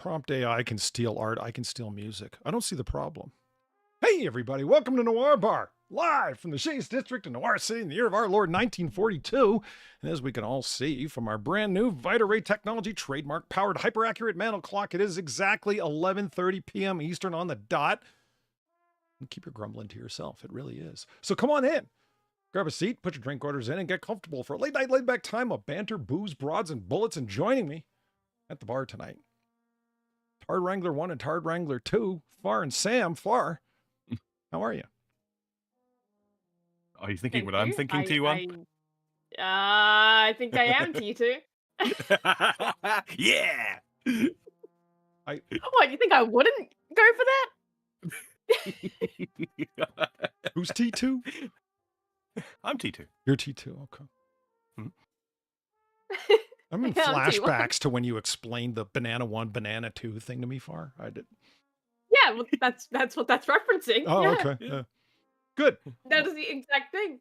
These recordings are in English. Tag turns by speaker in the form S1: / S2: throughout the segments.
S1: Prompt AI can steal art. I can steal music. I don't see the problem. Hey everybody, welcome to Noir Bar, live from the Shays District in Noir City in the year of our Lord 1942. And as we can all see from our brand new Vita-Ray Technology trademark powered hyper-accurate mantle clock, it is exactly 11:30 p.m. Eastern on the dot. And keep your grumbling to yourself, it really is. So come on in, grab a seat, put your drink orders in, and get comfortable for a late night laid back time of banter, booze, broads, and bullets. And joining me at the bar tonight, Tard Wrangler 1 and Tard Wrangler 2, Far and Sam. Far, how are you?
S2: Are you thinking
S3: Thank
S2: what I'm
S3: you.
S2: thinking, T1?
S3: I think I am T2.
S2: Yeah!
S3: What, you think I wouldn't go for that?
S1: Who's T2?
S2: I'm T2.
S1: You're T2, okay.
S2: Hmm.
S1: I'm in
S3: Yeah, I'm T1.
S1: flashbacks to when you explained the banana 1, banana 2 thing to me, Far. I did.
S3: Yeah, well, that's what that's referencing.
S1: Oh,
S3: yeah.
S1: okay. Yeah. Good.
S3: That is the exact thing.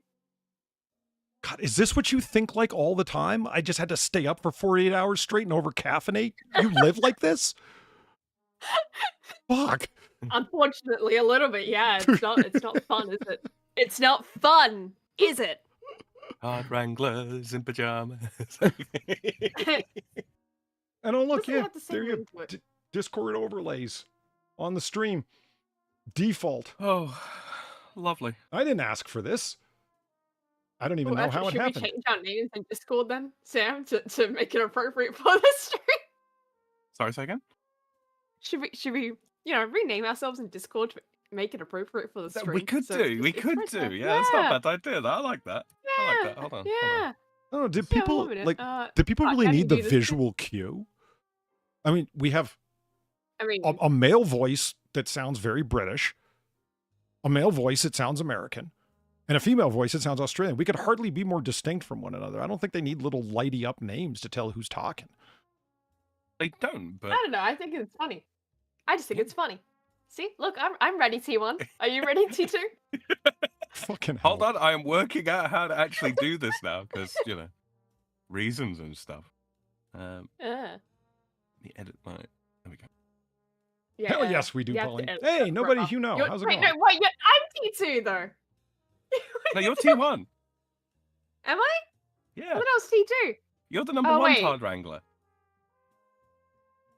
S1: God, is this what you think like all the time? I just had to stay up for 48 hours straight and over caffeinate? You live like this? Fuck.
S3: Unfortunately, a little bit. Yeah, it's not fun, is it? It's not fun, is it?
S2: Hard Wranglers in pajamas.
S1: And oh, look,
S3: Doesn't
S1: yeah,
S3: have to say
S1: there you
S3: words
S1: go.
S3: to it.
S1: Discord overlays on the stream. Default.
S2: Oh, lovely.
S1: I didn't ask for this. I don't even know how it
S3: Should
S1: happened.
S3: we change our names in Discord then, Sam, to make it appropriate for the stream?
S2: Sorry, say again?
S3: Should we rename ourselves in Discord to make it appropriate for the stream?
S2: We could
S3: So
S2: do. We
S3: it's
S2: could
S3: right
S2: do.
S3: there.
S2: Yeah, that's not a bad idea. I like that. I like that. Hold on.
S3: Yeah.
S1: Oh, did
S3: Yeah,
S1: people
S3: 1 minute.
S1: like? Did people
S3: how
S1: really
S3: do you
S1: need the
S3: do this?
S1: visual cue? I mean, we have
S3: I mean,
S1: a male voice that sounds very British, a male voice that sounds American, and a female voice that sounds Australian. We could hardly be more distinct from one another. I don't think they need little lighty up names to tell who's talking.
S2: They don't, but
S3: I don't know. I think it's funny. I just think it's funny. See, look, I'm ready, T1. Are you ready, T2?
S1: Fucking hell.
S2: hold on. I am working out how to actually do this now because, reasons and stuff. Let me edit my. There we go.
S3: Yeah.
S1: Hell yes, we do,
S3: you have to
S1: Pauline.
S3: edit
S1: Hey,
S3: that
S1: nobody
S3: proper.
S1: you know.
S3: You're-
S1: How's it
S3: wait,
S1: going?
S3: No, wait, I'm T2 though.
S2: No, you're T1.
S3: Am I?
S2: Yeah,
S3: What else T2?
S2: you're the number
S3: Oh,
S2: one
S3: wait.
S2: Hard Wrangler.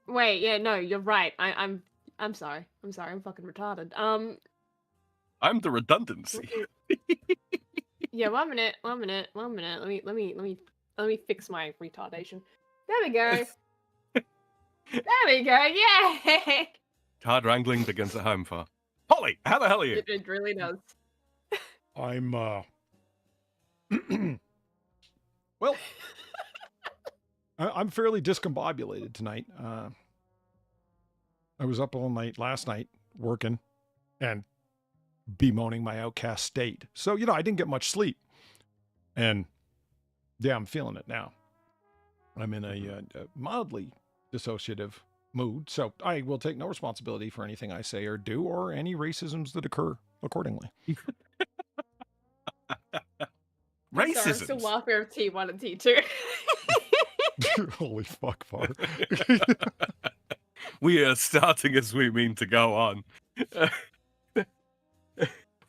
S3: Wait, yeah, no, you're right. I'm sorry. I'm sorry. I'm fucking retarded.
S2: I'm the redundancy.
S3: Yeah, 1 minute. Let me fix my retardation. There we go. There we go. Yeah.
S2: Hard wrangling begins at home, Far. Holly, how the hell are you?
S3: It really does.
S1: I'm well, I'm fairly discombobulated tonight. I was up all night last night working and bemoaning my outcast state. So, I didn't get much sleep. And yeah, I'm feeling it now. I'm in a mildly dissociative mood, so I will take no responsibility for anything I say or do or any racisms that occur accordingly.
S3: I'm sorry, I'm still
S2: Racism.
S3: laughing at T1 and T2.
S1: Holy fuck, Far.
S2: We are starting as we mean to go on.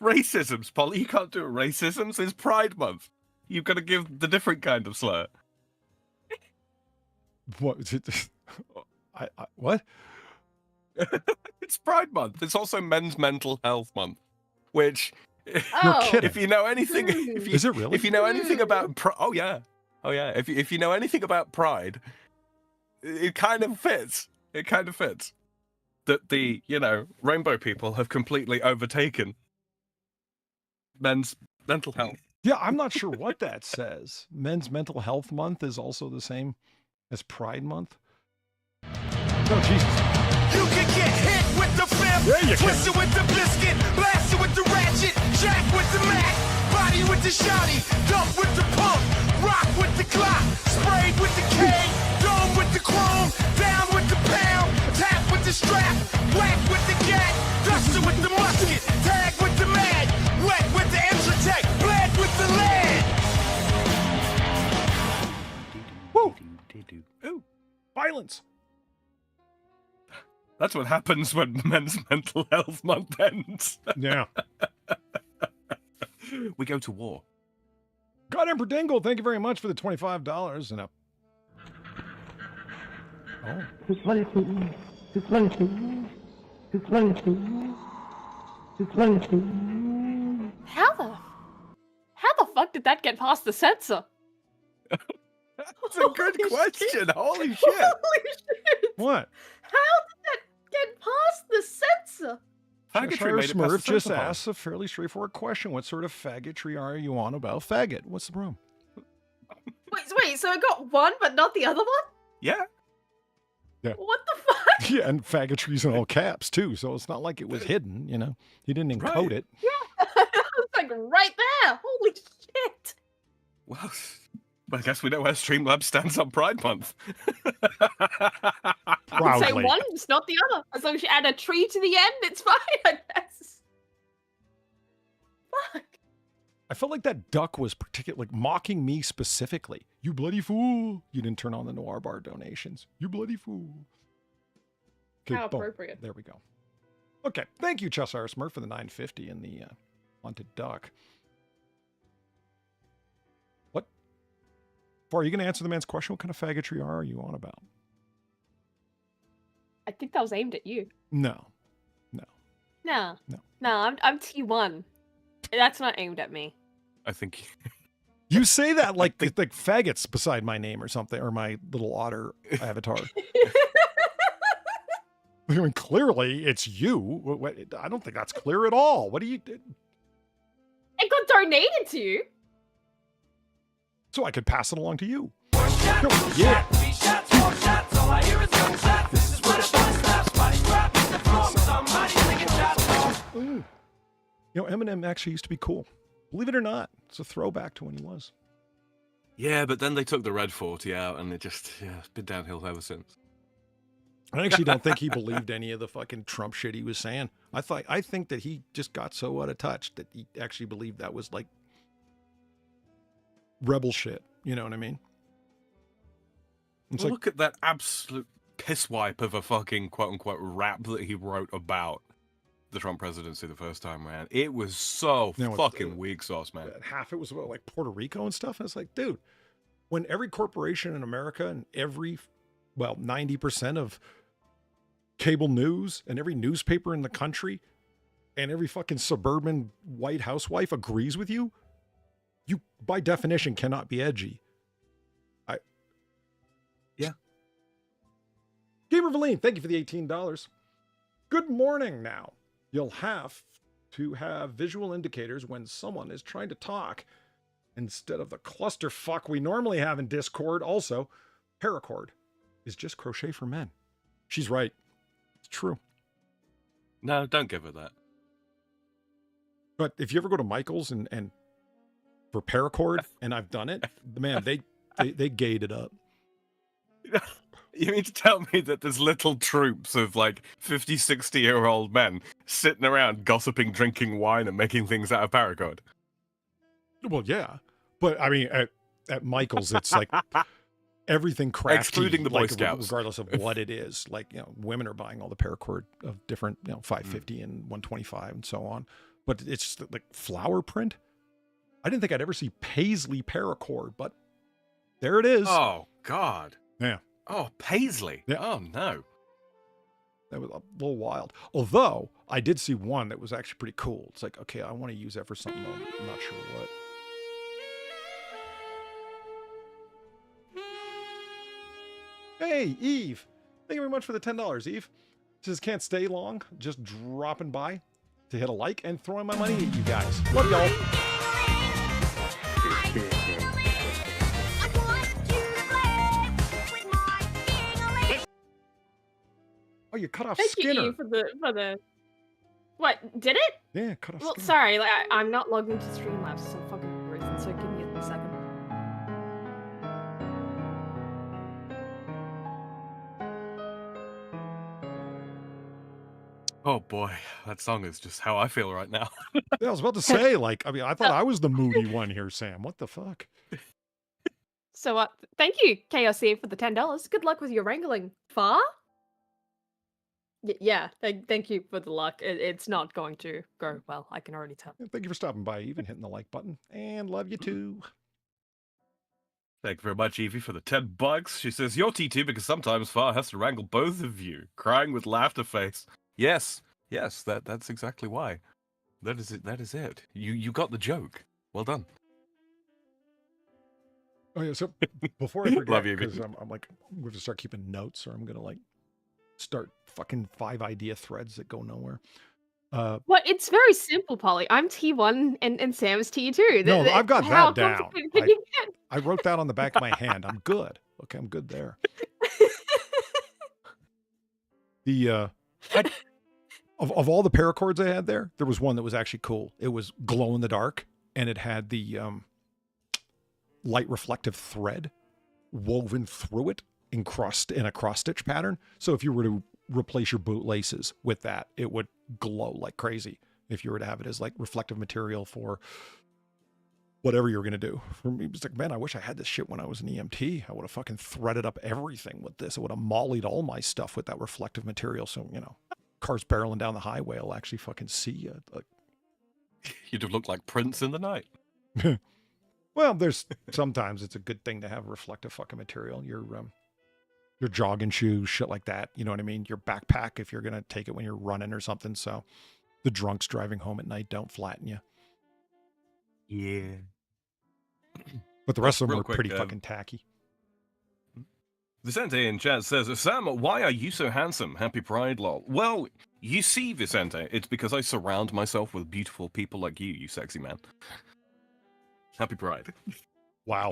S2: Racisms, Polly. You can't do racisms. It's Pride Month. You've got to give the different kind of slur.
S1: What? What?
S2: It's Pride Month. It's also Men's Mental Health Month, which,
S3: Oh.
S1: kidding.
S2: if you know anything,
S1: Is it really?
S2: if you know anything about, oh yeah. If you know anything about Pride, it kind of fits. It kind of fits that the rainbow people have completely overtaken men's mental health.
S1: Yeah, I'm not sure what that says. Men's Mental Health Month is also the same as Pride Month. Oh, Jesus.
S4: You can get hit with the fifth,
S1: Yeah, you can.
S4: twist it with the biscuit, blast it with the ratchet, jack with the mac, body with the shotty, dump with the pump, rock with the clock, sprayed with the K, dome with the chrome, down with the pound, tap with the strap, whack with the gat, duster with the musket, tag with the mag, wet with the Intratec, bled with the lead.
S1: Woo! Ooh, violence.
S2: That's what happens when Men's Mental Health Month ends.
S1: Yeah.
S2: We go to war.
S1: God Emperor Dingle, thank you very much for the $25 and up. Oh.
S3: How the fuck did that get past the censor?
S2: That's a good question. Holy shit.
S3: Holy shit!
S1: What?
S3: How did that get past the censor?
S2: Faggotry
S1: Cheshire
S2: made it past
S1: Smurf
S2: the
S1: just
S2: censor bar.
S1: asks a fairly straightforward question. What sort of faggotry are you on about faggot? What's the problem?
S3: Wait, so I got one but not the other one?
S2: Yeah.
S3: What the fuck?
S1: Yeah, and faggotry's in all caps too, so it's not like it was hidden, you know. He didn't encode
S2: Right.
S1: it.
S3: Yeah, it's like right there. Holy shit.
S2: Well, I guess we know where Streamlabs stands on Pride Month.
S3: You can say
S1: Proudly.
S3: one, it's not the other. As long as you add a tree to the end, it's fine, I guess. Fuck.
S1: I felt like that duck was like mocking me specifically. You bloody fool. You didn't turn on the Noir Bar donations. You bloody fool. Okay,
S3: How
S1: boom.
S3: appropriate.
S1: There we go. Okay. Thank you, Cheshire Smurf, for the $9.50 and the haunted duck. What? Are you going to answer the man's question? What kind of faggotry are you on about?
S3: I think that was aimed at you.
S1: No.
S3: No.
S1: No.
S3: I'm T1. That's not aimed at me.
S2: I think
S1: You say that like faggots beside my name or something, or my little otter avatar. I mean, clearly it's you. I don't think that's clear at all. What do you?
S3: It got donated to you.
S1: So I could pass it along to you. Yeah. Ooh. You know, Eminem actually used to be cool. Believe it or not, it's a throwback to when he was.
S2: Yeah, but then they took the Red 40 out, and it just it's been downhill ever since.
S1: I actually don't think he believed any of the fucking Trump shit he was saying. I think that he just got so out of touch that he actually believed that was like rebel shit. You know what I mean? It's
S2: Well,
S1: like,
S2: look at that absolute pisswipe of a fucking quote-unquote rap that he wrote about the Trump presidency the first time around. It was so
S1: No, it's-
S2: fucking weak sauce, man.
S1: half it was about like Puerto Rico and stuff. And it's like, dude, when every corporation in America and 90% of cable news and every newspaper in the country and every fucking suburban white housewife agrees with you, you by definition cannot be edgy.
S2: Yeah.
S1: Gamer Valine, thank you for the $18. Good morning now. You'll have to have visual indicators when someone is trying to talk instead of the clusterfuck we normally have in Discord. Also, paracord is just crochet for men. She's right. It's true.
S2: No, don't give her that.
S1: But if you ever go to Michael's and for paracord, and I've done it, man, they gayed it up.
S2: You mean to tell me that there's little troops of like 50, 60-year-old men sitting around gossiping, drinking wine, and making things out of paracord?
S1: Well, yeah. But I mean, at Michael's, it's like everything crafty,
S2: Excluding the Boy
S1: like,
S2: Scouts.
S1: regardless of what it is. Like, you know, women are buying all the paracord of different, 550 and 125 and so on. But it's just like flower print. I didn't think I'd ever see paisley paracord, but there it is.
S2: Oh, God.
S1: Yeah.
S2: Oh, paisley.
S1: Yeah.
S2: Oh, no.
S1: That was a little wild. Although I did see one that was actually pretty cool. It's like, okay, I want to use that for something. I'm not sure what. Hey, Eve. Thank you very much for the $10, Eve. Says can't stay long. Just dropping by to hit a like and throwing my money at you guys. Love y'all. Oh, you cut off
S3: Thank
S1: Skinner.
S3: you for the. What did it?
S1: Yeah, cut off
S3: Well,
S1: Skinner.
S3: sorry, like, I'm not logged into Streamlabs, so fucking reason. So give me a second.
S2: Oh, boy. That song is just how I feel right now.
S1: Yeah, I was about to say, like, I mean, I thought I was the moody one here, Sam. What the fuck?
S3: So thank you, KOC, for the $10. Good luck with your wrangling. Far? Yeah, thank you for the luck. It's not going to go well, I can already tell.
S1: Thank you for stopping by, Eve, and hitting the like button. And love you too.
S2: Thank you very much, Evie, for the $10. She says, "You're T2 because sometimes Far has to wrangle both of you," crying with laughter face. Yes, that's exactly why. That is it. That is it. You got the joke. Well done.
S1: Oh yeah, so before I forget,
S2: Love you,
S1: because I'm like, we have to start keeping notes, or I'm gonna like start fucking 5 idea threads that go nowhere.
S3: Well, it's very simple, Polly. I'm T1 and Sam is T2.
S1: No, I've got
S3: How
S1: that down.
S3: complicated can you get?
S1: I wrote that on the back of my hand. I'm good. Okay, I'm good there. The of all the paracords I had there was one that was actually cool. It was glow in the dark, and it had the light reflective thread woven through it in a cross stitch pattern. So if you were to replace your bootlaces with that, it would glow like crazy. If you were to have it as like reflective material for whatever you're going to do. For me, it's like, man, I wish I had this shit when I was an EMT. I would have fucking threaded up everything with this. I would have mollied all my stuff with that reflective material. So, you know, cars barreling down the highway will actually fucking see you. Like,
S2: You'd have looked like Prince in the night.
S1: well, there's sometimes it's a good thing to have reflective fucking material. Your jogging shoes, shit like that. You know what I mean? Your backpack, if you're going to take it when you're running or something. So the drunks driving home at night don't flatten you.
S2: Yeah.
S1: But the rest of them
S2: Real
S1: are
S2: quick,
S1: pretty fucking tacky.
S2: Vicente in chat says, "Sam, why are you so handsome? Happy Pride, lol." Well, you see, Vicente, it's because I surround myself with beautiful people like you sexy man. Happy Pride.
S1: Wow.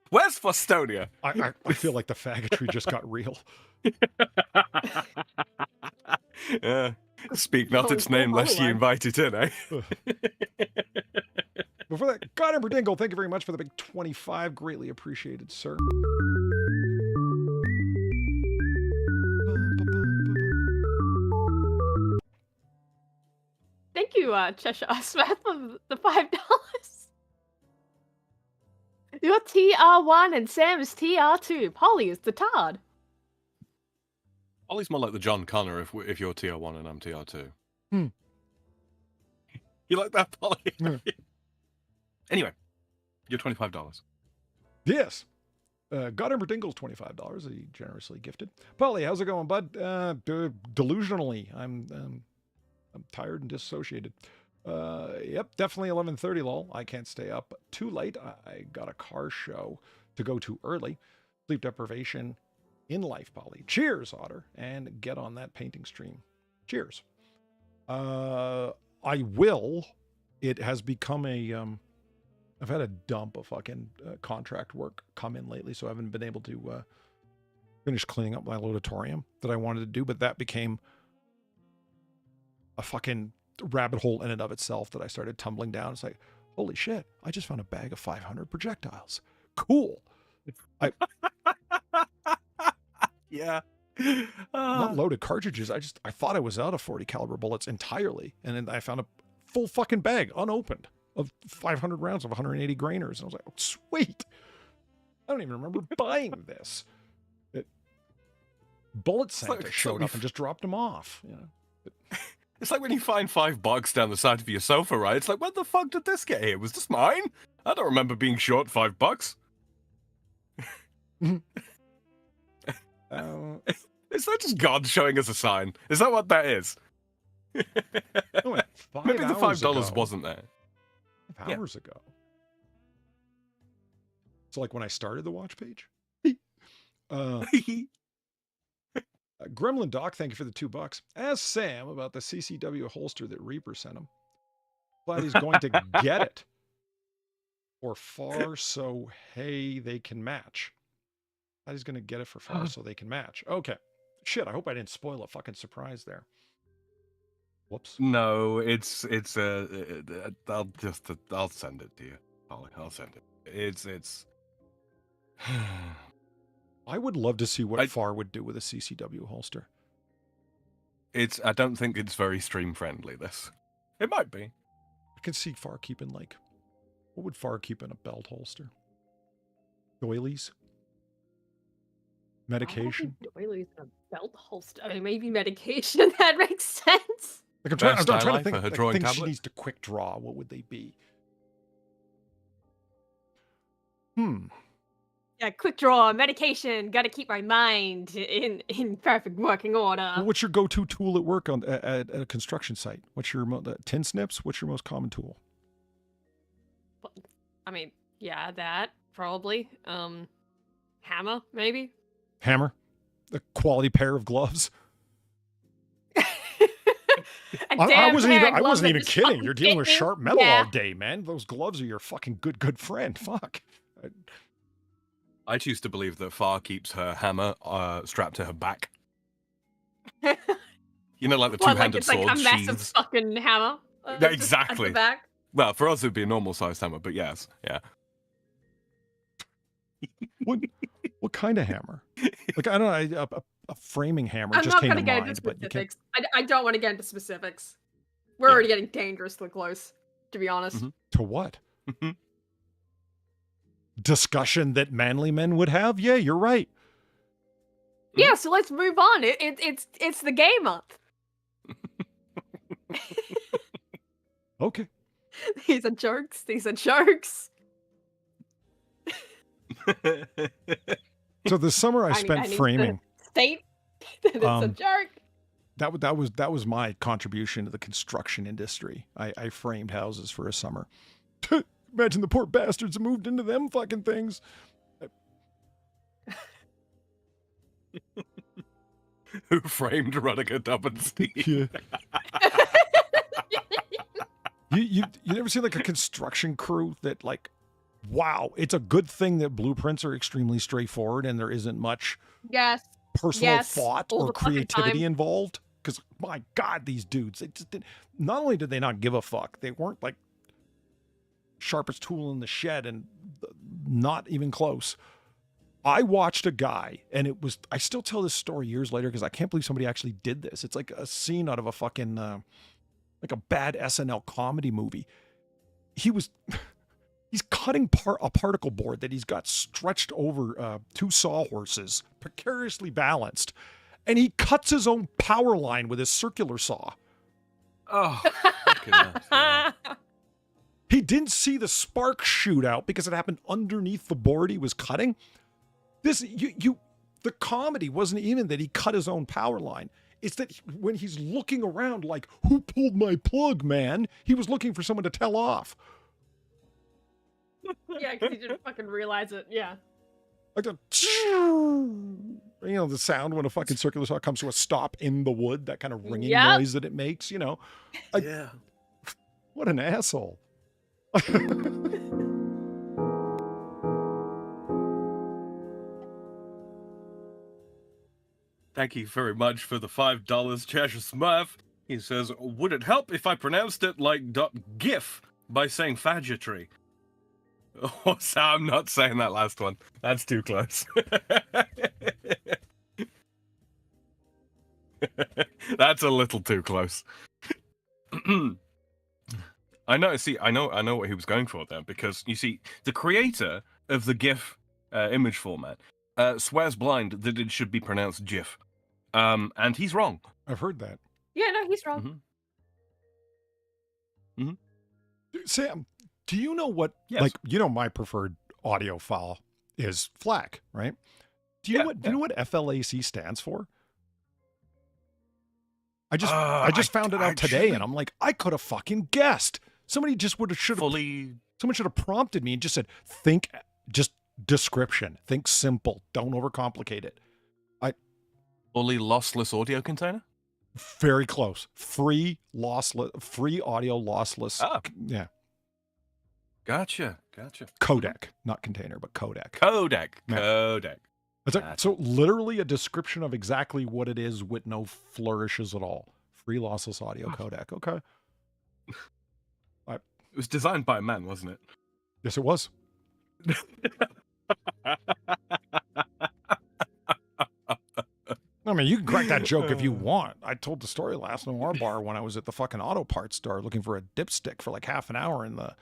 S2: Where's Fostonia?
S1: I feel like the faggotry just got real.
S2: Speak not its name lest ye invite it in, eh?
S1: Before that, Garters Dingle, thank you very much for the big 25. Greatly appreciated, sir.
S3: Thank you, Cheshire Smith, for the $5. You're TR1 and Sam is TR2. Polly is the Tard.
S2: Ollie's more like the John Connor if you're TR1 and I'm TR2.
S1: Hmm.
S2: You like that, Polly?
S1: Yeah.
S2: Anyway, you're $25.
S1: Yes. Garters Dingle's $25. He generously gifted. Polly, how's it going, bud? Delusionally. I'm tired and dissociated. Yep, definitely 11:30, lol. I can't stay up too late. I got a car show to go to early. Sleep deprivation in life, Polly. Cheers, Otter, and get on that painting stream. Cheers. I will. It has become a I've had a dump of fucking contract work come in lately, so I haven't been able to finish cleaning up my auditorium that I wanted to do, but that became a fucking rabbit hole in and of itself that I started tumbling down. It's like, holy shit, I just found a bag of 500 projectiles. Cool.
S2: Yeah.
S1: Not loaded cartridges. I thought I was out of 40 caliber bullets entirely, and then I found a full fucking bag unopened of 500 rounds of 180 grainers, and I was like, oh, sweet. I don't even remember buying this. Bullet Santa showed up and just dropped them off. You know.
S2: It's like when you find $5 down the side of your sofa, right? It's like, where the fuck did this get here? Was this mine? I don't remember being short $5. Is that just God showing us a sign? Is that what that is?
S1: Oh, wait,
S2: Maybe the $5
S1: ago.
S2: wasn't there.
S1: 5 hours ago. So like when I started the watch page. Gremlin Doc, thank you for the $2. Ask Sam about the CCW holster that Reaper sent him. Glad he's going to get it. Or far so hey they can match. Glad he's going to get it for far so they can match. Okay. Shit, I hope I didn't spoil a fucking surprise there. Whoops.
S2: No, I'll send it to you, Ollie. I'll send it. It's.
S1: I would love to see what Far would do with a CCW holster.
S2: I don't think it's very stream friendly. This, it might be.
S1: I can see Far keeping like, what would Far keep in a belt holster? Doilies. Medication.
S3: Doilies in a belt holster. I mean, maybe medication. That makes sense.
S1: Like I'm
S2: Best
S1: trying to
S2: highlight
S1: think
S2: for her
S1: like
S2: drawing
S1: things she
S2: tablet?
S1: needs to quick draw. What would they be?
S3: Yeah, quick draw, medication. Got to keep my mind in perfect working order.
S1: Well, what's your go-to tool at work at a construction site? What's your tin snips? What's your most common tool?
S3: I mean, yeah, that probably. Hammer, maybe.
S1: Hammer? A quality pair of gloves? I wasn't even kidding. You're dealing with sharp metal all day, man. Those gloves are your fucking good friend. Fuck.
S2: I choose to believe that Far keeps her hammer strapped to her back. You know, like the two-handed
S3: it's
S2: sword
S3: like a massive
S2: sheaths.
S3: fucking hammer.
S2: Yeah,
S3: just at
S2: exactly.
S3: the back.
S2: Well, for us it'd be a normal-sized hammer, but yes, yeah.
S1: What kind of hammer? Like, I don't know, a framing hammer
S3: I'm
S1: just
S3: not
S1: came
S3: going
S1: to
S3: to get into
S1: mind, but you can't.
S3: specifics. I don't want to get into specifics. We're
S2: Yeah.
S3: already getting dangerously close, to be honest.
S2: Mhm.
S1: To what? Discussion that manly men would have? Yeah, you're right.
S3: Yeah, so let's move on. It's the gay month.
S1: Okay.
S3: These are jokes. These are jokes.
S1: So the summer I
S3: I
S1: spent
S3: need to
S1: framing.
S3: State that it's a
S1: Um,
S3: joke.
S1: That was my contribution to the construction industry. I framed houses for a summer. Imagine the poor bastards who moved into them fucking things.
S2: Who framed Rudiger Dubbenstein?
S1: Yeah. You never see like a construction crew that like, wow, it's a good thing that blueprints are extremely straightforward and there isn't much
S3: Yes.
S1: personal
S3: Yes,
S1: thought
S3: all
S1: or
S3: the fucking
S1: creativity
S3: time.
S1: involved. Because my God, these dudes, they just didn't. Not only did they not give a fuck, they weren't like sharpest tool in the shed and not even close. I watched a guy, and it was. I still tell this story years later because I can't believe somebody actually did this. It's like a scene out of a fucking like a bad SNL comedy movie. He's cutting a particle board that he's got stretched over two sawhorses, precariously balanced, and he cuts his own power line with his circular saw.
S2: Oh, fucking hell, yeah.
S1: He didn't see the spark shoot out because it happened underneath the board he was cutting. The comedy wasn't even that he cut his own power line. It's that when he's looking around like, who pulled my plug, man? He was looking for someone to tell off.
S3: Yeah, because he didn't fucking realize it. Yeah.
S1: Like the, the sound when a fucking circular saw comes to a stop in the wood, that kind of ringing
S3: Yep.
S1: noise that it makes,
S2: Yeah.
S1: What an asshole.
S2: Thank you very much for the $5, Cheshire Smurf. He says, would it help if I pronounced it like .gif by saying fadgetry? Oh, so I'm not saying that last one. That's too close. That's a little too close. I know what he was going for there, because you see, the creator of the GIF image format swears blind that it should be pronounced GIF. And he's wrong.
S1: I've heard that.
S3: Yeah, no, he's wrong.
S1: Sam, do you know what,
S2: Yes.
S1: my preferred audio file is FLAC, right? Do you know what FLAC stands for? I just found it out today, and I'm like, I could have fucking guessed. Somebody just someone should have prompted me and just said, just description, think simple, don't overcomplicate it.
S2: Fully lossless audio container?
S1: Very close. Free audio lossless.
S2: Oh.
S1: Yeah.
S2: Gotcha.
S1: Codec, not container, but codec.
S2: Codec.
S1: So literally a description of exactly what it is with no flourishes at all. Free lossless audio codec. Okay.
S2: It was designed by a man, wasn't it?
S1: Yes, it was. I mean, you can crack that joke if you want. I told the story last Noir Bar when I was at the fucking auto parts store looking for a dipstick for like half an hour in the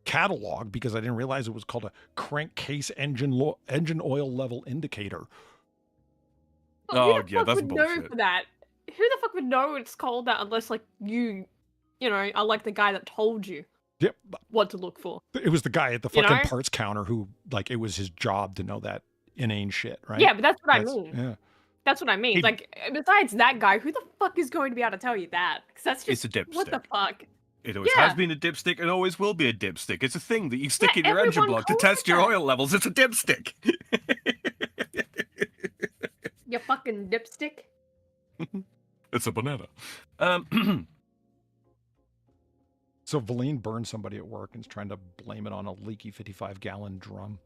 S1: catalog because I didn't realize it was called a crankcase engine oil level indicator.
S2: Oh,
S3: Who the
S2: yeah,
S3: fuck
S2: that's
S3: would know
S2: bullshit.
S3: for that? Who the fuck would know it's called that unless like you know, are like the guy that told you
S1: Yep.
S3: what to look for.
S1: It was the guy at the
S3: You
S1: fucking
S3: know?
S1: parts counter who, like, it was his job to know that inane shit, right?
S3: Yeah, but that's what I
S1: That's-
S3: mean.
S1: Yeah.
S3: That's what I mean.
S2: He-
S3: Like, besides that guy, who the fuck is going to be able to tell you that? Because that's
S2: It's
S3: just
S2: a
S3: what the
S2: dipstick.
S3: fuck.
S2: It always
S3: Yeah.
S2: has been a dipstick and always will be a dipstick. It's a thing that you stick
S3: Yeah,
S2: in your engine
S3: everyone
S2: block to
S3: calls
S2: test
S3: it
S2: your
S3: that.
S2: oil levels. It's a dipstick.
S3: You fucking dipstick.
S2: It's a banana.
S1: So Valine burned somebody at work and is trying to blame it on a leaky 55-gallon drum.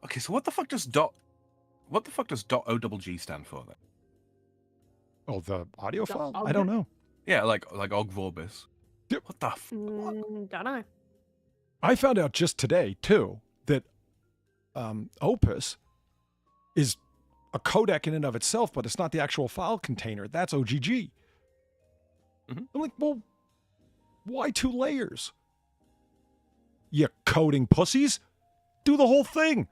S2: Okay, so what the fuck does dot .OGG stand for then?
S1: Oh, the audio
S3: The
S1: file? I
S3: audio-
S1: don't know.
S2: Yeah, like Og Vorbis.
S1: Yep.
S2: What the fuck?
S3: Don't know.
S1: I found out just today, too, that Opus is a codec in and of itself, but it's not the actual file container. That's OGG.
S2: Mhm.
S1: I'm like, well, why 2 layers? You coding pussies? Do the whole thing.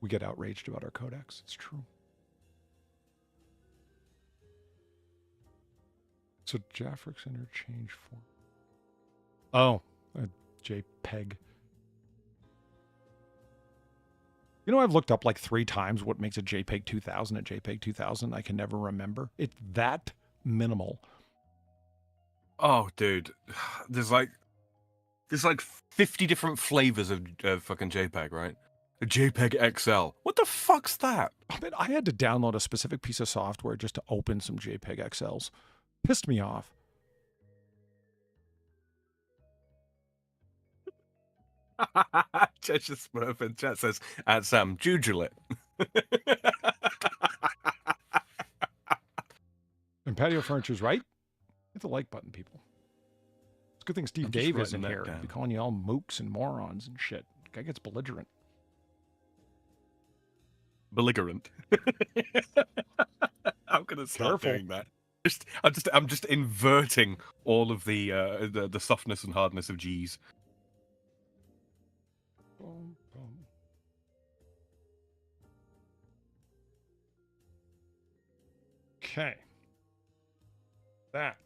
S1: We get outraged about our codecs. It's true. So Jaffrix interchange form. Oh, a JPEG. You know, I've looked up like 3 times what makes a JPEG 2000 a JPEG 2000. I can never remember. It's that minimal.
S2: Oh, dude, there's like 50 different flavors of fucking JPEG, right? A JPEG XL. What the fuck's that?
S1: I mean, I had to download a specific piece of software just to open some JPEG XLs. Pissed me off.
S2: Cheshire Smurf in chat says, "Add Sam, jujule it."
S1: And Patio Furniture's right. Hit the like button, people. It's a good thing Steve
S2: I'm just
S1: Dave isn't
S2: writing that
S1: here.
S2: down.
S1: Be calling you all mooks and morons and shit. Guy gets belligerent.
S2: Belligerent. I'm gonna start
S1: Careful.
S2: doing that. I'm just inverting all of the softness and hardness of G's.
S1: Boom, boom. Okay. That.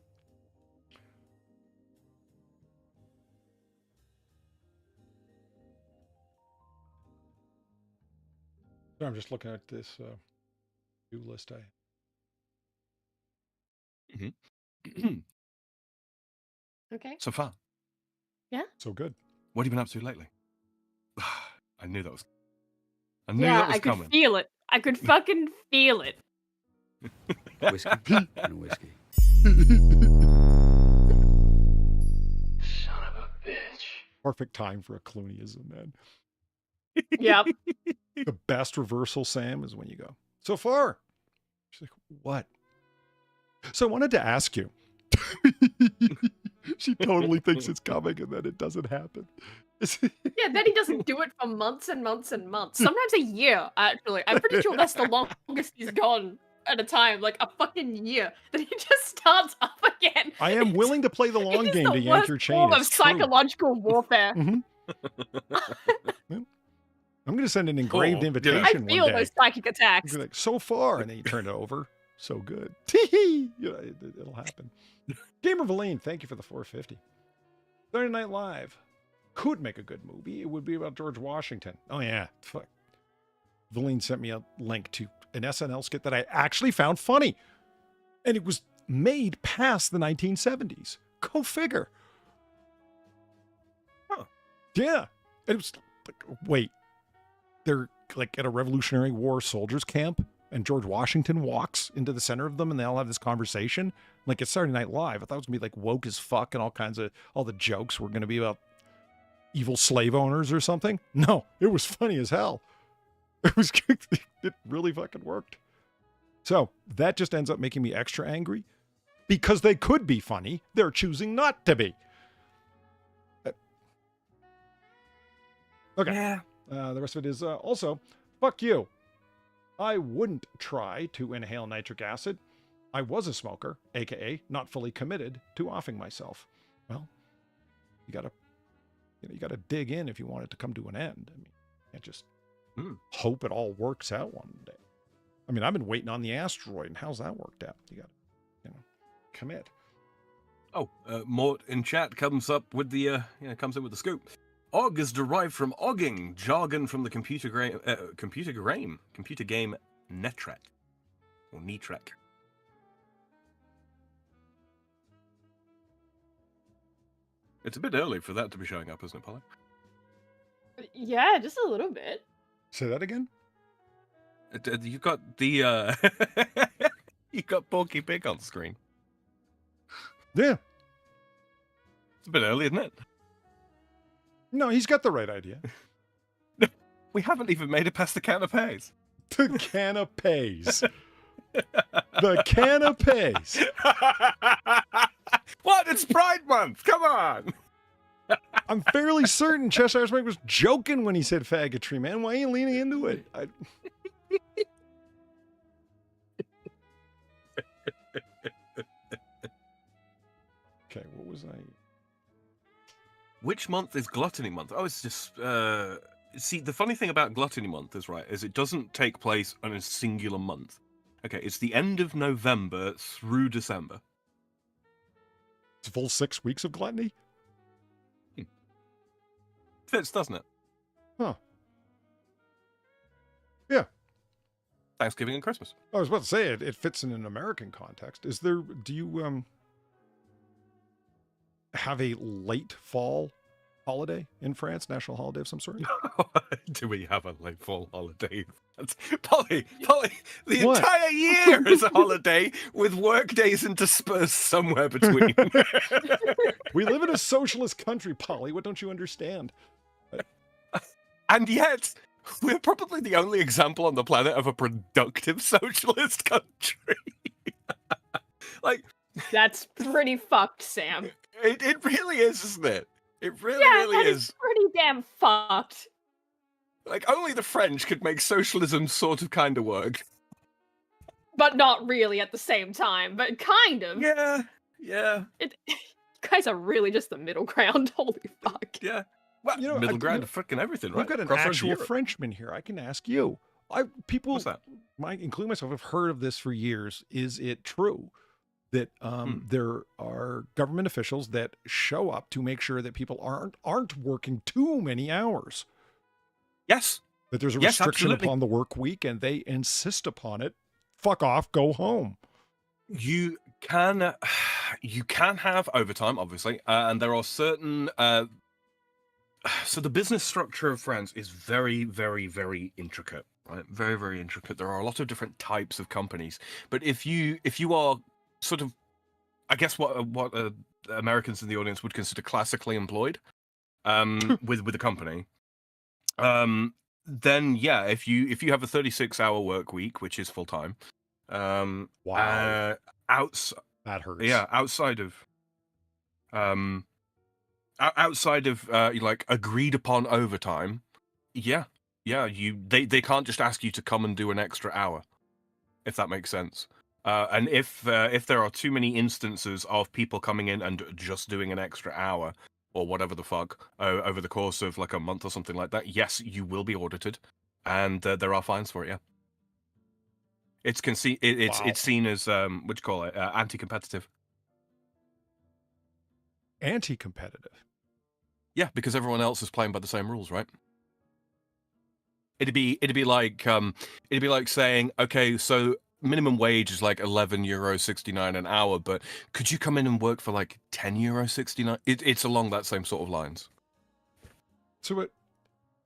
S1: So I'm just looking at this do list I
S3: Okay.
S2: So far,
S1: so good.
S2: what have you been up to lately? I knew that was. I knew
S3: Yeah,
S2: that was
S3: I could
S2: coming.
S3: feel it. I could fucking feel it.
S5: Whiskey and whiskey.
S4: Son of a bitch.
S1: Perfect time for a Clooneyism, man.
S3: Yep.
S1: The best reversal, Sam, is when you go, so far. She's like, what? So I wanted to ask you. She totally thinks it's coming and then it doesn't happen.
S3: Yeah, then he doesn't do it for months and months and months. Sometimes a year, actually. I'm pretty sure that's the longest he's gone at a time. Like a fucking year. Then he just starts up again.
S1: I am willing to play the
S3: It
S1: long
S3: is
S1: game
S3: the
S1: to yank
S3: worst
S1: your chain.
S3: form of
S1: It's true.
S3: psychological warfare.
S1: Mhm. I'm going to send an engraved
S2: Oh,
S1: invitation
S2: yeah.
S3: I
S1: one
S3: feel
S1: day.
S3: those psychic
S1: You'll
S3: attacks.
S1: be like, so far, and then you turn it over. So good. Tee-hee. You know, it'll happen. Gamer Valine, thank you for the 450. Saturday Night Live could make a good movie. It would be about George Washington. Oh, yeah. Fuck. Valine sent me a link to an SNL skit that I actually found funny. And it was made past the 1970s. Go figure.
S2: Huh.
S1: Yeah. It was like, wait. They're like at a Revolutionary War soldiers camp, and George Washington walks into the center of them, and they all have this conversation. Like it's Saturday Night Live. I thought it was gonna be like woke as fuck, and all the jokes were gonna be about evil slave owners or something. No, it was funny as hell. It really fucking worked. So that just ends up making me extra angry because they could be funny. They're choosing not to be. Okay.
S2: Yeah.
S1: The rest of it is also, fuck you. I wouldn't try to inhale nitric acid. I was a smoker, aka not fully committed to offing myself. Well, you gotta dig in if you want it to come to an end. I mean, you can't just hope it all works out one day. I mean, I've been waiting on the asteroid, and how's that worked out? You gotta, commit.
S2: Oh, Mort in chat comes up with the comes in with the scoop. Og is derived from ogging, jargon from the computer game Netrek or Netrek. It's a bit early for that to be showing up, isn't it, Polly?
S3: Yeah, just a little bit.
S1: Say that again?
S2: You've got the you've got Porky Pig on screen.
S1: Yeah.
S2: It's a bit early, isn't it?
S1: No, he's got the right idea.
S2: We haven't even made it past the canapes.
S1: The canapes. The canapes.
S2: What? It's Pride Month. Come on.
S1: I'm fairly certain Cheshire Smith was joking when he said faggotry, man. Why are you leaning into it? Okay, what was I?
S2: Which month is Gluttony Month? Oh, it's just see, the funny thing about Gluttony Month is it doesn't take place on a singular month. Okay, it's the end of November through December.
S1: It's a full 6 weeks of gluttony?
S2: Fits, doesn't it?
S1: Huh. Yeah.
S2: Thanksgiving and Christmas.
S1: I was about to say it fits in an American context. Do you have a late fall holiday in France, national holiday of some sort?
S2: Do we have a late fall holiday? Polly, the
S1: What?
S2: entire year is a holiday with work days interspersed somewhere between.
S1: We live in a socialist country, Polly. What don't you understand?
S2: And yet, we're probably the only example on the planet of a productive socialist country. Like,
S3: That's pretty fucked, Sam.
S2: it really is, isn't it? It really,
S3: Yeah,
S2: really
S3: that
S2: is.
S3: is pretty damn fucked.
S2: Like, only the French could make socialism sort of kind of work.
S3: But not really at the same time, but kind of.
S2: Yeah.
S3: You guys are really just the middle ground. Holy fuck.
S2: Yeah. Well, middle ground of freaking everything, right?
S1: We've got an
S2: Crossroads
S1: actual
S2: Europe.
S1: Frenchman here. I can ask you. People,
S2: What's that?
S1: including myself, have heard of this for years. Is it true that there are government officials that show up to make sure that people aren't working too many hours?
S2: Yes.
S1: That there's a
S2: Yes,
S1: restriction
S2: absolutely.
S1: upon the work week, and they insist upon it. Fuck off, go home.
S2: You can have overtime, obviously, and there are certain. So the business structure of France is very, very, very intricate, right? Very, very intricate. There are a lot of different types of companies, but if you are sort of, I guess what Americans in the audience would consider classically employed, with a company, then yeah, if you have a 36-hour work week, which is full time,
S1: Wow. That hurts.
S2: yeah, outside of like agreed upon overtime, yeah, they can't just ask you to come and do an extra hour, if that makes sense. And if there are too many instances of people coming in and just doing an extra hour or whatever the fuck over the course of like a month or something like that, yes, you will be audited, and there are fines for it. Yeah, it's seen as what do you call it, anti-competitive.
S1: Anti-competitive.
S2: Yeah, because everyone else is playing by the same rules, right? It'd be like saying, okay, so minimum wage is like €11.69 an hour, but could you come in and work for like €10.69? It's along that same sort of lines.
S1: So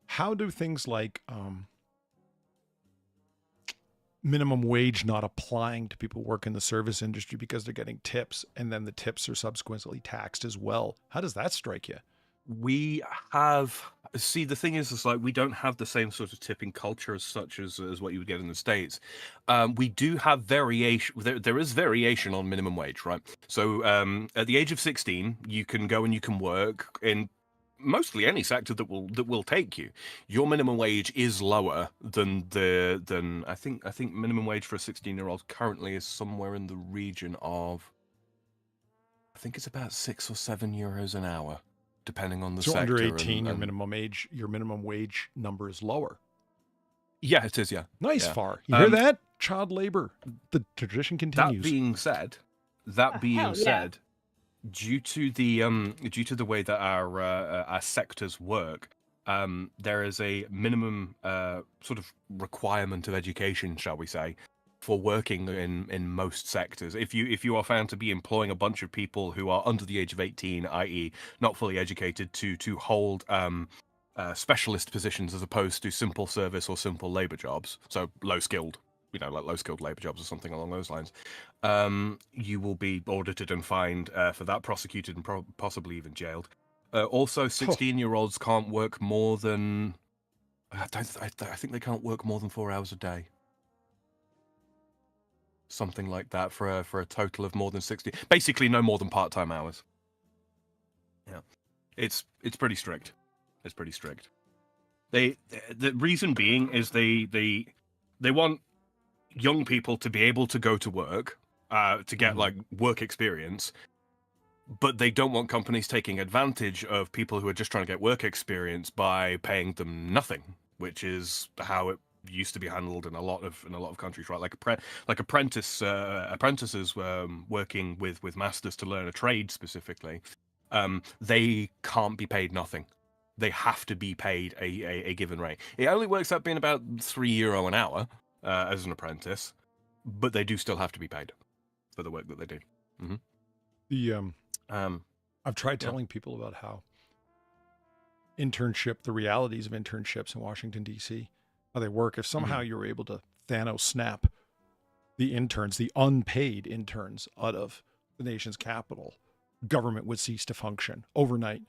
S1: how do things like minimum wage not applying to people who work in the service industry because they're getting tips, and then the tips are subsequently taxed as well? How does that strike you?
S2: The thing is like we don't have the same sort of tipping culture as such as what you would get in the States. We do have variation. There is variation on minimum wage, right? So at the age of 16, you can go and you can work in mostly any sector that will take you, your minimum wage is lower than I think minimum wage for a 16-year-old currently is somewhere in the region of, I think it's about €6 or €7 an hour, depending on the
S1: So
S2: sector.
S1: under 18,
S2: and
S1: your minimum wage number is lower.
S2: yeah, it is. Yeah,
S1: Nice,
S2: yeah.
S1: Far. You hear that? Child labor. The tradition
S2: That
S1: continues.
S2: being said,
S3: hell yeah.
S2: due to the way that our sectors work, there is a minimum sort of requirement of education, shall we say, for working in most sectors. If you are found to be employing a bunch of people who are under the age of 18, i.e., not fully educated, to hold specialist positions as opposed to simple service or simple labor jobs, so low skilled, like low skilled labor jobs or something along those lines, you will be audited and fined for that, prosecuted and possibly even jailed. Also, 16-year-olds can't work more than I think they can't work more than 4 hours a day. Something like that for a total of more than 60. Basically, no more than part-time hours. Yeah, it's pretty strict. It's pretty strict. The reason being is they want young people to be able to go to work, to get like work experience, but they don't want companies taking advantage of people who are just trying to get work experience by paying them nothing, which is how it used to be handled in a lot of countries, right? Like apprentices working with masters to learn a trade specifically, they can't be paid nothing. They have to be paid a given rate. It only works out being about €3 an hour as an apprentice, but they do still have to be paid for the work that they do.
S1: I've tried telling people about how the realities of internships in Washington, D.C., how they work. If somehow you're able to Thanos snap the interns, the unpaid interns, out of the nation's capital, government would cease to function overnight.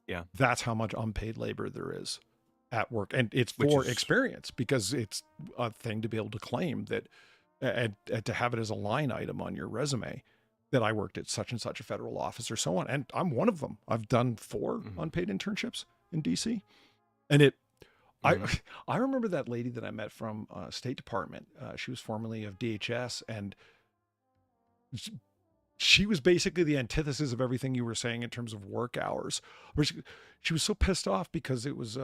S2: Yeah.
S1: That's how much unpaid labor there is at work. And it's for experience, because it's a thing to be able to claim that, and to have it as a line item on your resume, that I worked at such and such a federal office or so on. And I'm one of them. I've done 4 unpaid internships in DC. And I remember that lady that I met from State Department. She was formerly of DHS, and she was basically the antithesis of everything you were saying in terms of work hours. She was so pissed off because it was,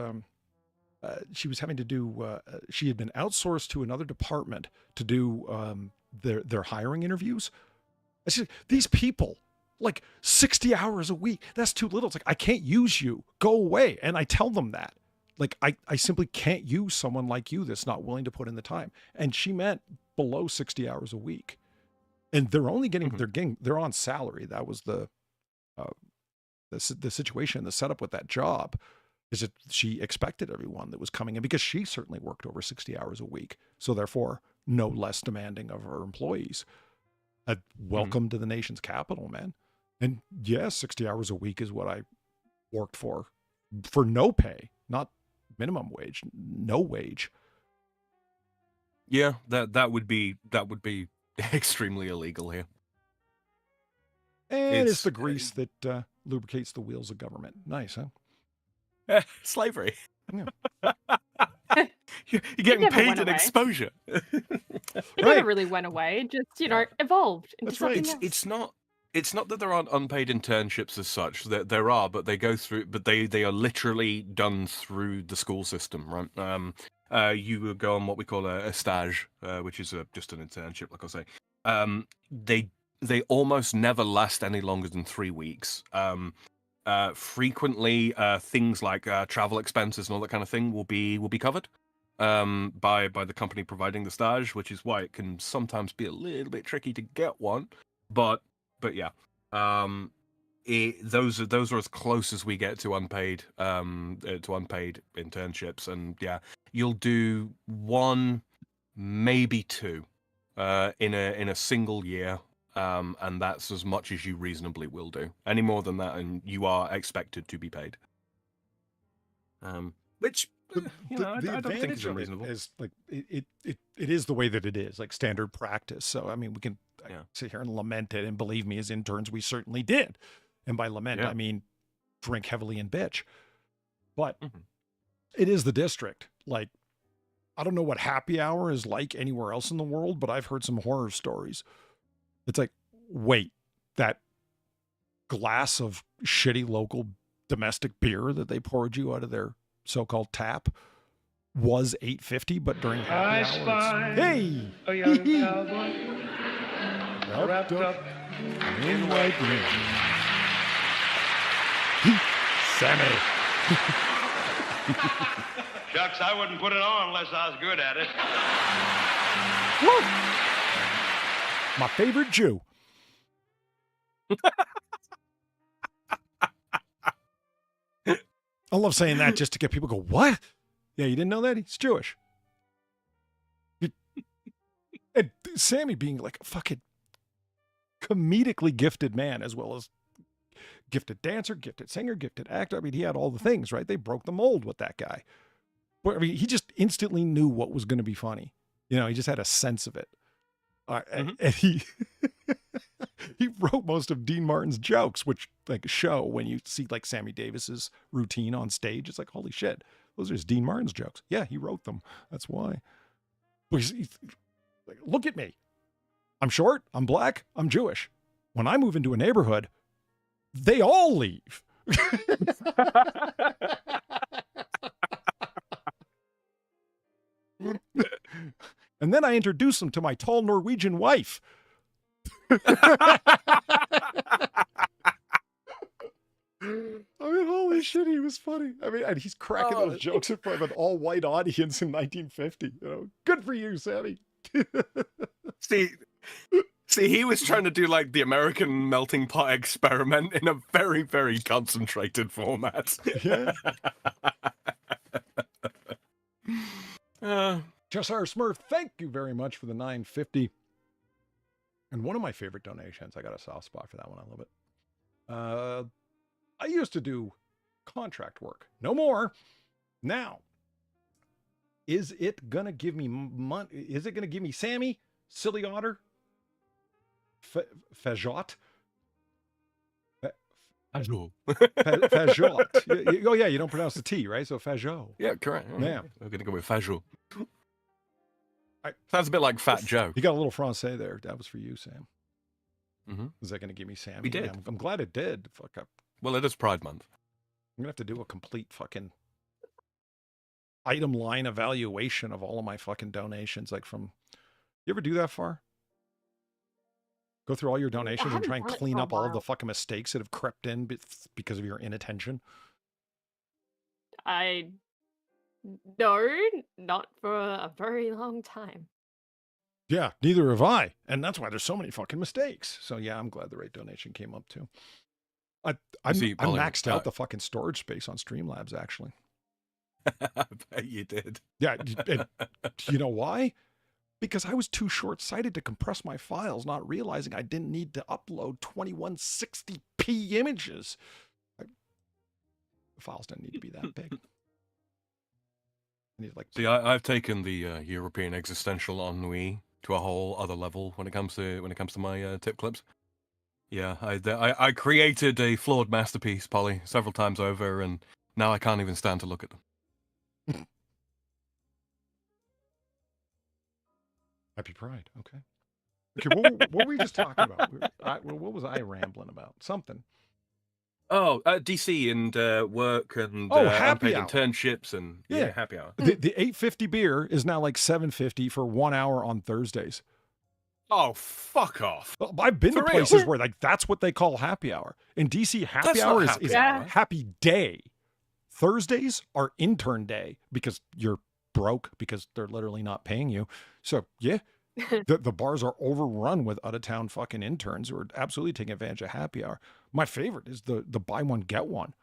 S1: she was having to do, she had been outsourced to another department to do their hiring interviews. I said, these people, like 60 hours a week, that's too little. It's like, I can't use you. Go away. And I tell them that. Like, I simply can't use someone like you that's not willing to put in the time. And she meant below 60 hours a week. And they're only getting, they're on salary. That was the situation, the setup with that job, is that she expected everyone that was coming in, because she certainly worked over 60 hours a week. So therefore, no less demanding of her employees. Welcome to the nation's capital, man. And yes, 60 hours a week is what I worked for no pay, not minimum wage, no wage.
S2: Yeah, that would be extremely illegal here.
S1: And it's the grease that lubricates the wheels of government. Nice, huh?
S2: Slavery.
S1: Yeah.
S2: You're getting
S3: never
S2: paid
S3: went
S2: in
S3: away.
S2: exposure.
S3: It never really went away. It just, evolved into
S1: That's right.
S3: something else.
S2: It's not that there aren't unpaid internships as such. There are, but they go through. But they are literally done through the school system, right? You would go on what we call a stage, which is just an internship, like I say. They almost never last any longer than 3 weeks. Frequently, things like travel expenses and all that kind of thing will be covered by the company providing the stage, which is why it can sometimes be a little bit tricky to get one. But yeah, those are as close as we get to unpaid internships. And yeah, you'll do 1, maybe 2 in a single year. And that's as much as you reasonably will do. Any more than that, and you are expected to be paid. Which I don't think is unreasonable.
S1: Is like it is the way that it is, like standard practice. So I mean, we can sit here and lament it, and believe me, as interns, we certainly did. And by lament, I mean drink heavily and bitch. But
S2: Mhm.
S1: it is the district. Like, I don't know what happy hour is like anywhere else in the world, but I've heard some horror stories. It's like, wait, that glass of shitty local domestic beer that they poured you out of their so-called tap was $8.50, but during happy hour, it's, hey,
S6: A young cowboy
S1: wrapped up in white linen. Sammy.
S6: Shucks, I wouldn't put it on unless I was good at it.
S1: Woo! My favorite Jew. I love saying that just to get people to go, what? Yeah, you didn't know that? He's Jewish. And Sammy being like a fucking comedically gifted man, as well as gifted dancer, gifted singer, gifted actor. I mean, he had all the things, right? They broke the mold with that guy. But I mean, he just instantly knew what was going to be funny. You know, he just had a sense of it. And he he wrote most of Dean Martin's jokes, which like show when you see like Sammy Davis's routine on stage. It's like, holy shit, those are just Dean Martin's jokes. Yeah, he wrote them. That's why. Because he's like, look at me. I'm short. I'm black. I'm Jewish. When I move into a neighborhood, they all leave. And then I introduce them to my tall Norwegian wife. I mean, holy shit, he was funny. I mean, and he's cracking those jokes in front of an all-white audience in 1950. You know, good for you, Sammy.
S2: See, he was trying to do like the American melting pot experiment in a very, very concentrated format.
S1: Yeah.
S2: Uh,
S1: Jessar Smurf, thank you very much for the $9.50. And one of my favorite donations, I got a soft spot for that one. I love it. I used to do contract work. No more. Now, is it going to give me money? Is it going to give me Sammy, Silly Otter, Fajot?
S2: Fajot.
S1: Fajot. Oh, yeah, you don't pronounce the T, right? So Fajot.
S2: Yeah, correct.
S1: Yeah.
S2: We're going to go with Fajot. Sounds a bit like Fat Joe.
S1: You got a little Francais there. That was for you, Sam.
S2: Mm-hmm.
S1: Is that going to give me Sammy?
S2: We did.
S1: Yeah, I'm glad it did. Fuck up.
S2: Well, it is Pride Month.
S1: I'm going to have to do a complete fucking item line evaluation of all of my fucking donations. Like from, you ever do that far? Go through all your donations and try and clean up all of the fucking mistakes that have crept in because of your inattention?
S3: No, not for a very long time.
S1: Yeah, neither have I. And that's why there's so many fucking mistakes. So yeah, I'm glad the right donation came up too. I maxed out the fucking storage space on Streamlabs, actually.
S2: I bet you did.
S1: Yeah, and you know why? Because I was too short-sighted to compress my files, not realizing I didn't need to upload 2160p images. The files didn't need to be that big.
S2: See, I've taken the European existential ennui to a whole other level when it comes to my tip clips. Yeah, I created a flawed masterpiece, Polly, several times over, and now I can't even stand to look at them.
S1: Happy Pride, okay. Okay, what were we just talking about? What was I rambling about? Something.
S2: Oh, DC and work and
S1: happy
S2: unpaid
S1: hour.
S2: Internships and
S1: Yeah.
S2: happy hour.
S1: The $8.50 beer is now like $7.50 for 1 hour on Thursdays.
S2: Oh, fuck off.
S1: Well, I've been to
S2: For real?
S1: places where like that's what they call happy hour. In DC, happy
S2: That's
S1: hour
S2: not
S1: is
S2: happy hour.
S1: happy day. Thursdays are intern day because you're broke because they're literally not paying you. So yeah, the bars are overrun with out of town fucking interns who are absolutely taking advantage of happy hour. My favorite is the buy one get one,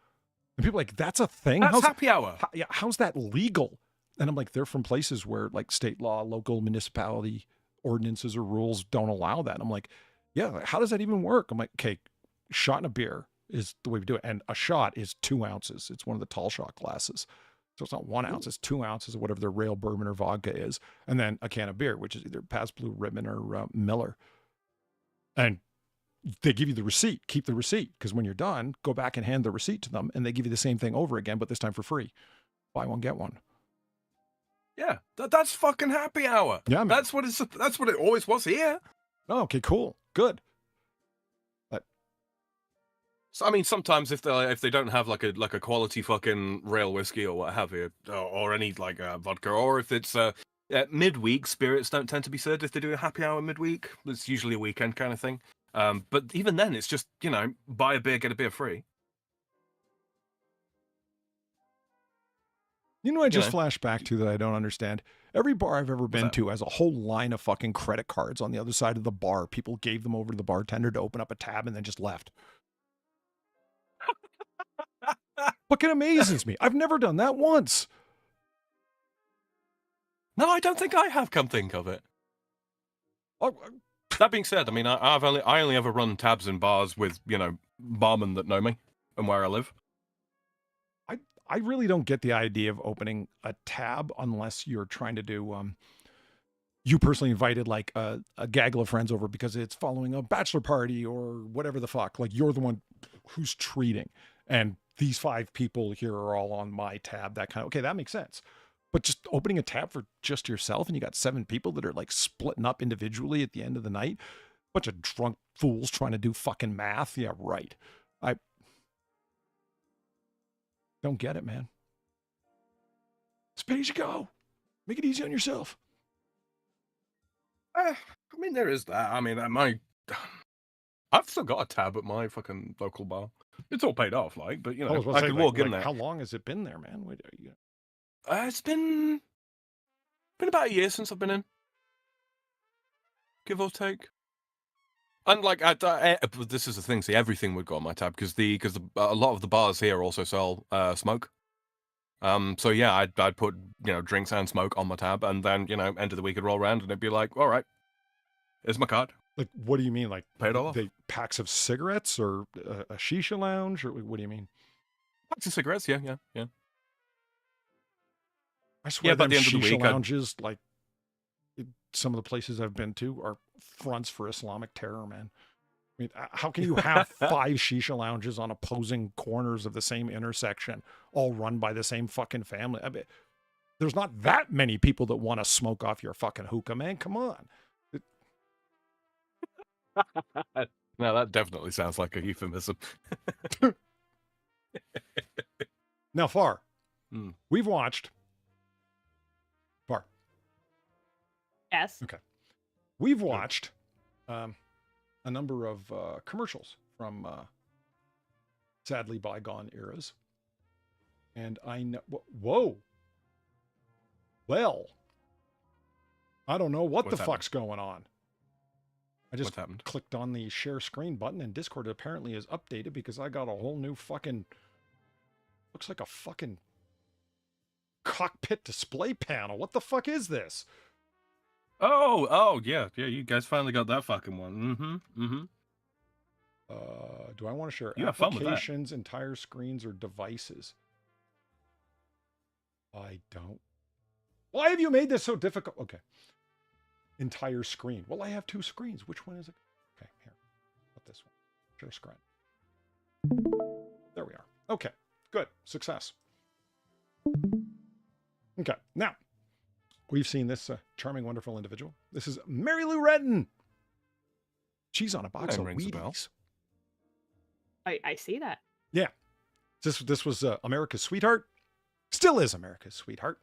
S1: and people are like, that's a thing.
S2: That's happy hour.
S1: How's that legal? And I'm like, they're from places where like state law, local municipality ordinances or rules don't allow that. And I'm like, yeah, how does that even work? I'm like, okay, shot in a beer is the way we do it, and a shot is 2 ounces. It's one of the tall shot glasses. So it's not 1 ounce, it's 2 ounces of whatever their rail bourbon or vodka is. And then a can of beer, which is either Pabst Blue Ribbon or Miller. And they give you the receipt. Keep the receipt, because when you're done, go back and hand the receipt to them, and they give you the same thing over again, but this time for free. Buy one, get one.
S2: Yeah, that's fucking happy hour.
S1: Yeah, man.
S2: That's what it always was here.
S1: Oh, okay, cool, good.
S2: So, I mean, sometimes if they don't have like a quality fucking real whiskey or what have you, or any like vodka, or if it's midweek, spirits don't tend to be served if they do a happy hour midweek. It's usually a weekend kind of thing. But even then, it's just, you know, buy a beer, get a beer free.
S1: You know, I just flashed back to that I don't understand. Every bar I've ever been to has a whole line of fucking credit cards on the other side of the bar. People gave them over to the bartender to open up a tab and then just left. Fucking amazes me. I've never done that once.
S2: No, I don't think I have, come think of it. That being said, I mean, I only ever run tabs in bars with, you know, barmen that know me and where I live.
S1: I really don't get the idea of opening a tab unless you're trying to do, you personally invited like a gaggle of friends over because it's following a bachelor party or whatever the fuck. Like you're the one who's treating, and these 5 people here are all on my tab. That kind of, okay, that makes sense. But just opening a tab for just yourself and you got 7 people that are like splitting up individually at the end of the night, bunch of drunk fools trying to do fucking math. Yeah, right. I don't get it, man. It's pay as you go. Make it easy on yourself.
S2: I mean, there is that. I mean, I've still got a tab at my fucking local bar. It's all paid off, like, but you know, I could walk in there.
S1: How long has it been there, man? Wait,
S2: it's been about a year since I've been in, give or take. And like, this is the thing. See, everything would go on my tab because a lot of the bars here also sell smoke. So yeah, I'd put, you know, drinks and smoke on my tab, and then, you know, end of the week would roll around and it'd be like, all right, here's my card.
S1: Like, what do you mean? Like,
S2: paid off?
S1: Packs of cigarettes or a shisha lounge, or what do you mean?
S2: Packs of cigarettes, yeah.
S1: I swear,
S2: by
S1: them
S2: the end of the
S1: shisha
S2: week,
S1: lounges, like some of the places I've been to, are fronts for Islamic terror, man. I mean, how can you have 5 shisha lounges on opposing corners of the same intersection, all run by the same fucking family? I mean, there's not that many people that want to smoke off your fucking hookah, man. Come on.
S2: No, that definitely sounds like a euphemism.
S1: Now, Far, we've watched. Far.
S3: Yes.
S1: Okay. We've watched a number of commercials from sadly bygone eras. And I know. Whoa. Well, I don't know what the fuck's going on. I just clicked on the share screen button and Discord apparently is updated because I got a whole new fucking, looks like a fucking cockpit display panel. What the fuck is this?
S2: Oh, yeah, you guys finally got that fucking one.
S1: Do I want to share
S2: have fun with that.
S1: applications, entire screens, or devices? I don't. Why have you made this so difficult? Okay. Entire screen. Well, I have 2 screens. Which one is it? Okay, here. Put this one. Share screen. There we are. Okay, good. Success. Okay, now, we've seen this charming, wonderful individual. This is Mary Lou Retton. She's on a box of Wheaties.
S3: I see that.
S1: Yeah. This was America's sweetheart. Still is America's sweetheart.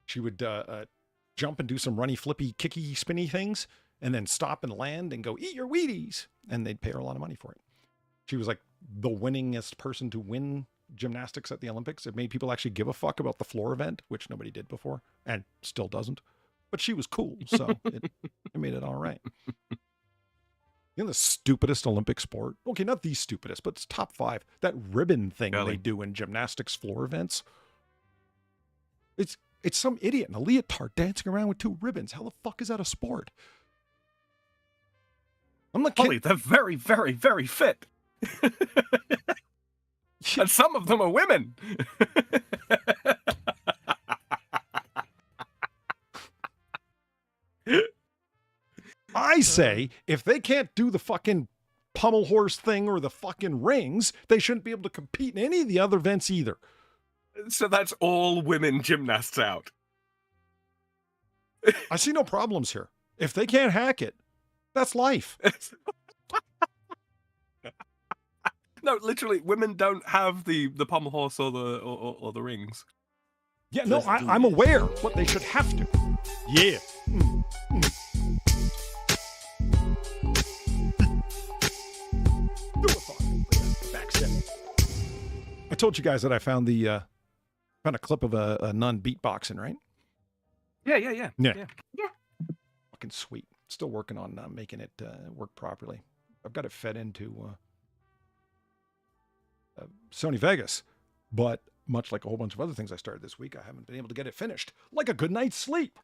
S1: She would jump and do some runny, flippy, kicky, spinny things, and then stop and land and go, eat your Wheaties. And they'd pay her a lot of money for it. She was like the winningest person to win gymnastics at the Olympics. It made people actually give a fuck about the floor event, which nobody did before and still doesn't. But she was cool, so it made it all right. You know the stupidest Olympic sport? Okay, not the stupidest, but it's top 5. That ribbon thing they do in gymnastics floor events. It's some idiot in a leotard dancing around with 2 ribbons. How the fuck is that a sport? I'm like,
S2: Holly, they're very, very, very fit. And some of them are women.
S1: I say, if they can't do the fucking pommel horse thing or the fucking rings, they shouldn't be able to compete in any of the other events either.
S2: So that's all women gymnasts out.
S1: I see no problems here. If they can't hack it, that's life.
S2: No, literally, women don't have the pommel horse or the rings.
S1: Yeah, no, I'm aware, but they should have to. Yeah. I told you guys that I found a clip of a nun beatboxing, right?
S2: Yeah.
S1: Fucking sweet. Still working on making it work properly. I've got it fed into Sony Vegas, but much like a whole bunch of other things I started this week, I haven't been able to get it finished. Like a good night's sleep.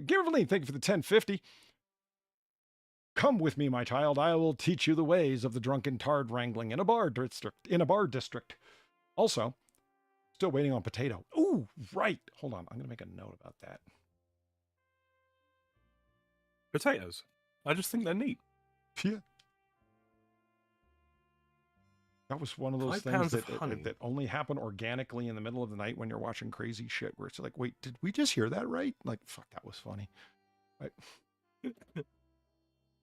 S1: Giverly, thank you for the 1050. Come with me, my child. I will teach you the ways of the drunken tard wrangling in a bar district. Also, still waiting on potato. Ooh, right. Hold on. I'm going to make a note about that.
S2: Potatoes. I just think they're neat.
S1: Yeah. That was one of those
S2: 5
S1: things
S2: pounds of honey.
S1: that only happen organically in the middle of the night when you're watching crazy shit where it's like, wait, did we just hear that right? Like, fuck, that was funny.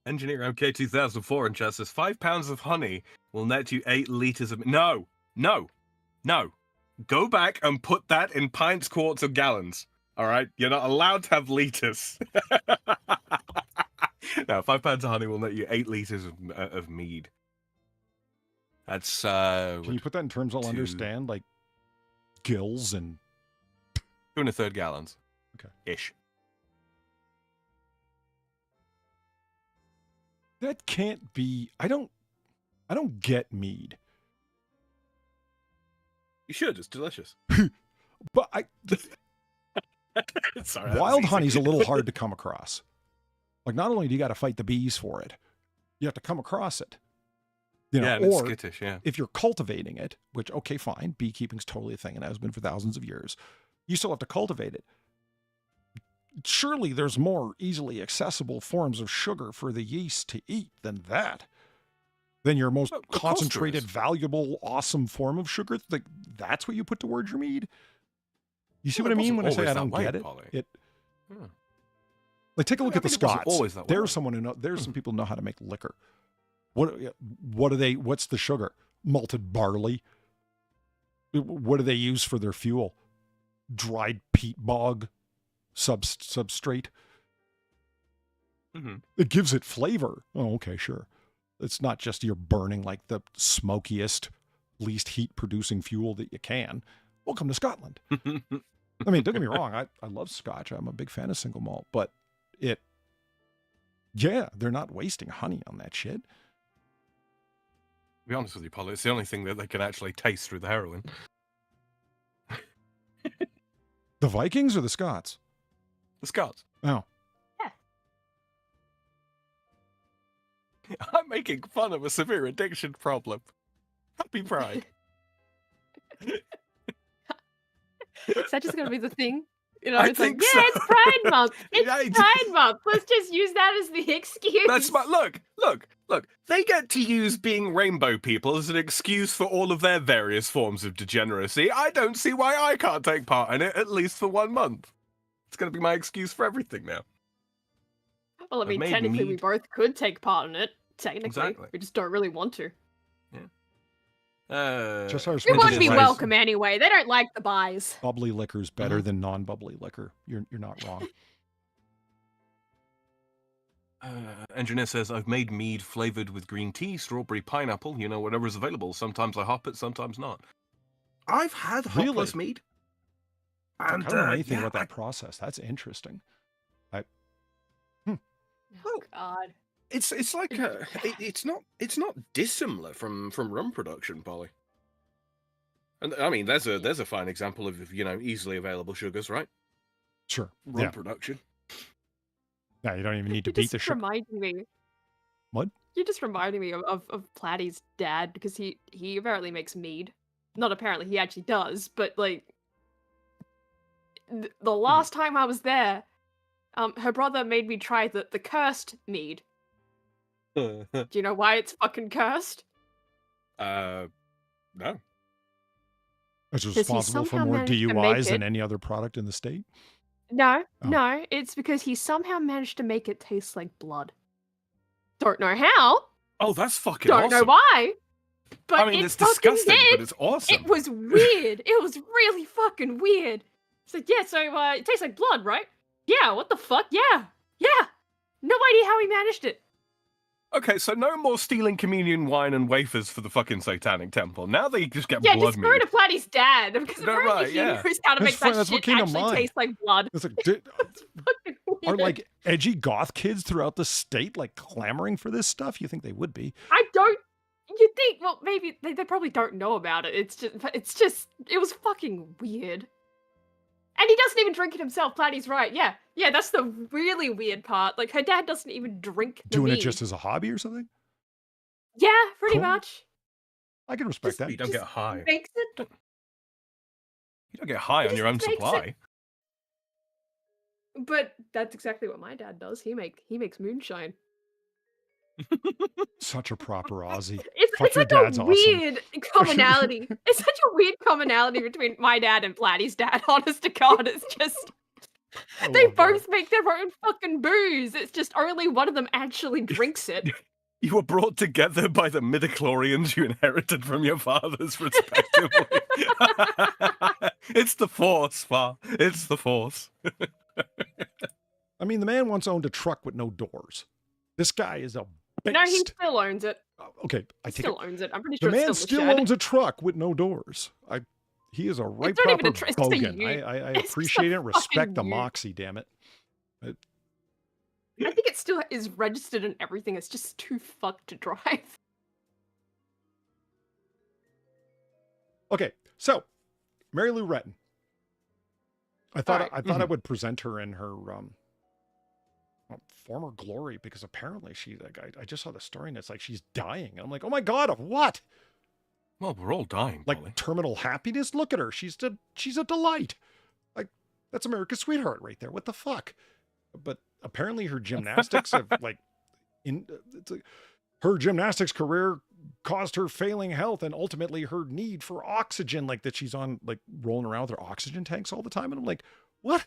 S2: Engineer MK2004 in chat says 5 pounds of honey will net you 8 liters of... No. Go back and put that in pints, quarts, or gallons. All right? You're not allowed to have liters. No, 5 pounds of honey will net you 8 liters of mead. That's
S1: Can you put that in terms I'll understand, like gills and
S2: 2 1/3 gallons.
S1: Okay.
S2: Ish.
S1: That can't be. I don't get mead.
S2: You should. It's delicious.
S1: But
S2: Sorry, that was
S1: wild
S2: easy.
S1: honey's a little hard to come across. Like, not only do you got to fight the bees for it, you have to come across it. You know,
S2: Yeah, and it's
S1: or
S2: skittish, yeah.
S1: if you're cultivating it, which, okay, fine, beekeeping's totally a thing and has been for thousands of years, you still have to cultivate it. Surely there's more easily accessible forms of sugar for the yeast to eat than that. Than your most
S2: Of course
S1: concentrated,
S2: there is.
S1: valuable, awesome form of sugar. Like, that's what you put towards your mead? You see
S2: Well,
S1: what I
S2: it
S1: mean when I
S2: wasn't
S1: say I
S2: always
S1: don't
S2: that way,
S1: get it?
S2: Polly. Hmm.
S1: Like, take a look
S2: I
S1: at the
S2: think it wasn't
S1: Scots.
S2: always that way.
S1: There's someone who know. There's some people who know how to make liquor. What do they? What's the sugar? Malted barley. What do they use for their fuel? Dried peat bog substrate.
S2: Mhm.
S1: It gives it flavor. Oh, okay, sure. It's not just you're burning like the smokiest, least heat-producing fuel that you can. Welcome to Scotland. I mean, don't get me wrong. I love Scotch. I'm a big fan of single malt, but they're not wasting honey on that shit.
S2: To be honest with you, Polly, it's the only thing that they can actually taste through the heroin.
S1: The Vikings or the Scots?
S2: The Scots.
S1: Oh.
S2: I'm making fun of a severe addiction problem. Happy Pride.
S3: Is that just gonna be the thing? You know,
S2: I
S3: it's like,
S2: think
S3: yeah,
S2: so.
S3: it's Pride Month. It's
S2: Yeah,
S3: Pride Month. Let's just use that as the excuse.
S2: That's my look. They get to use being rainbow people as an excuse for all of their various forms of degeneracy. I don't see why I can't take part in it, at least for 1 month. It's going to be my excuse for everything now.
S3: Well, I
S2: I've
S3: mean,
S2: made
S3: technically, we
S2: mead.
S3: both could take part in it. Technically,
S2: Exactly.
S3: we just don't really want to.
S1: Just how
S3: We
S1: Which
S3: won't
S1: is
S3: be
S1: right.
S3: welcome anyway. They don't like the buys.
S1: Bubbly liquor's better than non-bubbly liquor. You're not wrong.
S2: Engineer says, I've made mead flavored with green tea, strawberry, pineapple, whatever is available. Sometimes I hop it, sometimes not. I've had
S1: Really?
S2: hopless mead.
S1: I
S2: And,
S1: don't know anything
S2: yeah,
S1: about that process. That's interesting.
S3: Oh God.
S2: It's like it's not dissimilar from rum production, Polly. And I mean, there's a fine example of easily available sugars, right?
S1: Sure.
S2: Rum
S1: Yeah.
S2: production.
S1: No, you don't even need to
S3: You
S1: beat the
S3: just
S1: sugar.
S3: reminded me.
S1: What?
S3: You just reminded me of Platty's dad because he apparently makes mead. Not apparently, he actually does. But like, the last time I was there, her brother made me try the cursed mead. Do you know why it's fucking cursed?
S2: No.
S1: It's
S3: 'Cause he
S1: responsible for
S3: somehow
S1: more
S3: managed to make
S1: DUIs than
S3: it.
S1: any other product in the state.
S3: No,
S1: Oh.
S3: no, it's because he somehow managed to make it taste like blood. Don't know how.
S2: Oh, that's fucking
S3: Don't
S2: awesome.
S3: know why. But
S2: I mean,
S3: it
S2: it's
S3: fucking
S2: disgusting,
S3: did.
S2: but it's awesome.
S3: It was weird. It was really fucking weird. It's like, yeah, so it tastes like blood, right? Yeah, what the fuck? Yeah. Yeah. No idea how he managed it.
S2: Okay, so no more stealing communion wine and wafers for the fucking satanic temple. Now they just get
S3: Yeah,
S2: blood
S3: just go
S2: meat.
S3: to Platty's dad, because
S2: No,
S3: apparently
S2: right,
S3: he
S2: yeah.
S3: knows how to
S1: That's
S3: make
S1: fine,
S3: that
S1: that's what
S3: shit
S1: came to
S3: actually
S1: mind.
S3: taste like blood.
S1: It's like,
S3: It's fucking weird.
S1: are like edgy goth kids throughout the state like clamoring for this stuff? You think they would be?
S3: I don't. You think? Well, maybe they probably don't know about it. It's just. It was fucking weird. And he doesn't even drink it himself. Platty's right. Yeah, that's the really weird part. Like her dad doesn't even drink the
S1: Doing it
S3: mead.
S1: just as a hobby or something?
S3: Yeah, pretty
S1: Cool.
S3: much.
S1: I can respect
S3: Just
S1: that.
S2: You don't get high.
S3: Makes it.
S2: You don't get high on
S3: Just
S2: your own
S3: makes it-
S2: supply.
S3: But that's exactly what my dad does. He makes moonshine.
S1: Such a proper Aussie.
S3: It's
S1: Fuck, your
S3: such
S1: dad's
S3: a
S1: awesome.
S3: weird commonality. It's such a weird commonality between my dad and Platty's dad. Honest to God, it's just
S1: I
S3: they
S1: love that.
S3: both make their own fucking booze. It's just only one of them actually drinks it.
S2: You were brought together by the midichlorians you inherited from your fathers, respectively. It's the Force, Far. It's the Force.
S1: I mean, the man once owned a truck with no doors. This guy is a beast.
S3: No, he still owns it.
S1: Okay, I
S3: He
S1: take
S3: still
S1: it.
S3: owns it. I'm pretty
S1: The
S3: sure
S1: man
S3: it's
S1: still
S3: still in the shed.
S1: owns a truck with no doors. He is a right
S3: It's not even
S1: proper
S3: a tr- it's just a
S1: bogan.
S3: ute.
S1: I
S3: It's just a
S1: appreciate it and respect
S3: fucking
S1: the
S3: ute.
S1: moxie, damn it.
S3: I think it still is registered and everything. It's just too fucked to drive.
S1: Okay, so Mary Lou Retton. I thought
S3: Alright.
S1: I thought I would present her in her former glory, because apparently I just saw the story and it's like she's dying. I'm like, oh my god, of what?
S2: Well, we're all dying,
S1: Like
S2: Polly.
S1: terminal happiness? Look at her. She's a delight. Like, that's America's sweetheart right there. What the fuck? But apparently her gymnastics have her gymnastics career caused her failing health and ultimately her need for oxygen, like that she's on, like rolling around with her oxygen tanks all the time. And I'm like, what?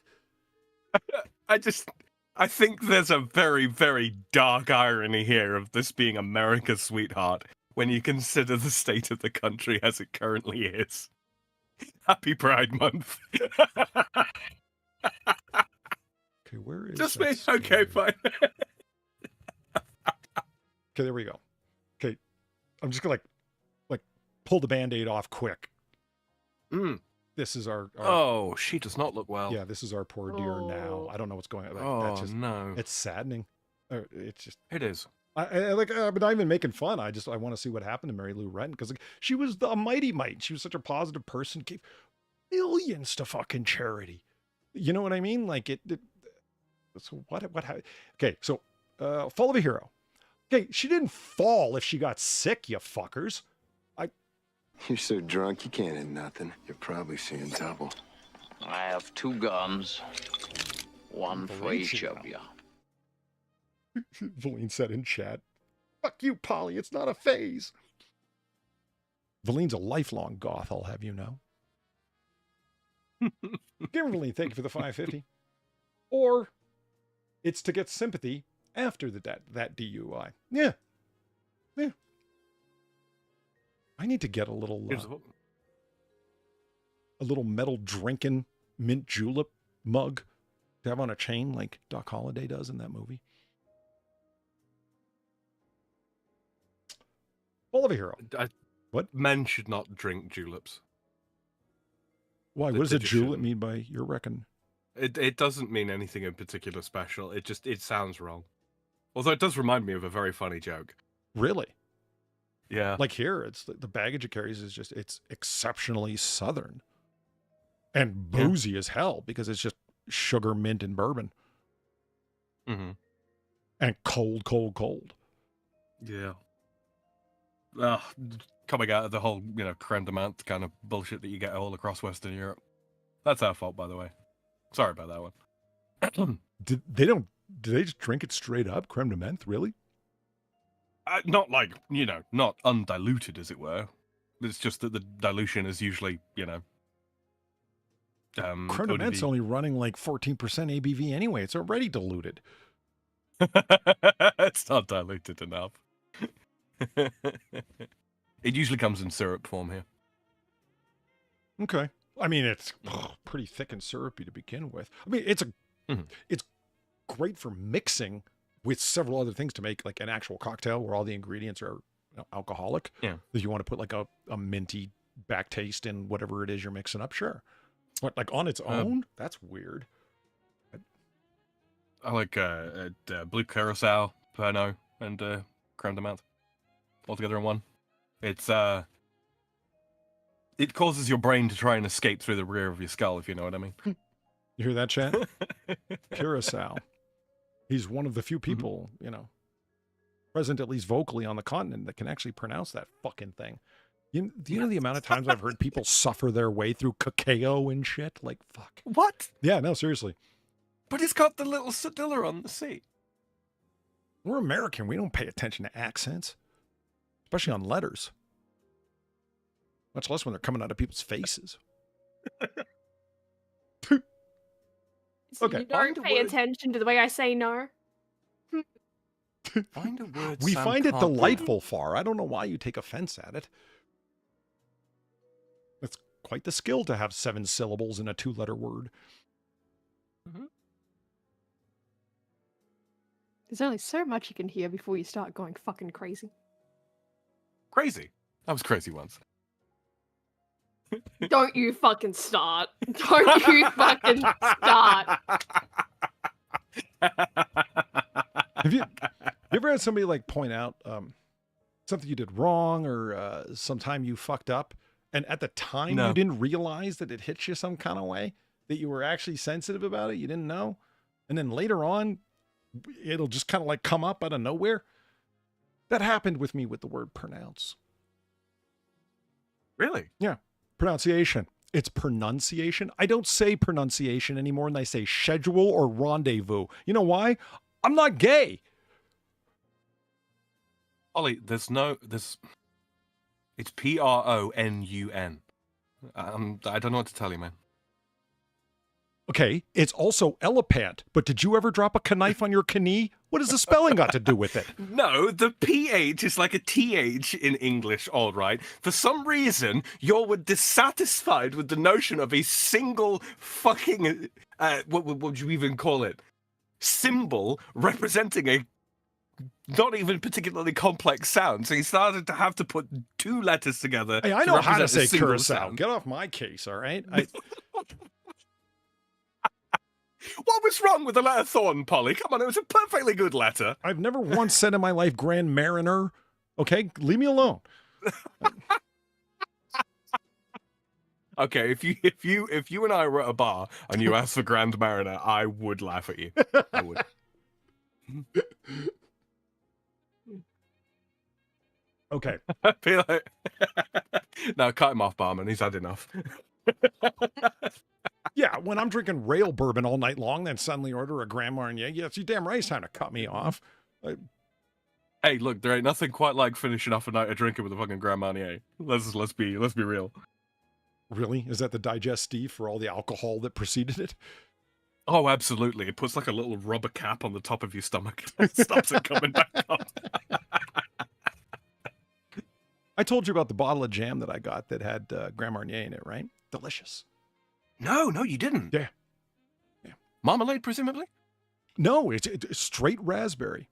S2: I think there's a very, very dark irony here of this being America's sweetheart when you consider the state of the country as it currently is. Happy Pride Month.
S1: Okay, where is
S2: Just
S1: that
S2: me?
S1: story?
S2: Okay, fine.
S1: Okay, there we go. Okay, I'm just gonna like pull the Band-Aid off quick.
S2: Mm.
S1: This is our
S2: Oh, she does not look well.
S1: yeah, this is our poor dear now.
S3: Oh.
S1: I don't know what's going on. Like,
S2: Oh,
S1: that's just,
S2: no.
S1: it's saddening. It's just,
S2: It is.
S1: I'm not even making fun. I want to see what happened to Mary Lou Retton, because like, she was the mighty mite. She was such a positive person. Gave millions to fucking charity. You know what I mean? Like so what happened? Okay, so Fall of a Hero. Okay, she didn't fall if she got sick, you fuckers.
S7: You're so drunk you can't hit nothing. You're probably seeing double.
S8: I have 2 guns, one for each of you.
S1: Valine said in chat, fuck you, Polly, it's not a phase. Valine's a lifelong goth, I'll have you know. Valine, thank you for the 550. Or it's to get sympathy after that DUI. Yeah. I need to get a little metal drinking mint julep mug to have on a chain like Doc Holliday does in that movie. Fall of a Hero. What?
S2: Men should not drink juleps.
S1: Why?
S2: They-
S1: What does
S2: they
S1: a
S2: just
S1: julep
S2: shouldn't.
S1: mean by your reckon?
S2: It doesn't mean anything in particular special. It sounds wrong. Although it does remind me of a very funny joke.
S1: Really?
S2: Yeah.
S1: Like here, it's the baggage it carries is just, it's exceptionally southern and boozy as hell, because it's just sugar, mint, and bourbon,
S2: Mm-hmm.
S1: and cold.
S2: Yeah. Coming out of the whole, creme de menthe kind of bullshit that you get all across Western Europe. That's our fault, by the way. Sorry about that one.
S1: Do they just drink it straight up, creme de menthe? Really?
S2: Not like, not undiluted, as it were. It's just that the dilution is usually,
S1: Creme de
S2: eau de
S1: menthe's
S2: vie.
S1: only running like 14% ABV anyway. It's already diluted.
S2: It's not diluted enough. It usually comes in syrup form here.
S1: Okay. I mean, it's pretty thick and syrupy to begin with. I mean, it's great for mixing with several other things to make like an actual cocktail where all the ingredients are alcoholic.
S2: Yeah.
S1: If you want to put like a minty back taste in whatever it is you're mixing up, sure. But like on its own, that's weird.
S2: I like blue curacao, Pernod, and creme de menthe all together in one. It causes your brain to try and escape through the rear of your skull, if you know what I mean.
S1: You hear that, chat? Curacao. He's one of the few people, present at least vocally on the continent that can actually pronounce that fucking thing. Do you know the amount of times I've heard people suffer their way through cacao and shit? Like, fuck.
S2: What?
S1: Yeah, no, seriously.
S2: But it's got the little cedilla on the C.
S1: We're American. We don't pay attention to accents, especially on letters. Much less when they're coming out of people's faces.
S3: So
S1: Okay.
S3: you don't pay attention to the way I say no.
S2: Find a word.
S1: We
S2: Sam
S1: find it
S2: can't
S1: delightful, Far. I don't know why you take offense at it. It's quite the skill to have 7 syllables in a 2-letter word.
S3: There's only so much you can hear before you start going fucking crazy.
S2: Crazy. I was crazy once.
S3: Don't you fucking start. Don't you fucking start.
S1: Have you ever had somebody like point out something you did wrong or sometime you fucked up, and at the time
S2: No.
S1: you didn't realize that it hit you some kind of way, that you were actually sensitive about it, you didn't know, and then later on it'll just kind of like come up out of nowhere? That happened with me with the word pronounce.
S2: Really?
S1: Yeah. Pronunciation. It's pronunciation. I don't say pronunciation anymore, and I say schedule or rendezvous. You know why? I'm not gay.
S2: Ollie, it's P-R-O-N-U-N. I don't know what to tell you, man.
S1: Okay, it's also elephant, but did you ever drop a knife on your knee? What does the spelling got to do with it?
S2: No, the PH is like a TH in English, all right. For some reason, you're dissatisfied with the notion of a single fucking, what would you even call it? Symbol representing a not even particularly complex sound. So you started to have to put 2 letters together.
S1: Hey, I know how to
S2: represent a
S1: say
S2: single
S1: curacao.
S2: sound.
S1: Get off my case, all right?
S2: What was wrong with the letter Thorn, Polly? Come on, it was a perfectly good letter.
S1: I've never once said in my life Grand Mariner. Okay, leave me alone.
S2: Okay, if you and I were at a bar and you asked for Grand Mariner, I would laugh at you. I would.
S1: Okay.
S2: I'd be like, no, cut him off, barman. He's had enough.
S1: Yeah, when I'm drinking rail bourbon all night long, then suddenly order a Grand Marnier. Yes, you damn right it's time to cut me off.
S2: Hey, look, there ain't nothing quite like finishing off a night of drinking with a fucking Grand Marnier. Let's be real.
S1: Really? Is that the digestive for all the alcohol that preceded it?
S2: Oh, absolutely. It puts like a little rubber cap on the top of your stomach. It stops it coming back up.
S1: I told you about the bottle of jam that I got that had Grand Marnier in it, right? Delicious.
S2: No, you didn't.
S1: Yeah.
S2: Marmalade, presumably?
S1: No, it's straight raspberry.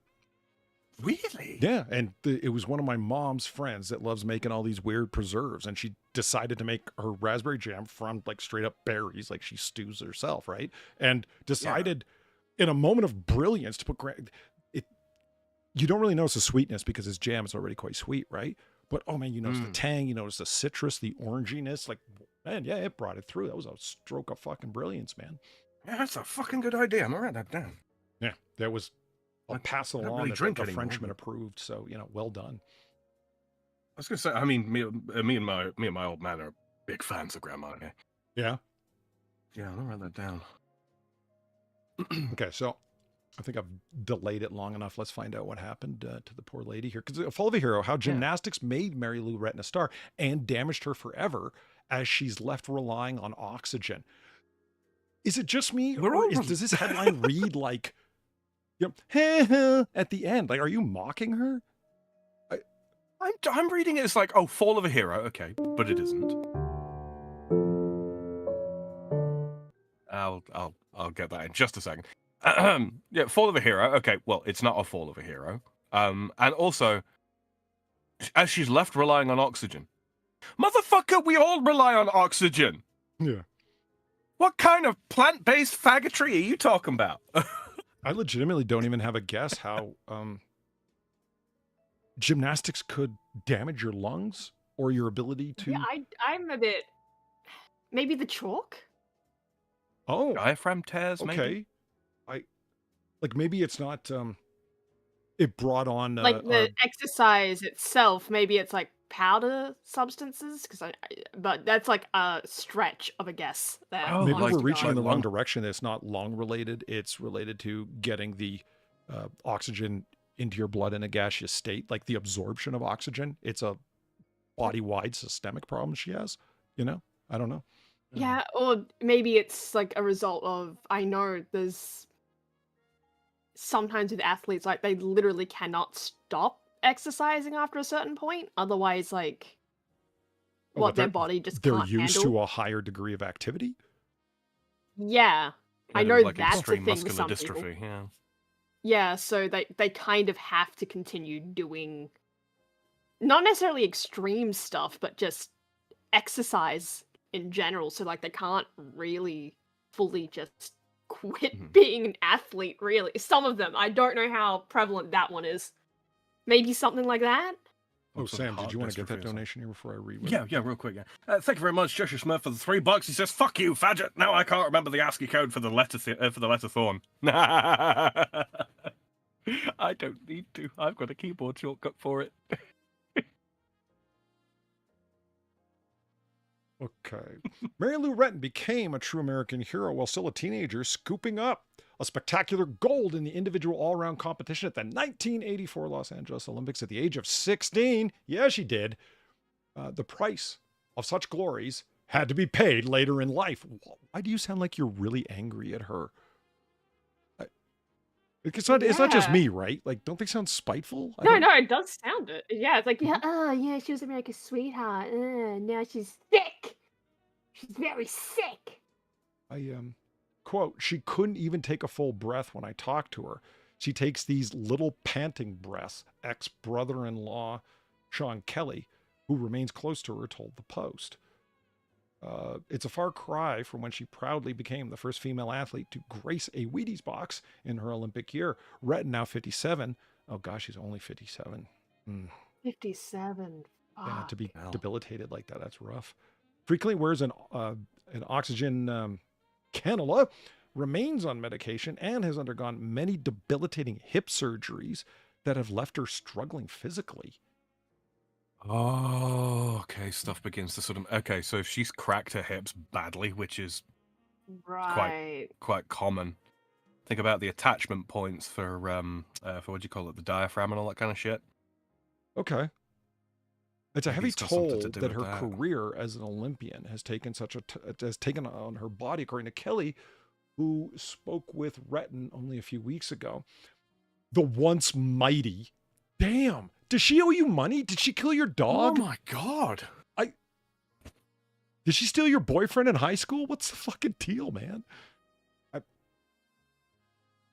S2: Really?
S1: Yeah, and it was one of my mom's friends that loves making all these weird preserves, and she decided to make her raspberry jam from like straight up berries, like she stews herself, right? And decided in a moment of brilliance to put it. You don't really notice the sweetness because his jam is already quite sweet, right? But oh man, you notice the tang, you notice the citrus, the oranginess, like man, yeah, it brought it through. That was a stroke of fucking brilliance, man.
S2: Yeah, that's a fucking good idea. I'm gonna write that down.
S1: Yeah, that was. I'll pass it
S2: don't
S1: along
S2: really
S1: that
S2: drink
S1: the
S2: anymore.
S1: Frenchman approved. So well done.
S2: I was gonna say, I mean, me and my old man are big fans of Grand Marnier.
S1: Yeah.
S2: Yeah, I'm gonna write that down.
S1: Okay, so I think I've delayed it long enough. Let's find out what happened to the poor lady here. Because Full of a Hero, how gymnastics made Mary Lou Retton a star and damaged her forever as she's left relying on oxygen. Is it just me, or does this headline read like, you know, at the end? Like, are you mocking her?
S2: I'm reading it as like, oh, Fall of a Hero, okay, but it isn't. I'll get that in just a second. Yeah, Fall of a Hero, okay, well, it's not a Fall of a Hero. And also, as she's left relying on oxygen. Motherfucker, we all rely on oxygen!
S1: Yeah.
S2: What kind of plant-based faggotry are you talking about?
S1: I legitimately don't even have a guess how gymnastics could damage your lungs or your ability to...
S3: Yeah, I'm a bit... Maybe the chalk?
S1: Oh.
S2: Diaphragm tears, maybe?
S1: Okay. Like, maybe it's not... it brought on...
S3: like, the exercise itself, maybe it's, like, powder substances? But that's, like, a stretch of a guess there.
S2: Oh,
S1: maybe
S2: like,
S1: we're reaching in the wrong
S2: lung.
S1: direction. It's not lung-related. It's related to getting the oxygen into your blood in a gaseous state, like the absorption of oxygen. It's a body-wide systemic problem she has, you know? I don't know.
S3: Yeah, or maybe it's, like, a result of... I know there's... Sometimes with athletes, like, they literally cannot stop exercising after a certain point. Otherwise, like,
S1: What,
S3: their body just
S1: they're
S3: can't
S1: used
S3: handle.
S1: to a higher degree of activity?
S3: Yeah. I
S2: Kind
S3: know
S2: of like
S3: that's a
S2: extreme
S3: thing with
S2: muscular
S3: some people.
S2: dystrophy, yeah.
S3: Yeah, so they kind of have to continue doing not necessarily extreme stuff, but just exercise in general. So like they can't really fully just quit being an athlete, really. Some of them. I don't know how prevalent that one is. Maybe something like that?
S1: Oh,
S2: Some sort of
S1: Sam, did
S2: heart
S1: you want to get
S2: dystrophy
S1: that
S2: or something.
S1: donation here before I read it?
S2: Yeah, real quick, yeah. Thank you very much, Joshua Smith, for the $3. He says, "Fuck you, fadget." Now I can't remember the ASCII code for the letter Thorn. I don't need to. I've got a keyboard shortcut for it.
S1: Okay. Mary Lou Retton became a true American hero while still a teenager, scooping up a spectacular gold in the individual all-around competition at the 1984 Los Angeles Olympics at the age of 16. Yeah, she did. The price of such glories had to be paid later in life. Why do you sound like you're really angry at her? It's not just me, right? Like, don't they sound spiteful?
S3: No, it does sound it. Yeah, it's like, yeah, oh, yeah, she was America's sweetheart. Now she's sick. She's very sick.
S1: Quote, she couldn't even take a full breath when I talked to her. She takes these little panting breaths, ex-brother-in-law Sean Kelly, who remains close to her, told the Post. It's a far cry from when she proudly became the first female athlete to grace a Wheaties box in her Olympic year. Retton, now 57. Oh gosh, she's only 57.
S3: 57.
S1: Yeah, to be debilitated like that, that's rough. Frequently wears an oxygen cannula, remains on medication, and has undergone many debilitating hip surgeries that have left her struggling physically.
S2: Oh, okay. Stuff begins to sort of... Okay, so if she's cracked her hips badly, which is
S3: Right.
S2: quite common. Think about the attachment points for what do you call it, the diaphragm and all that kind of shit.
S1: Okay. It's a
S2: Maybe
S1: heavy
S2: it's got something
S1: toll
S2: to do
S1: that her
S2: with that.
S1: career as an Olympian has taken has taken on her body, according to Kelly, who spoke with Retton only a few weeks ago. The once mighty. Damn. Does she owe you money? Did she kill your dog?
S2: Oh my god.
S1: Did she steal your boyfriend in high school? What's the fucking deal, man?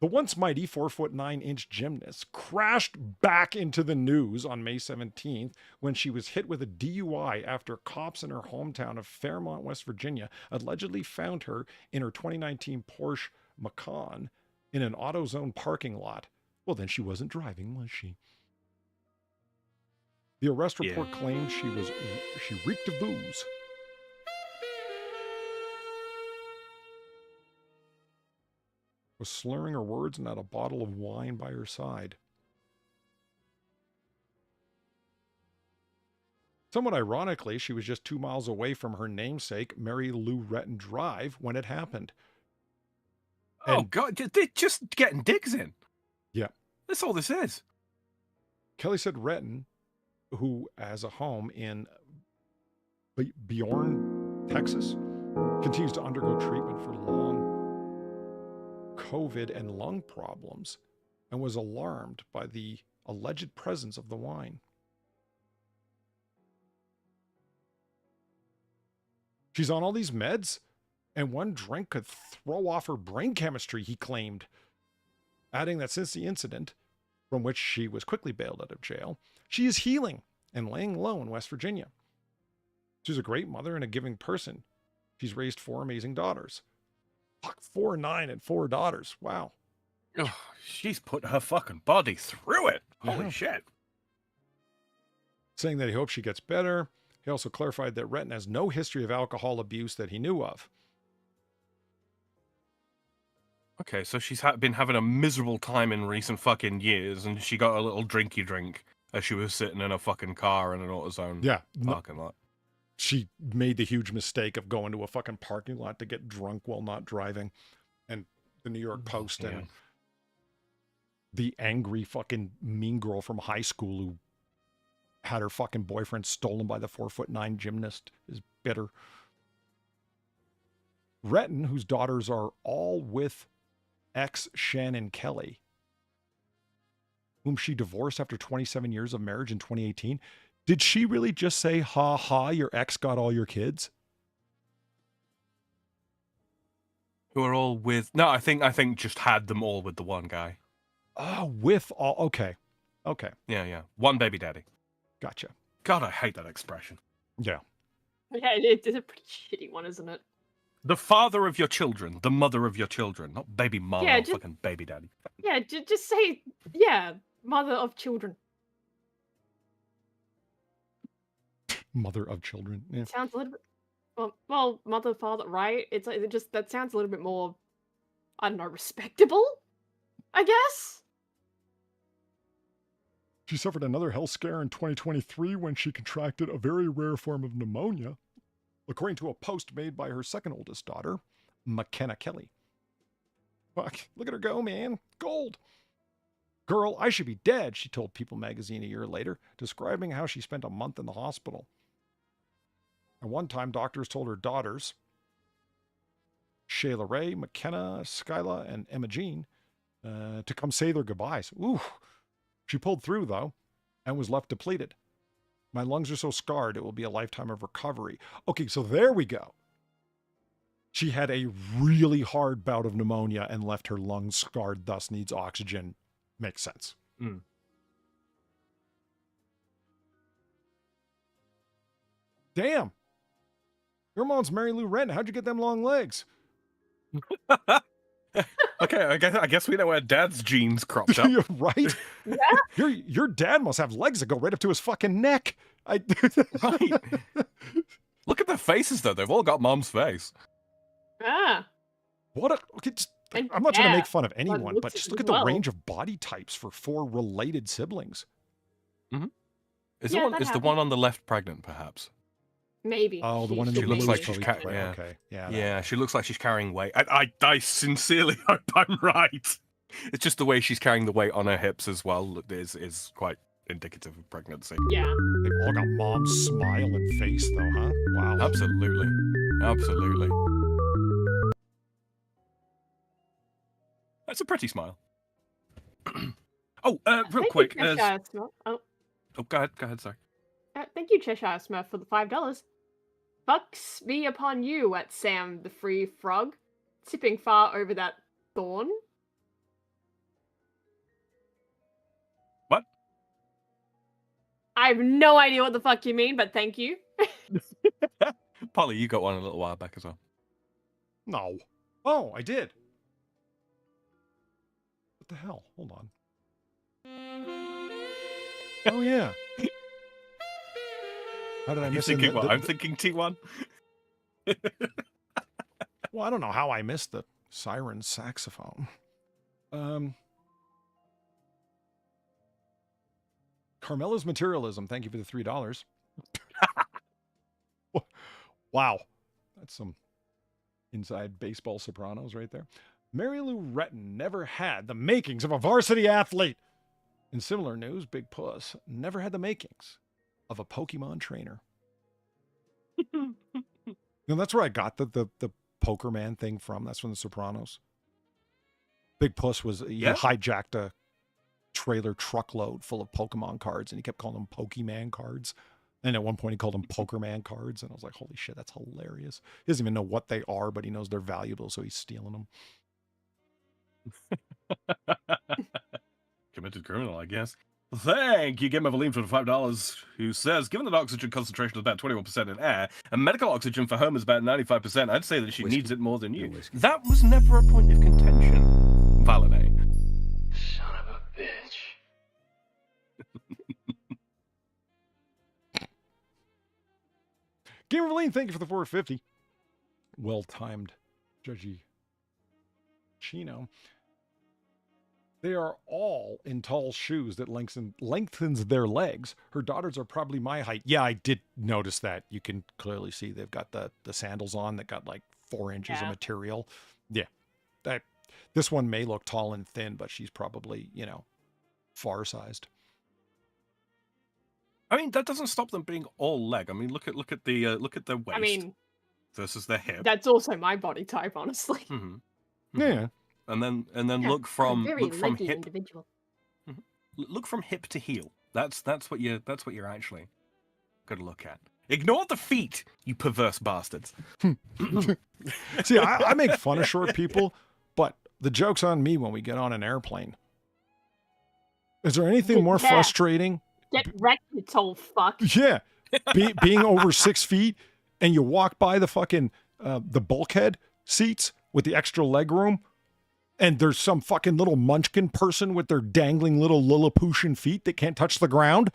S1: The once mighty 4'9" gymnast crashed back into the news on May 17th when she was hit with a DUI after cops in her hometown of Fairmont, West Virginia, allegedly found her in her 2019 Porsche Macan in an AutoZone parking lot. Well, then she wasn't driving, was she? The arrest report claimed she reeked of booze. Was slurring her words and had a bottle of wine by her side. Somewhat ironically, she was just 2 miles away from her namesake, Mary Lou Retton Drive, when it happened.
S2: Oh,
S1: And-
S2: God. They're just getting digs in.
S1: Yeah.
S2: That's all this is.
S1: Kelly said Retton, who has a home in Bjorn, Texas, continues to undergo treatment for long COVID and lung problems and was alarmed by the alleged presence of the wine. She's on all these meds, and one drink could throw off her brain chemistry, he claimed, adding that since the incident, from which she was quickly bailed out of jail, she is healing and laying low in West Virginia. She's a great mother and a giving person. She's raised 4 amazing daughters. Fuck, 4, 9, and 4 daughters. Wow.
S2: Oh, she's put her fucking body through it. Holy
S1: Yeah.
S2: shit.
S1: Saying that he hopes she gets better. He also clarified that Retton has no history of alcohol abuse that he knew of.
S2: Okay, so she's been having a miserable time in recent fucking years, and she got a little drinky drink as she was sitting in a fucking car in an AutoZone
S1: Yeah.
S2: parking lot.
S1: She made the huge mistake of going to a fucking parking lot to get drunk while not driving. And the New York Post
S2: yeah.
S1: and the angry fucking mean girl from high school who had her fucking boyfriend stolen by the 4'9" gymnast is bitter. Retton, whose daughters are all with ex Shannon Kelly, whom she divorced after 27 years of marriage in 2018. Did she really just say, ha ha, your ex got all your kids?
S2: Who are all with... No, I think just had them all with the one guy.
S1: Oh, with all. Okay. Okay.
S2: Yeah. One baby daddy.
S1: Gotcha.
S2: God, I hate that expression.
S1: Yeah.
S3: Yeah, it's a pretty shitty one, isn't it?
S2: The father of your children, the mother of your children, not baby mama
S3: Yeah,
S2: or
S3: just-
S2: fucking baby daddy.
S3: Yeah, just say, yeah, mother of children.
S1: Mother of children. Yeah.
S3: It sounds a little bit, well, mother, father, right? It's like, that sounds a little bit more, I don't know, respectable, I guess?
S1: She suffered another health scare in 2023 when she contracted a very rare form of pneumonia, according to a post made by her second oldest daughter, McKenna Kelly. Fuck, look at her go, man. Gold. Girl, I should be dead, she told People magazine a year later, describing how she spent a month in the hospital. At one time, doctors told her daughters, Shayla Ray, McKenna, Skyla, and Emma Jean, to come say their goodbyes. Ooh. She pulled through, though, and was left depleted. My lungs are so scarred, it will be a lifetime of recovery. Okay, so there we go. She had a really hard bout of pneumonia and left her lungs scarred, thus needs oxygen. Makes sense.
S2: Mm.
S1: Damn. Your mom's Mary Lou Retton. How'd you get them long legs?
S2: Okay, I guess we know where Dad's genes cropped up.
S1: You're right?
S3: Yeah.
S1: Your dad must have legs that go right up to his fucking neck.
S2: Right. Look at their faces, though. They've all got Mom's face.
S3: Ah.
S1: What a... Okay,
S3: And
S1: I'm not trying to
S3: yeah,
S1: make fun of anyone,
S3: looks
S1: but just
S3: as
S1: look at the
S3: well.
S1: range of body types for 4 related siblings.
S2: Is
S3: Yeah,
S2: the one
S3: that
S2: is the one on the left pregnant, perhaps?
S3: Maybe.
S1: Oh, the one in the
S2: She
S1: blue
S2: looks
S1: is
S2: like she's
S1: probably-
S2: yeah.
S1: Okay, yeah.
S2: Yeah, she looks like she's carrying weight. I sincerely hope I'm right. It's just the way she's carrying the weight on her hips as well is quite indicative of pregnancy.
S3: Yeah.
S1: They've all got mom's smile and face, though, huh? Wow.
S2: Absolutely. Absolutely. That's a pretty smile. Real
S3: Thank
S2: quick.
S3: You, Cheshire Smurf. Oh,
S2: Go ahead, sorry.
S3: thank you, Cheshire Smurf, for the $5. Bucks be upon you at Sam the Free Frog, tipping far over that thorn.
S2: What?
S3: I have no idea what the fuck you mean, but thank you.
S2: Polly, you got one a little while back as well.
S1: No. Oh, I did. What the hell? Hold on. Oh, yeah. How did I
S2: You
S1: miss
S2: thinking
S1: it?
S2: what? I'm thinking T1.
S1: Well, I don't know how I missed the siren saxophone. Carmela's Materialism, thank you for the $3. Wow. That's some inside baseball sopranos right there. Mary Lou Retton never had the makings of a varsity athlete. In similar news, Big Puss never had the makings of a Pokemon trainer. That's where I got the Poker Man thing from. That's from The Sopranos. Big Puss he hijacked a trailer truckload full of Pokemon cards, and he kept calling them Pokemon cards. And at one point he called them Pokerman cards, and I was like, holy shit, that's hilarious. He doesn't even know what they are, but he knows they're valuable, so he's stealing them.
S2: Committed criminal, I guess. Thank you, Game Eveline, for the $5, who says, given that oxygen concentration is about 21% in air, and medical oxygen for home is about 95%, I'd say that she
S5: Whiskey.
S2: needs it more than you.
S5: Whiskey.
S2: That was never a point of contention, Valene.
S6: Son of a bitch.
S1: Gamer Lane, thank you for the 450. Well-timed, Judgy Chino. They are all in tall shoes that lengthens their legs. Her daughters are probably my height. Yeah, I did notice that. You can clearly see they've got the sandals on that got like 4 inches of material. Yeah. This one may look tall and thin, but she's probably, far-sized.
S2: I mean, that doesn't stop them being all leg. I mean, look at the waist
S3: I mean,
S2: versus the hip.
S3: that's also my body type, honestly.
S2: Mhm.
S1: Yeah.
S2: And then
S3: Yeah,
S2: look from
S3: very
S2: hip.
S3: individual.
S2: Look from hip to heel. That's what you're actually got to look at. Ignore the feet, you perverse bastards.
S1: See, I make fun of short people, but the joke's on me when we get on an airplane. Is there anything more
S3: Yeah.
S1: frustrating?
S3: Get wrecked, you tall fuck.
S1: Yeah. Being over 6 feet and you walk by the fucking, the bulkhead seats with the extra leg room, and there's some fucking little munchkin person with their dangling little Lilliputian feet that can't touch the ground.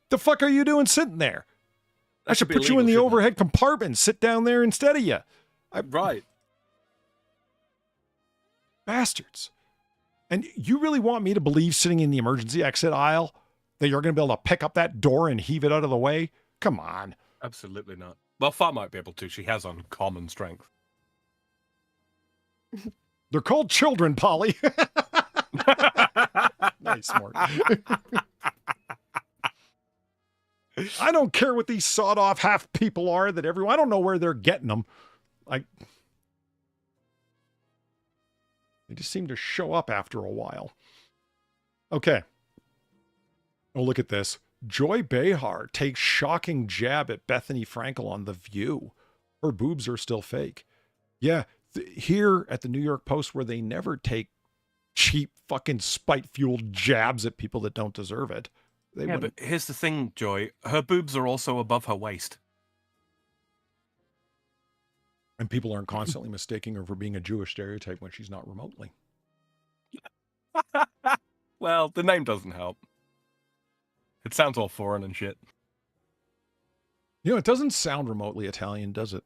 S1: The fuck are you doing sitting there? I should
S2: be
S1: put you in the
S2: illegal, shouldn't
S1: overhead compartment. Sit down there instead of you.
S2: Right.
S1: Bastards. And you really want me to believe sitting in the emergency exit aisle that you're going to be able to pick up that door and heave it out of the way? Come on.
S2: Absolutely not. Well, Far might be able to. She has uncommon strength.
S1: They're called children, Polly. Nice, Mort. I don't care what these sawed-off half people are that everyone... I don't know where they're getting them. They just seem to show up after a while. Okay. Oh, look at this. Joy Behar takes shocking jab at Bethany Frankel on The View. Her boobs are still fake. Yeah, here at the New York Post, where they never take cheap fucking spite-fueled jabs at people that don't deserve it.
S2: But here's the thing, Joy. Her boobs are also above her waist.
S1: And people aren't constantly mistaking her for being a Jewish stereotype when she's not remotely.
S2: Well, the name doesn't help. It sounds all foreign and shit.
S1: It doesn't sound remotely Italian, does it?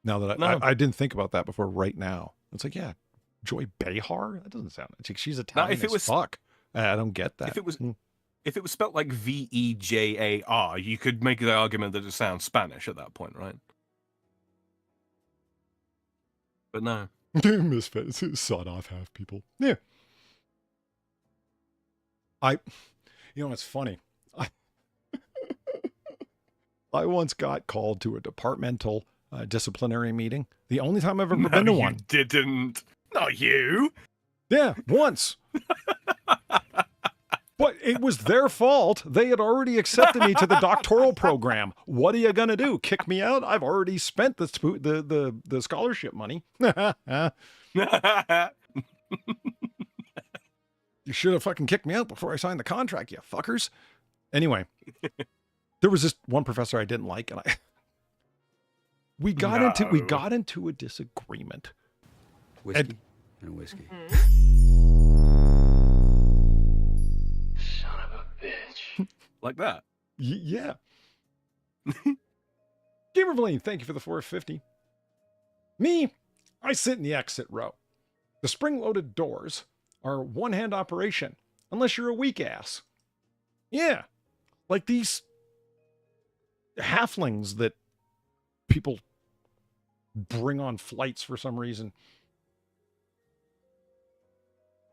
S1: Now that I didn't think about that before right now. It's like, yeah, Joy Behar? That doesn't sound... She's Italian as fuck. I don't get that.
S2: If it was spelt like Vejar, you could make the argument that it sounds Spanish at that point, right? But no.
S1: Misfits, sawed off half people. Yeah. It's funny. I once got called to a departmental disciplinary meeting. The only time I've ever been to one.
S2: You didn't. Not you.
S1: Yeah, once. But it was their fault. They had already accepted me to the doctoral program. What are you gonna do? Kick me out? I've already spent the scholarship money. You should have fucking kicked me out before I signed the contract, you fuckers. Anyway, there was this one professor I didn't like, and we got into a disagreement.
S5: Whiskey and whiskey.
S6: Son of a bitch.
S2: Like that.
S1: Yeah. Gamer Blaine, thank you for the 450. Me, I sit in the exit row. The spring-loaded doors are one-hand operation, unless you're a weak ass. Yeah, like these halflings that people bring on flights for some reason.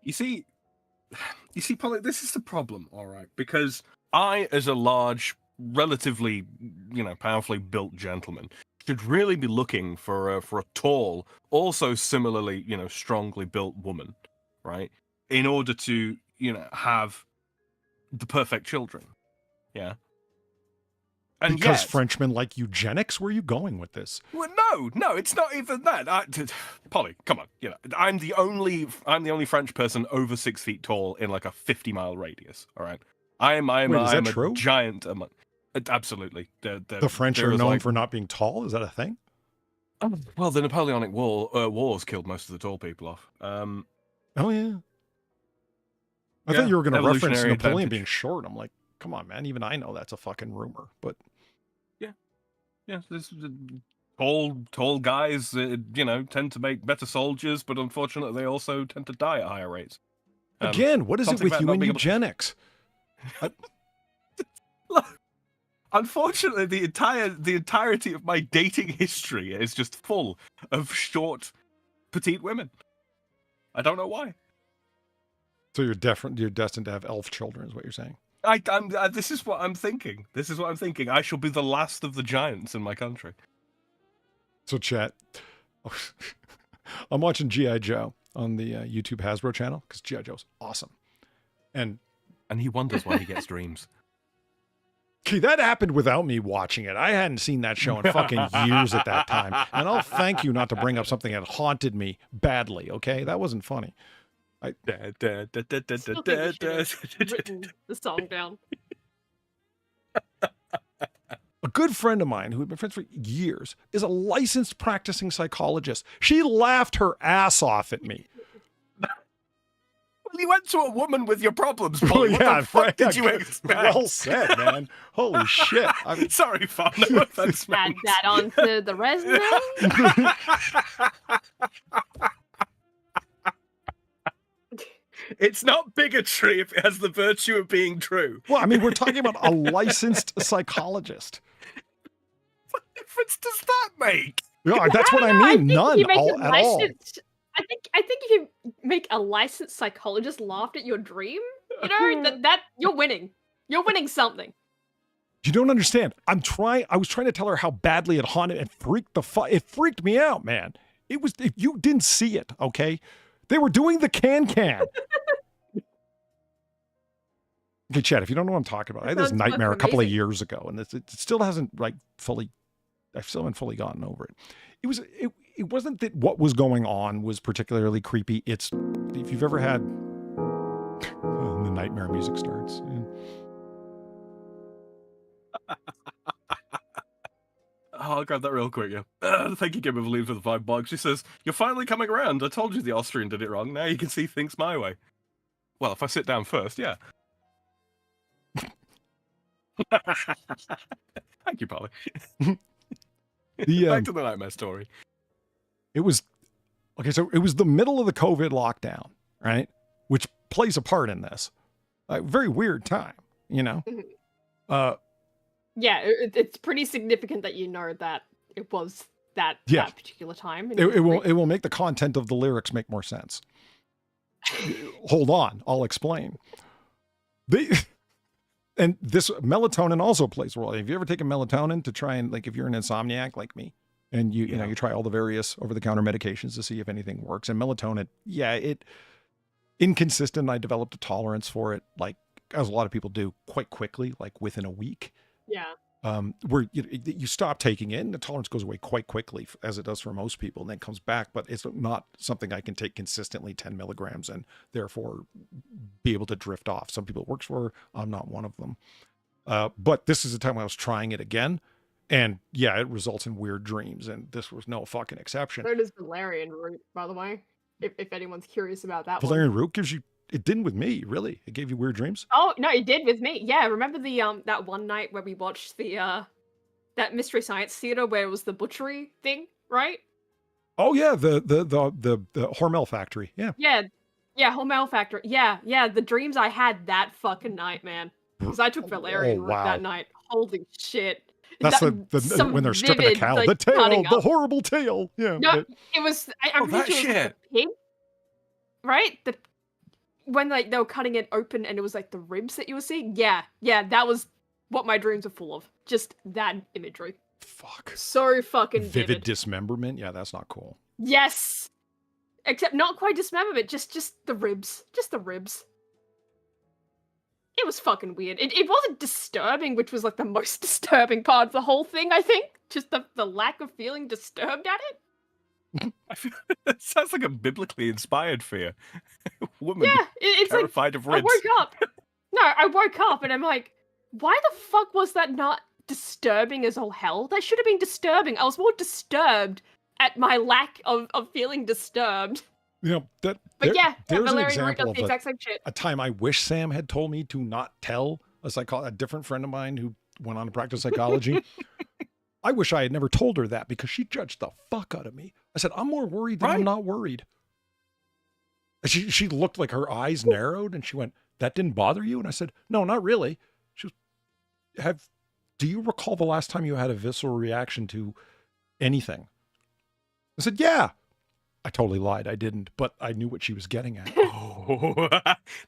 S2: You see, Polly, this is the problem, all right? Because I, as a large, relatively, powerfully built gentleman, should really be looking for a tall, also similarly, strongly built woman, right? In order to, have the perfect children. Yeah. And
S1: Because
S2: yet,
S1: Frenchmen like eugenics? Where are you going with this?
S2: well, no, it's not even that. Polly, come on. I'm the only French person over 6 feet tall in like a 50-mile radius. All right,
S1: Wait, is that
S2: a
S1: true?
S2: giant. Absolutely.
S1: The French are known for not being tall? Is that a thing?
S2: Well, the Napoleonic Wars killed most of the tall people off.
S1: Oh, yeah. I
S2: Yeah,
S1: thought you were going to reference
S2: evolutionary
S1: Napoleon
S2: advantage.
S1: being short. I'm like, come on, man. Even I know that's a fucking rumor. But
S2: Yeah, tall guys, tend to make better soldiers, but unfortunately, they also tend to die at higher rates.
S1: again, what is it
S2: something
S1: with
S2: about
S1: you
S2: not
S1: and
S2: being able to-
S1: eugenics?
S2: Look, unfortunately, the entirety of my dating history is just full of short, petite women. I don't know why.
S1: So you're destined to have elf children, is what you're saying.
S2: This is what I'm thinking. I shall be the last of the giants in my country.
S1: So chat, I'm watching G.I. Joe on the YouTube Hasbro channel because G.I. Joe's awesome. And
S2: he wonders why he gets dreams.
S1: okay, that happened without me watching it. I hadn't seen that show in fucking years at that time. And I'll thank you not to bring up something that haunted me badly, okay? That wasn't funny.
S3: Still think you should have written the song down.
S1: A good friend of mine who had been friends for years is a licensed practicing psychologist. She laughed her ass off at me.
S2: Well, you went to a woman with your problems,
S1: Well,
S2: Polly. What
S1: yeah,
S2: the fuck did
S1: yeah,
S2: you expect?
S1: well said, man. Holy shit.
S2: Sorry, Fawn. No offense, man.
S3: Add that onto the resume.
S2: It's not bigotry if it has the virtue of being true.
S1: Well, I mean, we're talking about a licensed psychologist.
S2: What difference does that make?
S1: Yeah, that's what I
S3: don't know,
S1: mean.
S3: think
S1: None
S3: you make
S1: all,
S3: a
S1: at all.
S3: licensed- I think if you make a licensed psychologist laugh at your dream, that you're winning. You're winning something.
S1: You don't understand. I was trying to tell her how badly it haunted and it freaked me out, man. It was, if you didn't see it, okay? They were doing the can. Okay, Chad, if you don't know what I'm talking about, I had this
S3: Sounds
S1: nightmare a
S3: fucking
S1: couple of
S3: amazing.
S1: years ago, and it still hasn't I still haven't fully gotten over it. It wasn't that what was going on was particularly creepy. It's, if you've ever had, the nightmare music starts. Yeah.
S2: I'll grab that real quick, yeah. Thank you, Game of Leaves, for the $5. She says, "You're finally coming around. I told you the Austrian did it wrong. Now you can see things my way." Well, if I sit down first, yeah. Thank you, Polly. Back to the nightmare story.
S1: It was the middle of the COVID lockdown, right? Which plays a part in this. A very weird time,
S3: Mhm. Yeah, it's pretty significant that you know that it was that particular time.
S1: It will make the content of the lyrics make more sense. Hold on, I'll explain. And this melatonin also plays a role. Have you ever taken melatonin to try and, like, if you're an insomniac like me, and you try all the various over-the-counter medications to see if anything works, and melatonin, inconsistent. I developed a tolerance for it, like as a lot of people do, quite quickly, like within a week.
S3: Yeah.
S1: Where you stop taking it and the tolerance goes away quite quickly, as it does for most people, and then comes back, but it's not something I can take consistently 10 milligrams and therefore be able to drift off. Some people it works for, I'm not one of them. But this is the time when I was trying it again, and it results in weird dreams, and this was no fucking exception.
S3: So does valerian root, by the way, if anyone's curious about that one.
S1: Valerian root gives you, it didn't with me, really. It gave you weird dreams.
S3: Oh no, it did with me. Yeah, remember the that one night where we watched the that Mystery Science Theater where it was the butchery thing, right?
S1: Oh yeah, the Hormel factory. Yeah.
S3: Yeah, Hormel factory. Yeah, the dreams I had that fucking night, man. Because I took valerian root that night. Holy shit.
S1: That's the when they're stripping the cow.
S3: Like,
S1: the tail, the
S3: up.
S1: horrible tail. Yeah.
S3: No, it was. I'm pretty
S2: that
S3: sure it was
S2: shit.
S3: the pig, right? when like they were cutting it open and it was like the ribs that you were seeing. Yeah, that was what my dreams were full of. Just that imagery.
S1: Fuck.
S3: So fucking
S1: Vivid dismemberment. Yeah, that's not cool.
S3: Yes. Except not quite dismemberment, just the ribs. Just the ribs. It was fucking weird. It wasn't disturbing, which was like the most disturbing part of the whole thing, I think. Just the lack of feeling disturbed at it.
S2: I feel it sounds like a biblically inspired fear. Woman
S3: it's
S2: terrified of ribs.
S3: I woke up. No, I woke up and I'm like, why the fuck was that not disturbing as all hell? That should have been disturbing. I was more disturbed at my lack of feeling disturbed.
S1: You know,
S3: But
S1: there's an
S3: Valerian Root
S1: example
S3: does
S1: of
S3: the exact same shit.
S1: a time I wish Sam had told me to not tell a different friend of mine who went on to practice psychology. I wish I had never told her that because she judged the fuck out of me. I said, I'm more worried than I'm not worried. And she looked like her eyes narrowed and she went, that didn't bother you? And I said, no, not really. She was, do you recall the last time you had a visceral reaction to anything? I said, yeah. I totally lied. I didn't, but I knew what she was getting at.
S2: Oh,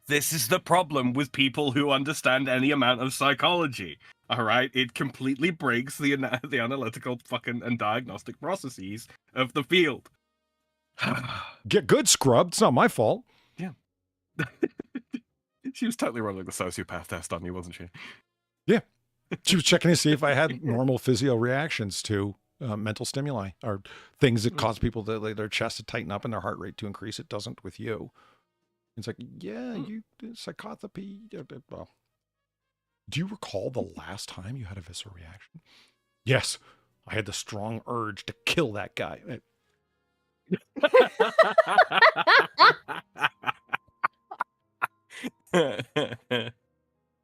S2: this is the problem with people who understand any amount of psychology. All right, it completely breaks the analytical fucking and diagnostic processes of the field.
S1: Get good, scrub. It's not my fault.
S2: Yeah. She was totally running the sociopath test on you, wasn't she?
S1: Yeah. She was checking to see if I had normal physio reactions to mental stimuli or things that cause people to their chest to tighten up and their heart rate to increase. It doesn't with you. It's like, yeah, you psychotherapy. Well, do you recall the last time you had a visceral reaction? Yes, I had the strong urge to kill that guy.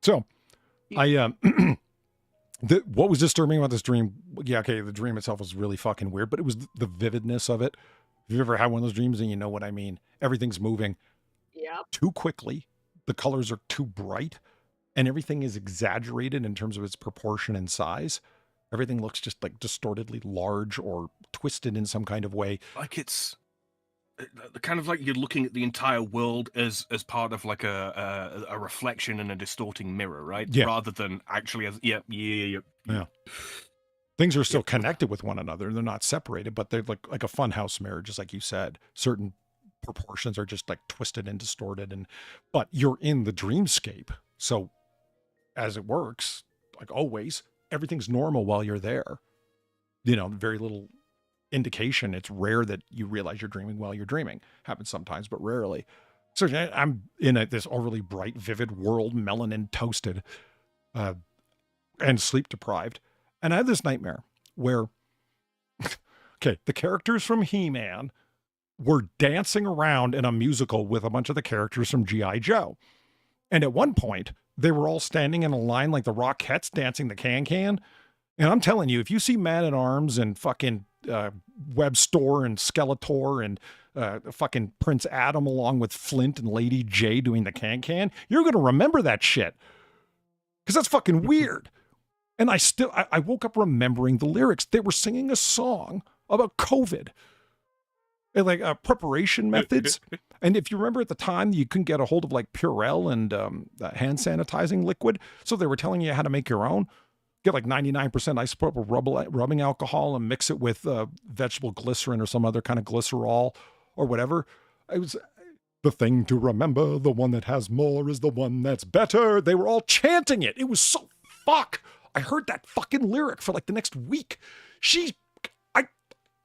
S1: So, I what was disturbing about this dream? Yeah, okay, the dream itself was really fucking weird, but it was the vividness of it. If you've ever had one of those dreams, and you know what I mean. Everything's moving too quickly. The colors are too bright, and everything is exaggerated in terms of its proportion and size. Everything looks just like distortedly large or twisted in some kind of way.
S2: Like it's kind of like you're looking at the entire world as part of like a reflection in a distorting mirror, right?
S1: Yeah.
S2: Rather than actually as yeah.
S1: Things are still connected with one another. They're not separated, but they're like a funhouse mirror, just like you said. Certain proportions are just like twisted and distorted, but you're in the dreamscape. So as it works, like always, everything's normal while you're there. You know, very little indication. It's rare that you realize you're dreaming while you're dreaming. Happens sometimes, but rarely. So I'm in this overly bright, vivid world, melanin toasted, and sleep deprived. And I had this nightmare where, okay, the characters from He-Man were dancing around in a musical with a bunch of the characters from G.I. Joe. And at one point, they were all standing in a line like the Rockettes dancing the can-can. And I'm telling you, if you see Man-at-Arms and fucking Web Store and Skeletor and fucking Prince Adam along with Flint and Lady J doing the can-can, you're going to remember that shit. Because that's fucking weird. And I woke up remembering the lyrics. They were singing a song about COVID and like preparation methods. And if you remember at the time, you couldn't get a hold of like Purell and hand sanitizing liquid. So they were telling you how to make your own. Get like 99% isopropyl rubbing alcohol and mix it with vegetable glycerin or some other kind of glycerol or whatever. It was the thing to remember. The one that has more is the one that's better. They were all chanting it. It was so fuck. I heard that fucking lyric for like the next week.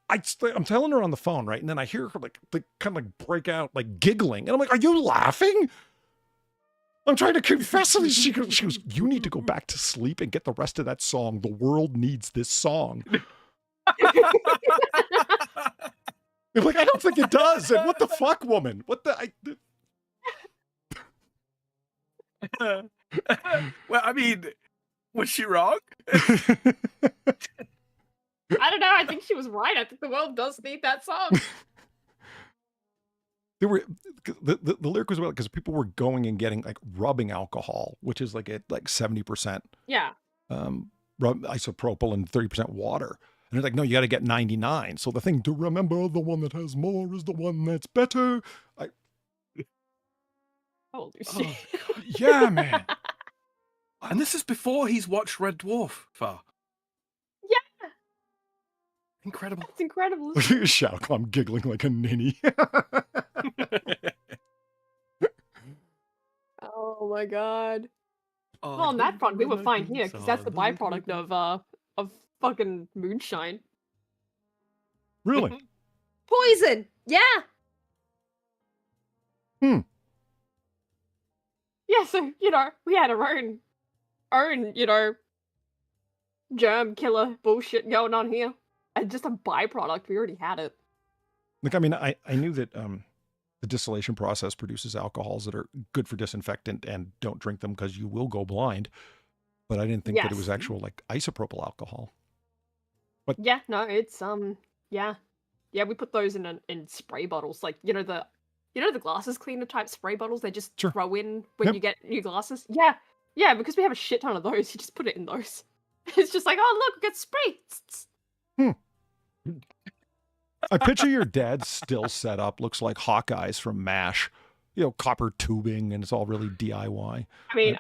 S1: I'm telling her on the phone, right? And then I hear her like kind of like break out, like giggling. And I'm like, are you laughing? I'm trying to confess. And she goes, you need to go back to sleep and get the rest of that song. The world needs this song. I'm like, I don't think it does. And what the fuck, woman? What the...
S2: Well, I mean... Was she wrong?
S3: I don't know. I think she was right. I think the world does need that song.
S1: They were the lyric was about because people were going and getting like rubbing alcohol, which is like at like 70%.
S3: Yeah.
S1: Isopropyl and 30% water. And they're like, no, you got to get 99. So the thing to remember, the one that has more is the one that's better.
S3: Holy
S2: Oh,
S3: shit.
S1: Yeah, man.
S2: And this is before he's watched Red Dwarf, Far.
S3: Yeah,
S2: Incredible.
S3: it's incredible. isn't it?
S1: Shadowclam giggling like a ninny.
S3: Oh my god.
S2: Oh,
S3: Well, on that front, we were fine here because that's the byproduct of fucking moonshine.
S1: Really?
S3: Poison. Yeah.
S1: Hmm.
S3: Yeah. So we had our own germ killer bullshit going on here, and just a byproduct. We already had it.
S1: Look, I mean, I knew that the distillation process produces alcohols that are good for disinfectant and don't drink them because you will go blind. But I didn't think that it was
S3: Yes.
S1: actual like isopropyl alcohol.
S3: Yeah. No, it's yeah. Yeah, we put those in spray bottles, like the glasses cleaner type spray bottles they just
S1: Sure.
S3: throw in when
S1: Yep.
S3: you get new glasses. Yeah, yeah, because we have a shit ton of those. You just put it in those. It's just like, oh look, we got spray.
S1: I picture your dad still set up, looks like Hawkeyes from MASH, copper tubing, and it's all really DIY.
S3: I mean,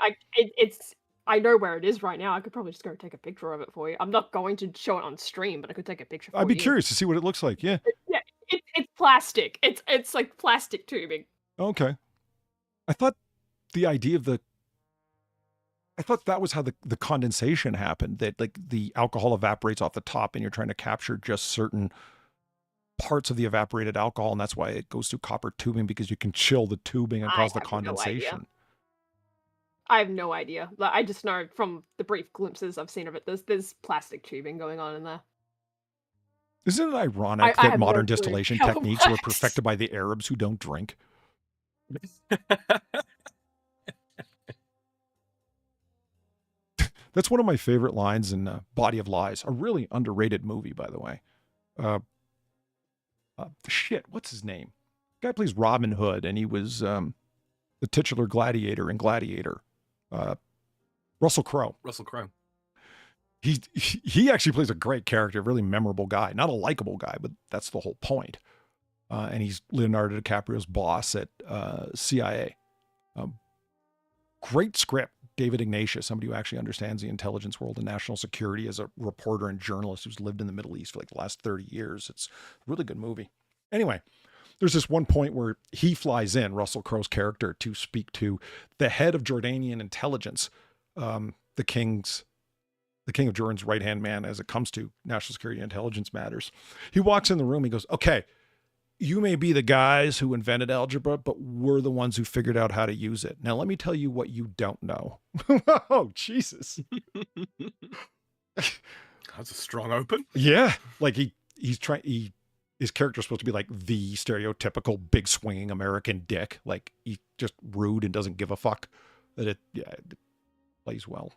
S3: I know where it is right now. I could probably just go take a picture of it for you. I'm not going to show it on stream, but I could take a picture for you.
S1: I'd be curious to see what it looks like. Yeah.
S3: Yeah, it's plastic. It's like plastic tubing.
S1: Okay. I thought the idea of I thought that was how the condensation happened, that like the alcohol evaporates off the top and you're trying to capture just certain parts of the evaporated alcohol, and that's why it goes through copper tubing, because you can chill the tubing and
S3: I
S1: cause the
S3: have no idea.
S1: condensation.
S3: I have no idea. Like, I just know from the brief glimpses I've seen of it, there's plastic tubing going on in there.
S1: Isn't it ironic
S3: I
S1: that
S3: have no
S1: modern
S3: clue
S1: distillation
S3: how it
S1: techniques were
S3: works.
S1: perfected by the Arabs who don't drink? That's one of my favorite lines in Body of Lies, a really underrated movie, by the way. Shit, what's his name? Guy plays Robin Hood, and he was the titular gladiator in Gladiator. Russell Crowe.
S2: Russell Crowe.
S1: He actually plays a great character, a really memorable guy. Not a likable guy, but that's the whole point. And he's Leonardo DiCaprio's boss at CIA. Great script. David Ignatius, somebody who actually understands the intelligence world and national security, as a reporter and journalist who's lived in the Middle East for like the last 30 years. It's a really good movie. Anyway, there's this one point where he flies in, Russell Crowe's character, to speak to the head of Jordanian intelligence, the king of Jordan's right-hand man as it comes to national security and intelligence matters. He walks in the room, he goes, okay, you may be the guys who invented algebra, but we're the ones who figured out how to use it. Now, let me tell you what you don't know. Oh, Jesus.
S2: That's a strong open.
S1: Yeah. Like his character's supposed to be like the stereotypical big swinging American dick. Like he's just rude and doesn't give a fuck. It plays well.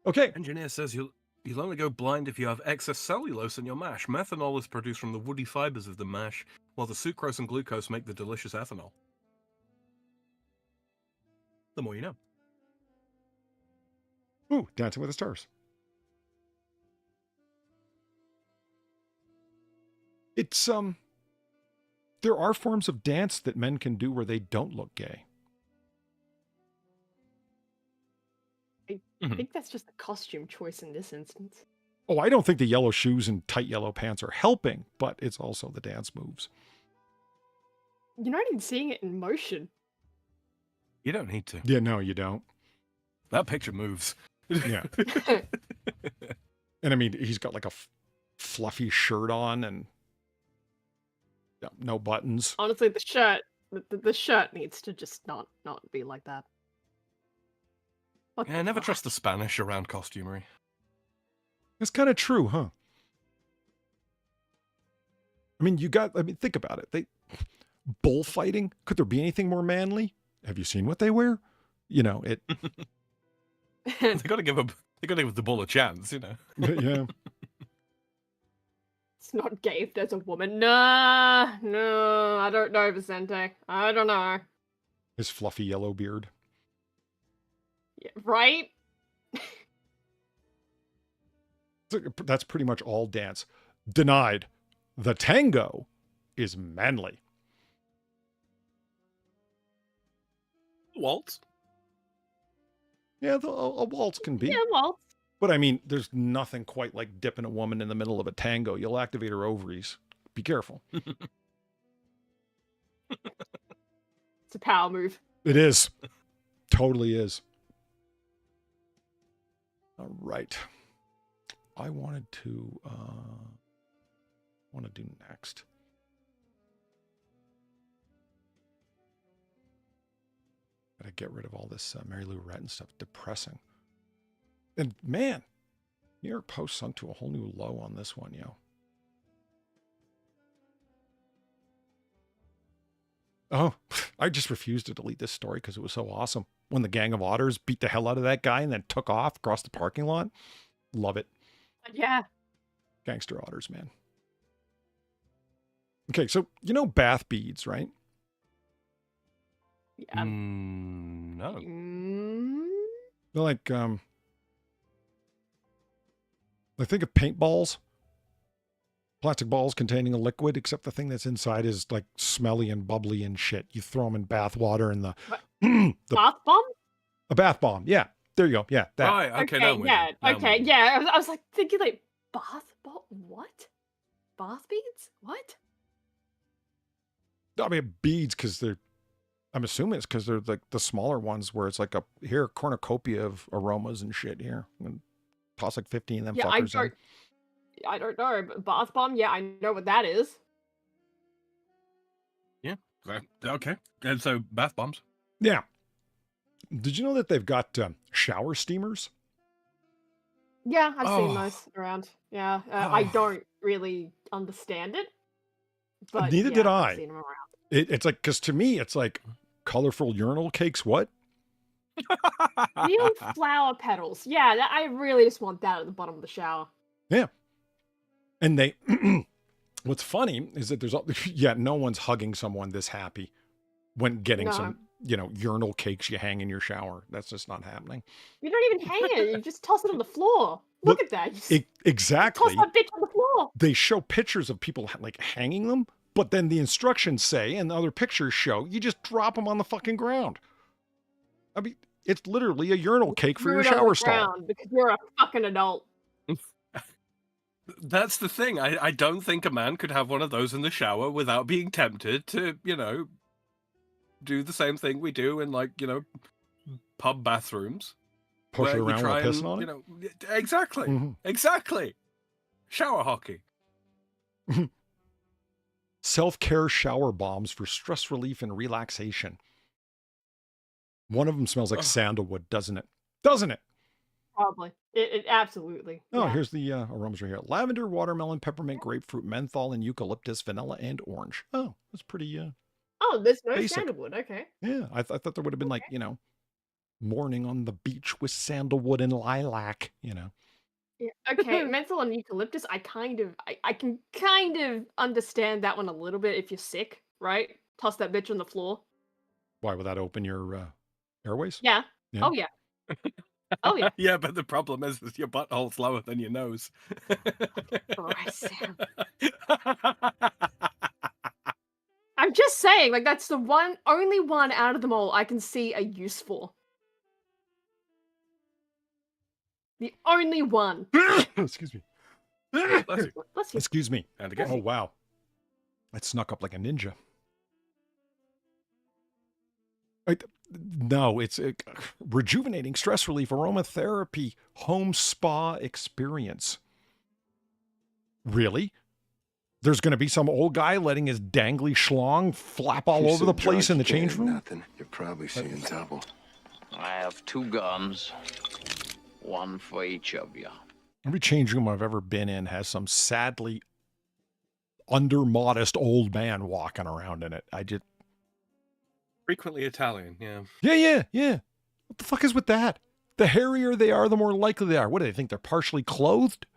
S1: Okay.
S2: Engineer says you'll only go blind if you have excess cellulose in your mash. Methanol is produced from the woody fibers of the mash, while the sucrose and glucose make the delicious ethanol. The more you know.
S1: Ooh, Dancing with the Stars. It's there are forms of dance that men can do where they don't look gay.
S3: I think that's just a costume choice in this instance.
S1: Oh, I don't think the yellow shoes and tight yellow pants are helping, but it's also the dance moves.
S3: You're not even seeing it in motion.
S2: You don't need to.
S1: Yeah, no, you don't.
S2: That picture moves.
S1: Yeah. And I mean, he's got like a fluffy shirt on and no buttons.
S3: Honestly, the shirt needs to just not be like that. What
S2: Yeah,
S3: the
S2: never
S3: fuck?
S2: trust the Spanish around costumery.
S1: That's kind of true, huh? I mean, think about it. Bullfighting, could there be anything more manly? Have you seen what they wear? You know, it.
S2: They gotta give the bull a chance, you know.
S1: Yeah.
S3: It's not gay if there's a woman. Nah, no, I don't know, Vicente. I don't know.
S1: His fluffy yellow beard.
S3: Yeah, right?
S1: That's pretty much all dance. Denied. The tango is manly.
S2: Waltz.
S1: Yeah, a waltz can be.
S3: Yeah, well,
S1: But I mean, there's nothing quite like dipping a woman in the middle of a tango. You'll activate her ovaries. Be careful.
S3: it's a power move.
S1: It is. Totally is. All right. I wanted to do next. Gotta get rid of all this Mary Lou Retton stuff. Depressing. And man, New York Post sunk to a whole new low on this one, yo. Oh, I just refused to delete this story because it was so awesome. When the gang of otters beat the hell out of that guy and then took off across the parking lot. Love it.
S3: Yeah.
S1: Gangster otters, man. Okay, so you know bath beads, right?
S3: Yeah.
S2: No.
S1: They're like, I think of paintballs. Plastic balls containing a liquid, except the thing that's inside is like smelly and bubbly and shit. You throw them in bath water and the
S3: Bath bomb?
S1: a bath bomb. Yeah, there you go. Yeah, that.
S2: Right. Okay. Now I'm with
S3: yeah.
S2: you. Now I'm
S3: Okay.
S2: with you.
S3: Yeah. I was like thinking like bath bomb. What? Bath beads? What?
S1: I mean, beads because they're. I'm assuming it's because they're like the smaller ones where it's like a cornucopia of aromas and shit here. And toss like 15 of them
S3: Yeah,
S1: fuckers in.
S3: I don't know. But bath bomb. Yeah, I know what that is.
S2: Okay. And so bath bombs.
S1: Yeah. Did you know that they've got shower steamers?
S3: Yeah, I've seen
S2: Oh.
S3: those around. Yeah, I don't really understand it. But
S1: Neither
S3: yeah,
S1: did
S3: I've
S1: I.
S3: seen them around.
S1: It's like, because to me, it's like colorful urinal cakes. What?
S3: Real flower petals. Yeah, I really just want that at the bottom of the shower.
S1: Yeah. And they, what's funny is that there's, no one's hugging someone this happy when getting
S3: No.
S1: some, urinal cakes you hang in your shower. That's just not happening.
S3: You don't even hang it. You just toss it on the floor. Look at that. You just
S1: Exactly.
S3: toss that bitch on the floor.
S1: They show pictures of people like hanging them, but then the instructions say, and the other pictures show, you just drop them on the fucking ground. I mean, it's literally a urinal cake for your
S3: Threw it on
S1: shower
S3: the
S1: stall.
S3: ground because you're a fucking adult.
S2: That's the thing. I don't think a man could have one of those in the shower without being tempted to, do the same thing we do in pub bathrooms.
S1: Push it
S2: where you
S1: around
S2: try
S1: while pissing
S2: and,
S1: on it.
S2: Exactly.
S1: Mhm.
S2: Exactly. Shower hockey.
S1: Self-care shower bombs for stress relief and relaxation. One of them smells like
S2: Ugh.
S1: sandalwood, doesn't it? Doesn't it?
S3: Probably. It absolutely.
S1: Oh,
S3: yeah.
S1: here's the aromas right here. Lavender, watermelon, peppermint, grapefruit, menthol, and eucalyptus, vanilla, and orange. Oh, that's pretty,
S3: Oh, there's no
S1: basic.
S3: sandalwood. Okay.
S1: yeah. I thought there would have been like, morning on the beach with sandalwood and lilac,
S3: Yeah. Okay, menthol and eucalyptus. I can kind of understand that one a little bit if you're sick, right? Toss that bitch on the floor.
S1: Why would that open your airways?
S3: Yeah.
S1: Yeah.
S3: Oh yeah. Oh yeah.
S2: Yeah, but the problem is your butthole's lower than your nose.
S3: Christ, Sam. I'm just saying, like that's the only one out of them all I can see a use for. The only one.
S1: Excuse me.
S2: Bless you.
S3: Bless you.
S1: Excuse me.
S2: And again.
S1: Oh, wow. That snuck up like a ninja. No, it's a rejuvenating stress relief aromatherapy home spa experience. Really? There's going to be some old guy letting his dangly schlong flap all
S7: You're
S1: over
S7: so
S1: the place in the
S7: drunk you
S1: change
S7: can't
S1: room?
S7: Nothing. You're probably seeing double.
S8: I have 2 guns. 1 for each of you.
S1: Every change room I've ever been in has some sadly under-modest old man walking around in it.
S2: Frequently Italian, yeah.
S1: Yeah. What the fuck is with that? The hairier they are, the more likely they are. What do they think? They're partially clothed?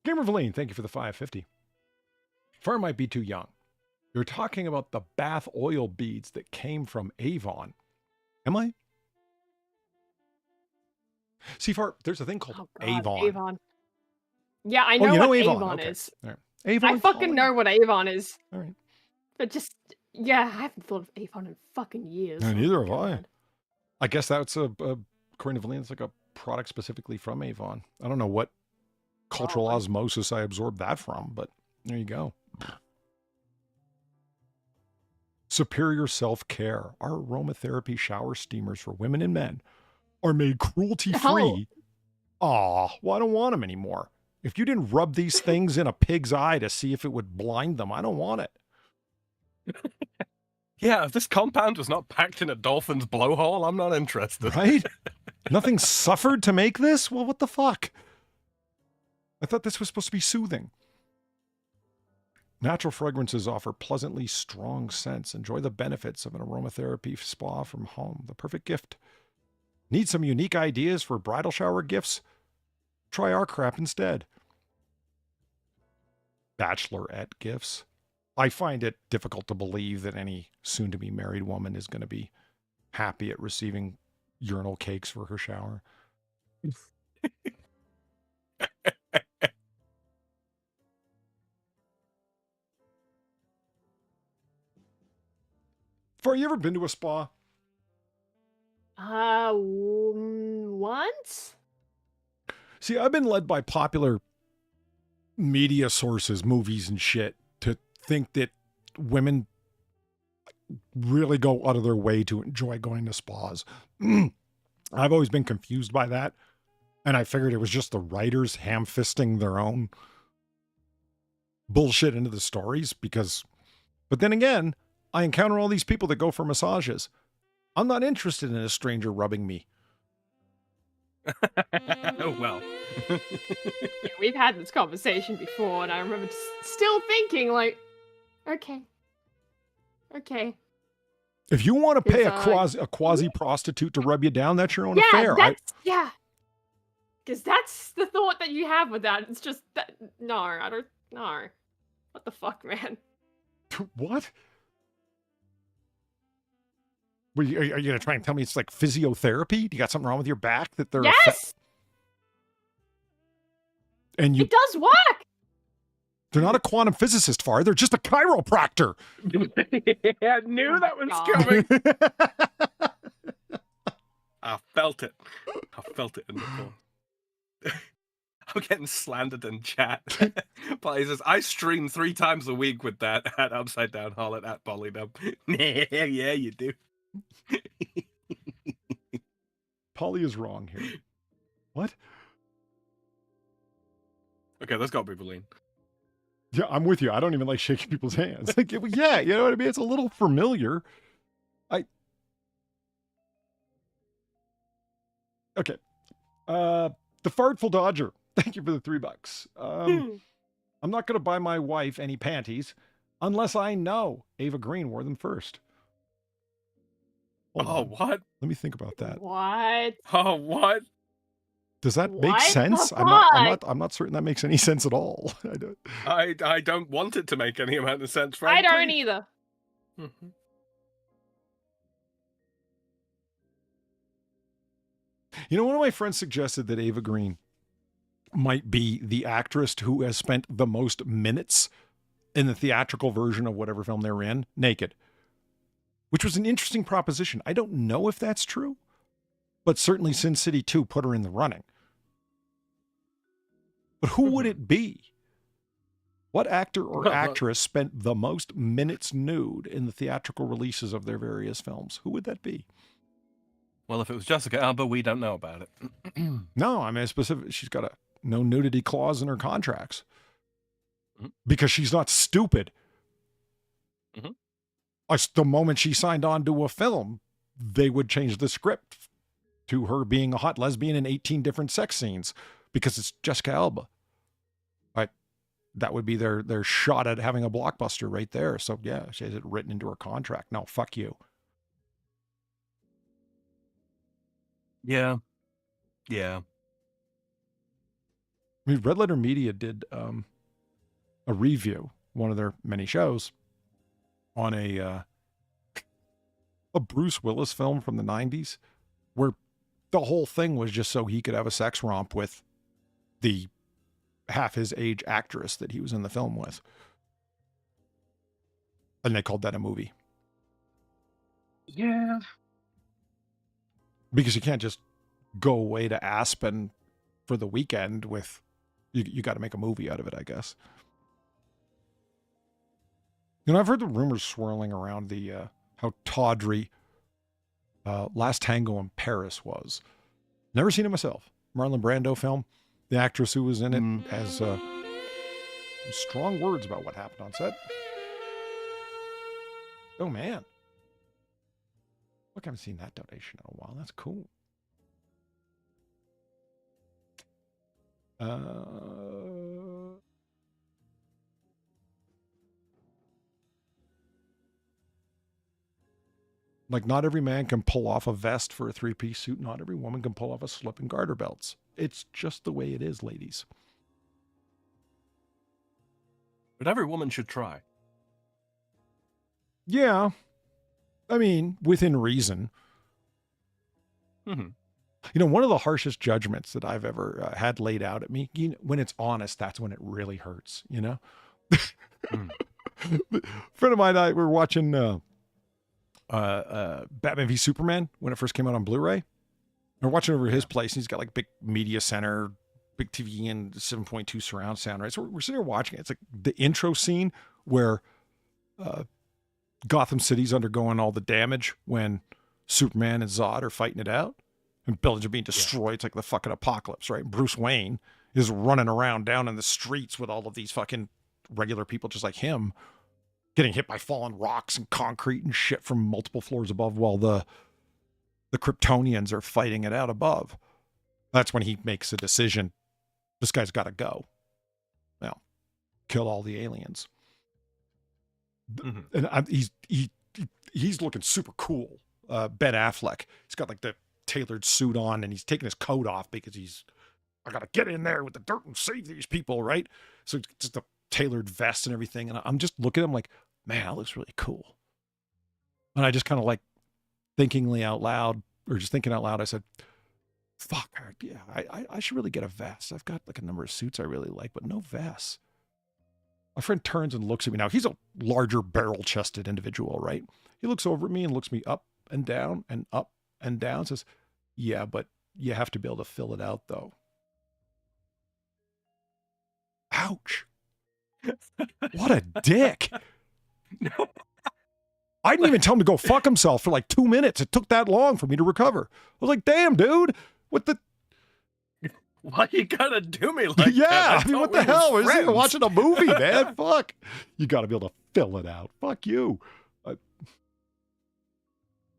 S1: Gamer Valine, thank you for the 550. Far might be too young. You're talking about the bath oil beads that came from Avon. Am I? See, Far, there's a thing called
S3: Oh, God,
S1: Avon.
S3: Avon. Yeah, I know
S1: you
S3: what
S1: know
S3: Avon
S1: Okay.
S3: is.
S1: All right. Avon.
S3: I fucking know what Avon is.
S1: All right.
S3: But just, yeah, I haven't thought of Avon in fucking years.
S1: No,
S3: Oh
S1: neither
S3: my
S1: have I.
S3: God.
S1: I guess that's according to Valine, it's like a product specifically from Avon. I don't know what cultural
S3: Probably.
S1: osmosis I absorbed that from, but there you go. Superior self-care. Our aromatherapy shower steamers for women and men are made cruelty-free. Aw, well, I don't want them anymore. If you didn't rub these things in a pig's eye to see if it would blind them, I don't want it.
S2: Yeah, if this compound was not packed in a dolphin's blowhole, I'm not interested.
S1: Right? Nothing suffered to make this? Well, what the fuck? I thought this was supposed to be soothing. Natural fragrances offer pleasantly strong scents. Enjoy the benefits of an aromatherapy spa from home. The perfect gift. Need some unique ideas for bridal shower gifts? Try our crap instead. Bachelorette gifts. I find it difficult to believe that any soon-to-be married woman is going to be happy at receiving urinal cakes for her shower. Far, you ever been to a spa?
S3: Once?
S1: See, I've been led by popular media sources, movies and shit, to think that women really go out of their way to enjoy going to spas. I've always been confused by that. And I figured it was just the writers ham-fisting their own bullshit into the stories but then again, I encounter all these people that go for massages. I'm not interested in a stranger rubbing me.
S2: Oh, well.
S3: Yeah, we've had this conversation before, and I remember still thinking, like, okay.
S1: If you want to pay
S3: It's,
S1: a quasi-prostitute to rub you down, that's your own affair.
S3: Yeah. Because that's the thought that you have with that. It's just that, no. What the fuck, man?
S1: What? Are you going to try and tell me it's like physiotherapy? You got something wrong with your back that they're...
S3: Yes!
S1: And
S3: It does work!
S1: They're not a quantum physicist, Far. They're just a chiropractor.
S2: I knew that was
S3: God.
S2: coming. I felt it. I felt it in the phone. I'm getting slandered in chat. Polly says, I stream 3 times a week with that at Upside Down Holland at Polydub. Yeah, you do.
S1: Polly is wrong here. What?
S2: Okay, that's got to be Valine.
S1: Yeah, I'm with you. I don't even like shaking people's hands. Like, yeah, you know what I mean? It's a little familiar. Okay. The Fartful Dodger. Thank you for the $3. I'm not going to buy my wife any panties unless I know Eva Green wore them first. Hold on.
S2: What?
S1: Let me think about that.
S3: What?
S2: Oh, what?
S1: Does that make
S3: What
S1: sense?
S3: the
S1: I'm not certain that makes any sense at all.
S2: I don't want it to make any amount of sense,
S3: I
S2: frankly.
S3: don't either.
S2: Mhm.
S1: You know, one of my friends suggested that Eva Green might be the actress who has spent the most minutes in the theatrical version of whatever film they're in, naked. Which was an interesting proposition. I don't know if that's true, but certainly Sin City 2 put her in the running. But who would it be? What actor or actress spent the most minutes nude in the theatrical releases of their various films? Who would that be?
S2: Well, if it was Jessica Alba, we don't know about it.
S1: No, I mean, she's got a no nudity clause in her contracts. Because she's not stupid. The moment she signed on to a film, they would change the script to her being a hot lesbian in 18 different sex scenes because it's Jessica Alba. That would be their shot at having a blockbuster right there. So yeah, she has it written into her contract. No, fuck you.
S2: Yeah.
S1: I mean, Red Letter Media did a review, one of their many shows, on a Bruce Willis film from the 90s, where the whole thing was just so he could have a sex romp with the half his age actress that he was in the film with. And they called that a movie.
S2: Yeah.
S1: Because you can't just go away to Aspen for the weekend with, you got to make a movie out of it, I guess. You know, I've heard the rumors swirling around the how tawdry Last Tango in Paris was. Never seen it myself. Marlon Brando film. The actress who was in it has strong words about what happened on set. Oh, man. Look, I haven't seen that donation in a while. That's cool. Like, not every man can pull off a vest for a three-piece suit. Not every woman can pull off a slip and garter belts. It's just the way it is, ladies.
S2: But every woman should try.
S1: Yeah. I mean, within reason.
S2: Mm-hmm.
S1: You know, one of the harshest judgments that I've ever had laid out at me, you know, when it's honest, that's when it really hurts, you know? A friend of mine and I were watching Batman v Superman when it first came out on Blu-ray. We're watching over his place, and he's got like big media center, big TV, and 7.2 surround sound, right? So we're sitting here watching it. It's like the intro scene where Gotham City's undergoing all the damage when Superman and Zod are fighting it out, and buildings are being destroyed. It's like the fucking apocalypse, right? Bruce Wayne is running around down in the streets with all of these fucking regular people just like him, getting hit by fallen rocks and concrete and shit from multiple floors above while the Kryptonians are fighting it out above. That's when he makes a decision. This guy's got to go. Well, kill all the aliens.
S2: Mm-hmm.
S1: And he's looking super cool. Ben Affleck. He's got like the tailored suit on, and he's taking his coat off because I got to get in there with the dirt and save these people, right? So it's just a tailored vest and everything. And I'm just looking at him like, man, that looks really cool. And I just kind of like thinking out loud, I said, fuck, yeah, I should really get a vest. I've got like a number of suits I really like, but no vests. My friend turns and looks at me. Now, he's a larger barrel-chested individual, right? He looks over at me and looks me up and down and up and down, says, yeah, but you have to be able to fill it out, though. Ouch. What a dick. I didn't even tell him to go fuck himself for like 2 minutes. It took that long for me to recover. I was like, damn, dude. What the...
S2: Why you gotta do me like
S1: yeah,
S2: that?
S1: I mean, what the hell? We're sitting watching a movie, man. Fuck. You got to be able to fill it out. Fuck you.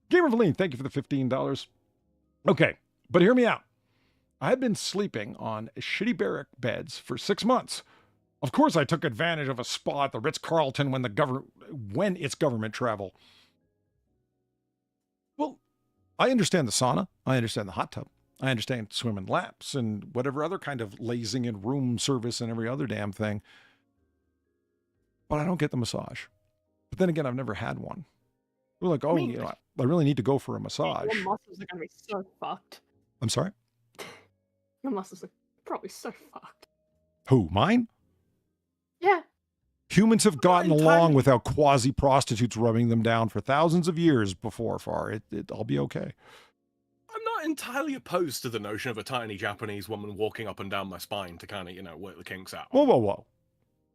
S1: Gamer Valine, thank you for the $15. Okay, but hear me out. I've been sleeping on shitty barrack beds for 6 months. Of course, I took advantage of a spa at the Ritz-Carlton when it's government travel. Well, I understand the sauna. I understand the hot tub. I understand swimming laps and whatever other kind of lazing in room service and every other damn thing. But I don't get the massage. But then again, I've never had one. We're like, oh, you know, I really need to go for a massage.
S3: Your muscles are going to be so fucked.
S1: I'm sorry?
S3: Your muscles are probably so fucked.
S1: Who, mine?
S3: Yeah.
S1: Humans have gotten along without quasi-prostitutes rubbing them down for thousands of years before far. I'll be okay.
S2: I'm not entirely opposed to the notion of a tiny Japanese woman walking up and down my spine to kind of, you know, work the kinks out.
S1: Whoa, whoa, whoa.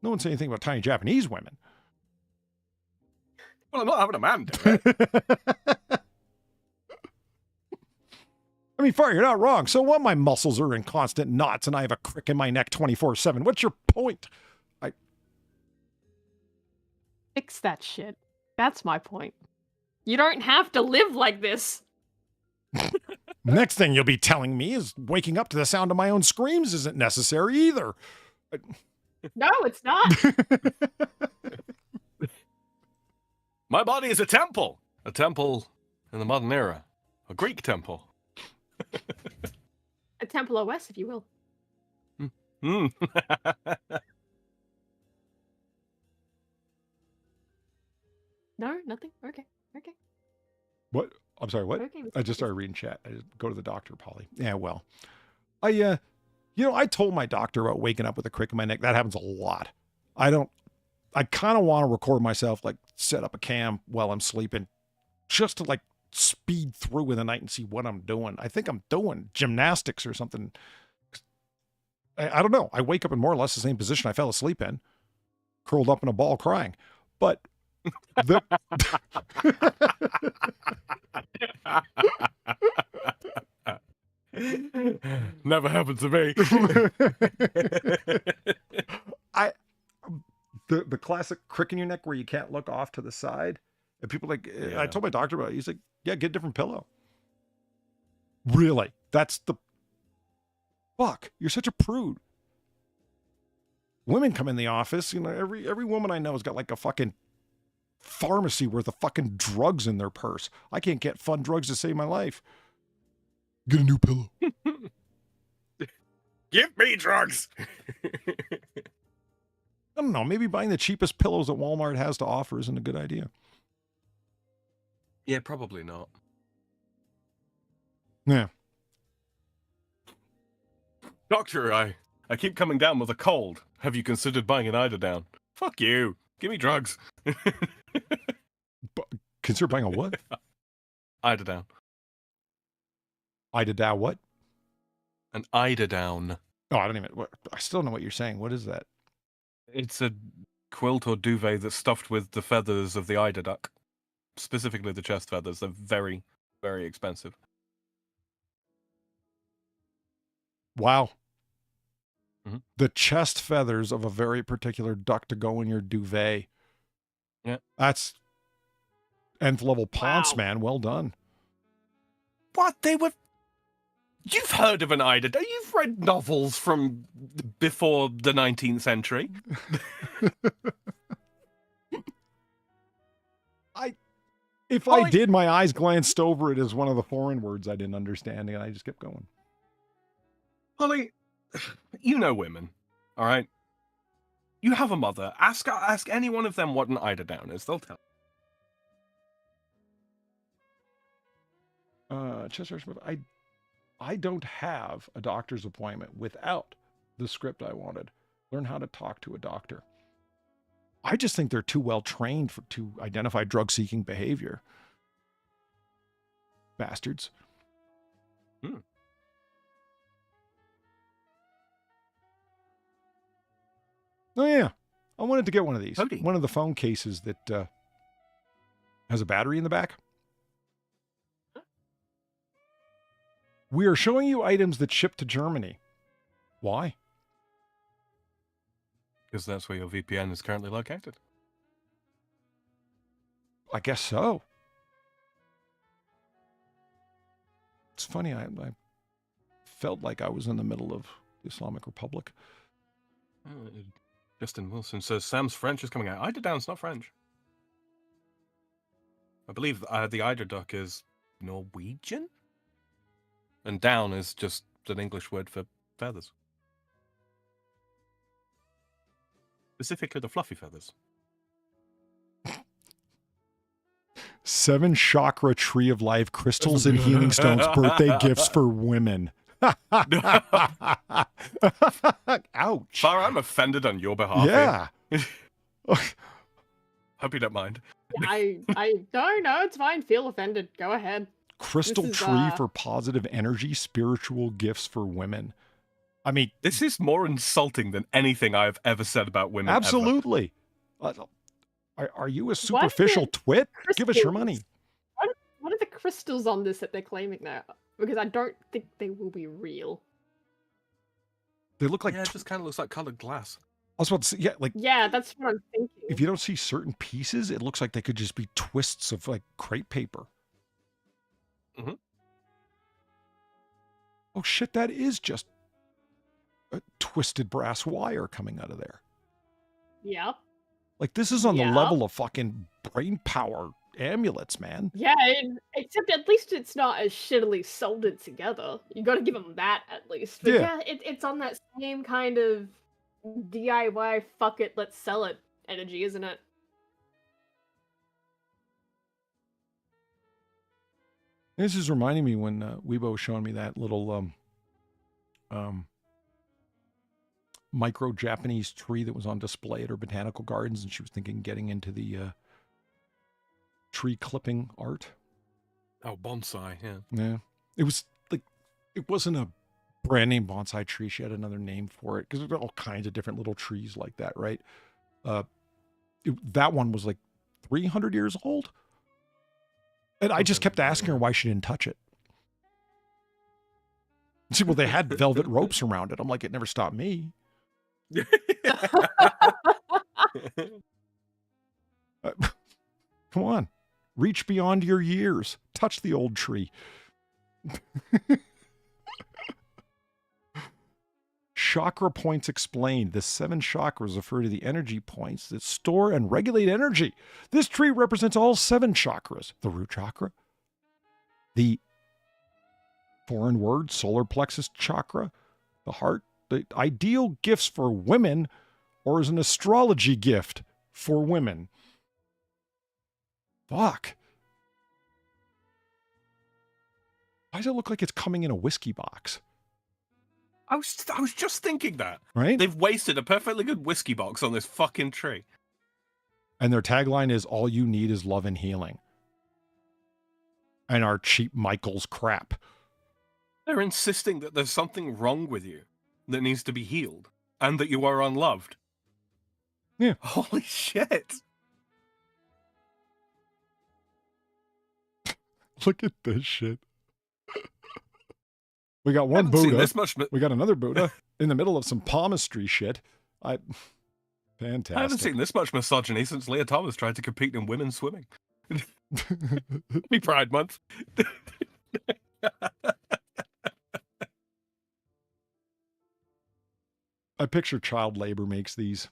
S1: No one said anything about tiny Japanese women.
S2: Well, I'm not having a man do it.
S1: I mean, Far, you're not wrong. So what? My muscles are in constant knots and I have a crick in my neck 24/7. What's your point?
S3: Fix that shit. That's my point. You don't have to live like this.
S1: Next thing you'll be telling me is waking up to the sound of my own screams isn't necessary either.
S3: No, it's not.
S2: My body is a temple in the modern era, a Greek temple.
S3: A temple OS, if you will.
S2: Mm.
S3: No, nothing. Okay.
S1: What? I'm sorry, what?
S3: Okay,
S1: I just started reading chat. I just go to the doctor, Polly. Yeah, well. I told my doctor about waking up with a crick in my neck. That happens a lot. I I kind of want to record myself, like set up a cam while I'm sleeping, just to like speed through in the night and see what I'm doing. I think I'm doing gymnastics or something. I don't know. I wake up in more or less the same position I fell asleep in, curled up in a ball crying. But the
S2: never happened to me.
S1: the classic crick in your neck where you can't look off to the side. And people like, I told my doctor about it. He's like, yeah, get a different pillow. Really? That's the fuck. You're such a prude. Women come in the office, you know, every woman I know has got like a fucking pharmacy worth of fucking drugs in their purse. I can't get fun drugs to save my life. Get a new pillow.
S2: Give me drugs.
S1: I don't know. Maybe buying the cheapest pillows that Walmart has to offer isn't a good idea.
S2: Yeah, probably not.
S1: Yeah.
S2: Doctor, I keep coming down with a cold. Have you considered buying an eiderdown? Fuck you. Give me drugs.
S1: Consider buying a what?
S2: Eiderdown.
S1: Eiderdown what?
S2: An eiderdown.
S1: Oh, I don't even. I still don't know what you're saying. What is that?
S2: It's a quilt or duvet that's stuffed with the feathers of the eider duck. Specifically the chest feathers. They're very, very expensive.
S1: Wow.
S2: Mm-hmm.
S1: The chest feathers of a very particular duck to go in your duvet.
S2: Yeah.
S1: That's nth level ponce,
S3: Wow.
S1: man. Well done.
S2: What? They were... You've heard of an eiderdown. You've read novels from before the 19th century.
S1: If I did, my eyes glanced over it as one of the foreign words I didn't understand, and I just kept going.
S2: Holly, you know women, all right? You have a mother. Ask any one of them what an eiderdown is. They'll tell.
S1: Chester Smith, I don't have a doctor's appointment without the script I wanted. Learn how to talk to a doctor. I just think they're too well trained to identify drug-seeking behavior. Bastards.
S2: Hmm.
S1: Oh, yeah. I wanted to get one of these.
S2: Cody.
S1: One of the phone cases that has a battery in the back. We are showing you items that ship to Germany. Why?
S2: Because that's where your VPN is currently located.
S1: I guess so. It's funny, I felt like I was in the middle of the Islamic Republic.
S2: Justin Wilson says Sam's French is coming out. Eiderdown's not French. I believe the eider duck is Norwegian? And down is just an English word for feathers. Specifically the fluffy feathers.
S1: 7 chakra tree of life crystals and healing stones birthday gifts for women. Ouch.
S2: Far, I'm offended on your behalf.
S1: Yeah.
S2: Hope you don't mind.
S3: I no, it's fine. Feel offended. Go ahead.
S1: Crystal
S3: This is,
S1: tree for positive energy, spiritual gifts for women. I mean,
S2: This is more insulting than anything I've ever said about women. ever.
S1: absolutely. Are you a superficial twit? Give us your money.
S3: What are the crystals on this that they're claiming now? Because I don't think they will be real.
S1: They look like
S2: Yeah, it just kind of looks like colored glass.
S1: I was about to say, yeah, like
S3: Yeah, that's what I'm thinking.
S1: if you don't see certain pieces, it looks like they could just be twists of like crepe paper.
S2: Mhm.
S1: Oh shit, that is just a twisted brass wire coming out of there.
S3: Yeah.
S1: Like this is on the
S3: Yeah.
S1: level of fucking brain power amulets, man.
S3: Yeah, except at least it's not as shittily soldered together. You got to give them that at least. But
S1: Yeah.
S3: yeah, it's on that same kind of DIY, fuck it, let's sell it energy, isn't it?
S1: This is reminding me when Weebo was showing me that little micro Japanese tree that was on display at her botanical gardens, and she was thinking getting into the tree clipping art.
S2: Oh, bonsai, yeah.
S1: Yeah. It was like, it wasn't a brand name bonsai tree. She had another name for it because there's all kinds of different little trees like that, right? That one was like 300 years old. And I just kept asking her why she didn't touch it. See, well, they had velvet ropes around it. I'm like, it never stopped me. Come on. Reach beyond your years. Touch the old tree. Chakra points explained. The 7 chakras refer to the energy points that store and regulate energy. This tree represents all 7 chakras. The root chakra, the foreign word, solar plexus chakra, the heart, the ideal gifts for women, or as an astrology gift for women. Fuck. Why does it look like it's coming in a whiskey box?
S2: I was just thinking that.
S1: Right?
S2: They've wasted a perfectly good whiskey box on this fucking tree.
S1: And their tagline is, all you need is love and healing. And our cheap Michael's crap.
S2: They're insisting that there's something wrong with you that needs to be healed and that you are unloved.
S1: Yeah.
S2: Holy shit.
S1: Look at this shit. We got one
S2: Haven't seen
S1: Buddha.
S2: this much,
S1: We got another Buddha in the middle of some palmistry shit. Fantastic.
S2: I haven't seen this much misogyny since Leah Thomas tried to compete in women's swimming. Happy Pride Month.
S1: I picture child labor makes these.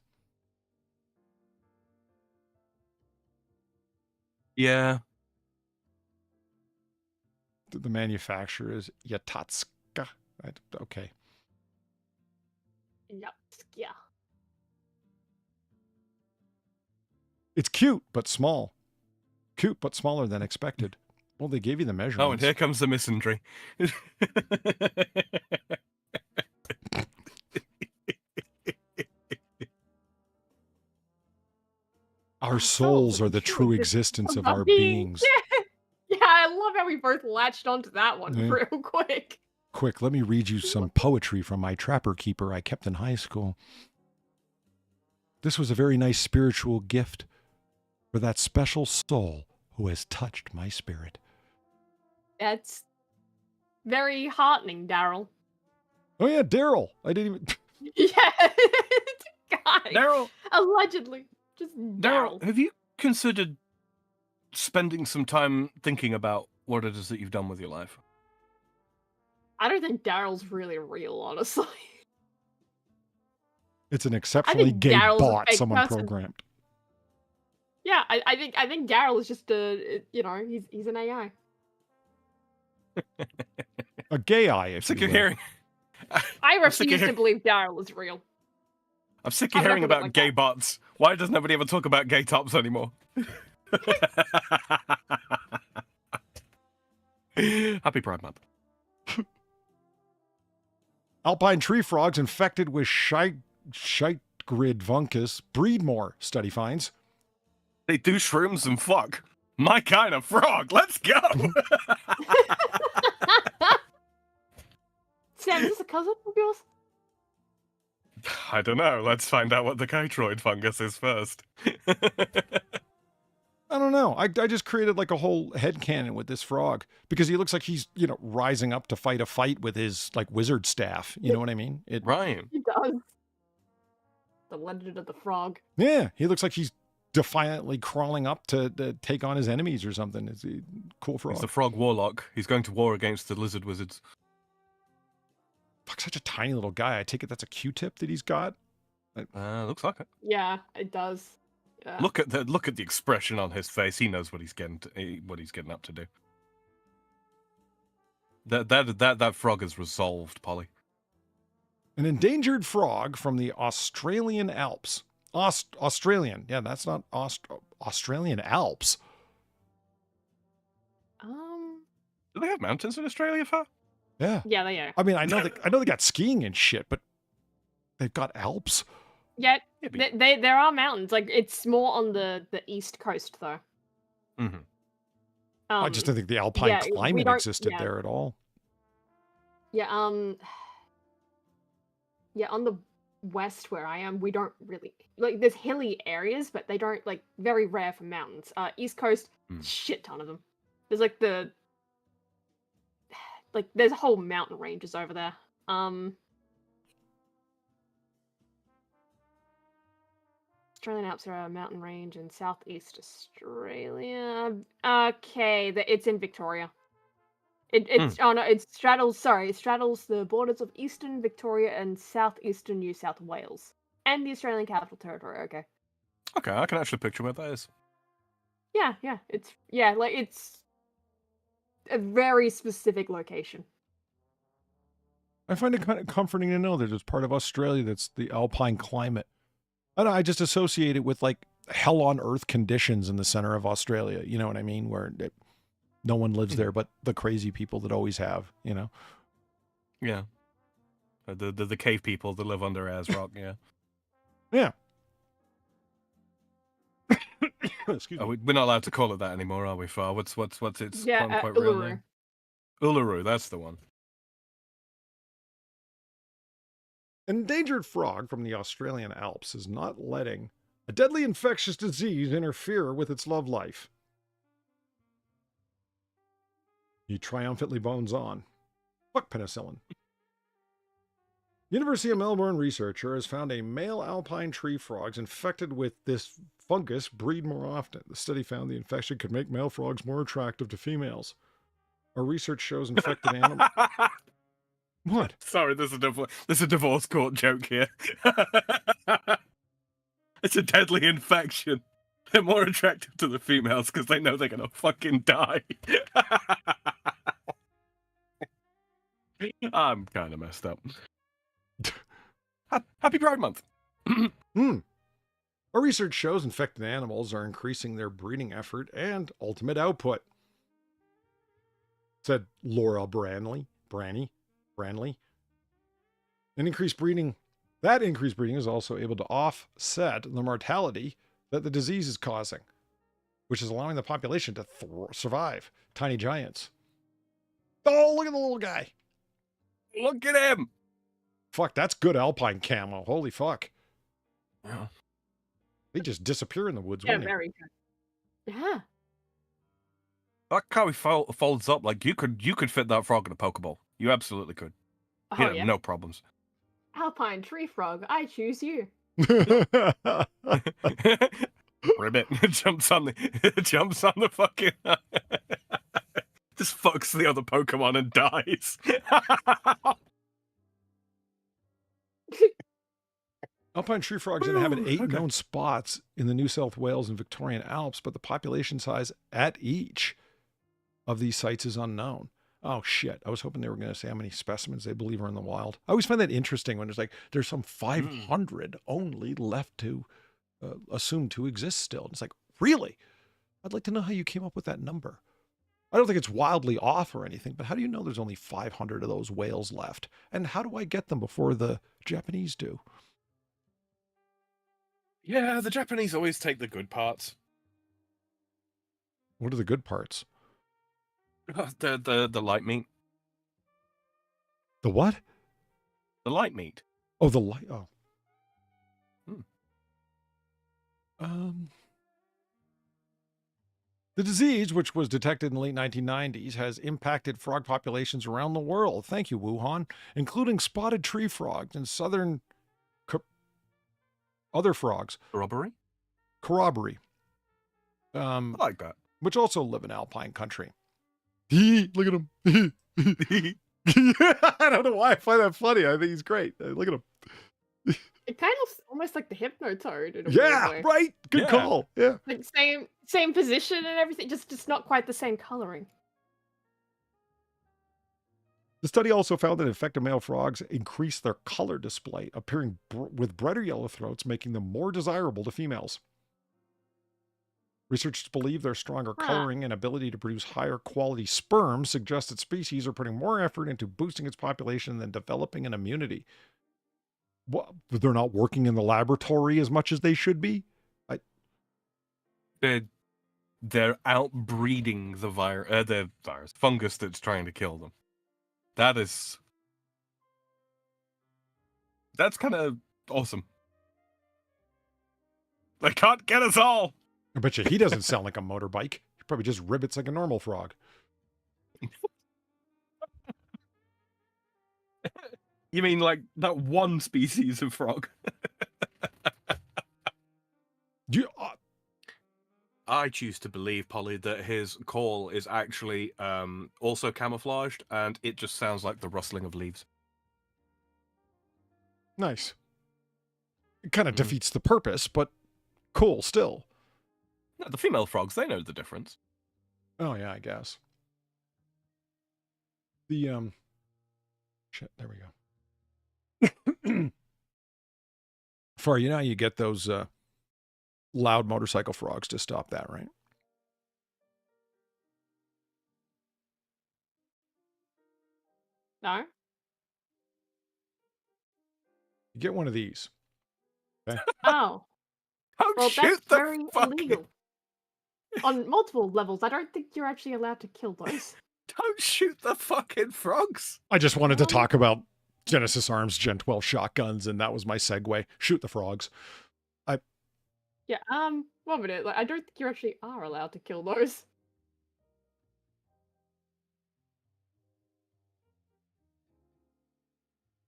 S2: Yeah.
S1: The manufacturer is Yatatsuka. Okay.
S3: Yep. Yeah.
S1: It's cute, but small. Cute, but smaller than expected. Well, they gave you the measurements.
S2: Oh, and here comes the misandry.
S1: Our souls are the true existence of our
S3: being.
S1: beings.
S3: Yeah, I love how we both latched onto that one
S1: Yeah.
S3: real quick.
S1: Quick, let me read you some poetry from my trapper keeper I kept in high school. This was a very nice spiritual gift for that special soul who has touched my spirit.
S3: That's very heartening, Daryl.
S1: Oh yeah, Daryl. I didn't even...
S3: Yeah, it's a guy.
S2: Daryl,
S3: Allegedly. Just Daryl.
S2: Daryl, have you considered spending some time thinking about what it is that you've done with your life?
S3: I don't think Daryl's really real, honestly.
S1: It's an exceptionally gay
S3: Daryl's a
S1: bot
S3: fake
S1: someone
S3: person.
S1: programmed.
S3: Yeah, I think Daryl is just he's an AI.
S1: A gay eye, if
S2: Sick
S1: you
S2: of
S1: will.
S2: hearing.
S3: I
S2: I'm sick of
S3: refuse to
S2: hearing-
S3: believe Daryl is real.
S2: I'm sick of
S3: I'm not
S2: hearing
S3: gonna
S2: about
S3: like
S2: gay
S3: that.
S2: bots. Why does nobody ever talk about gay tops anymore? Happy Pride Month.
S1: Alpine tree frogs infected with Scheitgrid vuncus breed more, study finds.
S2: They do shrooms and fuck. My kind of frog. Let's go.
S3: Sam, is this a cousin of yours?
S2: I don't know. Let's find out what the chytroid fungus is first.
S1: I don't know. I just created like a whole headcanon with this frog because he looks like he's, rising up to fight a fight with his like wizard staff. You know what I mean?
S2: Right.
S3: He does. The Legend of the Frog.
S1: Yeah, he looks like he's defiantly crawling up to take on his enemies or something. It's a cool frog.
S2: He's the frog warlock. He's going to war against the lizard wizards.
S1: Fuck, such a tiny little guy. I take it that's a Q-tip that he's got.
S2: Looks like it.
S3: Yeah, it does. Yeah.
S2: Look at the expression on his face. He knows what he's getting up to do. That frog is resolved, Polly.
S1: An endangered frog from the Australian Alps. Australian. Yeah, that's not Australian Alps.
S2: Do they have mountains in Australia, Far?
S1: Yeah.
S3: Yeah, they are.
S1: I mean, I know they got skiing and shit, but They've got Alps?
S3: Yeah,
S2: Maybe.
S3: there are mountains. Like it's more on the east coast though.
S2: Mm-hmm.
S1: I just didn't think the alpine
S3: we
S1: climate
S3: don't-
S1: existed
S3: yeah.
S1: there at all.
S3: Yeah, yeah, on the west where I am, we don't really like there's hilly areas, but they don't like very rare for mountains. East Coast, shit ton of them. There's like there's whole mountain ranges over there. Australian Alps are a mountain range in southeast Australia. Okay, it's in Victoria. Oh no, it straddles the borders of eastern Victoria and southeastern New South Wales and the Australian Capital Territory. Okay.
S2: Okay, I can actually picture where that is.
S3: Yeah, it's a very specific location.
S1: I find it kind of comforting to know that there's part of Australia that's the alpine climate. I don't know, I just associate it with like hell on earth conditions in the center of Australia. You know what I mean? Where no one lives there but the crazy people that always have, you know?
S2: Yeah. The cave people that live under Rock, yeah.
S1: Yeah. Excuse me.
S2: We're not allowed to call it that anymore, are we, Far? What's its quote-unquote real
S3: Uluru.
S2: name? Uluru, that's the one.
S1: An endangered frog from the Australian Alps is not letting a deadly infectious disease interfere with its love life. He triumphantly bones on. Fuck penicillin. University of Melbourne researcher has found a male alpine tree frogs infected with this fungus breed more often. The study found the infection could make male frogs more attractive to females. Our research shows infected animals. What?
S2: Sorry, there's a divorce court joke here. It's a deadly infection. They're more attractive to the females because they know they're gonna fucking die. I'm kind of messed up. Happy Pride Month.
S1: Our research shows infected animals are increasing their breeding effort and ultimate output, said Laura Branley. That increased breeding is also able to offset the mortality that the disease is causing, which is allowing the population to survive. Tiny giants. Oh, look at the little guy.
S2: Look at him.
S1: Fuck, that's good alpine camo. Holy fuck.
S2: Yeah.
S1: They just disappear in the woods,
S3: Yeah,
S1: wouldn't
S3: very good. Yeah.
S2: That how he folds up. Like you could fit that frog in a Pokeball. You absolutely could.
S3: Oh, yeah.
S2: No problems.
S3: Alpine tree frog, I choose you.
S2: Ribbit jumps on the fucking just fucks the other Pokemon and dies.
S1: Alpine tree frogs inhabit 8 known spots in the New South Wales and Victorian Alps, but the population size at each of these sites is unknown. Oh, shit. I was hoping they were going to say how many specimens they believe are in the wild. I always find that interesting when it's like, there's some 500 only left to assume to exist still. And it's like, really? I'd like to know how you came up with that number. I don't think it's wildly off or anything, but how do you know there's only 500 of those whales left? And how do I get them before the Japanese do?
S2: Yeah, the Japanese always take the good parts.
S1: What are the good parts?
S2: The light meat.
S1: The what?
S2: The light meat.
S1: Oh, the light. Oh. The disease, which was detected in the late 1990s, has impacted frog populations around the world. Thank you, Wuhan, including spotted tree frogs and southern other frogs. Corroboree.
S2: I like that.
S1: Which also live in alpine country. Look at him. I don't know why I find that funny. I think he's great. Look at him.
S3: It kind of almost like the Hypnotoad in a
S1: Yeah,
S3: weird way.
S1: right. Good call. Yeah.
S3: Like same position and everything, just not quite the same coloring.
S1: The study also found that infected male frogs increase their color display, appearing with brighter yellow throats, making them more desirable to females. Researchers believe their stronger coloring and ability to produce higher quality sperm suggest that species are putting more effort into boosting its population than developing an immunity. they're not working in the laboratory as much as they should be.
S2: They're outbreeding the fungus that's trying to kill them. That's kind of awesome. They can't get us all.
S1: I bet you he doesn't sound like a motorbike. He probably just ribbits like a normal frog.
S2: You mean like that one species of frog? I choose to believe, Polly, that his call is actually also camouflaged, and it just sounds like the rustling of leaves.
S1: Nice. It kind of defeats the purpose, but cool still.
S2: No, the female frogs, they know the difference.
S1: Oh yeah, I guess. The shit, there we go. Far, you know how you get those loud motorcycle frogs to stop that, right?
S3: No.
S1: You get one of these. Okay?
S3: Oh.
S2: Oh,
S3: Well,
S2: shoot
S3: that's
S2: the
S3: very
S2: fucking...
S3: illegal. On multiple levels, I don't think you're actually allowed to kill those.
S2: Don't shoot the fucking frogs.
S1: I just wanted to talk about Genesis Arms Gen 12 shotguns, and that was my segue. Shoot the frogs.
S3: Yeah, 1 minute. Like, I don't think you actually are allowed to kill those.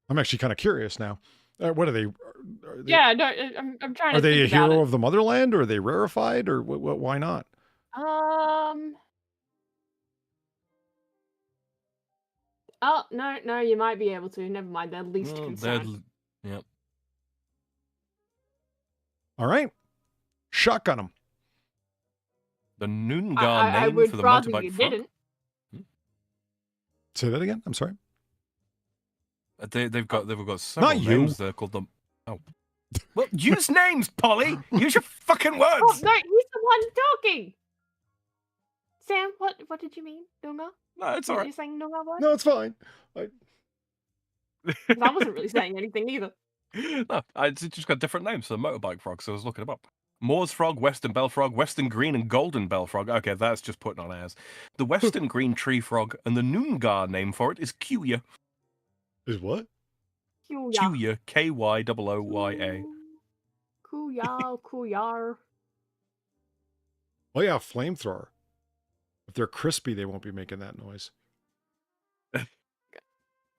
S1: I'm actually kind of curious now. What are they?
S3: Yeah, no, I'm trying to.
S1: Are they a
S3: think about
S1: hero
S3: it.
S1: of the motherland, or are they rarefied, or why not?
S3: Oh no, you might be able to. Never mind. They're least concern.
S2: Yep.
S1: All right, shotgun them.
S2: The Noongar
S3: I
S2: name
S3: would
S2: for the
S3: rather
S2: motorbike
S3: you
S2: frog.
S3: didn't.
S1: Say that again. I'm sorry.
S2: They've got several
S1: Not you.
S2: names. They're called them. Oh, well, use names, Polly. Use your fucking
S3: Oh
S2: words.
S3: no, he's the one talking. Sam, what did you mean, Noongar?
S2: No, it's all
S3: You're
S2: right.
S3: saying Noongar word?
S1: No, it's fine.
S3: 'Cause I wasn't really saying anything either.
S2: No, it's just got different names for the motorbike frog, so I was looking them up. Moors frog, western bell frog, western green and golden bell frog. Okay, that's just putting on airs. The western green tree frog, and the Noongar name for it is Kuya.
S1: Is what?
S2: Kuya, Kyoooya.
S3: Kuyar.
S1: Oh yeah, flamethrower. If they're crispy, they won't be making that noise.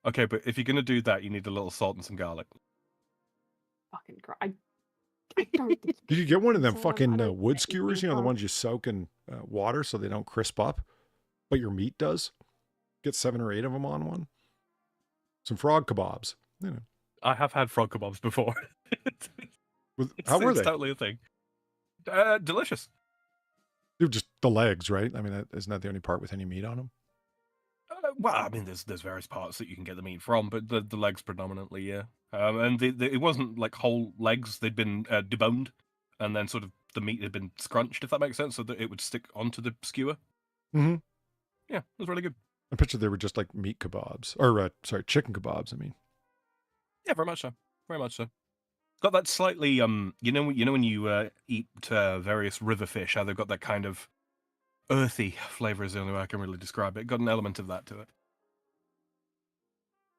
S2: Okay, but if you're gonna do that, you need a little salt and some garlic.
S3: Fucking I don't think
S1: Did you get one of them
S3: So, I
S1: fucking
S3: don't
S1: wood
S3: think
S1: skewers?
S3: you
S1: You know, the
S3: can.
S1: ones you soak in water so they don't crisp up, but your meat does. Get 7 or 8 of them on one. Some frog kebabs. You know,
S2: I have had frog kebabs before.
S1: how were
S2: It's
S1: they?
S2: totally a thing. Delicious.
S1: Dude, just the legs, right? I mean, isn't that the only part with any meat on them?
S2: Well, I mean, there's various parts that you can get the meat from, but the legs predominantly, yeah. And it wasn't like whole legs; they'd been deboned, and then sort of the meat had been scrunched, if that makes sense, so that it would stick onto the skewer.
S1: Mm-hmm.
S2: Yeah, it was really good.
S1: I pictured they were just like meat kebabs, or sorry, chicken kebabs. I mean,
S2: Yeah, very much so. Very much so. Got that slightly you know when you eat various river fish, how they've got that kind of earthy flavor is the only way I can really describe it. Got an element of that to it.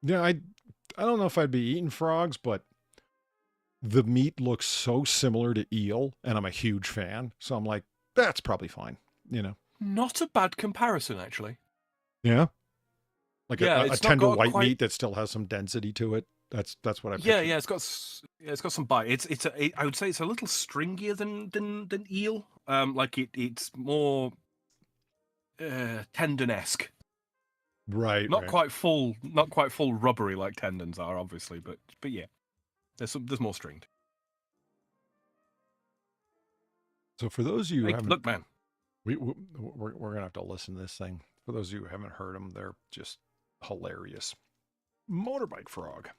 S1: yeah, I don't know if I'd be eating frogs, but the meat looks so similar to eel, and I'm a huge fan, so I'm like, that's probably fine. You know?
S2: Not a bad comparison, actually.
S1: Yeah. Like
S2: Yeah,
S1: a
S2: it's not
S1: tender
S2: got
S1: white
S2: quite-
S1: meat that still has some density to it. That's what I
S2: Yeah,
S1: pictured.
S2: it's got some bite. I would say it's a little stringier than eel. Like it's more tendon-esque.
S1: Right.
S2: Not
S1: right.
S2: quite full rubbery like tendons are, obviously, but yeah, there's more stringed.
S1: So for those of you who
S2: Hey,
S1: haven't,
S2: look, man,
S1: we're gonna have to listen to this thing. For those of you who haven't heard them, they're just hilarious. Motorbike frog.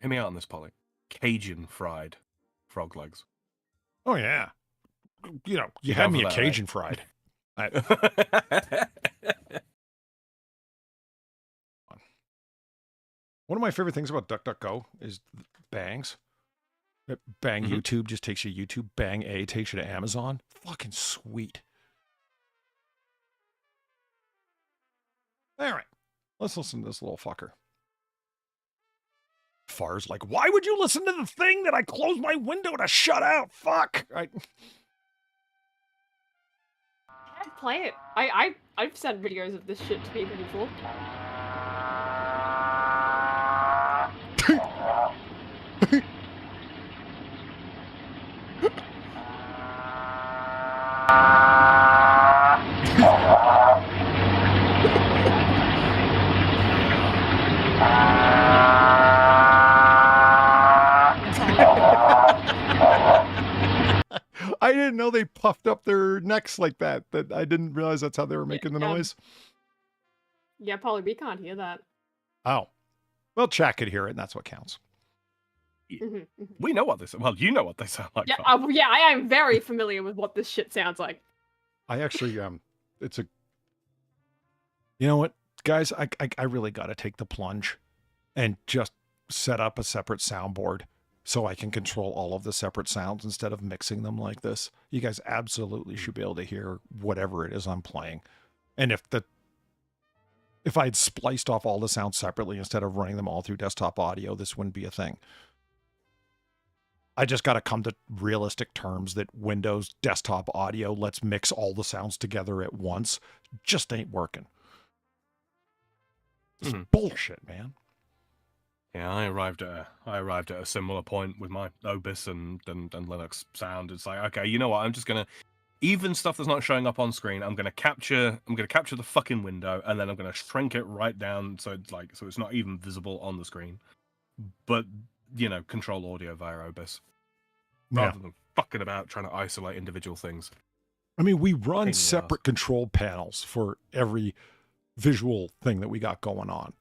S2: hear me out on this, Polly. Cajun fried frog legs.
S1: Oh yeah. You know, you
S2: You
S1: had
S2: go
S1: me
S2: for
S1: a
S2: that, right?
S1: Cajun fried. One of my favorite things about DuckDuckGo is bangs. Bang YouTube just takes you to YouTube. Bang A takes you to Amazon. Fucking sweet. All right. Let's listen to this little fucker. Far's like, why would you listen to the thing that I closed my window to shut out? Fuck.
S3: I'd play it. I've sent videos of this shit to people before.
S1: I didn't know they puffed up their necks like that. That I didn't realize that's how they were making the noise.
S3: Yeah, Polly, we can't hear that.
S1: Oh. Well, chat could hear it, and that's what counts.
S2: We know what this. Well, you know what they sound like.
S3: Yeah, yeah, I am very familiar with what this shit sounds like.
S1: I actually, it's a. You know what, guys? I really got to take the plunge, and just set up a separate soundboard so I can control all of the separate sounds instead of mixing them like this. You guys absolutely should be able to hear whatever it is I'm playing, and if I had spliced off all the sounds separately instead of running them all through desktop audio, this wouldn't be a thing. I just got to come to realistic terms that Windows desktop audio lets mix all the sounds together at once. Just ain't working. It's bullshit, man.
S2: Yeah, I arrived at a similar point with my Obis and Linux sound. It's like, okay, you know what? I'm just gonna, even stuff that's not showing up on screen, I'm gonna capture the fucking window, and then I'm gonna shrink it right down so it's not even visible on the screen. But control audio via Obis rather than fucking about trying to isolate individual things.
S1: I mean, we run separate control panels for every visual thing that we got going on.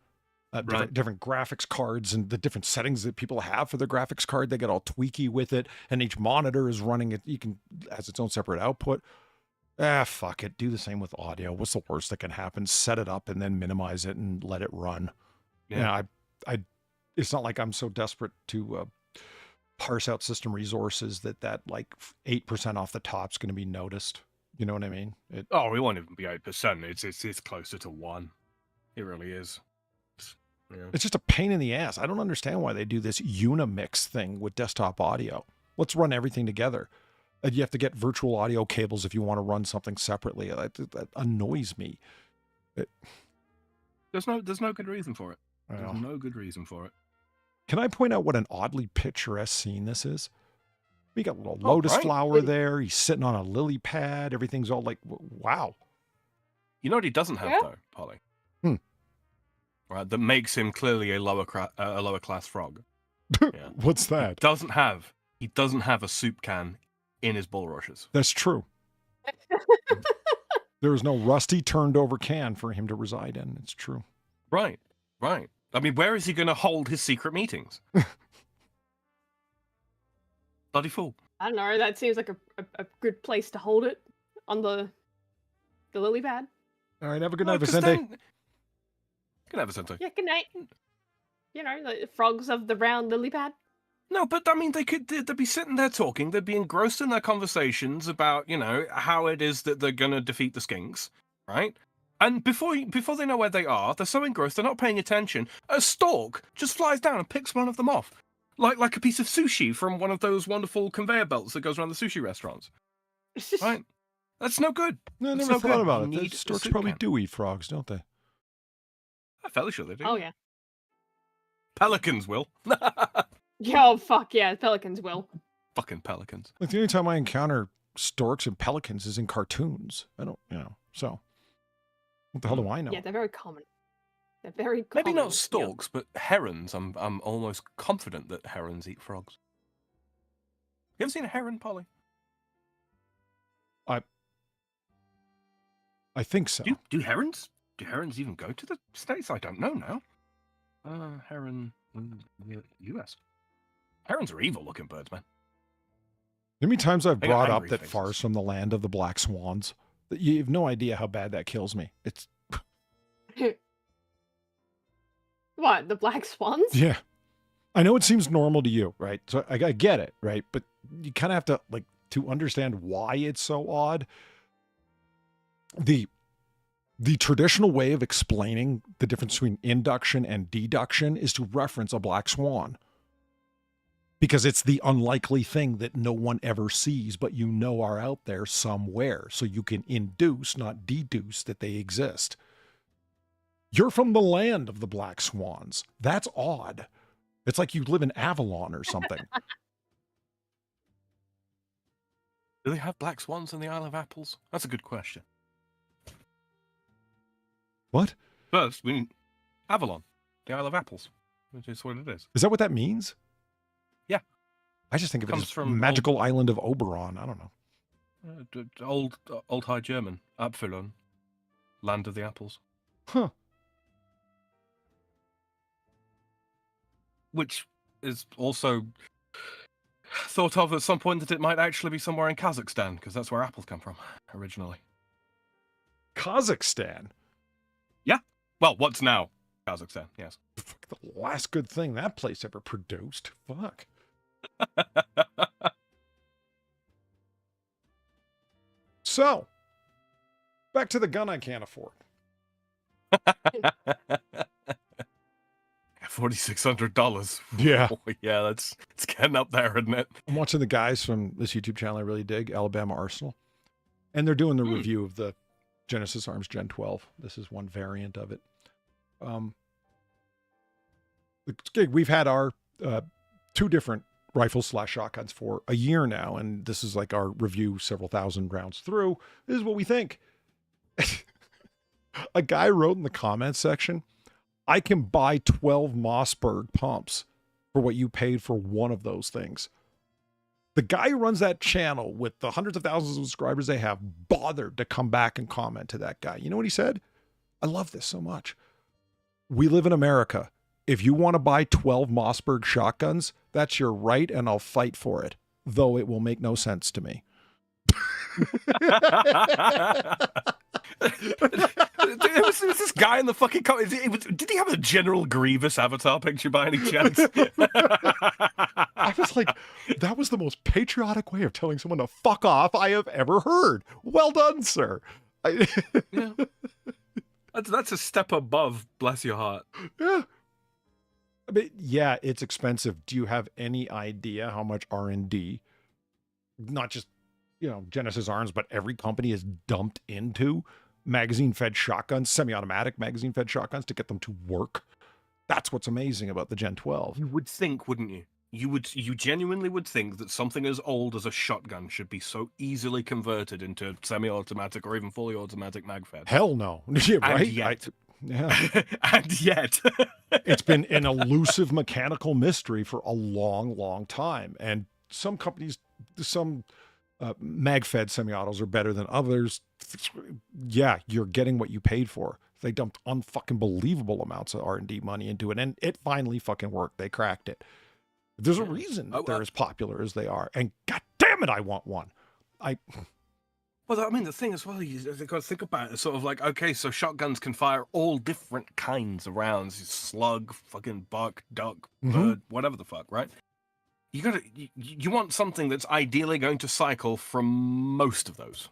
S1: Different graphics cards and the different settings that people have for their graphics card. They get all tweaky with it, and each monitor is running it. Has its own separate output. Fuck it. Do the same with audio. What's the worst that can happen? Set it up and then minimize it and let it run. Yeah. It's not like I'm so desperate to parse out system resources that like 8% off the top's going to be noticed. You know what I mean?
S2: We won't even be 8%. It's closer to 1. It really is. Yeah.
S1: It's just a pain in the ass. I don't understand why they do this Unimix thing with desktop audio. Let's run everything together. You have to get virtual audio cables if you want to run something separately. That annoys me.
S2: There's no good reason for it. There's no good reason for it.
S1: Can I point out what an oddly picturesque scene this is? We got a little lotus flower there. He's sitting on a lily pad. Everything's all like, wow.
S2: You know what he doesn't have though, Polly? Right, that makes him clearly a lower class frog. Yeah.
S1: What's that?
S2: He doesn't have a soup can in his bulrushes.
S1: That's true. There is no rusty turned over can for him to reside in. It's true.
S2: Right. I mean, where is he going to hold his secret meetings? Bloody fool.
S3: I don't know. That seems like a good place to hold it on the lily pad.
S1: All right. Have a good night, Vicente.
S2: Good night, Vicente.
S3: Yeah, good night. The frogs of the round lily pad.
S2: No, but I mean, they'd be sitting there talking. They'd be engrossed in their conversations about, how it is that they're going to defeat the skinks, right? And before they know where they are, they're so engrossed they're not paying attention. A stork just flies down and picks one of them off, like a piece of sushi from one of those wonderful conveyor belts that goes around the sushi restaurants. Right? That's no good.
S1: No, I never thought about it. Storks probably do eat frogs, don't they?
S2: I'm fairly sure they do.
S3: Oh yeah.
S2: Pelicans will.
S3: Oh fuck yeah, pelicans will.
S2: Fucking pelicans.
S1: Like the only time I encounter storks and pelicans is in cartoons. I don't, so. What the hell do I know?
S3: Yeah, they're very common. They're very common.
S2: Maybe not storks, but herons. I'm almost confident that herons eat frogs. You ever seen a heron, Polly?
S1: I think so.
S2: Do herons even go to the States? I don't know now. Heron, U.S. Herons are evil-looking birds, man.
S1: How many times I've brought up that Far's from the land of the black swans? You have no idea how bad that kills me. It's
S3: What, the black swans?
S1: Yeah. I know it seems normal to you, right? So I get it, right? But you kind of have to, like, to understand why it's so odd. The traditional way of explaining the difference between induction and deduction is to reference a black swan. Because it's the unlikely thing that no one ever sees, but you know are out there somewhere. So you can induce, not deduce, that they exist. You're from the land of the black swans. That's odd. It's like you live in Avalon or something.
S2: Do they have black swans in the Isle of Apples? That's a good question.
S1: What?
S2: First, we need Avalon, the Isle of Apples, which is what it is.
S1: Is that what that means?
S2: Yeah.
S1: I just think of it
S2: Comes
S1: as
S2: from
S1: magical island of Oberon. I don't know.
S2: Old High German, Apfelon, land of the apples.
S1: Huh.
S2: Which is also thought of at some point that it might actually be somewhere in Kazakhstan, because that's where apples come from originally.
S1: Kazakhstan?
S2: Yeah. Well, what's now Kazakhstan, yes.
S1: The last good thing that place ever produced. Fuck. So, back to the gun I can't afford.
S2: $4,600.
S1: Yeah.
S2: Oh, yeah, it's getting up there, isn't it?
S1: I'm watching the guys from this YouTube channel I really dig, Alabama Arsenal. And they're doing the review of the Genesis Arms Gen 12. This is one variant of it. We've had our 2 different rifles/shotguns for a year now, and this is like our review several thousand rounds through. This is what we think. A guy wrote in the comments section, I can buy 12 Mossberg pumps for what you paid for one of those things. The guy who runs that channel with the hundreds of thousands of subscribers they have bothered to come back and comment to that guy. You know what he said? I love this so much. We live in America. If you want to buy 12 Mossberg shotguns, that's your right, and I'll fight for it, though it will make no sense to me.
S2: It was this guy in the fucking comment. Did he have a General Grievous avatar picture by any chance?
S1: I was like, that was the most patriotic way of telling someone to fuck off I have ever heard. Well done, sir.
S2: Yeah. That's a step above, bless your heart.
S1: Yeah. I mean, yeah, it's expensive. Do you have any idea how much R&D, not just, Genesis Arms, but every company is dumped into magazine-fed shotguns, semi-automatic magazine-fed shotguns to get them to work? That's what's amazing about the Gen 12.
S2: You would think, wouldn't you? You genuinely would think that something as old as a shotgun should be so easily converted into semi-automatic or even fully automatic mag-fed.
S1: Hell no. Yeah, right?
S2: And yet.
S1: Yeah.
S2: And yet.
S1: It's been an elusive mechanical mystery for a long, long time. And some companies, some mag-fed semi-autos are better than others. Yeah, you're getting what you paid for. They dumped unfucking believable amounts of R&D money into it, and it finally fucking worked. They cracked it. There's a reason that they're as popular as they are, and god damn it, I want one.
S2: Well, I mean, the thing as well, you've got to think about it. It's sort of like, okay, so shotguns can fire all different kinds of rounds. Slug, fucking buck, duck, bird, whatever the fuck, right? You want something that's ideally going to cycle from most of those.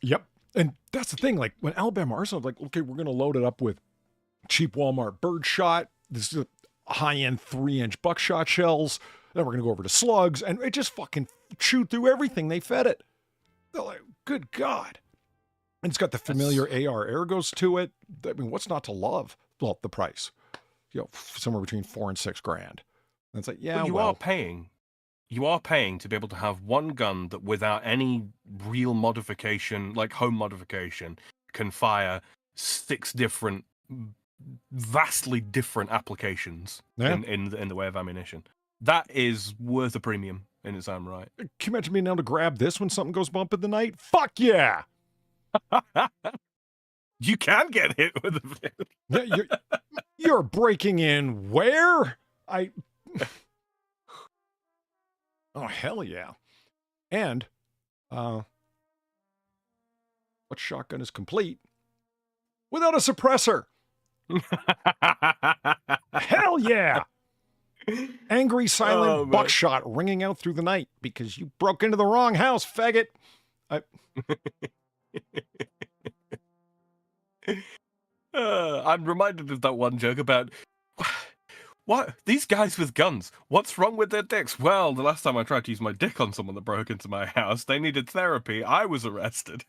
S1: Yep. And that's the thing, like when Alabama Arsenal, like, okay, we're going to load it up with cheap Walmart birdshot. This is a high-end 3-inch buckshot shells. Then we're going to go over to slugs, and it just fucking chewed through everything they fed it. They're like, good God. And it's got the familiar AR ergos to it. I mean, what's not to love? Well, the price, somewhere between $4,000 and $6,000. And it's like, yeah,
S2: You are paying to be able to have one gun that without any real modification, like home modification, can fire 6 different, vastly different applications in the way of ammunition. That is worth a premium in its own right.
S1: Can you imagine being able to grab this when something goes bump in the night? Fuck yeah!
S2: You can get hit with
S1: Yeah, you're breaking in where? Oh, hell yeah. And, what shotgun is complete without a suppressor? Hell yeah! Angry silent
S2: Oh, man.
S1: buckshot ringing out through the night because you broke into the wrong house, faggot.
S2: I'm reminded of that one joke about what these guys with guns. What's wrong with their dicks? Well, the last time I tried to use my dick on someone that broke into my house, they needed therapy. I was arrested.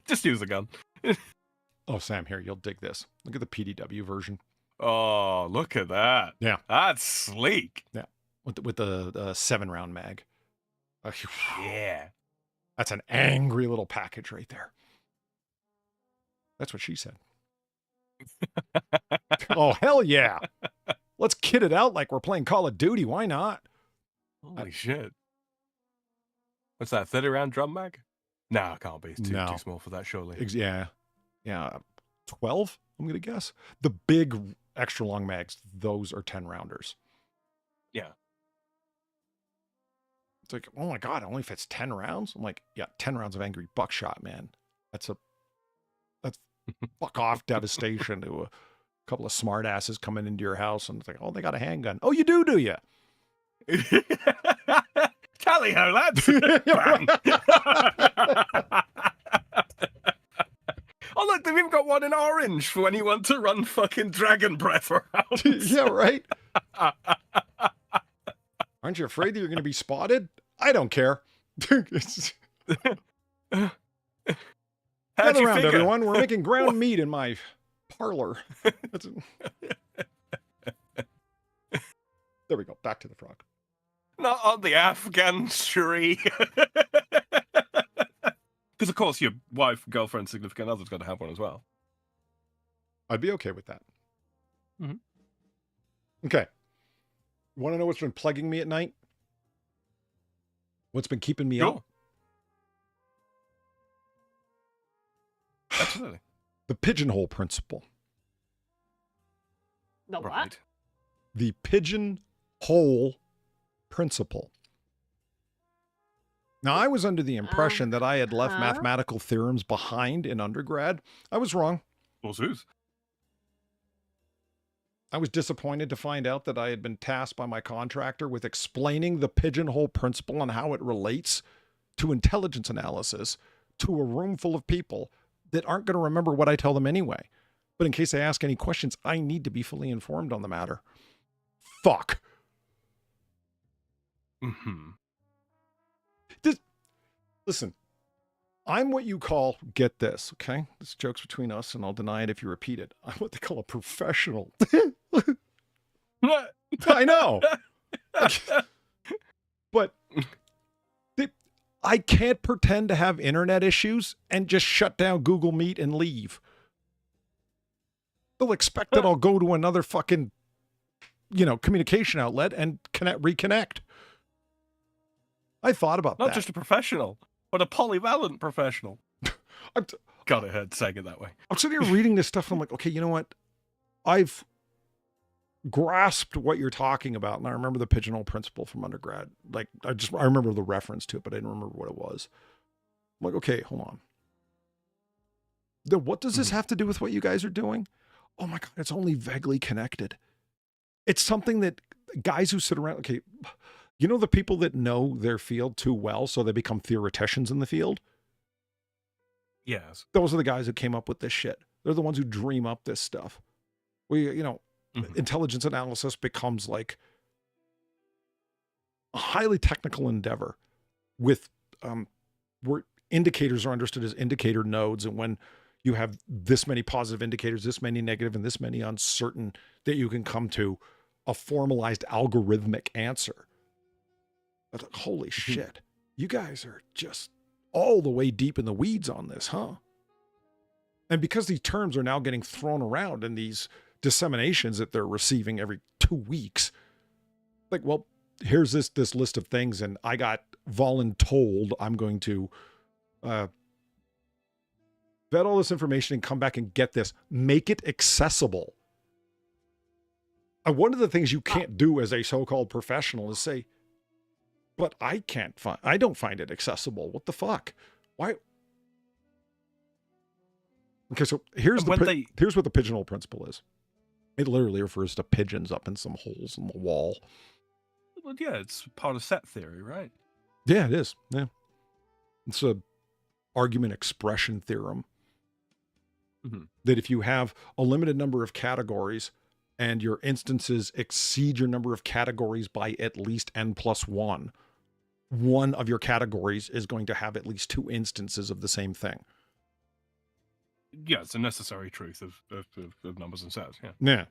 S2: Just use a gun.
S1: Oh, Sam, here, you'll dig this. Look at the PDW version.
S2: Oh, look at that.
S1: Yeah.
S2: That's sleek.
S1: With the 7-round mag.
S2: Yeah.
S1: That's an angry little package right there. That's what she said. Oh, hell yeah. Let's kit it out like we're playing Call of Duty. Why not?
S2: Holy shit. What's that, 30-round drum mag? No, it can't be. It's too small for that, surely.
S1: Yeah. Yeah. 12, I'm going to guess. The big extra long mags, those are 10-rounders.
S2: Yeah.
S1: It's like, oh my God, it only fits 10 rounds? I'm like, yeah, 10 rounds of angry buckshot, man. That's fuck off devastation to a couple of smart asses coming into your house and it's like, oh, they got a handgun. Oh, you do you?
S2: Tally ho, lads. Oh, look, they've even got one in orange for when you want to run fucking dragon breath around.
S1: Yeah, right? Aren't you afraid that you're going to be spotted? I don't care.
S2: How'd
S1: Gather
S2: you
S1: around,
S2: figure?
S1: everyone. We're making ground meat in my parlor. There we go. Back to the frog.
S2: Not on the Afghan tree. Because, of course, your wife, girlfriend, significant other's got to have one as well.
S1: I'd be okay with that.
S2: Mhm.
S1: Okay. Want to know what's been plaguing me at night? What's been keeping me up?
S2: Absolutely.
S1: The pigeonhole principle.
S3: The what?
S2: Right.
S1: The pigeonhole principle. Now, I was under the impression that I had left mathematical theorems behind in undergrad. I was wrong.
S2: FarZoosme.
S1: I was disappointed to find out that I had been tasked by my contractor with explaining the pigeonhole principle and how it relates to intelligence analysis to a room full of people that aren't going to remember what I tell them anyway. But in case they ask any questions, I need to be fully informed on the matter. Fuck.
S2: Mm-hmm.
S1: Listen, I'm what you call, get this, okay? This joke's between us, and I'll deny it if you repeat it. I'm what they call a professional. I know. But I can't pretend to have internet issues and just shut down Google Meet and leave. They'll expect that I'll go to another fucking, communication outlet and reconnect. I thought about that.
S2: Not just a professional, but a polyvalent professional. Got it heard saying it that way.
S1: I'm sitting here reading this stuff and I'm like, okay, you know what? I've grasped what you're talking about. And I remember the pigeonhole principle from undergrad. Like, I remember the reference to it, but I didn't remember what it was. I'm like, okay, hold on. Then what does this have to do with what you guys are doing? Oh my God, it's only vaguely connected. It's something that guys who sit around, okay, you know the people that know their field too well, so they become theoreticians in the field?
S2: Yes.
S1: Those are the guys who came up with this shit. They're the ones who dream up this stuff. Intelligence analysis becomes like a highly technical endeavor with where indicators are understood as indicator nodes. And when you have this many positive indicators, this many negative, and this many uncertain, that you can come to a formalized algorithmic answer. But holy shit, you guys are just all the way deep in the weeds on this, huh? And because these terms are now getting thrown around in these disseminations that they're receiving every 2 weeks, like, well, here's this list of things, and I got voluntold I'm going to vet all this information and come back and get this. Make it accessible. And one of the things you can't do as a so-called professional is say, but I don't find it accessible. What the fuck? Why? Okay, so here's
S2: And when
S1: here's what the pigeonhole principle is. It literally refers to pigeons up in some holes in the wall.
S2: Well, yeah, it's part of set theory, right?
S1: Yeah, it is. Yeah. It's a argument expression theorem. That if you have a limited number of categories and your instances exceed your number of categories by at least n+1, one of your categories is going to have at least 2 instances of the same thing.
S2: Yeah, it's a necessary truth of numbers and sets. Yeah.
S1: Yeah.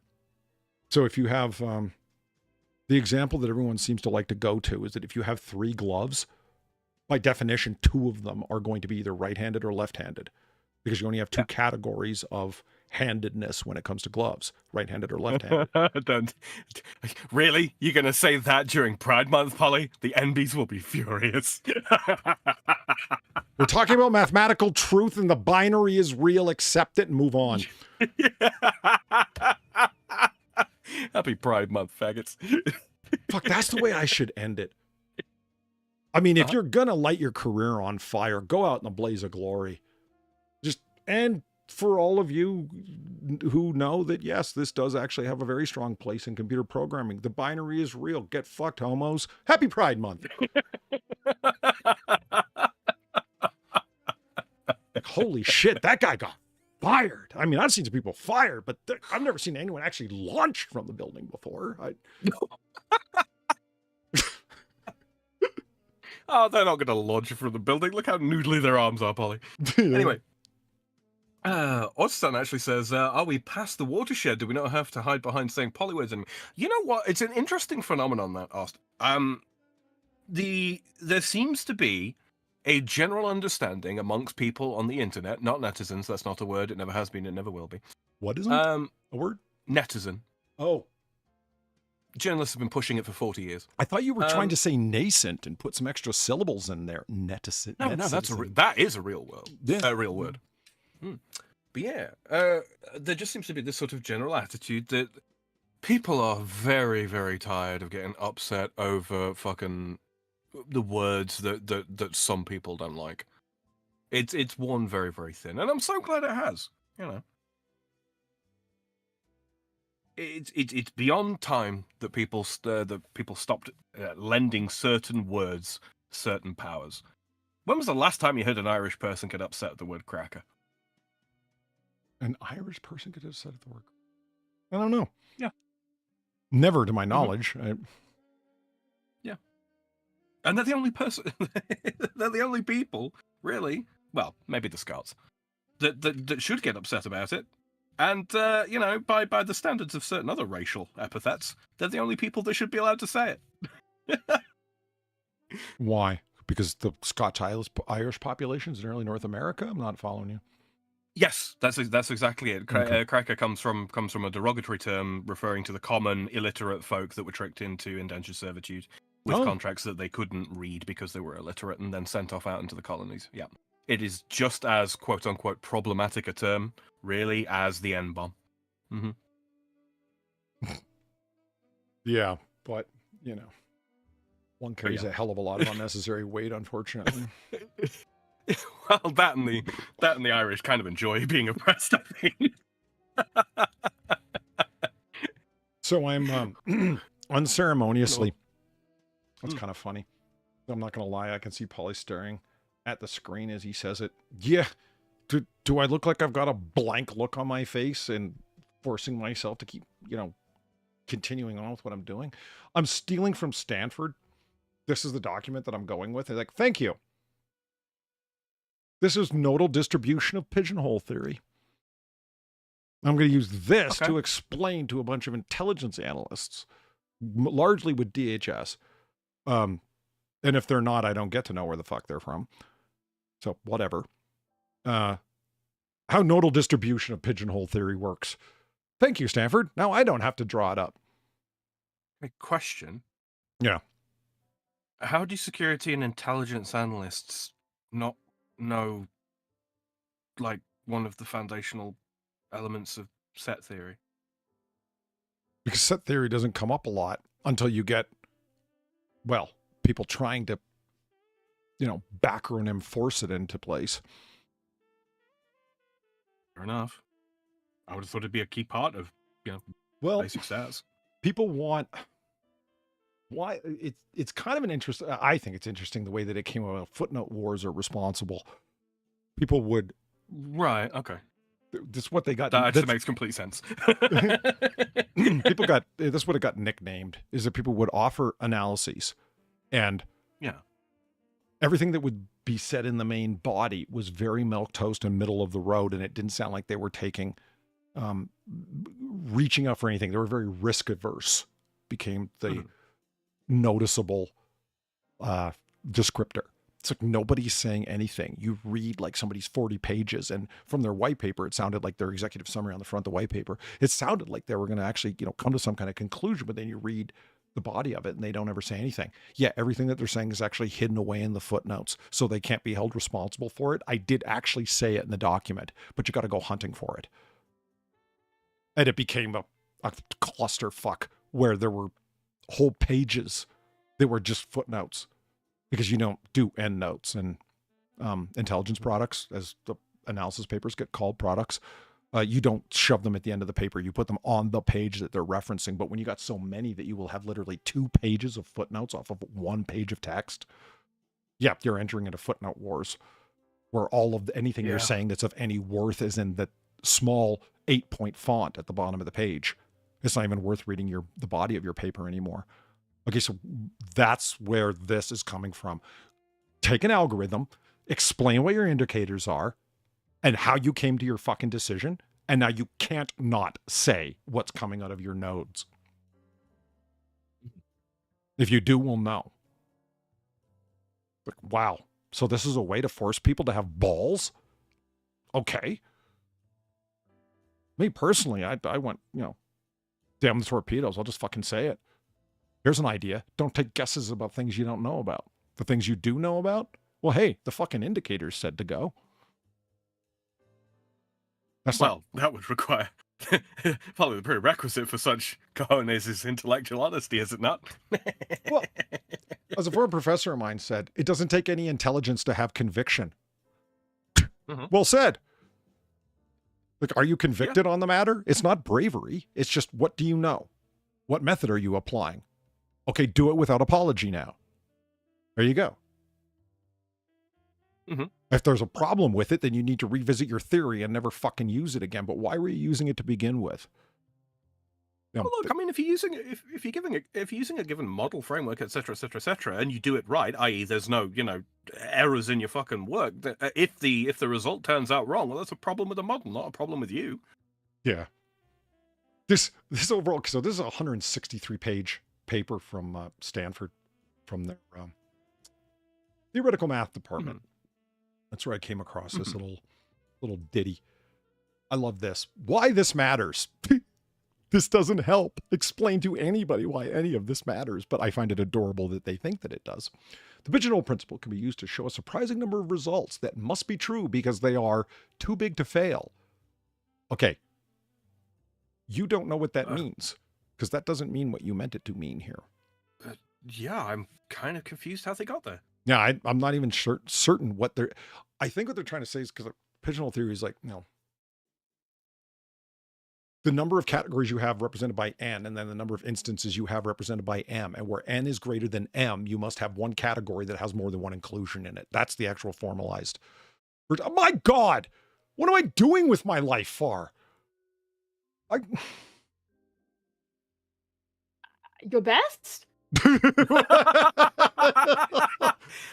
S1: So if you have the example that everyone seems to like to go to is that if you have 3 gloves, by definition, 2 of them are going to be either right-handed or left-handed, because you only have 2 categories of handedness when it comes to gloves, right-handed or left-handed.
S2: Don't really? You're going to say that during Pride Month, Polly? The NBs will be furious.
S1: We're talking about mathematical truth and the binary is real. Accept it and move on.
S2: Happy Pride Month, faggots.
S1: Fuck, that's the way I should end it. I mean, if you're going to light your career on fire, go out in a blaze of glory. And for all of you who know that, yes, this does actually have a very strong place in computer programming. The binary is real. Get fucked, homos. Happy Pride Month. Holy shit, that guy got fired. I mean, I've seen some people fired, but I've never seen anyone actually launched from the building before.
S2: Oh, they're not going to launch from the building. Look how noodly their arms are, Polly. Anyway. Odston actually says, are we past the watershed? Do we not have to hide behind saying polywords? And you know what? It's an interesting phenomenon, that, Austin. There seems to be a general understanding amongst people on the internet, not netizens, that's not a word, it never has been, it never will be.
S1: What isn't a word?
S2: Netizen.
S1: Oh.
S2: Journalists have been pushing it for 40 years.
S1: I thought you were trying to say nascent and put some extra syllables in there. Netizen.
S2: No, that is a real word.
S1: Yeah.
S2: A real word. But yeah, there just seems to be this sort of general attitude that people are very, very tired of getting upset over fucking the words that some people don't like. It's worn very, very thin, and I'm so glad it has. You know, it's beyond time that people stopped lending certain words certain powers. When was the last time you heard an Irish person get upset at the word cracker?
S1: An Irish person could have said it the word. I don't know.
S2: Yeah.
S1: Never to my knowledge.
S2: Yeah. And they're the only person, they're the only people, really, well, maybe the Scots, that should get upset about it. And, you know, by the standards of certain other racial epithets, they're the only people that should be allowed to say it.
S1: Why? Because the Scotch-Irish populations in early North America? I'm not following you.
S2: Yes, that's exactly it. Cracker comes from a derogatory term referring to the common illiterate folk that were tricked into indentured servitude with contracts that they couldn't read because they were illiterate and then sent off out into the colonies. Yeah, it is just as quote unquote problematic a term, really, as the N-bomb.
S1: Yeah, but you know, one carries a hell of a lot of unnecessary weight, unfortunately.
S2: Well, that and the Irish kind of enjoy being oppressed, I think.
S1: So I'm unceremoniously. That's kind of funny. I'm not going to lie. I can see Polly staring at the screen as he says it. Yeah. Do I look like I've got a blank look on my face and forcing myself to keep, you know, continuing on with what I'm doing? I'm stealing from Stanford. This is the document that I'm going with. They're like, thank you. This is nodal distribution of pigeonhole theory. I'm going to use this to explain to a bunch of intelligence analysts, largely with DHS. And if they're not, I don't get to know where the fuck they're from. So whatever. How nodal distribution of pigeonhole theory works. Thank you, Stanford. Now I don't have to draw it up.
S2: A question.
S1: Yeah.
S2: How do security and intelligence analysts not know, like, one of the foundational elements of set theory?
S1: Because set theory doesn't come up a lot until you get, well, people trying to, you know, backronym force it into place.
S2: Fair enough. I would have thought it'd be a key part of,
S1: Well,
S2: basic stats.
S1: people want why it's kind of an interest. I think it's interesting the way that it came about. Footnote wars are responsible. People would
S2: Right. Okay.
S1: this is what they got.
S2: That actually makes complete sense.
S1: People got this is what it got nicknamed is that people would offer analyses, and
S2: Yeah.
S1: everything that would be said in the main body was very milquetoast and middle of the road, and it didn't sound like they were taking reaching out for anything. They were very risk averse. Became the noticeable descriptor. It's like nobody's saying anything. You read like somebody's 40 pages, and from their white paper, it sounded like their executive summary on the front of the white paper. It sounded like they were going to actually, come to some kind of conclusion, but then you read the body of it and they don't ever say anything. Yeah, everything that they're saying is actually hidden away in the footnotes, so they can't be held responsible for it. I did actually say it in the document, but you got to go hunting for it. And it became a clusterfuck where there were whole pages that were just footnotes, because you don't do endnotes and intelligence products, as the analysis papers get called, products. You don't shove them at the end of the paper. You put them on the page that they're referencing. But when you got so many that you will have literally 2 pages of footnotes off of 1 page of text, yeah, you're entering into footnote wars, where all of anything you're saying that's of any worth is in the small 8-point font at the bottom of the page. It's not even worth reading the body of your paper anymore. Okay, so that's where this is coming from. Take an algorithm, explain what your indicators are, and how you came to your fucking decision, and now you can't not say what's coming out of your nodes. If you do, we'll know. Like, wow. So this is a way to force people to have balls? Okay. Me personally, I went, damn the torpedoes. I'll just fucking say it. Here's an idea. Don't take guesses about things you don't know about. The things you do know about, well, hey, the fucking indicators said to go.
S2: That would require probably the prerequisite for such cojones is intellectual honesty, is it not?
S1: Well, as a former professor of mine said, it doesn't take any intelligence to have conviction. Well said. Like, are you convicted on the matter? It's not bravery. It's just, what do you know? What method are you applying? Okay, do it without apology now. There you go. If there's a problem with it, then you need to revisit your theory and never fucking use it again. But why were you using it to begin with?
S2: Well, look, I mean, if you're using a given model framework, etc., etc., etc., and you do it right, i.e., there's no, errors in your fucking work. If the result turns out wrong, well, that's a problem with the model, not a problem with you.
S1: Yeah. This overall, so this is a 163-page paper from Stanford, from their theoretical math department. That's where I came across this little ditty. I love this. Why this matters. This doesn't help explain to anybody why any of this matters, but I find it adorable that they think that it does. The pigeonhole principle can be used to show a surprising number of results that must be true because they are too big to fail. Okay. You don't know what that means, because that doesn't mean what you meant it to mean here.
S2: Yeah, I'm kind of confused how they got there.
S1: Yeah, I'm not even certain what they're... I think what they're trying to say is, because pigeonhole theory is like, the number of categories you have represented by n, and then the number of instances you have represented by m, and where n is greater than m, you must have one category that has more than one inclusion in it. That's the actual formalized... Oh my God! What am I doing with my life for?
S3: Your best?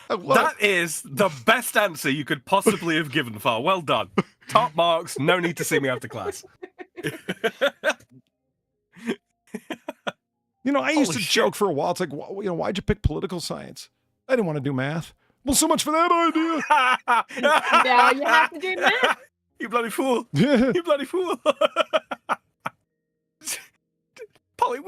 S2: That is the best answer you could possibly have given, Far. Well done. Top marks. No need to see me after class.
S1: I used to joke for a while. It's like, why'd you pick political science? I didn't want to do math. Well, so much for that idea.
S3: Now you have to do math.
S2: You bloody fool. You bloody fool. Polly,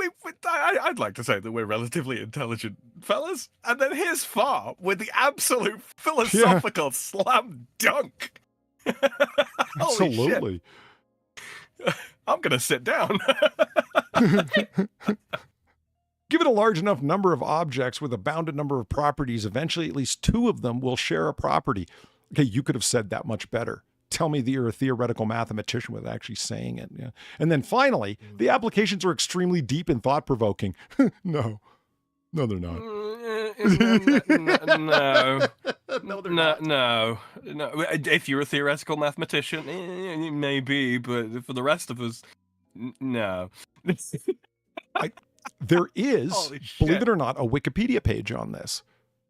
S2: I'd like to say that we're relatively intelligent fellas, and then here's Far with the absolute philosophical slam dunk.
S1: Absolutely.
S2: I'm going to sit down.
S1: Given a large enough number of objects with a bounded number of properties, eventually at least 2 of them will share a property. Okay, you could have said that much better. tell me that you're a theoretical mathematician without actually saying it. Yeah. And then finally, the applications are extremely deep and thought-provoking. No, they're not.
S2: No.
S1: No, they're not.
S2: No. If you're a theoretical mathematician, maybe, but for the rest of us, no.
S1: There is,
S2: Holy
S1: believe
S2: shit.
S1: it or not, a Wikipedia page on this.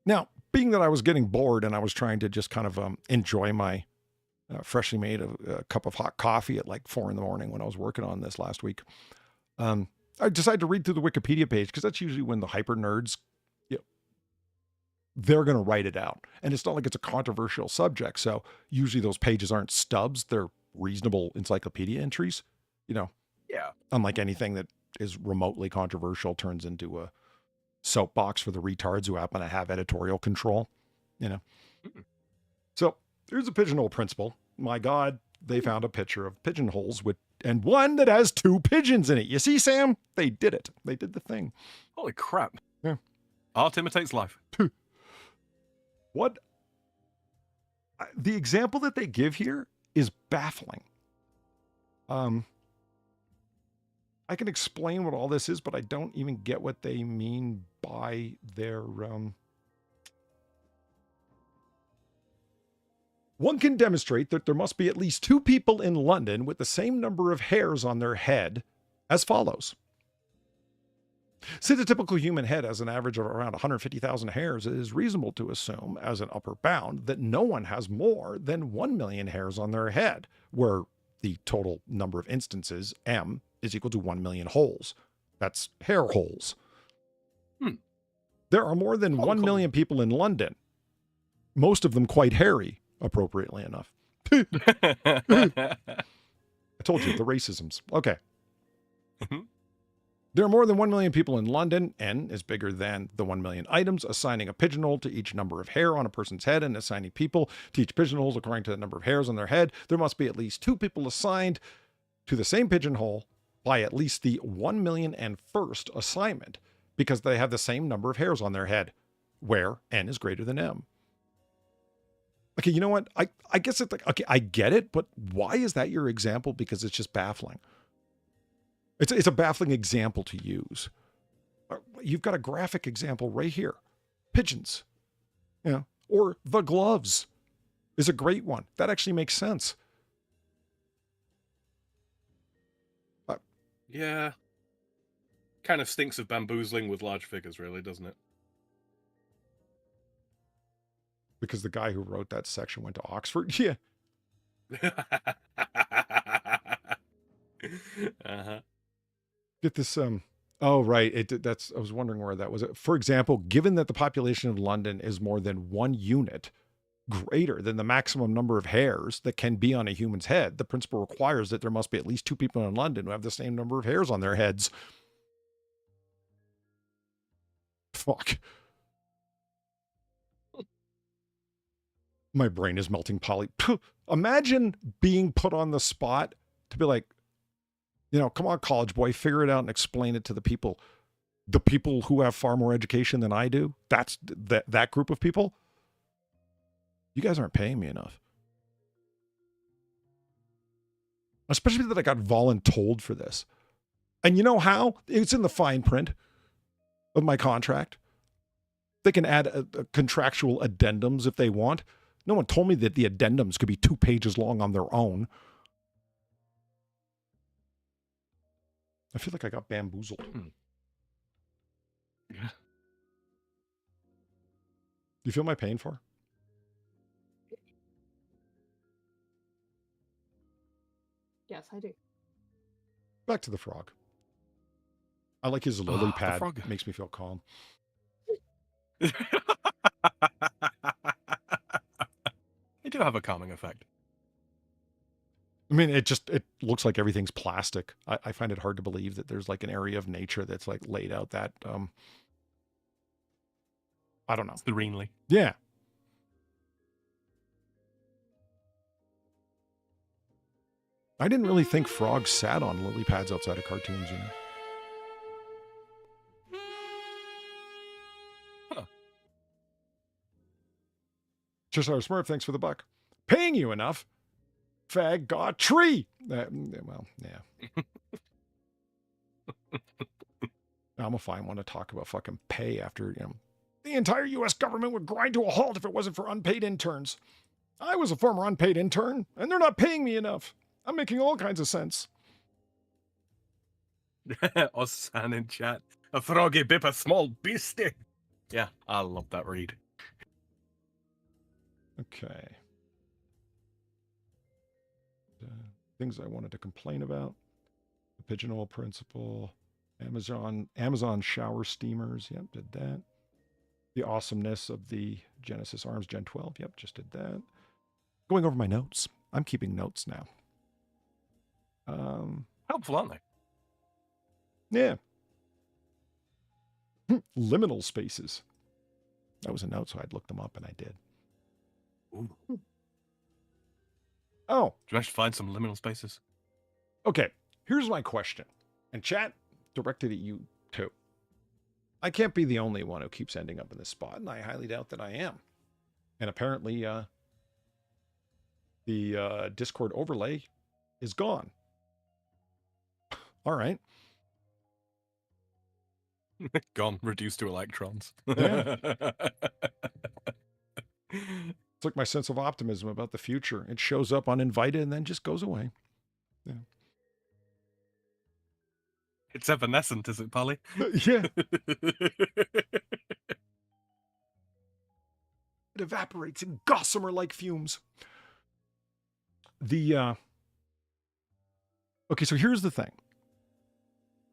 S1: Now, being that I was getting bored and I was trying to just kind of enjoy my freshly made a cup of hot coffee at like 4 a.m. when I was working on this last week, I decided to read through the Wikipedia page because that's usually when the hyper nerds, they're going to write it out. And it's not like it's a controversial subject. So usually those pages aren't stubs. They're reasonable encyclopedia entries,
S2: Yeah.
S1: unlike anything that is remotely controversial turns into a soapbox for the retards who happen to have editorial control, So there's a pigeonhole principle. My God, they found a picture of pigeonholes and one that has 2 pigeons in it. You see, Sam? They did it. They did the thing.
S2: Holy crap.
S1: Yeah.
S2: Art imitates life.
S1: What? The example that they give here is baffling. I can explain what all this is, but I don't even get what they mean by their, One can demonstrate that there must be at least 2 people in London with the same number of hairs on their head as follows. Since a typical human head has an average of around 150,000 hairs, it is reasonable to assume, as an upper bound, that no one has more than 1 million hairs on their head, where the total number of instances, M, is equal to 1 million holes. That's hair holes. There are more than 1 million people in London, most of them quite hairy, appropriately enough. I told you, the racisms. Okay. There are more than 1 million people in London. N is bigger than the 1 million items, assigning a pigeonhole to each number of hair on a person's head and assigning people to each pigeonholes according to the number of hairs on their head. There must be at least 2 people assigned to the same pigeonhole by at least the 1 million and first assignment because they have the same number of hairs on their head, where N is greater than M. Okay, you know what? I guess it's like, okay, I get it, but why is that your example? Because it's just baffling. It's a baffling example to use. You've got a graphic example right here. Pigeons. Or the gloves is a great one. That actually makes sense.
S2: Yeah. Kind of stinks of bamboozling with large figures, really, doesn't it?
S1: Because the guy who wrote that section went to Oxford. Yeah. Get this, oh, right. I was wondering where that was. For example, given that the population of London is more than 1 unit greater than the maximum number of hairs that can be on a human's head, the principle requires that there must be at least 2 people in London who have the same number of hairs on their heads. Fuck. My brain is melting poly. Imagine being put on the spot to be like, come on, college boy, figure it out and explain it to the people who have far more education than I do. That's that group of people. You guys aren't paying me enough. Especially that I got voluntold for this. And you know how? It's in the fine print of my contract. They can add contractual addendums if they want. No one told me that the addendums could be 2 pages long on their own. I feel like I got bamboozled.
S2: Yeah.
S1: Do you feel my pain for?
S3: Yes, I do.
S1: Back to the frog. I like his lily pad.
S2: frog.
S1: It makes me feel calm.
S2: They do have a calming effect.
S1: I mean, it looks like everything's plastic. I find it hard to believe that there's like an area of nature that's like laid out that, I don't know.
S2: Serenely.
S1: Yeah. I didn't really think frogs sat on lily pads outside of cartoons,
S2: Huh.
S1: Cheshire Smurf, thanks for the buck. Paying you enough? fag got tree. Well, yeah. I'm a fine one to talk about fucking pay after, the entire U.S. government would grind to a halt if it wasn't for unpaid interns. I was a former unpaid intern, and they're not paying me enough. I'm making all kinds of sense.
S2: Ossan in chat. A froggy bip a small beastie. Yeah, I love that read.
S1: Okay. Things I wanted to complain about. The pigeonhole principle. Amazon shower steamers. Yep, did that. The awesomeness of the Genesis Arms Gen 12. Yep, just did that. Going over my notes. I'm keeping notes now.
S2: Helpful, aren't they?
S1: Yeah. Liminal spaces. That was a note, so I'd look them up, and I did.
S2: Ooh.
S1: Oh.
S2: Did you manage to find some liminal spaces?
S1: Okay, here's my question. And chat, directed at you too. I can't be the only one who keeps ending up in this spot, and I highly doubt that I am. And apparently, the Discord overlay is gone. All right.
S2: Gone, reduced to electrons.
S1: Yeah. It's like my sense of optimism about the future. It shows up uninvited and then just goes away. Yeah.
S2: It's evanescent, is it, Polly?
S1: Yeah. It evaporates in gossamer-like fumes. Okay, so here's the thing.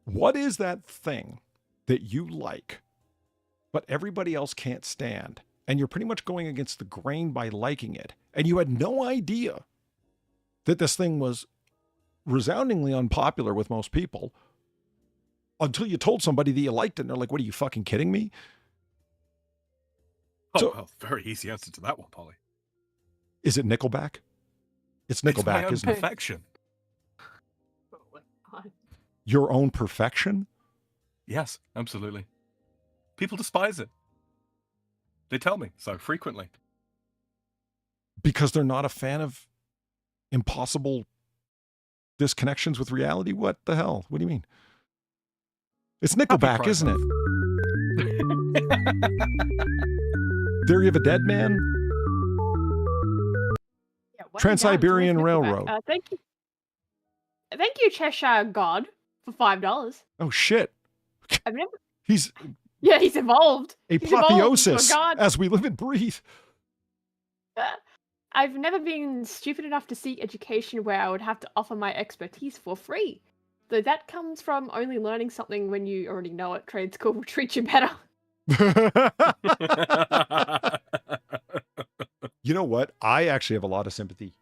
S1: What is that thing that you like, but everybody else can't stand? And you're pretty much going against the grain by liking it. And you had no idea that this thing was resoundingly unpopular with most people until you told somebody that you liked it. And they're like, what, are you fucking kidding me?
S2: Oh, well, very easy answer to that one, Polly.
S1: Is it Nickelback? It's Nickelback, isn't it?
S2: Perfection.
S3: Oh my God.
S1: Your own perfection?
S2: Yes, absolutely. People despise it. They tell me so frequently.
S1: Because they're not a fan of impossible disconnections with reality? What the hell? What do you mean? It's Nickelback, isn't it? Theory of a Dead Man?
S3: Yeah, what
S1: Trans-Siberian
S3: Nickelback?
S1: Railroad.
S3: Thank you, Cheshire God, for $5.
S1: Oh, shit.
S3: I've never.
S1: He's
S3: He's evolved.
S1: apotheosis
S3: God.
S1: as we live and breathe.
S3: I've never been stupid enough to seek education where I would have to offer my expertise for free. Though that comes from only learning something when you already know it. Trade school will treat you better.
S1: You know what? I actually have a lot of sympathy,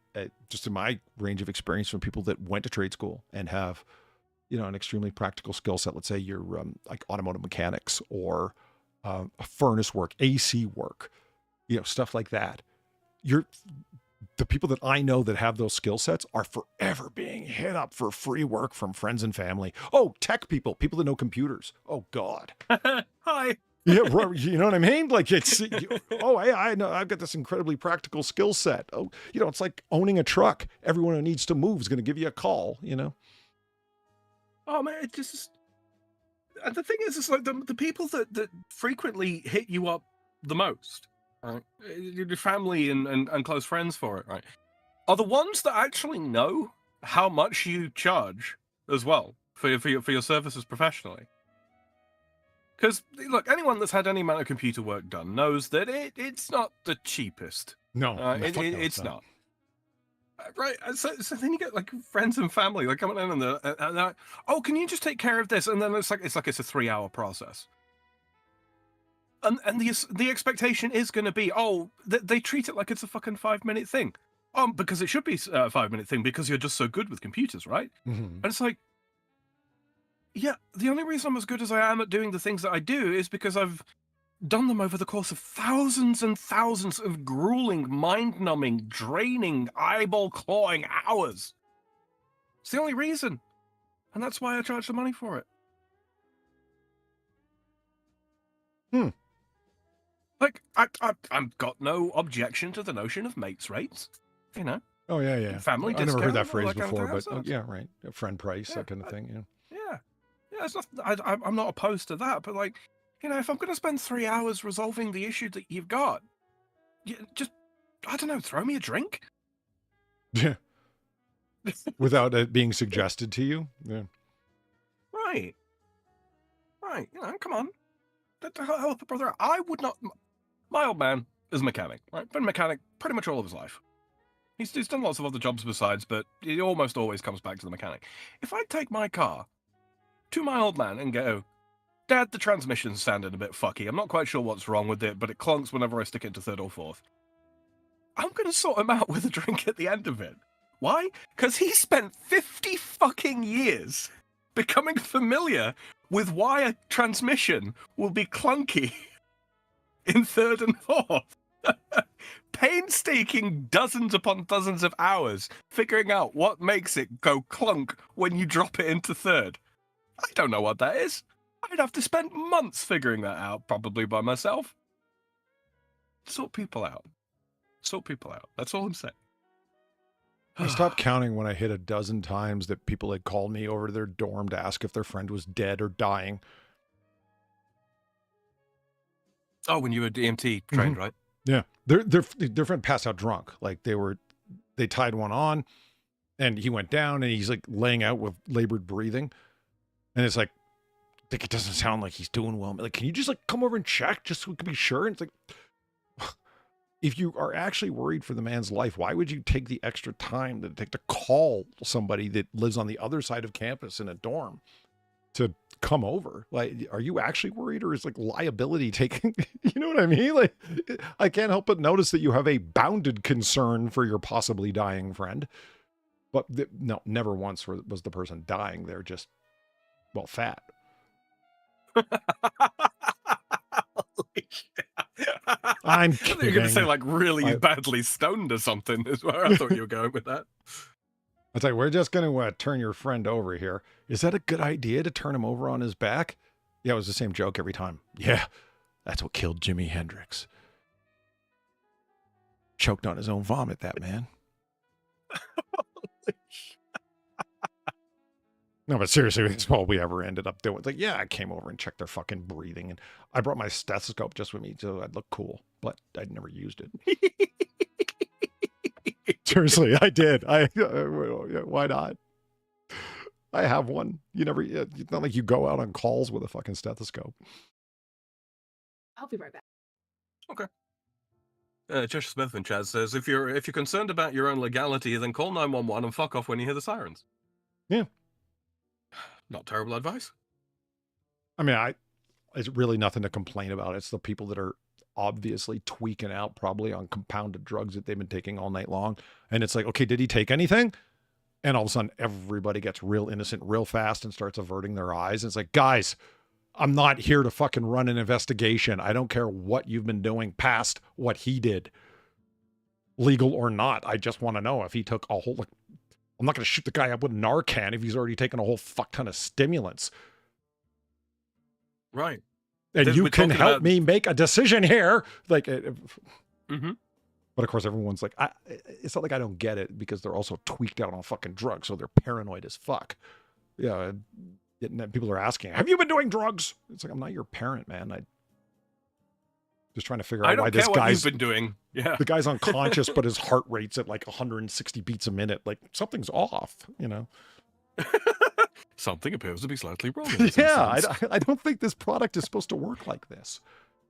S1: just in my range of experience, from people that went to trade school and have, an extremely practical skill set. Let's say you're like automotive mechanics or furnace work, AC work, stuff like that. The people that I know that have those skill sets are forever being hit up for free work from friends and family. Oh, tech people that know computers. Oh God.
S2: Hi.
S1: Yeah, you know what I mean? Like it's, hey, I know I've got this incredibly practical skill set. Oh, it's like owning a truck. Everyone who needs to move is going to give you a call,
S2: Oh man, it just. And the thing is, it's like the people that frequently hit you up the most, right? Your family and close friends for it, right? Are the ones that actually know how much you charge as well for your services professionally. Because look, anyone that's had any amount of computer work done knows that it's not the cheapest.
S1: No,
S2: it's not. Right, so then you get like friends and family like coming in and they're like, oh, can you just take care of this? And then it's like it's a 3-hour process. And the expectation is going to be, they treat it like it's a fucking 5-minute thing. Because it should be a 5-minute thing because you're just so good with computers, right?
S1: Mm-hmm.
S2: And it's like, yeah, the only reason I'm as good as I am at doing the things that I do is because I've done them over the course of thousands and thousands of grueling, mind-numbing, draining, eyeball-clawing hours. It's the only reason. And that's why I charge the money for it. Like, I've got no objection to the notion of mates rates,
S1: Oh, yeah.
S2: family
S1: I never heard that
S2: discount,
S1: phrase
S2: all that kind of
S1: before,
S2: thing.
S1: but
S2: That's-
S1: yeah, right. A friend price,
S2: Yeah,
S1: that kind of thing. Yeah.
S2: Yeah, it's not, I'm not opposed to that, but like, you know, if I'm going to spend 3 hours resolving the issue that you've got, just, I don't know, throw me a drink.
S1: Yeah. Without it being suggested to you. Yeah.
S2: Right. You know, come on. Help a brother out. I would not. My old man is a mechanic, right? Been a mechanic pretty much all of his life. He's done lots of other jobs besides, but it almost always comes back to the mechanic. If I take my car to my old man and go, Dad, the transmission's sounding a bit fucky. I'm not quite sure what's wrong with it, but it clunks whenever I stick it into third or fourth. I'm going to sort him out with a drink at the end of it. Why? Because he spent 50 fucking years becoming familiar with why a transmission will be clunky in third and fourth. Painstaking dozens upon dozens of hours figuring out what makes it go clunk when you drop it into third. I don't know what that is. I'd have to spend months figuring that out, probably by myself. Sort people out. That's all I'm saying.
S1: I stopped counting when I hit a dozen times that people had called me over to their dorm to ask if their friend was dead or dying.
S2: Oh, when you were DMT trained, right?
S1: Yeah. Their friend passed out drunk. Like they tied one on and he went down and he's like laying out with labored breathing. And it's like, it doesn't sound like he's doing well. Like, can you just like come over and check just so we can be sure? And it's like, if you are actually worried for the man's life, why would you take the extra time to take to call somebody that lives on the other side of campus in a dorm to come over? Like, are you actually worried, or is like liability taking, you know what I mean? Like, I can't help but notice that you have a bounded concern for your possibly dying friend. But no, never once was the person dying. They're just, well, fat. I'm kidding.
S2: You're going to say like really badly stoned or something is where I thought you were going with that.
S1: I tell you, we're just going to turn your friend over here. Is that a good idea to turn him over on his back? Yeah, it was the same joke every time. Yeah, that's what killed Jimi Hendrix. Choked on his own vomit, that man. No, but seriously, that's all we ever ended up doing. It's like, yeah, I came over and checked their fucking breathing, and I brought my stethoscope just with me so I'd look cool, but I'd never used it. Seriously, I did. Why not? I have one. It's not like you go out on calls with a fucking stethoscope.
S3: I'll be right back.
S2: Okay. Josh Smith in chat says, if you're concerned about your own legality, then call 911 and fuck off when you hear the sirens.
S1: Yeah.
S2: Not terrible advice.
S1: I mean, it's really nothing to complain about. It's the people that are obviously tweaking out, probably on compounded drugs that they've been taking all night long. And it's like, okay, did he take anything? And all of a sudden, everybody gets real innocent real fast and starts averting their eyes. And it's like, guys, I'm not here to fucking run an investigation. I don't care what you've been doing past what he did, legal or not. I just want to know if he took a whole, I'm not going to shoot the guy up with Narcan if he's already taken a whole fuck ton of stimulants.
S2: Right.
S1: And you can help me make a decision here. Like,
S2: mm-hmm.
S1: But of course, everyone's like, it's not like I don't get it, because they're also tweaked out on fucking drugs. So they're paranoid as fuck. Yeah. People are asking, have you been doing drugs? It's like, I'm not your parent, man. I just trying to figure out why this guy's
S2: been doing. Yeah.
S1: The guy's unconscious, but his heart rate's at like 160 beats a minute. Like, something's off, you know?
S2: Something appears to be slightly wrong.
S1: Yeah, I don't think this product is supposed to work like this.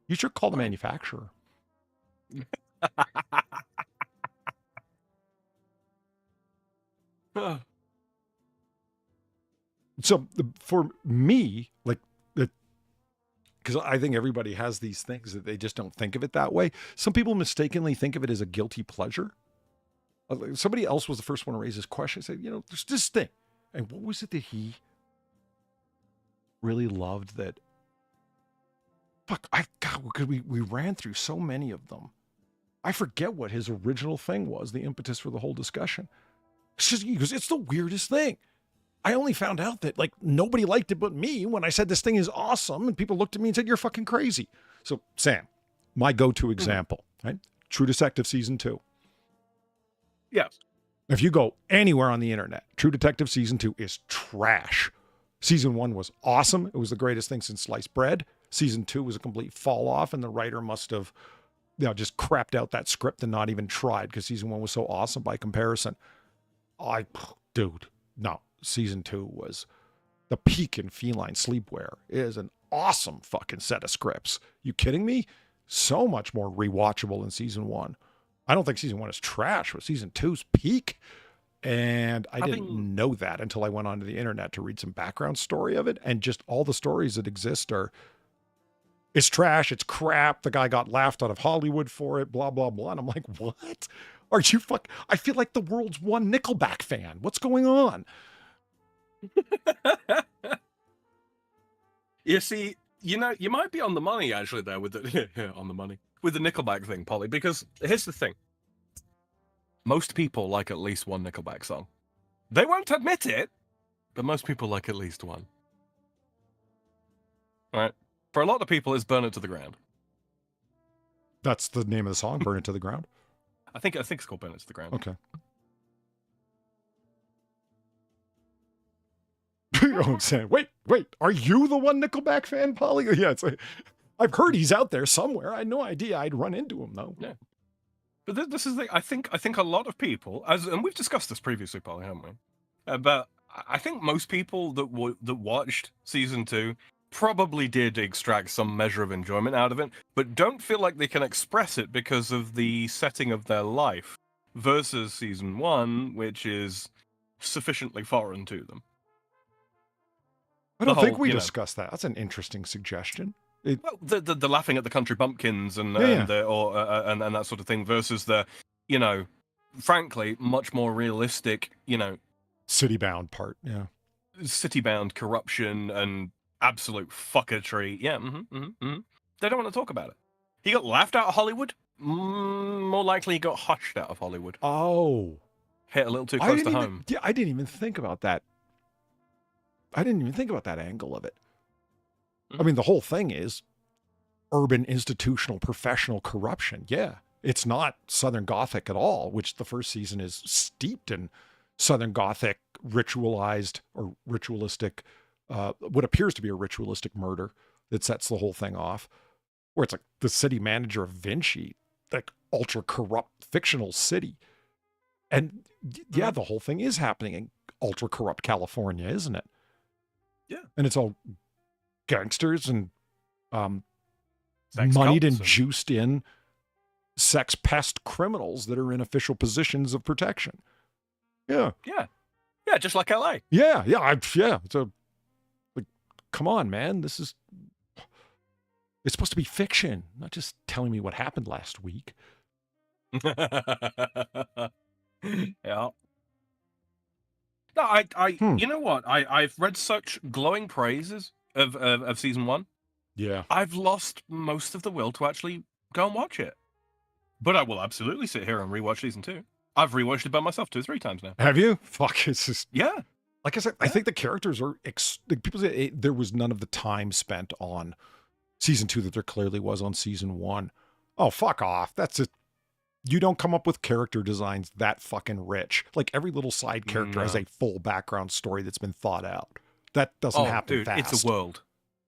S1: You should call the manufacturer. So for me, like, because I think everybody has these things that they just don't think of it that way. Some people mistakenly think of it as a guilty pleasure. Somebody else was the first one to raise this question. I said, there's this thing. And what was it that he really loved that? Fuck, because we ran through so many of them. I forget what his original thing was, the impetus for the whole discussion. He goes, it's the weirdest thing. I only found out that like nobody liked it but me when I said this thing is awesome, and people looked at me and said, you're fucking crazy. So Sam, my go-to example, right? True Detective season 2.
S2: Yes.
S1: If you go anywhere on the internet, True Detective Season 2 is trash. Season 1 was awesome. It was the greatest thing since sliced bread. Season 2 was a complete fall off, and the writer must have just crapped out that script and not even tried because Season 1 was so awesome by comparison. Dude, no. Season 2 was the peak in feline sleepwear. It is an awesome fucking set of scripts. You kidding me? So much more rewatchable than Season 1. I don't think Season 1 is trash, but Season 2's peak. And I didn't know that until I went onto the internet to read some background story of it. And just all the stories that exist are, it's trash, it's crap, the guy got laughed out of Hollywood for it, blah, blah, blah. And I'm like, what? Are you I feel like the world's one Nickelback fan. What's going on?
S2: You see, you might be on the money actually there with the with the Nickelback thing, Polly, because here's the thing. Most people like at least one Nickelback song. They won't admit it, but most people like at least one. Right? For a lot of people, it's Burn It to the Ground.
S1: That's the name of the song, Burn It to the Ground?
S2: I think it's called Burn It to the Ground.
S1: Okay. I'm saying, wait, are you the one Nickelback fan, Polly? Yeah, it's like, I've heard he's out there somewhere. I had no idea I'd run into him, though.
S2: Yeah. But this is the I think a lot of people, and we've discussed this previously, Polly, haven't we? But I think most people that watched Season 2 probably did extract some measure of enjoyment out of it, but don't feel like they can express it because of the setting of their life versus Season 1, which is sufficiently foreign to them.
S1: I don't think we discussed that. That's an interesting suggestion.
S2: Well, the laughing at the country bumpkins and that sort of thing versus the, frankly, much more realistic,
S1: city-bound part, yeah.
S2: City-bound corruption and absolute fucketry. Yeah, They don't want to talk about it. He got laughed out of Hollywood. More likely he got hushed out of Hollywood.
S1: Oh.
S2: Hit a little too close to home.
S1: Yeah, I didn't even think about that. I didn't even think about that angle of it. I mean, the whole thing is urban, institutional, professional corruption. Yeah, it's not Southern Gothic at all, which the first season is steeped in Southern Gothic, ritualized or ritualistic, what appears to be a ritualistic murder that sets the whole thing off, where it's like the city manager of Vinci, like ultra corrupt fictional city. And yeah, the whole thing is happening in ultra corrupt California, isn't it?
S2: Yeah.
S1: And it's all gangsters and moneyed and juiced in sex pest criminals that are in official positions of protection. Yeah.
S2: Yeah. Yeah, just like LA.
S1: Yeah. So, like, come on, man. It's supposed to be fiction, not just telling me what happened last week.
S2: Yeah. No, you know what? I've read such glowing praises of Season 1.
S1: Yeah.
S2: I've lost most of the will to actually go and watch it. But I will absolutely sit here and rewatch Season 2. I've rewatched it by myself 2 or 3 times now.
S1: Have you? Fuck, it's just...
S2: Yeah.
S1: Like I said, I think the characters are... people say there was none of the time spent on Season 2 that there clearly was on Season 1. Oh, fuck off. That's it. You don't come up with character designs that fucking rich. Like, every little side character has a full background story that's been thought out. That doesn't happen fast.
S2: It's a world.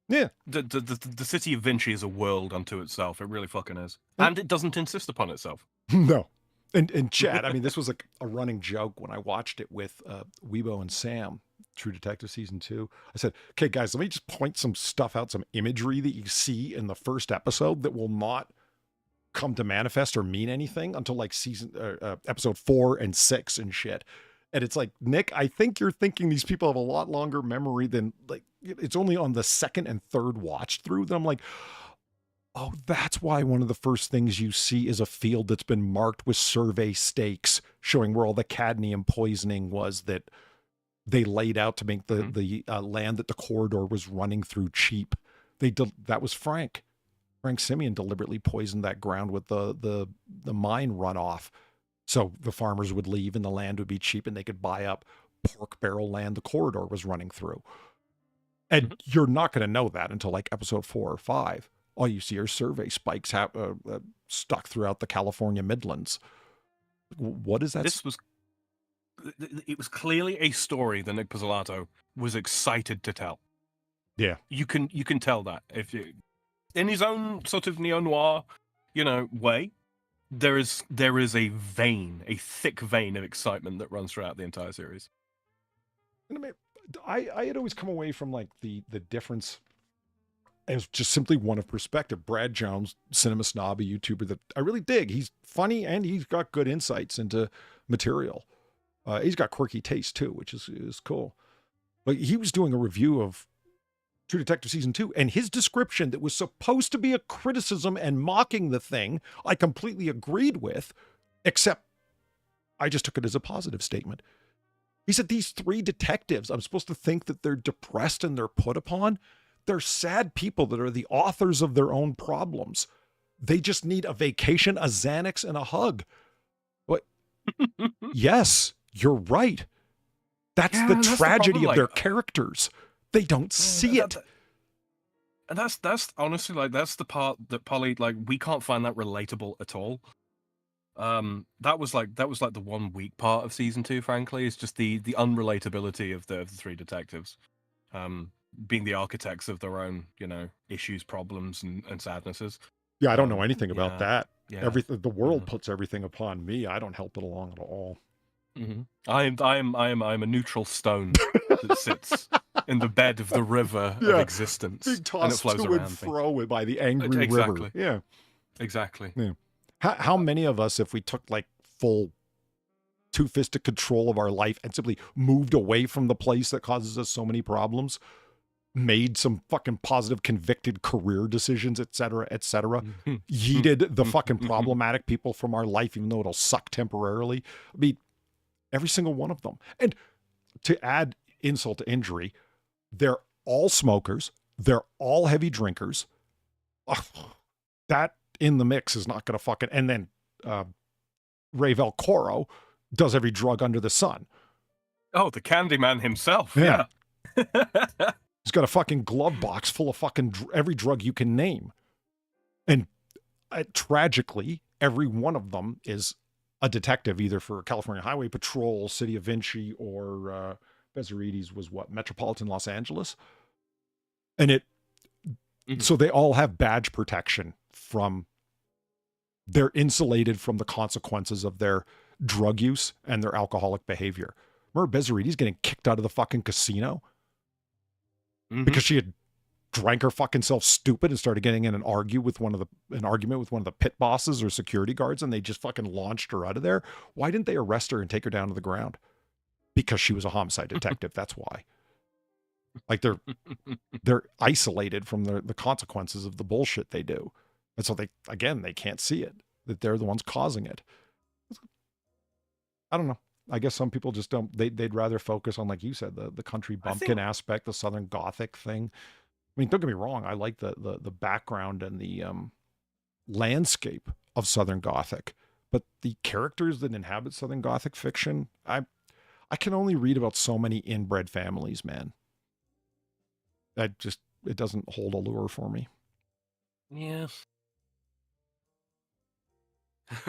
S1: Yeah.
S2: The city of Vinci is a world unto itself. It really fucking is. And it doesn't insist upon itself.
S1: No. And Chad, I mean, this was like a running joke when I watched it with Weebo and Sam, True Detective Season 2. I said, okay, guys, let me just point some stuff out, some imagery that you see in the first episode that will not come to manifest or mean anything until like episode 4 and 6 and shit. And it's like, Nick, I think you're thinking these people have a lot longer memory than, like, it's only on the second and third watch through that I'm like, oh, that's why one of the first things you see is a field that's been marked with survey stakes showing where all the cadmium poisoning was that they laid out to make the land that the corridor was running through cheap. That was Frank Simeon deliberately poisoned that ground with the mine runoff. So the farmers would leave and the land would be cheap and they could buy up pork barrel land the corridor was running through. And you're not going to know that until like episode 4 or 5. All you see are survey spikes stuck throughout the California Midlands. What is that?
S2: it was clearly a story that Nick Pizzolatto was excited to tell.
S1: Yeah.
S2: You can tell that if you, in his own sort of neo-noir, way, there is a thick vein of excitement that runs throughout the entire series.
S1: I had always come away from like the difference as just simply one of perspective. Brad Jones, cinema snobby YouTuber that I really dig. He's funny and he's got good insights into material. He's got quirky taste too, which is cool. But he was doing a review of True Detective Season 2, and his description that was supposed to be a criticism and mocking the thing, I completely agreed with, except I just took it as a positive statement. He said, these 3 detectives, I'm supposed to think that they're depressed and they're put upon. They're sad people that are the authors of their own problems. They just need a vacation, a Xanax, and a hug. What? Yes, you're right. That's the tragedy of their characters. They don't see it.
S2: And that's honestly, that's the part that Polly, we can't find that relatable at all. That was the one weak part of season 2, frankly, is just the unrelatability of the 3 detectives. Being the architects of their own, issues, problems, and sadnesses.
S1: Yeah, I don't know anything about that.
S2: Yeah.
S1: Everything, the world puts everything upon me. I don't help it along at all.
S2: Mm-hmm. I am a neutral stone that sits in the bed of the river of existence,
S1: being tossed to and fro by the angry river. Yeah,
S2: exactly.
S1: Yeah. How many of us, if we took like full two-fisted control of our life and simply moved away from the place that causes us so many problems, made some fucking positive, convicted career decisions, etc., yeeted the fucking problematic people from our life, even though it'll suck temporarily? I mean, every single one of them. And to add insult to injury, they're all smokers. They're all heavy drinkers. Ugh, that in the mix is not going to fucking... And then Ray Velcoro does every drug under the sun.
S2: Oh, the Candyman himself.
S1: Yeah. He's got a fucking glove box full of fucking every drug you can name. And tragically, every one of them is a detective, either for California Highway Patrol, City of Vinci, or Bezzarides was what? Metropolitan Los Angeles. And so they all have badge protection from, they're insulated from the consequences of their drug use and their alcoholic behavior. Remember Bezzarides getting kicked out of the fucking casino? Because she had drank her fucking self stupid and started getting in an argument with one of the pit bosses or security guards, and they just fucking launched her out of there. Why didn't they arrest her and take her down to the ground? Because she was a homicide detective. That's why. Like they're isolated from the consequences of the bullshit they do. And so they can't see it, that they're the ones causing it. I don't know. I guess some people just don't, they'd rather focus on, like you said, the country bumpkin aspect, the Southern Gothic thing. I mean, don't get me wrong. I like the background and the landscape of Southern Gothic, but the characters that inhabit Southern Gothic fiction, I can only read about so many inbred families, man. It doesn't hold a lure for me.
S2: Yeah.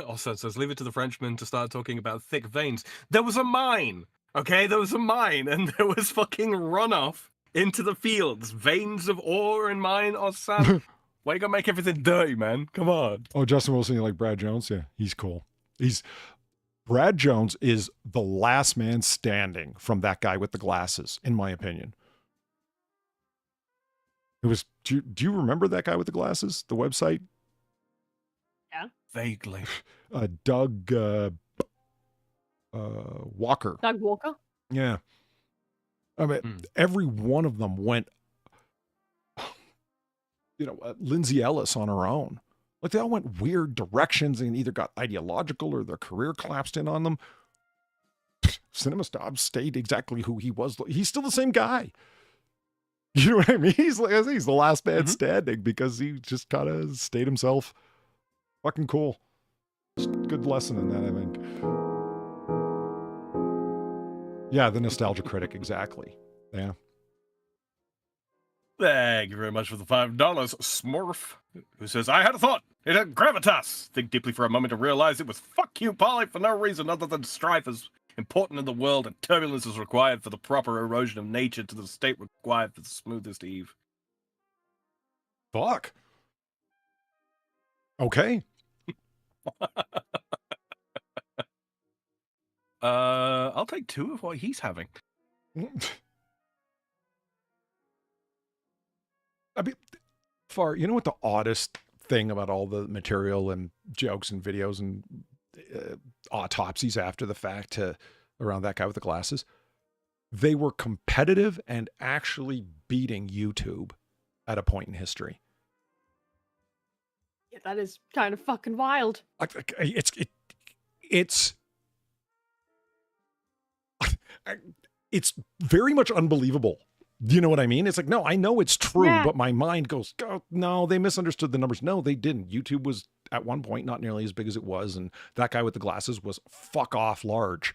S2: Also, it says, leave it to the Frenchmen to start talking about thick veins. There was a mine, okay? There was a mine, and there was fucking runoff into the fields. Veins of ore in mine or sand. Why you gonna make everything dirty, man? Come on.
S1: Oh, Justin Wilson, you like Brad Jones? Yeah, he's cool. Brad Jones is the last man standing from that guy with the glasses, in my opinion. It was, do you remember that guy with the glasses? The website?
S3: Yeah.
S2: Vaguely.
S1: Doug Walker.
S3: Doug Walker?
S1: Yeah. I mean, every one of them went, Lindsay Ellis on her own. Like they all went weird directions and either got ideological or their career collapsed in on them. Cinema Snob stayed exactly who he was. He's still the same guy. You know what I mean? He's the last man standing because he just kind of stayed himself. Fucking cool. Just good lesson in that, I think. Yeah, the nostalgia critic, exactly. Yeah.
S2: Thank you very much for the $5, Smurf, who says, I had a thought. It had gravitas. Think deeply for a moment to realize it was fuck you, Polly, for no reason other than strife important in the world, and turbulence is required for the proper erosion of nature to the state required for the smoothest eve.
S1: Fuck. Okay.
S2: I'll take 2 of what he's having.
S1: I mean, you know what the oddest thing about all the material and jokes and videos and autopsies after the fact around that guy with the glasses? They were competitive and actually beating YouTube at a point in history.
S3: Yeah, that is kind of fucking wild.
S1: It's very much unbelievable. Do you know what I mean? It's like, no, I know it's true,
S3: Yeah.
S1: but my mind goes, oh, no, they misunderstood the numbers. No, they didn't. YouTube was at one point not nearly as big as it was, and that guy with the glasses was fuck off large.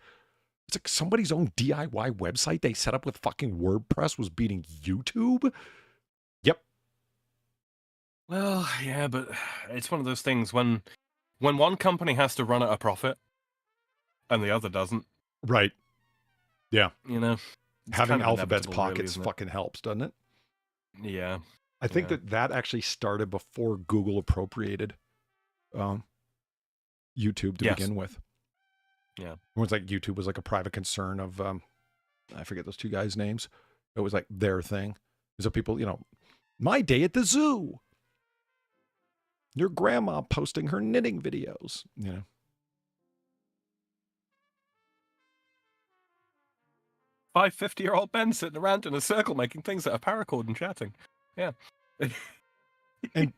S1: It's like somebody's own DIY website they set up with fucking WordPress was beating YouTube. Yep.
S2: Well, yeah, but it's one of those things when one company has to run at a profit and the other doesn't.
S1: Right. Yeah.
S2: You know, it's
S1: having
S2: kind of
S1: Alphabet's
S2: inevitable, really,
S1: pockets
S2: isn't it?
S1: fucking helps, doesn't it?
S2: Yeah.
S1: I think
S2: Yeah.
S1: that actually started before Google appropriated YouTube to
S2: Yes.
S1: begin with.
S2: Yeah.
S1: It was like YouTube was like a private concern of I forget those two guys' names. It was like their thing. So people, you know, my day at the zoo. Your grandma posting her knitting videos, you know.
S2: 50-year-old men sitting around in a circle making things that are paracord and chatting. Yeah.
S1: And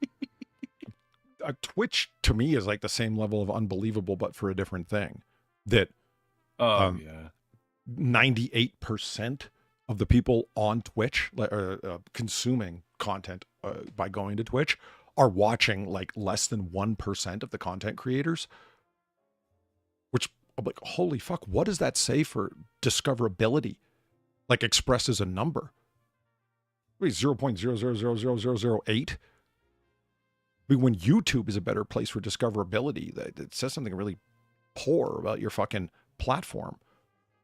S1: Twitch to me is like the same level of unbelievable, but for a different thing. That
S2: yeah.
S1: 98% of the people on Twitch, consuming content by going to Twitch, are watching like less than 1% of the content creators. Which I'm like, holy fuck, what does that say for discoverability? Like expressed as a number. Wait, 0.000008? I mean, when YouTube is a better place for discoverability, that it says something really poor about your fucking platform.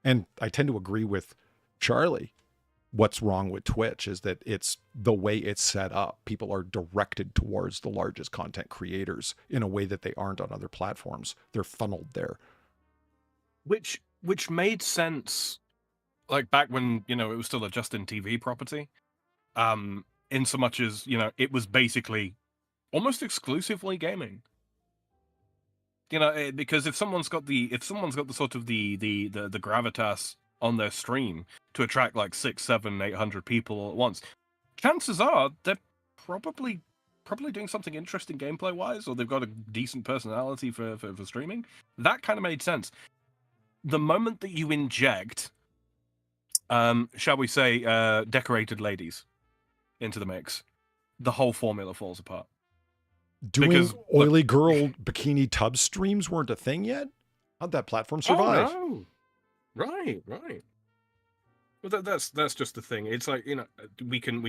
S1: And I tend to agree with Charlie. What's wrong with Twitch is that it's the way it's set up. People are directed towards the largest content creators in a way that they aren't on other platforms. They're funneled there.
S2: Which made sense, like back when, you know, it was still a Justin TV property. In so much as, you know, it was basically almost exclusively gaming. You know, because if someone's got the sort of the gravitas on their stream to attract like 600, 700, 800 people all at once, chances are they're probably doing something interesting gameplay wise, or they've got a decent personality for streaming. That kind of made sense. The moment that you inject, shall we say, decorated ladies into the mix, the whole formula falls apart.
S1: Doing
S2: Because,
S1: oily girl bikini tub streams weren't a thing yet? How'd that platform survive?
S2: Oh, no. Right. Well, that's just the thing. It's like, you know, we can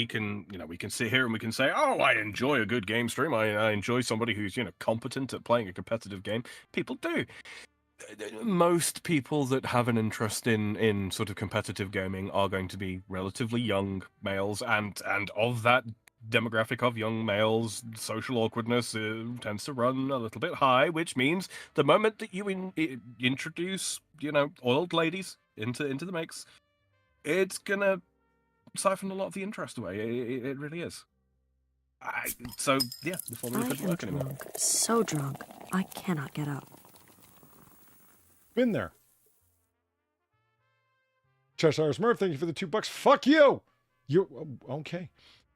S2: sit here and we can say, oh, I enjoy a good game stream. I enjoy somebody who's, you know, competent at playing a competitive game. People do. Most people that have an interest in sort of competitive gaming are going to be relatively young males, and of that demographic of young males, social awkwardness tends to run a little bit high, which means the moment that you introduce, you know, oiled ladies into the mix, it's gonna siphon a lot of the interest away. It really is. So yeah, the formula doesn't work anymore.
S9: Drunk, so drunk, I cannot get up.
S1: Been there. Cheshire Smurf, thank you for the $2. Fuck you! Okay.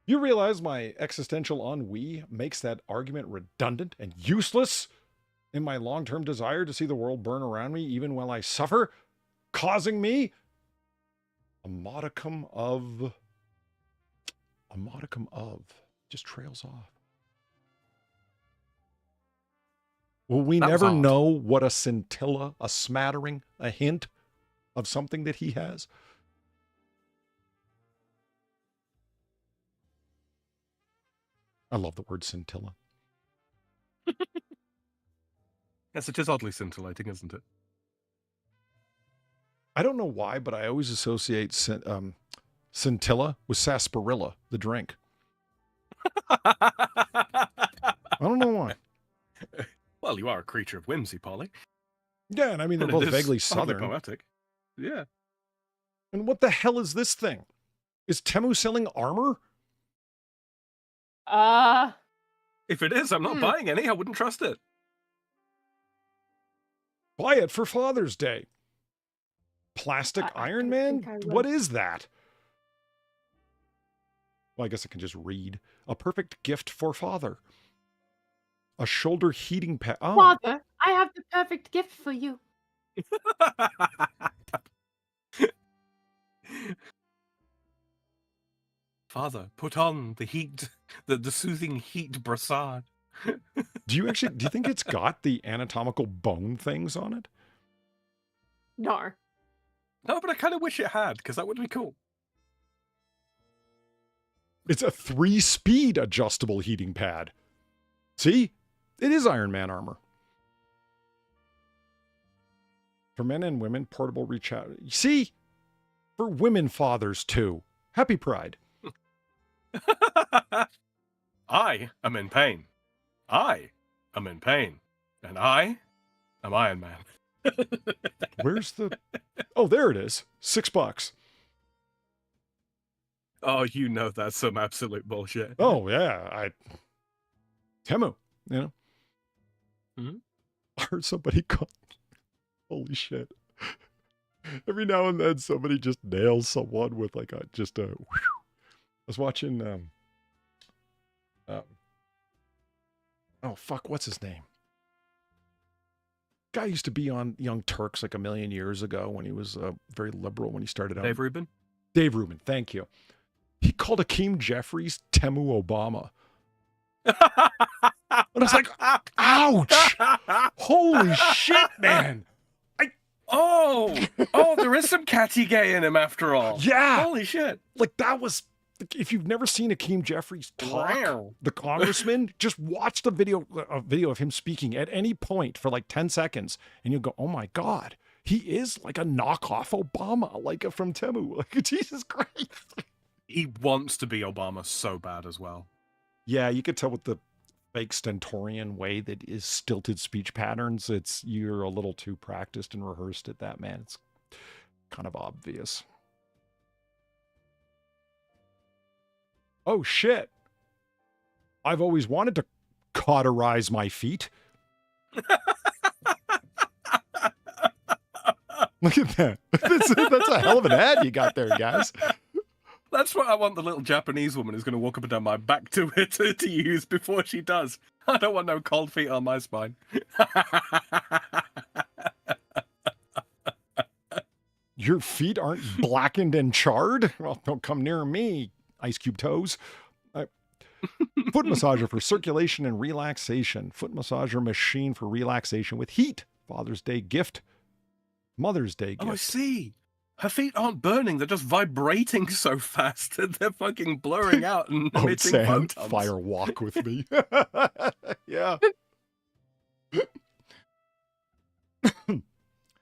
S1: You realize my existential ennui makes that argument redundant and useless in my long-term desire to see the world burn around me even while I suffer, causing me a modicum of just trails off. Will we
S2: That was
S1: never
S2: odd.
S1: know what a scintilla, a smattering, a hint of something that he has? I love the word scintilla.
S2: Yes, it is oddly scintillating, isn't it?
S1: I don't know why, but I always associate scintilla with sarsaparilla, the drink. I don't know why.
S2: Well, you are a creature of whimsy, Polly.
S1: Yeah, and I mean, they're
S2: And
S1: both
S2: it is
S1: vaguely
S2: oddly
S1: southern.
S2: poetic. Yeah.
S1: And what the hell is this thing? Is Temu selling armor?
S2: If it is, I'm not buying any. I wouldn't trust it.
S1: Buy it for Father's Day. Plastic
S3: I
S1: Iron
S3: don't think
S1: Man?
S3: I would.
S1: What is that? Well, I guess I can just read. A perfect gift for father. A shoulder heating pad. Oh,
S3: Father, I have the perfect gift for you.
S2: Father, put on the heat, the soothing heat brassard.
S1: do you think it's got the anatomical bone things on it?
S3: No.
S2: No, but I kind of wish it had, because that would be cool.
S1: It's a 3-speed adjustable heating pad. See? It is Iron Man armor. For men and women, portable reach out. See? For women fathers, too. Happy Pride.
S2: I am in pain. I am in pain. And I am Iron Man.
S1: Where's the... Oh, there it is. $6.
S2: Oh, you know that's some absolute bullshit.
S1: Oh, yeah. Temu, you know?
S2: Mhm.
S1: I heard somebody call... Holy shit. Every now and then somebody just nails someone with like a... I was watching... oh, fuck, what's his name? Guy used to be on Young Turks like a million years ago when he was very liberal when he started out.
S2: Dave Rubin?
S1: Dave Rubin, thank you. He called Akeem Jeffries Temu Obama. And I was like, ouch! Holy shit, man!
S2: Oh, there is some catty gay in him after all.
S1: Yeah!
S2: Holy shit.
S1: Like, that was... If you've never seen Akeem Jeffries talk,
S2: Wow.
S1: the congressman, just watch the video of him speaking at any point for like 10 seconds, and you'll go, oh my God, he is like a knockoff Obama, like from Temu. Like, Jesus Christ.
S2: He wants to be Obama so bad as well.
S1: Yeah, you could tell with the fake stentorian way that is stilted speech patterns, you're a little too practiced and rehearsed at that, man. It's kind of obvious. Oh, shit. I've always wanted to cauterize my feet. Look at that. That's a hell of an ad you got there, guys.
S2: That's what I want the little Japanese woman who's going to walk up and down my back to use before she does. I don't want no cold feet on my spine.
S1: Your feet aren't blackened and charred? Well, don't come near me, Ice Cube toes. Foot massager for circulation and relaxation. Foot massager machine for relaxation with heat. Father's Day gift. Mother's Day gift.
S2: Oh, I see. Her feet aren't burning. They're just vibrating so fast that they're fucking blurring out and
S1: Oh,
S2: emitting
S1: Sam,
S2: photons.
S1: fire walk with me. Yeah.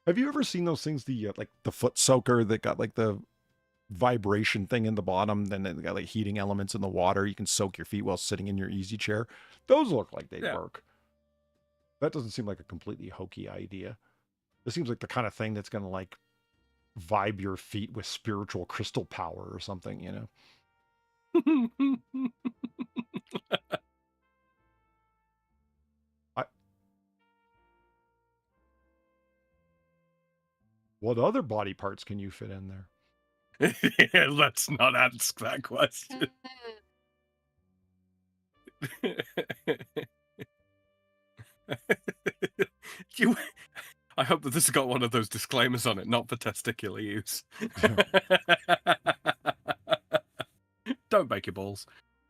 S1: Have you ever seen those things, the like the foot soaker that got like the vibration thing in the bottom, then it got like heating elements in the water? You can soak your feet while sitting in your easy chair. Those look like they'd work. That doesn't seem like a completely hokey idea. This seems like the kind of thing that's going to like vibe your feet with spiritual crystal power or something, you know? What other body parts can you fit in there?
S2: Yeah, let's not ask that question. I hope that this has got one of those disclaimers on it, not for testicular use. Don't bake your balls.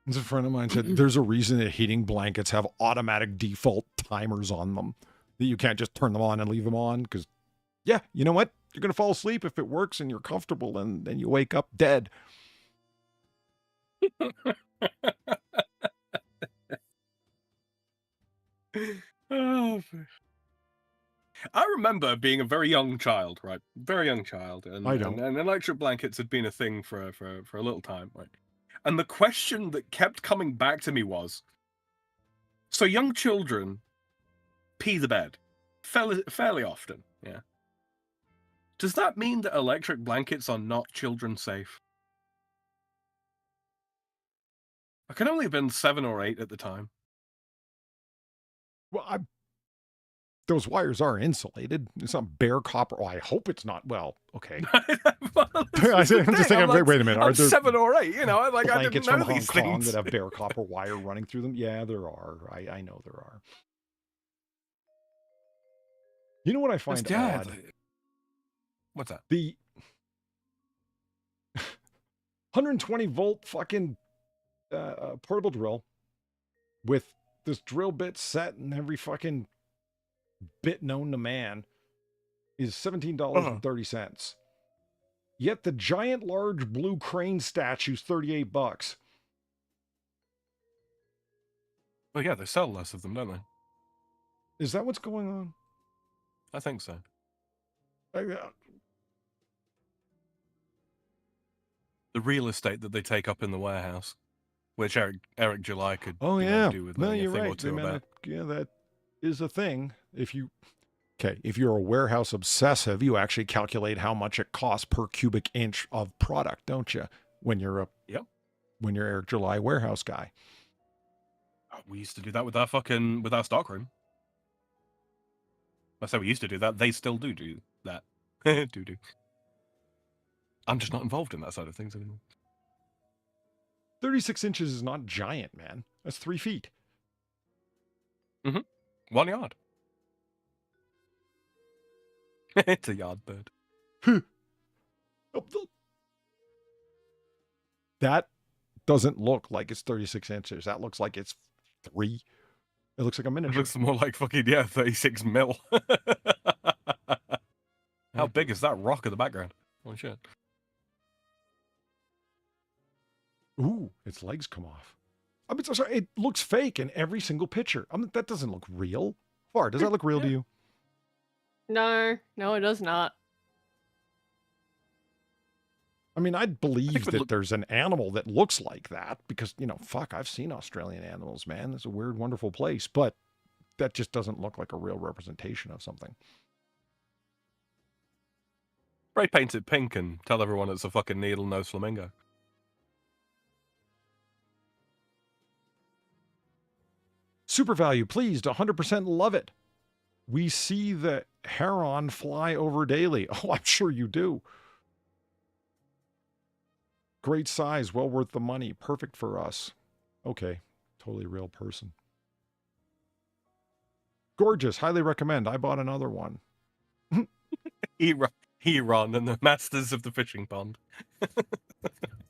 S1: As a friend of mine said, there's a reason that heating blankets have automatic default timers on them. That you can't just turn them on and leave them on, because, yeah, you know what? You're going to fall asleep if it works and you're comfortable, and then you wake up dead.
S2: Oh, I remember being a very young child, right? Very young child, and
S1: I don't.
S2: and electric blankets had been a thing for a little time, right? And the question that kept coming back to me was, so young children pee the bed fairly often, yeah. Does that mean that electric blankets are not children safe? I can only have been 7 or 8 at the time.
S1: Well, those wires are insulated. It's not bare copper. Oh, I hope it's not. Well, okay.
S2: Well,
S1: I'm just thinking, wait a minute. Are
S2: I'm
S1: there
S2: 7 or 8, you know, I
S1: blankets
S2: didn't
S1: from
S2: know
S1: Hong
S2: these
S1: Kong
S2: things.
S1: that have bare copper wire running through them? Yeah, there are. I know there are. You know what I find odd?
S2: What's that?
S1: The 120 volt fucking portable drill with this drill bit set and every fucking bit known to man is $17.30. Yet the giant large blue crane statue's $38.
S2: Well, yeah, they sell less of them, don't they?
S1: Is that what's going on?
S2: I think so. The real estate that they take up in the warehouse, which Eric July could do with
S1: no,
S2: a
S1: you're
S2: thing or
S1: right.
S2: two about.
S1: Yeah, that is a thing. If you're a warehouse obsessive, you actually calculate how much it costs per cubic inch of product, don't you? When you're Eric July warehouse guy.
S2: Oh, we used to do that with our stockroom. I say we used to do that. They still do that. do. I'm just not involved in that side of things anymore.
S1: 36 inches is not giant, man. That's 3 feet.
S2: 1 yard. It's a yard bird.
S1: That doesn't look like it's 36 inches. That looks like it's 3. It looks like a miniature.
S2: It looks more like fucking 36 mil. How big is that rock in the background? Oh shit.
S1: Ooh, its legs come off. I mean, sorry, it looks fake in every single picture. I mean, that doesn't look real. Far, does that look real to you?
S3: No, it does not.
S1: I mean, I'd believe that there's an animal that looks like that because, fuck, I've seen Australian animals, man. It's a weird, wonderful place, but that just doesn't look like a real representation of something.
S2: Spray paint it pink and tell everyone it's a fucking needle-nose flamingo.
S1: Super value, pleased, 100% love it. We see the heron fly over daily. Oh, I'm sure you do. Great size, well worth the money. Perfect for us. Okay, totally real person. Gorgeous, highly recommend. I bought another one.
S2: Heron and the masters of the fishing pond.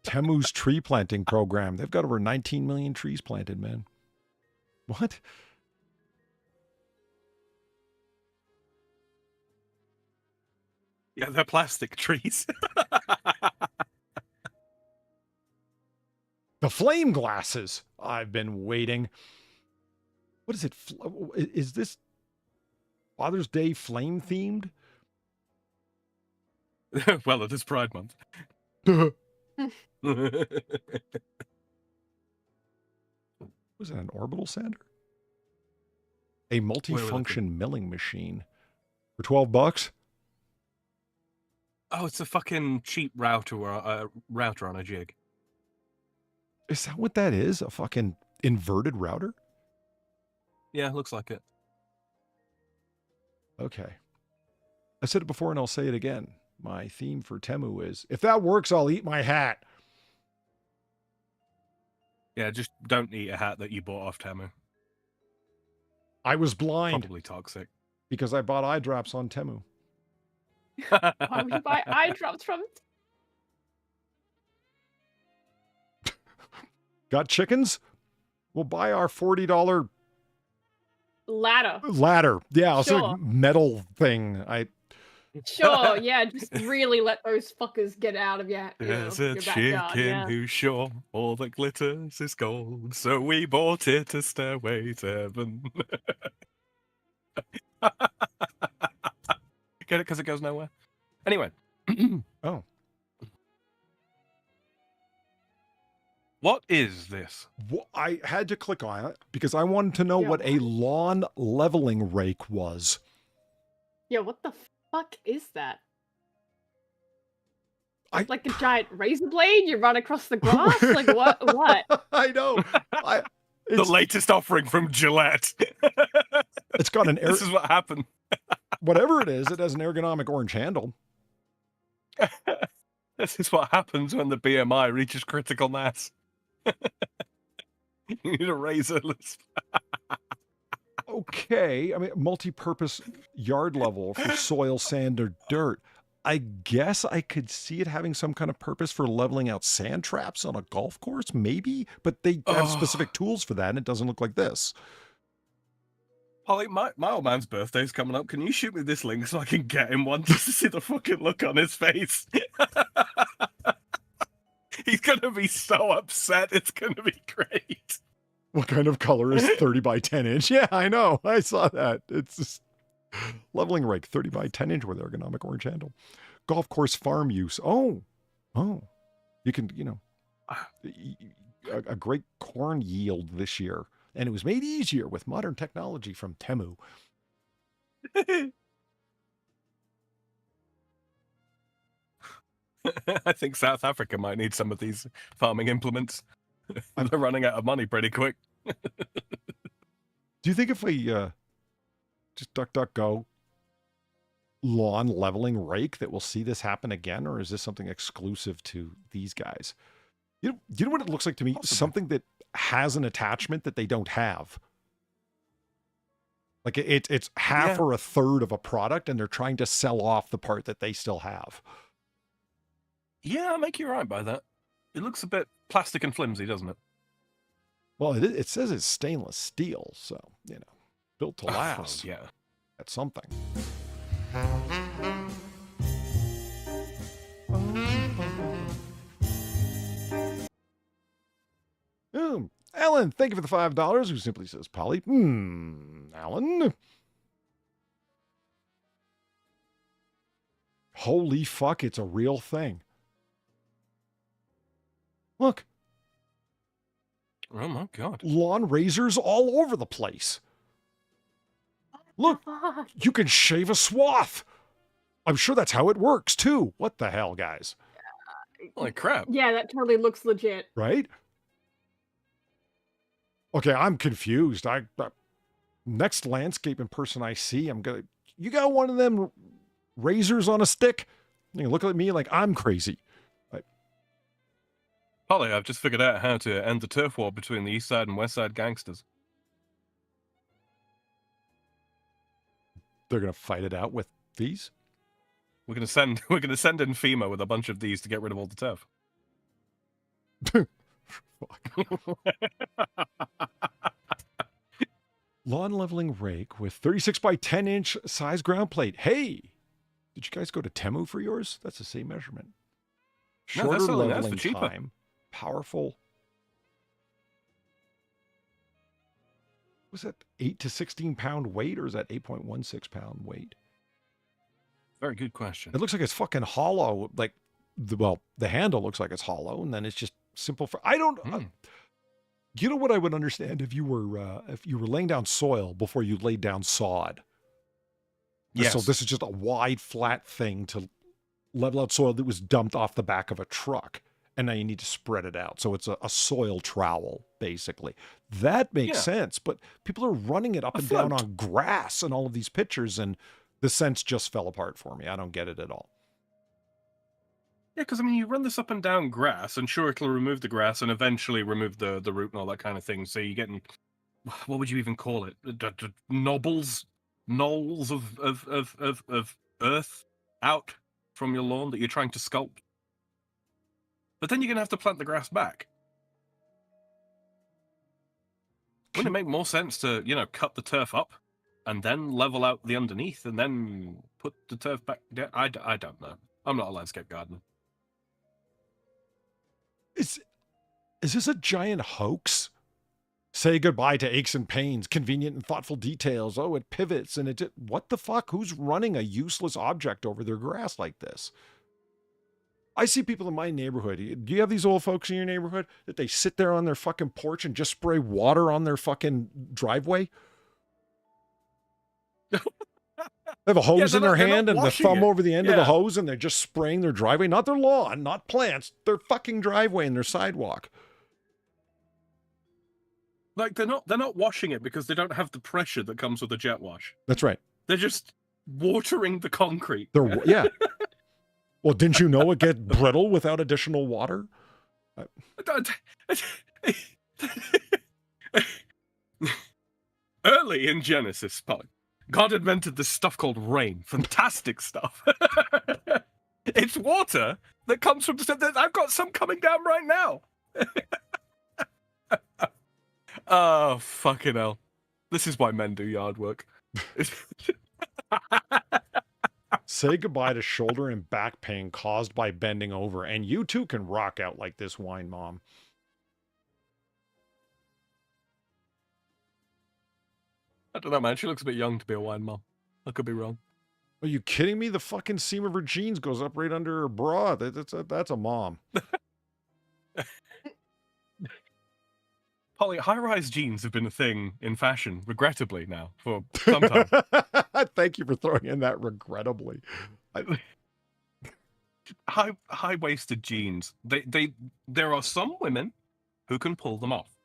S1: Temu's tree planting program. They've got over 19 million trees planted, man. What?
S2: Yeah, they're plastic trees.
S1: The flame glasses. I've been waiting. What is it? Is this Father's Day flame themed?
S2: Well, it is Pride Month.
S1: Was it an orbital sander? A multifunction milling machine for $12.
S2: Oh, it's a fucking cheap router on a jig.
S1: Is that what that is? A fucking inverted router?
S2: Yeah, looks like it.
S1: Okay. I said it before and I'll say it again. My theme for Temu is, if that works, I'll eat my hat.
S2: Yeah, just don't eat a hat that you bought off Temu.
S1: I was blind.
S2: Probably toxic.
S1: Because I bought eye drops on Temu.
S3: Why would you buy eye drops from it?
S1: Got chickens? We'll buy our $40
S3: ladder.
S1: Yeah, it's
S3: Sure.
S1: a metal thing.
S3: Sure, yeah, just really let those fuckers get out of your
S2: There's
S3: your
S2: a
S3: backyard,
S2: chicken
S3: yeah.
S2: who's sure all that glitters is gold, so we bought it a stairway to heaven. Get it? Because it goes nowhere. Anyway.
S1: Oh.
S2: What is this?
S1: I had to click on it because I wanted to know
S3: Yeah,
S1: what a lawn leveling rake was.
S3: Yeah, what the fuck is that?
S1: I-
S3: Like a giant razor blade you run across the grass? Like what? What?
S1: I know.
S2: The
S1: It's,
S2: latest offering from Gillette.
S1: it's got an
S2: This is what happened.
S1: whatever it is, it has an ergonomic orange handle.
S2: This is what happens when the BMI reaches critical mass. You need a razorless.
S1: Okay, I mean, multi-purpose yard level for soil, sand, or dirt. I guess I could see it having some kind of purpose for leveling out sand traps on a golf course, maybe, but they have specific tools for that, and it doesn't look like this.
S2: Holly, my old man's birthday's coming up. Can you shoot me this link so I can get him one just to see the fucking look on his face? He's gonna be so upset. It's gonna be great.
S1: What kind of color is 30 by 10 inch? Yeah, I know. I saw that. It's just leveling rake, 30 by 10 inch with ergonomic orange handle. Golf course farm use. Oh. You can, a great corn yield this year. And it was made easier with modern technology from Temu.
S2: I think South Africa might need some of these farming implements. They're running out of money pretty quick.
S1: Do you think if we just DuckDuckGo lawn leveling rake that we'll see this happen again, or is this something exclusive to these guys? You know what it looks like to me?
S2: Possibly.
S1: Something that has an attachment that they don't have. Like it's half or a third of a product, and they're trying to sell off the part that they still have.
S2: Yeah, I'll make you right by that. It looks a bit plastic and flimsy, doesn't it?
S1: Well, it says it's stainless steel, so, built to last.
S2: Yeah.
S1: That's something. Alan, thank you for the $5, who simply says, Polly. Alan. Holy fuck, it's a real thing. Look.
S2: Oh my god.
S1: Lawn razors all over the place. Look, you can shave a swath. I'm sure that's how it works, too. What the hell, guys?
S2: Holy crap.
S3: Yeah, that totally looks legit.
S1: Right? Okay, I'm confused. Next landscaping person I see, you got one of them razors on a stick? You look at me like I'm crazy.
S2: Polly, I've just figured out how to end the turf war between the East Side and West Side gangsters.
S1: They're gonna fight it out with these?
S2: We're gonna send in FEMA with a bunch of these to get rid of all the turf.
S1: Lawn leveling rake with 36 by 10 inch size ground plate. Hey, did you guys go to Temu for yours? That's the same measurement.
S2: No,
S1: Shorter
S2: that's selling that
S1: leveling
S2: for cheaper.
S1: time. Powerful. Was that 8 to 16 pound weight, or is that 8.16 pound weight?
S2: Very good question.
S1: It looks like it's fucking hollow. Like, the handle looks like it's hollow, and then it's just simple. I don't. You know what I would understand if you were laying down soil before you laid down sod.
S2: Yes.
S1: So this is just a wide, flat thing to level out soil that was dumped off the back of a truck, and now you need to spread it out. So it's a soil trowel, basically. That makes sense, but people are running it up and down on grass in all of these pictures, and the sense just fell apart for me. I don't get it at all.
S2: Yeah, because I mean, you run this up and down grass, and sure, it'll remove the grass and eventually remove the root and all that kind of thing. So you're getting, what would you even call it? Knolls of earth out from your lawn that you're trying to sculpt. But then you're gonna have to plant the grass back. Wouldn't it make more sense to, cut the turf up and then level out the underneath and then put the turf back down? I don't know. I'm not a landscape gardener.
S1: Is this a giant hoax? Say goodbye to aches and pains, convenient and thoughtful details. Oh, it pivots and what the fuck? Who's running a useless object over their grass like this? I see people in my neighborhood. Do you have these old folks in your neighborhood that they sit there on their fucking porch and just spray water on their fucking driveway? They have a hose in their hand and the thumb over the end of the hose, and they're just spraying their driveway. Not their lawn, not plants, their fucking driveway and their sidewalk.
S2: Like they're not washing it because they don't have the pressure that comes with a jet wash.
S1: That's right.
S2: They're just watering the concrete.
S1: Yeah. Well, didn't you know it gets brittle without additional water?
S2: Early in Genesis, God invented this stuff called rain. Fantastic stuff. It's water that comes from the... I've got some coming down right now. Oh, fucking hell. This is why men do yard work.
S1: Say goodbye to shoulder and back pain caused by bending over, and you too can rock out like this wine mom.
S2: I don't know, man. She looks a bit young to be a wine mom. I could be wrong.
S1: Are you kidding me? The fucking seam of her jeans goes up right under her bra. That's a mom.
S2: Polly, high-rise jeans have been a thing in fashion, regrettably now, for some time.
S1: Thank you for throwing in that regrettably.
S2: High-waisted jeans. There are some women who can pull them off.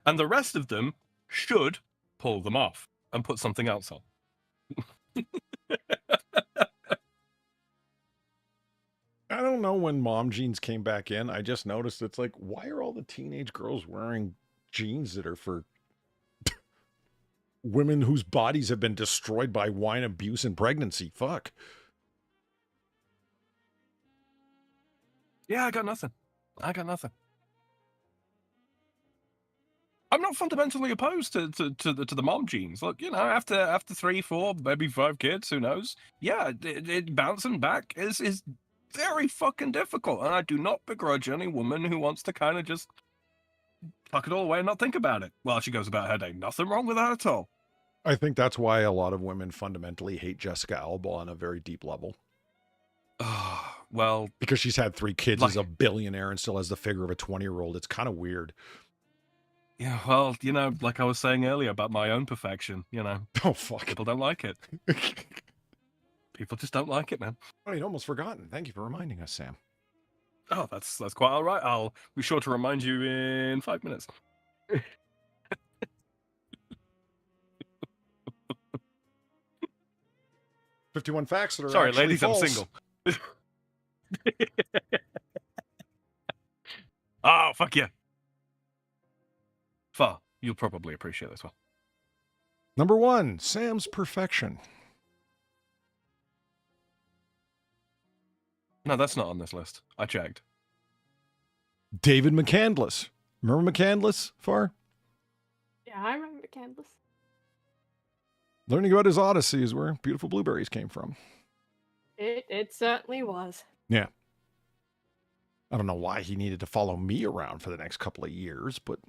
S2: And the rest of them should pull them off and put something else on.
S1: I don't know when mom jeans came back in. I just noticed it's like, why are all the teenage girls wearing jeans that are for women whose bodies have been destroyed by wine abuse and pregnancy? Fuck.
S2: Yeah, I got nothing. I'm not fundamentally opposed to the mom jeans. Look, you know, after 3, 4, maybe 5 kids, who knows? Yeah, it bouncing back is very fucking difficult, and I do not begrudge any woman who wants to kind of just fuck it all away and not think about it while she goes about her day. Nothing wrong with that at all.
S1: I think that's why a lot of women fundamentally hate Jessica Alba on a very deep level.
S2: Well,
S1: because she's had 3 kids, is a billionaire, and still has the figure of a 20-year-old. It's kind of weird.
S2: Yeah, well, you know, like I was saying earlier about my own perfection, you know.
S1: Oh, fuck.
S2: People don't like it. People just don't like it, man.
S1: Oh, you'd almost forgotten. Thank you for reminding us, Sam.
S2: Oh, that's quite all right. I'll be sure to remind you in 5 minutes.
S1: 51 facts that are
S2: Sorry,
S1: actually
S2: ladies,
S1: false.
S2: I'm single. Oh, fuck yeah. Far, you'll probably appreciate this one.
S1: Number 1, Sam's perfection.
S2: No, that's not on this list. I checked.
S1: David McCandless. Remember McCandless, Far?
S3: Yeah, I remember Candace.
S1: Learning about his Odyssey is where Beautiful Blueberries came from.
S3: It certainly was.
S1: Yeah. I don't know why he needed to follow me around for the next couple of years, but...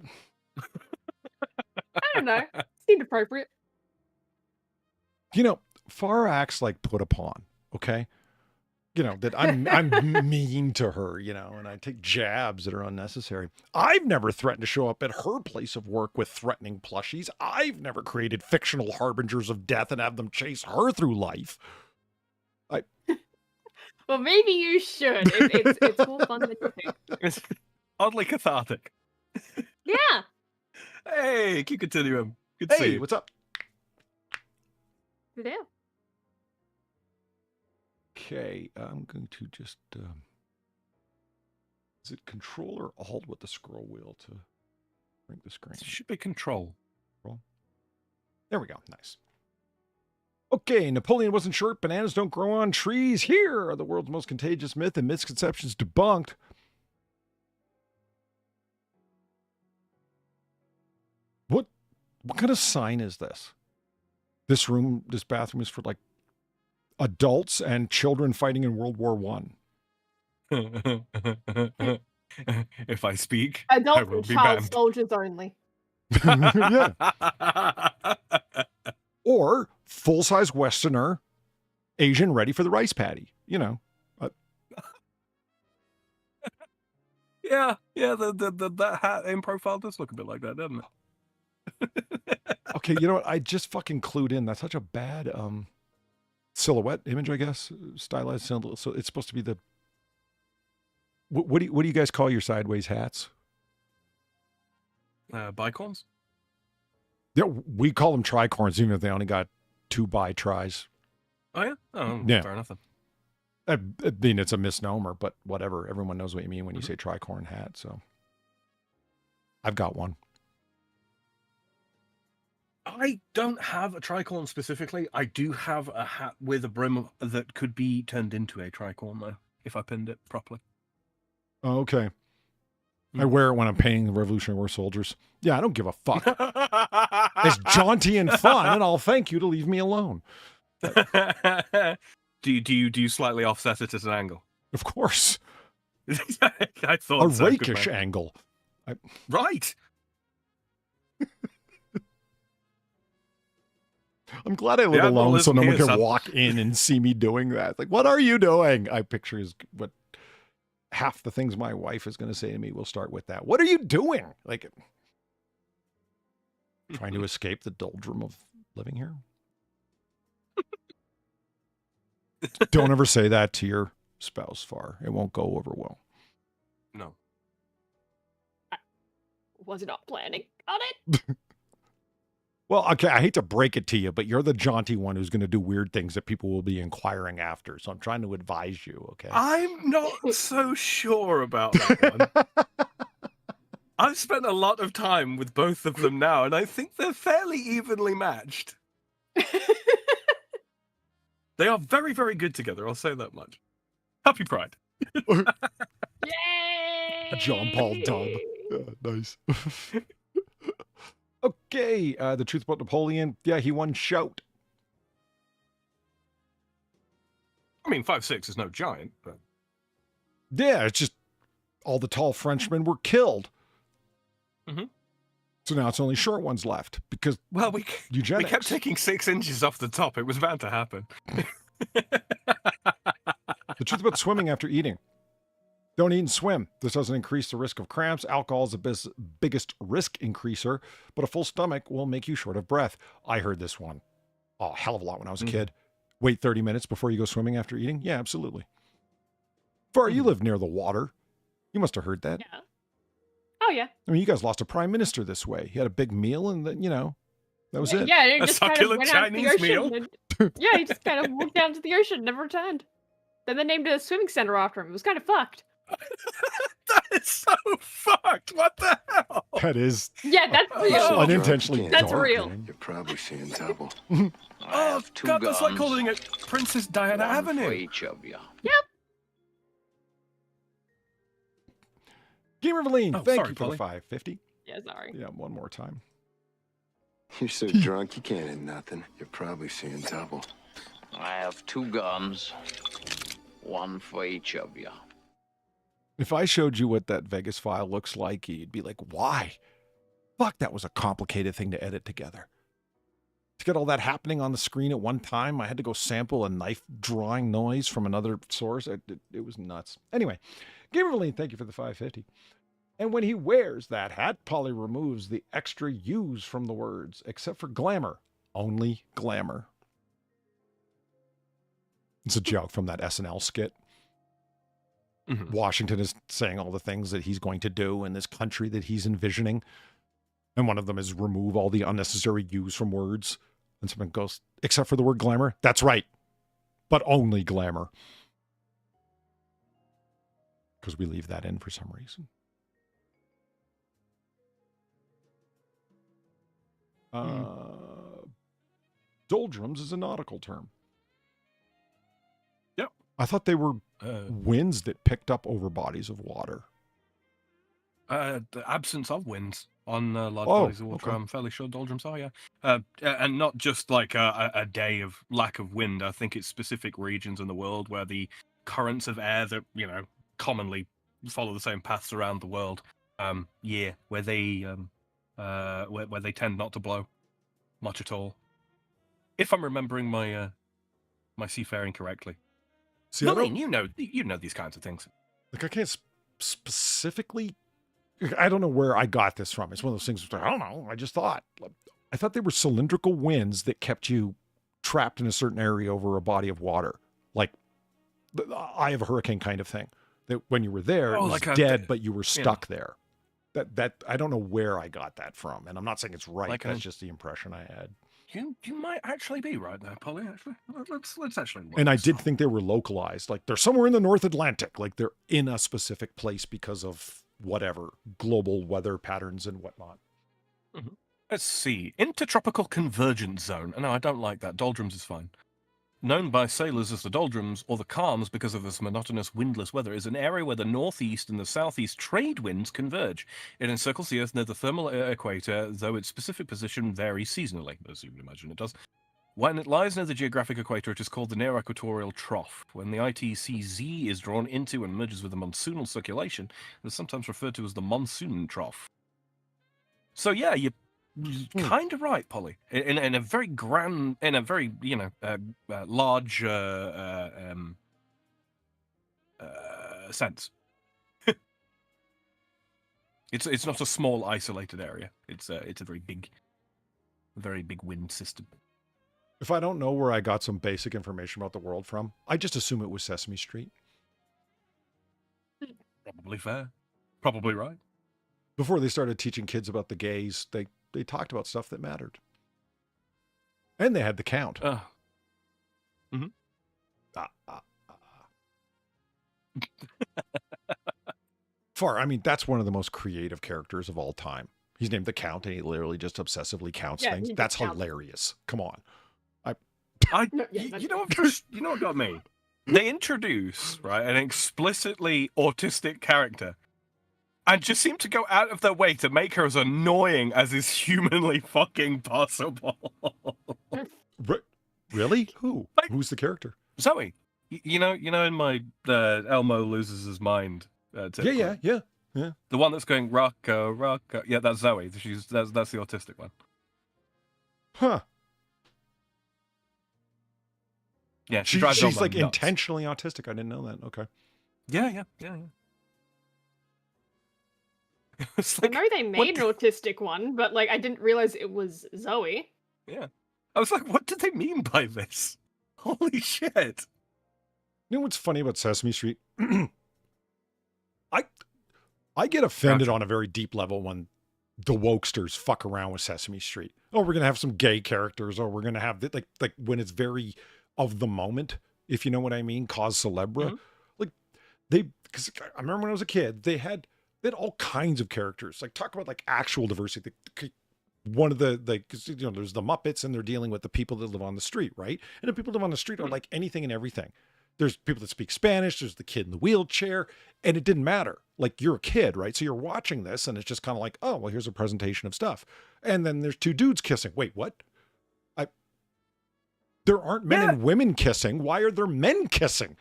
S3: I don't know. Seemed appropriate.
S1: You know, Far acts like put upon, okay? You know, that I'm mean to her, you know, and I take jabs that are unnecessary. I've never threatened to show up at her place of work with threatening plushies. I've never created fictional harbingers of death and have them chase her through life.
S3: Well, maybe you should. It's more fun than you think.
S2: It's oddly cathartic.
S3: Yeah.
S2: Hey, keep continuing. Good to see
S1: Hey,
S2: you.
S1: what's up?
S3: Hello.
S1: Okay, I'm going to just... is it Control or Alt with the scroll wheel to bring the screen?
S2: It should be Control.
S1: There we go. Nice. Okay, Napoleon wasn't short. Bananas don't grow on trees. Here are the world's most contagious myth and misconceptions debunked. What kind of sign is this? This bathroom is for like adults and children fighting in World War I.
S2: If I speak, I
S3: Adult
S2: will
S3: and
S2: be
S3: child
S2: banned.
S3: soldiers only.
S1: Yeah. Or full-size Westerner, Asian ready for the rice paddy. You know.
S2: Yeah, that hat in profile does look a bit like that, doesn't it?
S1: Okay, you know what? I just fucking clued in. That's such a bad silhouette image, I guess. Stylized silhouette. So it's supposed to be the. What do you guys call your sideways hats?
S2: Bicorns?
S1: Yeah, we call them tricorns, even if they only got 2 bi-tris.
S2: Oh yeah. Oh,
S1: Yeah.
S2: fair enough then.
S1: I mean, it's a misnomer, but whatever. Everyone knows what you mean when you say tricorn hat. So I've got one.
S2: I don't have a tricorn specifically. I do have a hat with a brim that could be turned into a tricorn, though, if I pinned it properly.
S1: Oh, okay. I wear it when I'm painting the Revolutionary War soldiers. Yeah, I don't give a fuck. It's jaunty and fun, and I'll thank you to leave me alone.
S2: Do you slightly offset it at an angle?
S1: Of course.
S2: I thought
S1: A
S2: so, good
S1: rakish
S2: man.
S1: angle.
S2: Right.
S1: I'm glad I live
S2: The Admiral
S1: alone so
S2: isn't
S1: no one
S2: here,
S1: can
S2: son.
S1: walk in and see me doing that. Like, what are you doing? I picture is what half the things my wife is going to say to me will start with that. What are you doing? Like, trying to escape the doldrum of living here? Don't ever say that to your spouse, Far. It won't go over well.
S2: No.
S3: Was not planning on it.
S1: Well, okay, I hate to break it to you, but you're the jaunty one who's going to do weird things that people will be inquiring after. So I'm trying to advise you, okay?
S2: I'm not so sure about that one. I've spent a lot of time with both of them now, and I think they're fairly evenly matched. They are very, very good together, I'll say that much. Happy Pride.
S3: Yay!
S1: John Paul Dub. Yeah, nice. Okay, the truth about Napoleon. Yeah, he won shout.
S2: I mean, 5'6" is no giant, but...
S1: Yeah, it's just all the tall Frenchmen were killed.
S2: Mm-hmm.
S1: So now it's only short ones left because
S2: Well, we
S1: eugenics.
S2: kept taking 6 inches off the top. It was bound to happen.
S1: The truth about swimming after eating. Don't eat and swim. This doesn't increase the risk of cramps. Alcohol is the biggest risk increaser, but a full stomach will make you short of breath. I heard this one a hell of a lot when I was a kid. Wait 30 minutes before you go swimming after eating? Yeah, absolutely. Far, you live near the water. You must have heard that.
S3: Yeah. Oh, yeah.
S1: I mean, you guys lost a prime minister this way. He had a big meal and then, that was it.
S3: Yeah, he
S2: A
S3: just kind of
S2: succulent
S3: went out to the
S2: Chinese
S3: ocean.
S2: meal?
S3: Yeah, he just kind of walked down to the ocean, never returned. Then they named a swimming center after him. It was kind of fucked.
S2: That is so fucked. What the hell?
S1: That is
S3: Yeah, that's real.
S1: unintentionally
S3: That's
S1: dark,
S3: real.
S1: man.
S7: You're probably seeing double.
S8: I
S2: Oh,
S8: have 2
S2: God,
S8: guns.
S2: that's like calling it Princess Diana
S8: one for
S2: Avenue.
S8: each of you.
S1: Gamer Valine,
S2: Oh,
S1: thank
S2: sorry,
S1: you for the
S2: Polly.
S1: 550.
S3: Yeah, sorry.
S1: Yeah, one more time.
S7: You're so drunk you can't hit nothing. You're probably seeing double.
S8: I have 2 guns. One for each of you.
S1: If I showed you what that Vegas file looks like, you'd be like, why? Fuck, that was a complicated thing to edit together. To get all that happening on the screen at one time, I had to go sample a knife drawing noise from another source. It was nuts. Anyway, Gamer Valine, thank you for the 550. And when he wears that hat, Polly removes the extra U's from the words, except for glamour. Only glamour. It's a joke from that SNL skit.
S2: Mhm.
S1: Washington is saying all the things that he's going to do in this country that he's envisioning. And one of them is remove all the unnecessary U's from words. And someone goes, except for the word glamour? That's right. But only glamour. Because we leave that in for some reason. Doldrums is a nautical term.
S2: Yep.
S1: I thought they were winds that picked up over bodies of water.
S2: The absence of winds on large
S1: Oh,
S2: bodies of water.
S1: okay.
S2: I'm fairly sure doldrums are, yeah. And not just like a day of lack of wind. I think it's specific regions in the world where the currents of air that, commonly follow the same paths around the world. Where they where they tend not to blow much at all. If I'm remembering my my seafaring correctly.
S1: See,
S2: Lillian, you know these kinds of things.
S1: Like, I can't specifically. I don't know where I got this from. It's one of those things. I don't know. I just thought. I thought they were cylindrical winds that kept you trapped in a certain area over a body of water, like the eye of a hurricane kind of thing. That when you were there, it was
S2: like
S1: dead, but you were stuck there. That I don't know where I got that from, and I'm not saying it's right.
S2: Like
S1: that's just the impression I had.
S2: You might actually be right there, Polly. Actually, let's actually.
S1: And I did think they were localized, like they're somewhere in the North Atlantic, like they're in a specific place because of whatever global weather patterns and whatnot.
S2: Mm-hmm. Let's see, intertropical convergence zone. No, I don't like that. Doldrums is fine. Known by sailors as the doldrums or the calms because of its monotonous windless weather, is an area where the northeast and the southeast trade winds converge. It encircles the Earth near the thermal equator, though its specific position varies seasonally, as you would imagine it does. When it lies near the geographic equator, it is called the near-equatorial trough. When the ITCZ is drawn into and merges with the monsoonal circulation, it is sometimes referred to as the monsoon trough. So yeah, you're kind of right, Polly. In a very grand, in a very large sense. It's not a small isolated area. It's a very big wind system.
S1: If I don't know where I got some basic information about the world from, I just assume it was Sesame Street.
S2: Probably fair. Probably right.
S1: Before they started teaching kids about the gays, they talked about stuff that mattered. And they had the count.
S2: Mm-hmm.
S1: I mean, that's one of the most creative characters of all time. He's named the Count, and he literally just obsessively counts things. That's hilarious. Come on.
S2: You know what got me? They introduce, right, an explicitly autistic character and just seem to go out of their way to make her as annoying as is humanly fucking possible.
S1: Really? Who? Who's the character?
S2: Zoe. You know, in my Elmo loses his mind.
S1: Yeah.
S2: The one that's going Rocco. Yeah, that's Zoe. That's the autistic one.
S1: Huh.
S2: Yeah,
S1: she's like
S2: nuts.
S1: Intentionally autistic. I didn't know that. Okay.
S2: Yeah.
S3: I know they made an autistic one, but like I didn't realize it was Zoe.
S2: Yeah. I was like, what did they mean by this? Holy shit.
S1: You know what's funny about Sesame Street? I get offended on a very deep level when the wokesters fuck around with Sesame Street. Oh, we're gonna have some gay characters, or we're gonna have like when it's very of the moment, if you know what I mean, cause celebra. Mm-hmm. Like because I remember when I was a kid, they had all kinds of characters. Like talk about like actual diversity. One of the there's the Muppets, and they're dealing with the people that live on the street, right? And the people that live on the street are like anything and everything. There's people that speak Spanish. There's the kid in the wheelchair, and it didn't matter. Like you're a kid, right? So you're watching this, and it's just kind of like, oh, well, here's a presentation of stuff. And then there's two dudes kissing. Wait, what? There aren't men and women kissing. Why are there men kissing?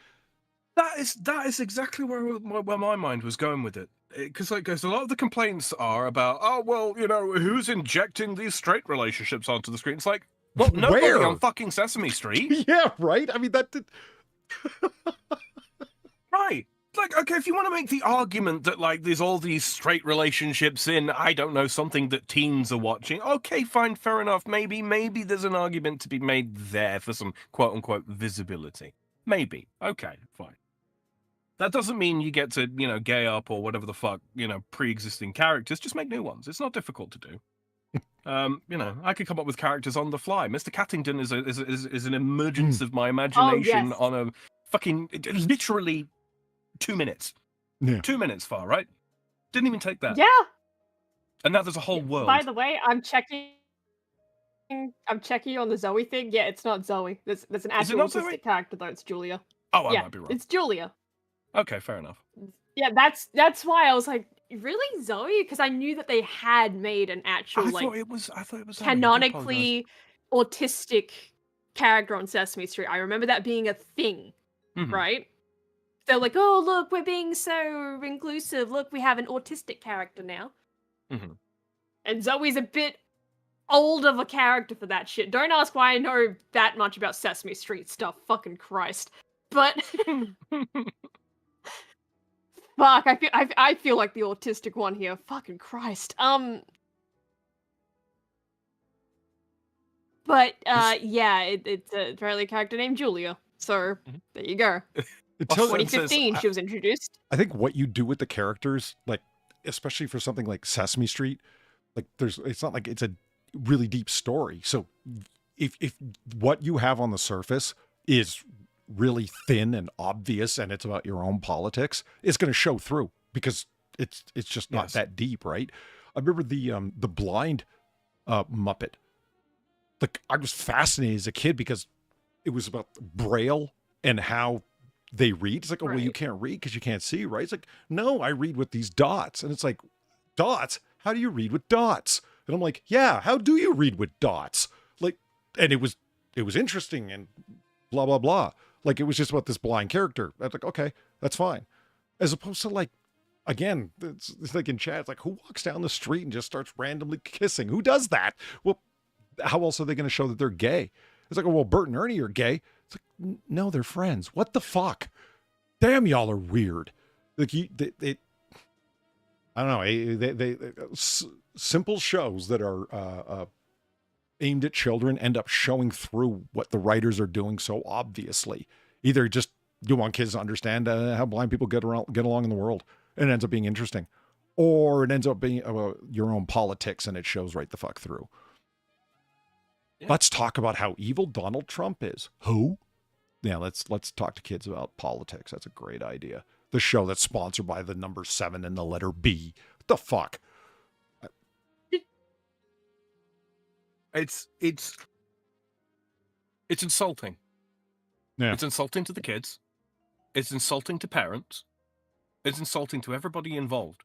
S2: That is exactly where my mind was going with it. Because a lot of the complaints are about, oh, well, who's injecting these straight relationships onto the screen? It's like, well, nobody on fucking Sesame Street.
S1: Yeah, right? I mean, that did...
S2: Right. Like, okay, if you want to make the argument that, like, there's all these straight relationships in, I don't know, something that teens are watching, okay, fine, fair enough. Maybe there's an argument to be made there for some quote-unquote visibility. Maybe. Okay, fine. That doesn't mean you get to, gay up or whatever the fuck, pre-existing characters. Just make new ones. It's not difficult to do. I could come up with characters on the fly. Mr. Cattington is an emergence of my imagination on a fucking literally 2 minutes.
S1: Yeah.
S2: 2 minutes far, right? Didn't even take that.
S3: Yeah.
S2: And now there's a whole world.
S3: By the way, I'm checking on the Zoe thing. Yeah, it's not Zoe. There's an actual autistic character though. It's Julia.
S2: Oh, I might be wrong.
S3: It's Julia.
S2: Okay, fair enough.
S3: Yeah, that's why I was like, really, Zoe? Because I knew that they had made an actual
S2: I thought it was
S3: canonically autistic character on Sesame Street. I remember that being a thing, right? they're like, oh, look, we're being so inclusive. Look, we have an autistic character now.
S2: Mm-hmm.
S3: And Zoe's a bit old of a character for that shit. Don't ask why I know that much about Sesame Street stuff. Fucking Christ. But fuck, I feel like the autistic one here. Fucking Christ. But yeah, it's apparently a character named Julia. So there you go.
S1: Until
S3: 2015, she was introduced.
S1: I think what you do with the characters, like especially for something like Sesame Street, like it's not like it's a really deep story. So if what you have on the surface is really thin and obvious and it's about your own politics, it's going to show through because it's just not that deep, right? I remember the blind Muppet. Like I was fascinated as a kid because it was about Braille and how they read. It's like, oh, well, you can't read because you can't see, right? It's like, no, I read with these dots. And it's like, dots? How do you read with dots? And I'm like, yeah, how do you read with dots? Like, and it was interesting and blah, blah, blah. Like, it was just about this blind character. I was like, okay, that's fine. As opposed to like, again, it's like in chat, it's like, who walks down the street and just starts randomly kissing? Who does that? Well, how else are they going to show that they're gay? It's like, oh, well, Bert and Ernie are gay. It's like, no, they're friends. What the fuck? Damn, y'all are weird. Like, I don't know. Simple shows that are aimed at children end up showing through what the writers are doing so obviously. Either just you want kids to understand how blind people get along in the world, and it ends up being interesting, or it ends up being your own politics, and it shows right the fuck through. Yeah. Let's talk about how evil Donald Trump is. Who? Yeah, let's talk to kids about politics. That's a great idea. The show that's sponsored by the number 7 and the letter B. What the fuck?
S2: It's insulting.
S1: Yeah.
S2: It's insulting to the kids. It's insulting to parents. It's insulting to everybody involved.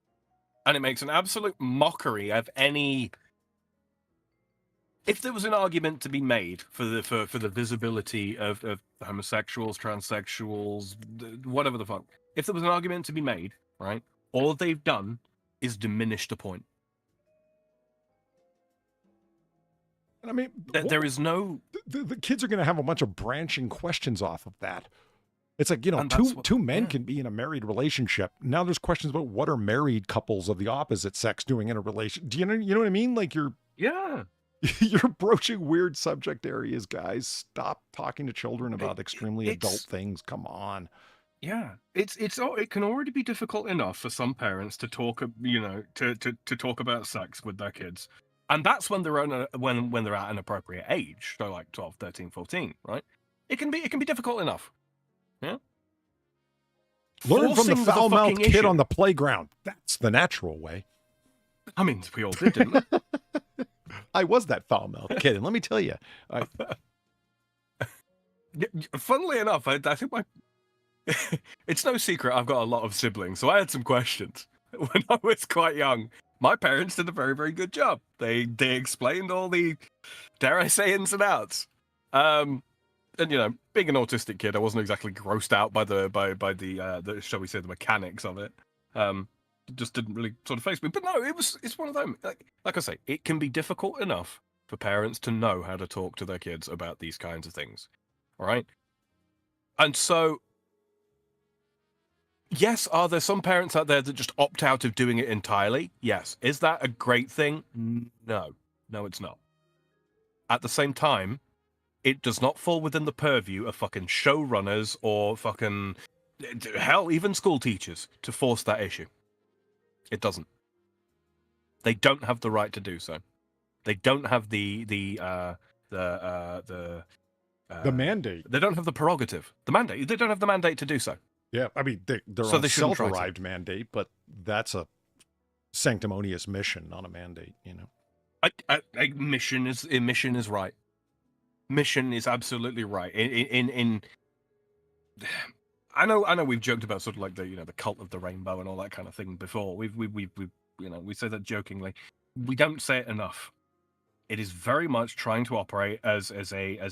S2: And it makes an absolute mockery of any... If there was an argument to be made for the visibility of homosexuals, transsexuals, whatever the fuck, if there was an argument to be made, right, all they've done is diminish the point.
S1: And I mean,
S2: there is no...
S1: The kids are going to have a bunch of branching questions off of that. It's like, two men can be in a married relationship. Now there's questions about what are married couples of the opposite sex doing in a relation. Do you know what I mean? Like
S2: Yeah.
S1: You're broaching weird subject areas, guys. Stop talking to children about extremely adult things. Come on.
S2: Yeah, it can already be difficult enough for some parents to talk, to talk about sex with their kids, and that's when they're when they're at an appropriate age, so like 12, 13, 14, right? It can be difficult enough. Yeah.
S1: Learn from the foul-mouthed kid on the playground. That's the natural way.
S2: I mean, we all did, didn't we?
S1: I was that foul-mouthed kid, and let me tell you.
S2: Funnily enough, I think it's no secret I've got a lot of siblings, so I had some questions when I was quite young. My parents did a very, very good job. They explained all the, dare I say, ins and outs. And being an autistic kid, I wasn't exactly grossed out by the shall we say, the mechanics of it. It just didn't really sort of faze me. But no, it's one of them. Like I say, it can be difficult enough for parents to know how to talk to their kids about these kinds of things. All right? And so, yes, are there some parents out there that just opt out of doing it entirely? Yes. Is that a great thing? No. No, it's not. At the same time, it does not fall within the purview of fucking showrunners or fucking, hell, even school teachers to force that issue. It doesn't. They don't have the right to do so. They don't have the
S1: mandate.
S2: They don't have the prerogative. The mandate. They don't have the mandate to do so.
S1: Yeah, I mean, they're on a self-arrived mandate, but that's a sanctimonious mission, not a mandate.
S2: Mission is right. Mission is absolutely right. I know we've joked about sort of like the cult of the rainbow and all that kind of thing before. We say that jokingly. We don't say it enough. It is very much trying to operate as a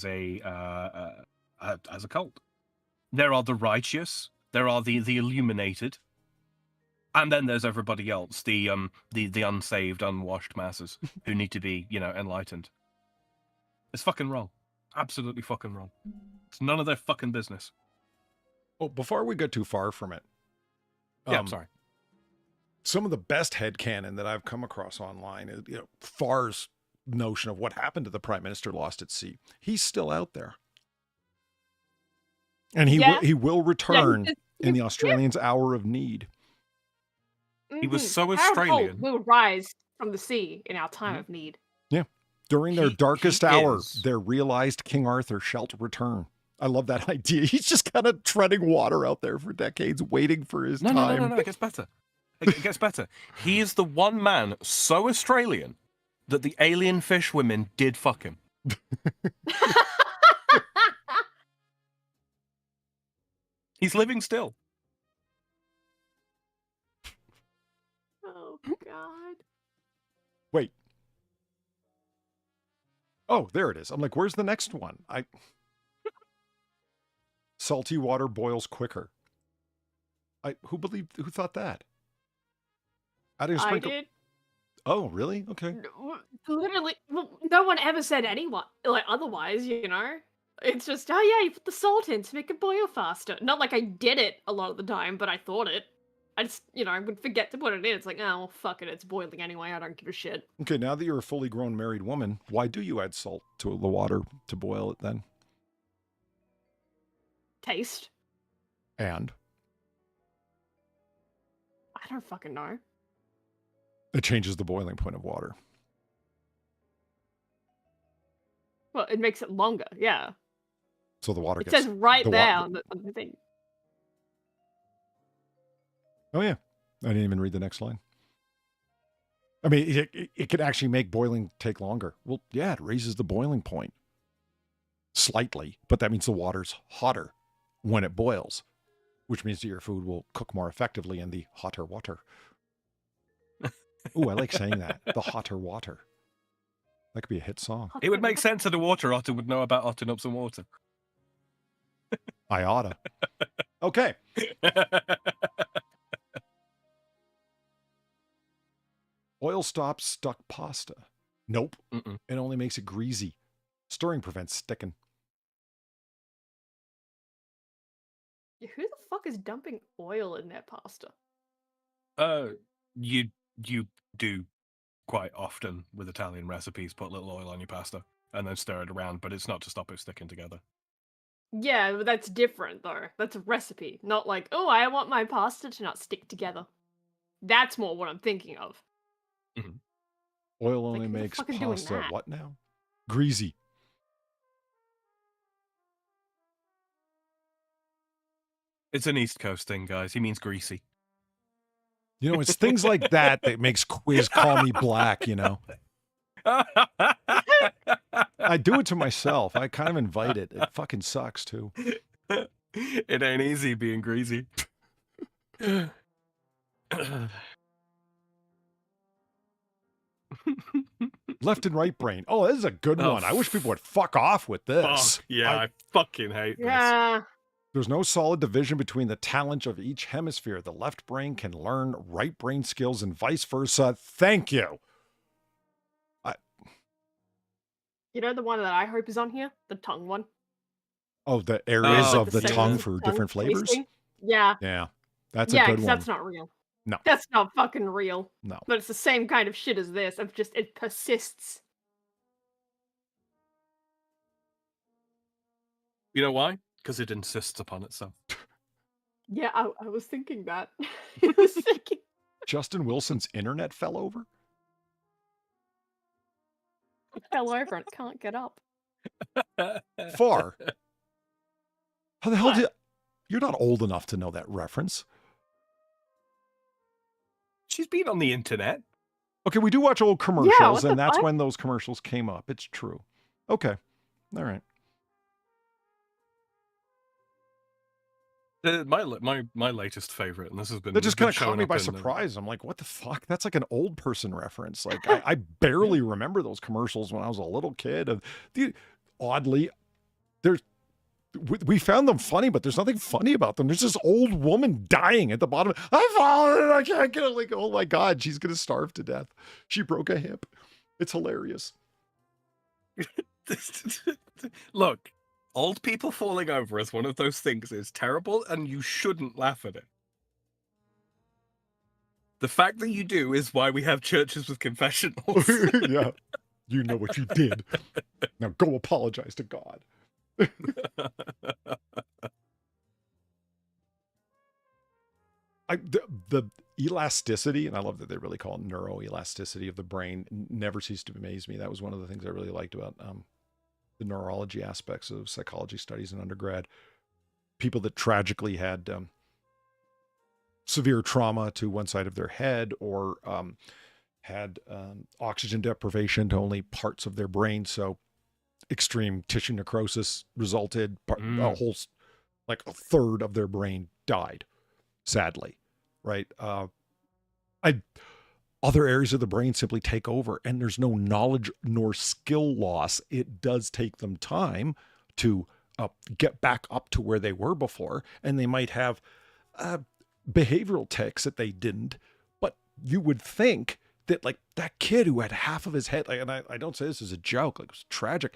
S2: cult. There are the righteous There are the illuminated, and then there's everybody else, the unsaved, unwashed masses who need to be, enlightened. It's fucking wrong. Absolutely fucking wrong. It's none of their fucking business.
S1: Oh, before we get too far from it.
S2: Yeah, I'm sorry.
S1: Some of the best headcanon that I've come across online is, Far's notion of what happened to the Prime Minister lost at sea. He's still out there. And he will return in the Australians' hour of need.
S2: He was so
S3: Our
S2: Australian.
S3: hope will rise from the sea in our time of need.
S1: Yeah. During their darkest
S2: he
S1: hour,
S2: is.
S1: their realized King Arthur shall return. I love that idea. He's just kind of treading water out there for decades, waiting for his time.
S2: No. It gets better. It gets better. He is the one man so Australian that the alien fish women did fuck him. He's living still.
S3: Oh, God.
S1: Wait. Oh, there it is. I'm like, where's the next one? Salty water boils quicker. Who thought that? How do you
S3: I
S1: sprinkle?
S3: did.
S1: Oh, really? Okay.
S3: Literally, no one ever said anyone otherwise. It's just, oh yeah, you put the salt in to make it boil faster. Not like I did it a lot of the time, but I thought it. I just, I would forget to put it in. It's like, oh, well, fuck it, it's boiling anyway. I don't give a shit.
S1: Okay, now that you're a fully grown married woman, why do you add salt to the water to boil it then?
S3: Taste.
S1: And
S3: I don't fucking know.
S1: it changes the boiling point of water.
S3: Well, it makes it longer. Yeah.
S1: So the water
S3: It
S1: gets...
S3: says right
S1: the
S3: there
S1: wa-
S3: on the thing.
S1: Oh, yeah. I didn't even read the next line. I mean, it could actually make boiling take longer. Well, yeah, it raises the boiling point slightly, but that means the water's hotter when it boils, which means that your food will cook more effectively in the hotter water. Ooh, I like saying that. The hotter water. That could be a hit song.
S2: It would make sense that a water otter would know about hotting up some water.
S1: I oughta. Okay. Oil stops stuck pasta. Nope.
S2: Mm-mm.
S1: It only makes it greasy. Stirring prevents sticking.
S3: Yeah, who the fuck is dumping oil in their pasta?
S2: You do quite often with Italian recipes, put a little oil on your pasta and then stir it around, but it's not to stop it sticking together.
S3: Yeah, but that's different though. That's a recipe, not like, oh, I want my pasta to not stick together. That's more what I'm thinking of.
S1: Oil only
S3: who the
S1: makes
S3: fuck is doing
S1: pasta
S3: that?
S1: what now? Greasy.
S2: It's an East Coast thing, guys. He means greasy.
S1: You know, it's things like that that makes Quiz call me black, you know. I do it to myself. I kind of invite it. It fucking sucks too.
S2: It ain't easy being greasy.
S1: Left and right brain. Oh, this is a good one. I wish people would fuck off with this.
S2: Fuck, yeah, I fucking hate this.
S3: Yeah.
S1: There's no solid division between the talent of each hemisphere. The left brain can learn right brain skills and vice versa. Thank you.
S3: You know the one that I hope is on here? The tongue one?
S1: Oh, the areas
S2: Oh,
S1: of the
S3: segments
S1: tongue
S3: of
S1: for
S3: tongue
S1: different flavors?
S3: tasting? Yeah.
S1: Yeah, that's a
S3: Yeah,
S1: good
S3: because
S1: one.
S3: that's not real.
S1: No.
S3: That's not fucking real.
S1: No.
S3: But it's the same kind of shit as this. Of just, it persists.
S2: You know why? Because it insists upon itself.
S3: Yeah, I was thinking that. I was thinking.
S1: Justin Wilson's internet fell over?
S3: It fell over and it can't get up.
S1: Far. How the hell
S3: What?
S1: did... You're not old enough to know that reference.
S2: She's been on the internet.
S1: Okay, we do watch old commercials,
S3: what the
S1: and that's
S3: fuck?
S1: when those commercials came up. It's true. Okay. All right.
S2: My latest favorite, and this has been...
S1: That just kind of
S2: showing
S1: caught me
S2: up
S1: by
S2: in,
S1: surprise. I'm like, what the fuck? That's like an old person reference. Like, I barely remember those commercials when I was a little kid. Oddly, there's we found them funny, but there's nothing funny about them. There's this old woman dying at the bottom. I've fallen. I can't get it. Like, oh my God, she's going to starve to death. She broke a hip. It's hilarious.
S2: Look, old people falling over is one of those things. It's terrible, and you shouldn't laugh at it. The fact that you do is why we have churches with confessionals.
S1: Yeah. You know what you did. Now go apologize to God. The elasticity, and I love that they really call it neuroelasticity of the brain, never ceased to amaze me. That was one of the things I really liked about the neurology aspects of psychology studies in undergrad. People that tragically had severe trauma to one side of their head, or had oxygen deprivation to only parts of their brain, so extreme tissue necrosis resulted. A whole, like a third of their brain died, sadly, right? Other areas of the brain simply take over, and there's no knowledge nor skill loss. It does take them time to get back up to where they were before, and they might have behavioral tics that they didn't, but you would think that, like, that kid who had half of his head, like, and I don't say this as a joke, like, it was tragic.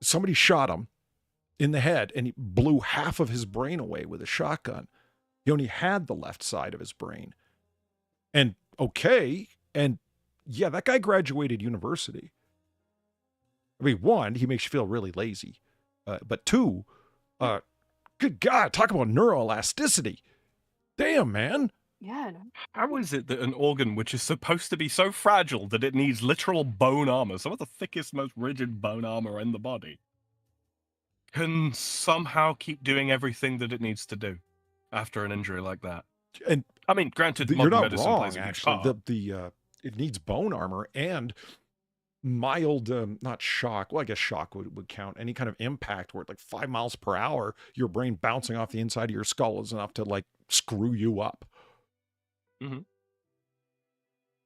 S1: Somebody shot him in the head and he blew half of his brain away with a shotgun. He only had the left side of his brain. And okay, and yeah, that guy graduated university. I mean, one, he makes you feel really lazy. But two, good God, talk about neuroelasticity. Damn, man.
S3: Yeah. No.
S2: How is it that an organ which is supposed to be so fragile that it needs literal bone armor, some of the thickest, most rigid bone armor in the body, can somehow keep doing everything that it needs to do after an injury like that?
S1: And
S2: I mean, granted,
S1: you're
S2: modern
S1: not
S2: medicine
S1: wrong,
S2: plays a huge
S1: actually.
S2: part.
S1: It needs bone armor and mild, not shock. Well, I guess shock would count. Any kind of impact where, like 5 miles per hour, your brain bouncing off the inside of your skull is enough to, like, screw you up.
S2: Mm-hmm.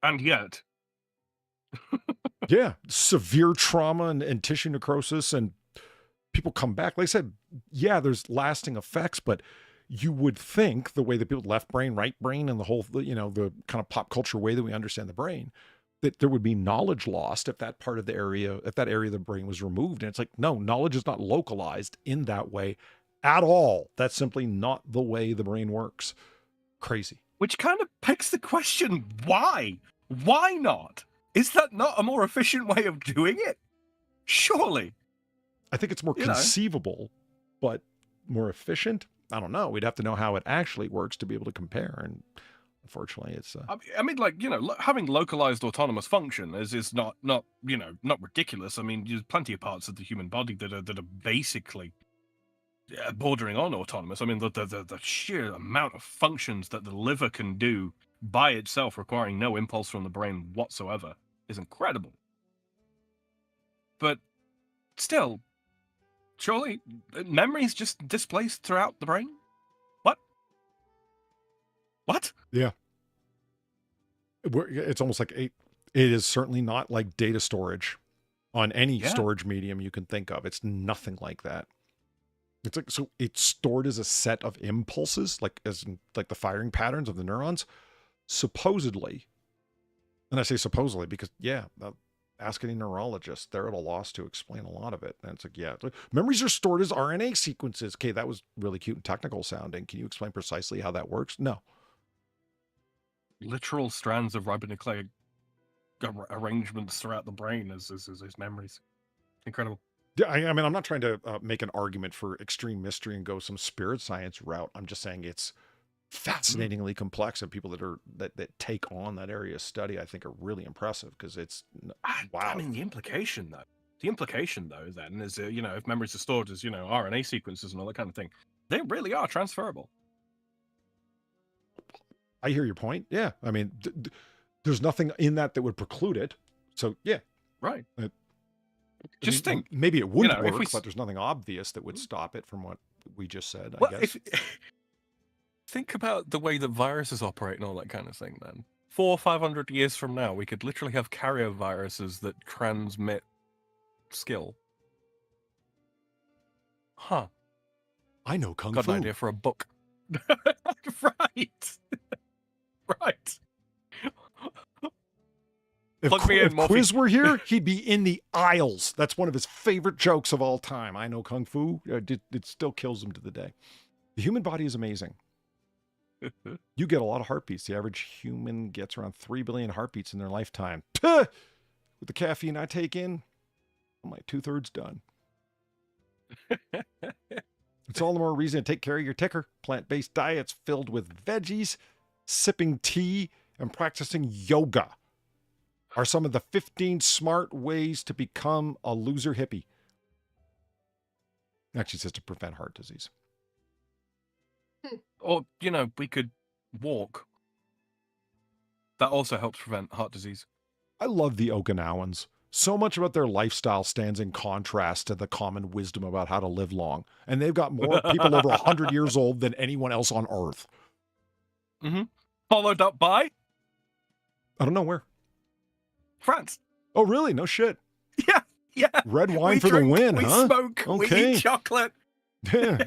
S2: And yet,
S1: yeah, severe trauma and tissue necrosis, and people come back. Like I said, yeah, there's lasting effects, but you would think the way that people, left brain, right brain, and the whole, you know, the kind of pop culture way that we understand the brain, that there would be knowledge lost if that part of the area, if that area of the brain was removed. And it's like, no, knowledge is not localized in that way at all. That's simply not the way the brain works. Crazy.
S2: Which kind of begs the question, why? Why not? Is that not a more efficient way of doing it? Surely.
S1: I think it's more conceivable, but more efficient. I don't know. We'd have to know how it actually works to be able to compare. And unfortunately, it's...
S2: I mean, like, you know, having localized autonomous function is not ridiculous. I mean, there's plenty of parts of the human body that are basically bordering on autonomous. I mean, the sheer amount of functions that the liver can do by itself, requiring no impulse from the brain whatsoever, is incredible. But still, surely memory's just displaced throughout the brain? What?
S1: Yeah. It's almost like it is certainly not like data storage on any storage medium you can think of. It's nothing like that. It's like, so it's stored as a set of impulses, like as in, like the firing patterns of the neurons, supposedly. And I say supposedly because, yeah, ask any neurologist. They're at a loss to explain a lot of it. And it's like, yeah, memories are stored as RNA sequences. Okay, that was really cute and technical sounding. Can you explain precisely how that works? No.
S2: Literal strands of ribonucleic arrangements throughout the brain as memories. Incredible.
S1: Yeah, I mean, I'm not trying to make an argument for extreme mystery and go some spirit science route. I'm just saying it's fascinatingly complex, and people that take on that area of study, I think, are really impressive because it's wow.
S2: I mean, the implication though then is, you know, if memories are stored as, you know, RNA sequences and all that kind of thing, they really are transferable.
S1: I hear your point. Yeah, I mean, there's nothing in that would preclude it. So yeah,
S2: right.
S1: Just think, maybe it wouldn't work, but there's nothing obvious that would stop it from what we just said, I guess.
S2: Think about the way that viruses operate and all that kind of thing, then. 400 or 500 years from now, we could literally have carrier viruses that transmit skill. Huh.
S1: I know Kung
S2: Got
S1: Fu.
S2: an idea for a book. Right. Right.
S1: If,
S2: Plug me in,
S1: if
S2: Morphe.
S1: Quiz were here, he'd be in the aisles. That's one of his favorite jokes of all time. I know Kung Fu. It still kills him to the day. The human body is amazing. You get a lot of heartbeats. The average human gets around 3 billion heartbeats in their lifetime. Tuh! With the caffeine I take in, I'm like 2/3 done. It's all the more reason to take care of your ticker. Plant-based diets filled with veggies, sipping tea, and practicing yoga are some of the 15 smart ways to become a loser hippie. Actually, it says to prevent heart disease.
S2: Or, you know, we could walk. That also helps prevent heart disease.
S1: I love the Okinawans. So much about their lifestyle stands in contrast to the common wisdom about how to live long. And they've got more people over 100 years old than anyone else on Earth.
S2: Mm-hmm. Followed up by
S1: I don't know where.
S2: France.
S1: Oh, really? No shit.
S2: Yeah, yeah.
S1: Red wine
S2: We
S1: for
S2: drink,
S1: the win,
S2: we
S1: huh?
S2: smoke, we
S1: Okay.
S2: eat chocolate.
S1: Yeah.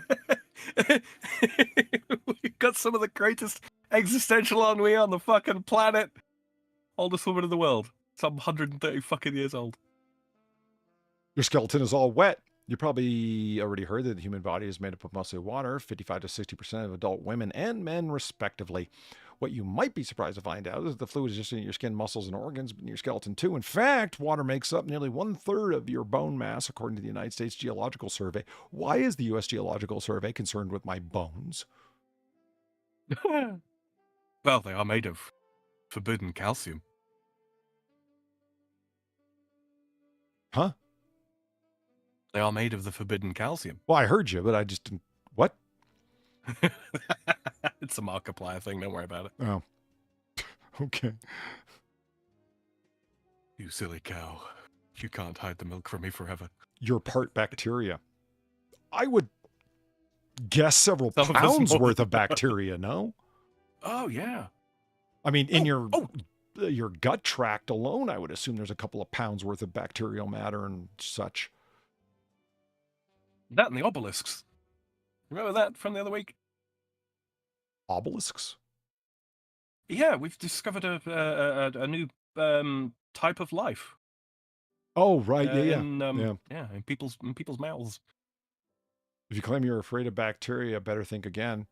S2: We've got some of the greatest existential ennui on the fucking planet. Oldest woman in the world. Some 130 fucking years old.
S1: Your skeleton is all wet. You probably already heard that the human body is made up of mostly water, 55 to 60% of adult women and men, respectively. What you might be surprised to find out is that the fluid is just in your skin, muscles, and organs, but in your skeleton too. In fact, water makes up nearly 1/3 of your bone mass, according to the United States Geological Survey. Why is the U.S. Geological Survey concerned with my bones?
S2: Well, they are made of forbidden calcium.
S1: Huh?
S2: They are made of the forbidden calcium.
S1: Well, I heard you, but I just didn't. What?
S2: It's a Markiplier thing. Don't worry about it.
S1: Oh. Okay.
S2: You silly cow. You can't hide the milk from me forever.
S1: You're part bacteria. I would guess several
S2: Some of us
S1: pounds
S2: more
S1: worth
S2: than
S1: of bacteria, no?
S2: Oh, yeah.
S1: I mean, in your gut tract alone, I would assume there's a couple of pounds worth of bacterial matter and such.
S2: That and the obelisks. Remember that from the other week?
S1: Obelisks?
S2: Yeah, we've discovered a new type of life.
S1: Oh, right. Yeah.
S2: In people's mouths.
S1: If you claim you're afraid of bacteria, better think again.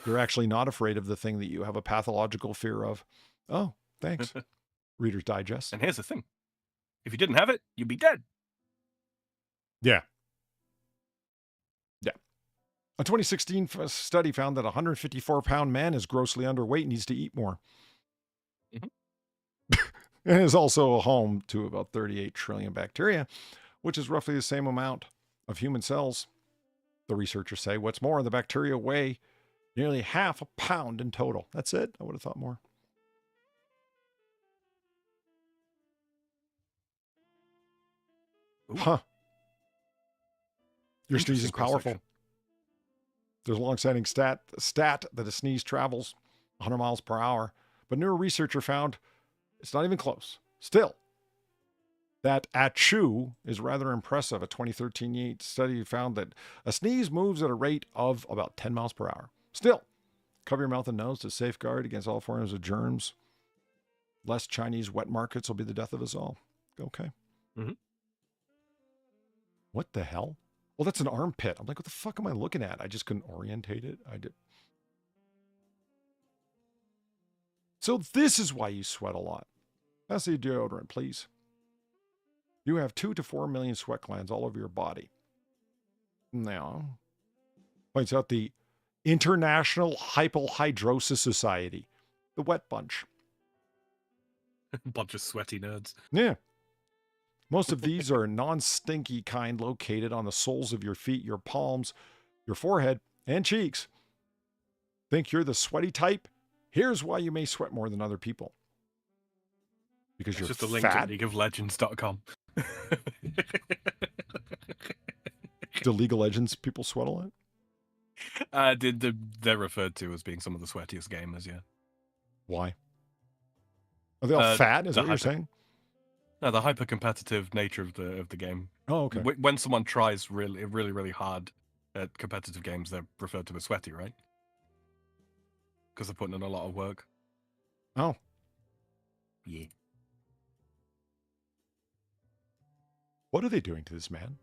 S1: You're actually not afraid of the thing that you have a pathological fear of. Oh, thanks. Reader's Digest.
S2: And here's the thing. If you didn't have it, you'd be dead.
S1: Yeah. Yeah. A 2016 study found that a 154-pound man is grossly underweight and needs to eat more.
S2: Mm-hmm.
S1: And is also a home to about 38 trillion bacteria, which is roughly the same amount of human cells. The researchers say, what's more, the bacteria weigh nearly half a pound in total. That's it. I would have thought more.
S2: Ooh.
S1: Huh. Your sneeze is
S2: Interesting
S1: powerful.
S2: cross-section.
S1: There's a long-standing stat that a sneeze travels 100 miles per hour, but newer researcher found it's not even close. Still, that achoo is rather impressive. A 2013 Yeet study found that a sneeze moves at a rate of about 10 miles per hour. Still, cover your mouth and nose to safeguard against all forms of germs. Less Chinese wet markets will be the death of us all. Okay.
S2: Mm-hmm.
S1: What the hell? Well, that's an armpit. I'm like, what the fuck am I looking at? I just couldn't orientate it. I did. So this is why you sweat a lot. That's the deodorant, please. You have 2 to 4 million sweat glands all over your body. Now, points out the International Hypohidrosis Society, the wet bunch.
S2: Bunch of sweaty nerds.
S1: Yeah. Most of these are non-stinky kind located on the soles of your feet, your palms, your forehead, and cheeks. Think you're the sweaty type? Here's why you may sweat more than other people. Because
S2: It's
S1: you're
S2: just a link
S1: fat.
S2: to LeagueofLegends.com.
S1: Do League of Legends people sweat a lot?
S2: They're referred to as being some of the sweatiest gamers, yeah.
S1: Why? Are they all fat? Is
S2: the
S1: that what you're saying?
S2: No, the hyper-competitive nature of the game.
S1: Oh, okay.
S2: When someone tries really hard at competitive games, they're referred to as sweaty, right? Because they're putting in a lot of work.
S1: Oh.
S2: Yeah.
S1: What are they doing to this man?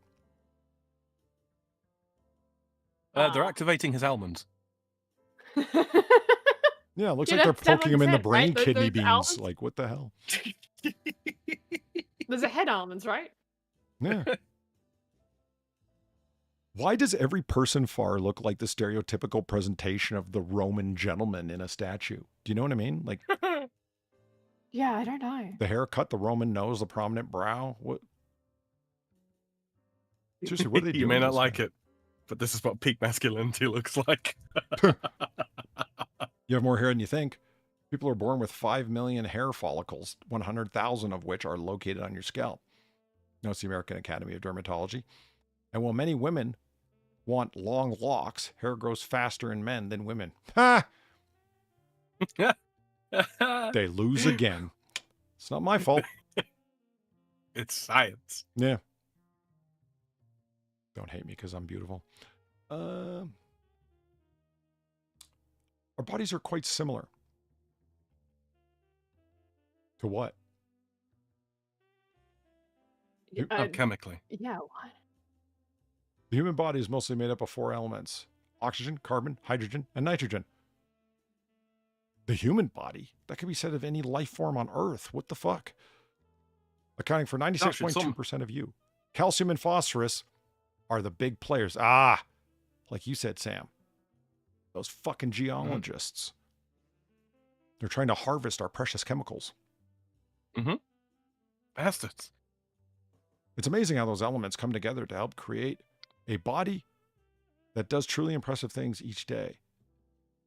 S2: They're activating his almonds.
S1: Yeah, it looks
S3: Yeah,
S1: like they're
S3: that's
S1: poking him in the
S3: 7%,
S1: brain
S3: right? Those-
S1: kidney
S3: those
S1: beans.
S3: almonds?
S1: Like, what the hell?
S3: Those are head almonds, right?
S1: Yeah. Why does every person far look like the stereotypical presentation of the Roman gentleman in a statue? Do you know what I mean? Like
S3: Yeah, I don't know.
S1: the haircut, the Roman nose, the prominent brow. What? Seriously, what are they doing?
S2: You may
S1: to
S2: not
S1: this
S2: like
S1: guy?
S2: it, but this is what peak masculinity looks like.
S1: You have more hair than you think. People are born with 5 million hair follicles, 100,000 of which are located on your scalp. No, it's the American Academy of Dermatology. And while many women want long locks, hair grows faster in men than women. Ha! They lose again. It's not my fault.
S2: It's science.
S1: Yeah. Don't hate me because I'm beautiful. Our bodies are quite similar. To what?
S2: Chemically.
S3: Yeah, what?
S1: The human body is mostly made up of 4 elements: oxygen, carbon, hydrogen, and nitrogen. The human body? That could be said of any life form on Earth. What the fuck? Accounting for 96.2% of you. Calcium and phosphorus are the big players. Ah, like you said, Sam. Those fucking geologists. They're trying to harvest our precious chemicals.
S2: Mm-hmm. Bastards.
S1: It's amazing how those elements come together to help create a body that does truly impressive things each day.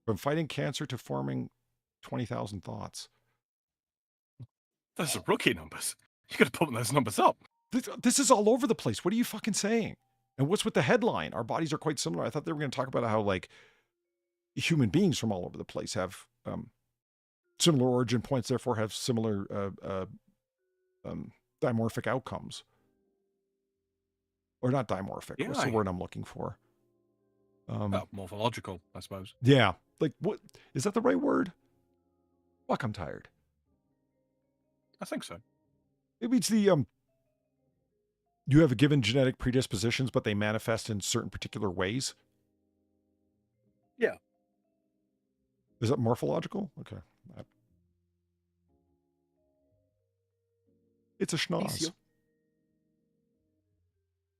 S1: From fighting cancer to forming 20,000 thoughts.
S2: Those are rookie numbers. You gotta pump those numbers up.
S1: This is all over the place. What are you fucking saying? And what's with the headline? Our bodies are quite similar. I thought they were going to talk about how, like, human beings from all over the place have similar origin points, therefore have similar dimorphic outcomes. Or not dimorphic.
S2: Yeah,
S1: What's the word I'm looking for?
S2: Morphological, I suppose.
S1: Yeah. Like, what? Is that the right word? Fuck, I'm tired.
S2: I think so.
S1: Maybe it's the, you have a given genetic predispositions, but they manifest in certain particular ways.
S2: Yeah.
S1: Is that morphological? Okay. It's a schnoz.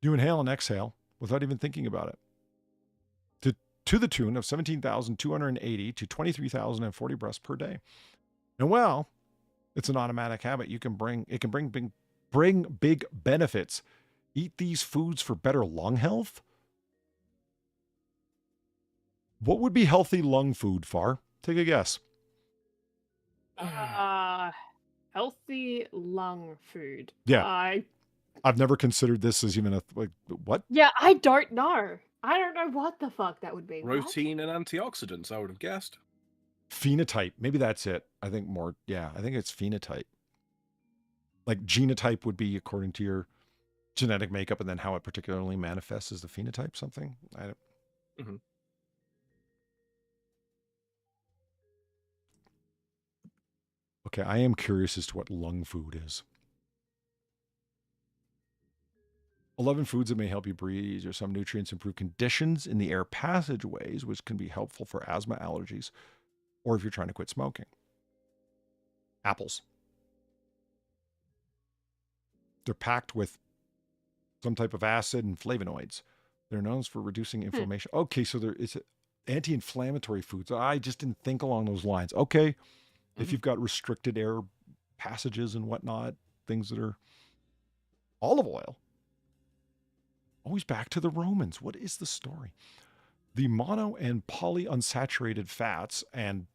S1: You inhale and exhale without even thinking about it. To the tune of 17,280 to 23,040 breaths per day. And well, it's an automatic habit. It can bring big benefits. Eat these foods for better lung health. What would be healthy lung food, Far? Take a guess.
S3: Healthy lung food.
S1: Yeah. I've never considered this as even what?
S3: Yeah, I don't know. I don't know what the fuck that would be.
S2: Protein and antioxidants, I would have guessed.
S1: Phenotype. Maybe that's it. I think it's phenotype. Like genotype would be according to your genetic makeup, and then how it particularly manifests as the phenotype, something.
S2: Mm-hmm.
S1: Okay, I am curious as to what lung food is. 11 foods that may help you breathe, or some nutrients improve conditions in the air passageways, which can be helpful for asthma, allergies, or if you're trying to quit smoking. Apples. They're packed with some type of acid and flavonoids. They're known for reducing inflammation. Okay, so it's anti-inflammatory foods. I just didn't think along those lines. Okay, if you've got restricted air passages and whatnot, things that are olive oil. Always back to the Romans. What is the story? The mono and polyunsaturated fats and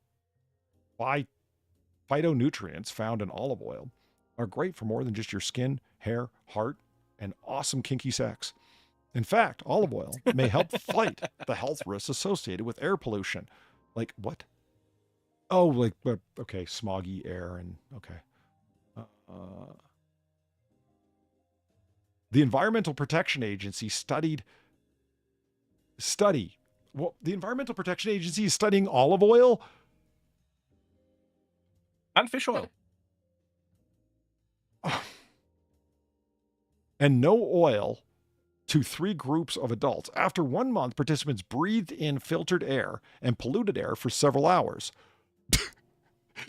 S1: phytonutrients found in olive oil are great for more than just your skin, hair, heart, and awesome kinky sex. In fact, olive oil may help fight the health risks associated with air pollution. Like what? Oh, like, okay, smoggy air and okay. The Environmental Protection Agency studied study. Well, the Environmental Protection Agency is studying olive oil.
S2: And fish oil.
S1: And no oil to 3 groups of adults. After 1 month, participants breathed in filtered air and polluted air for several hours.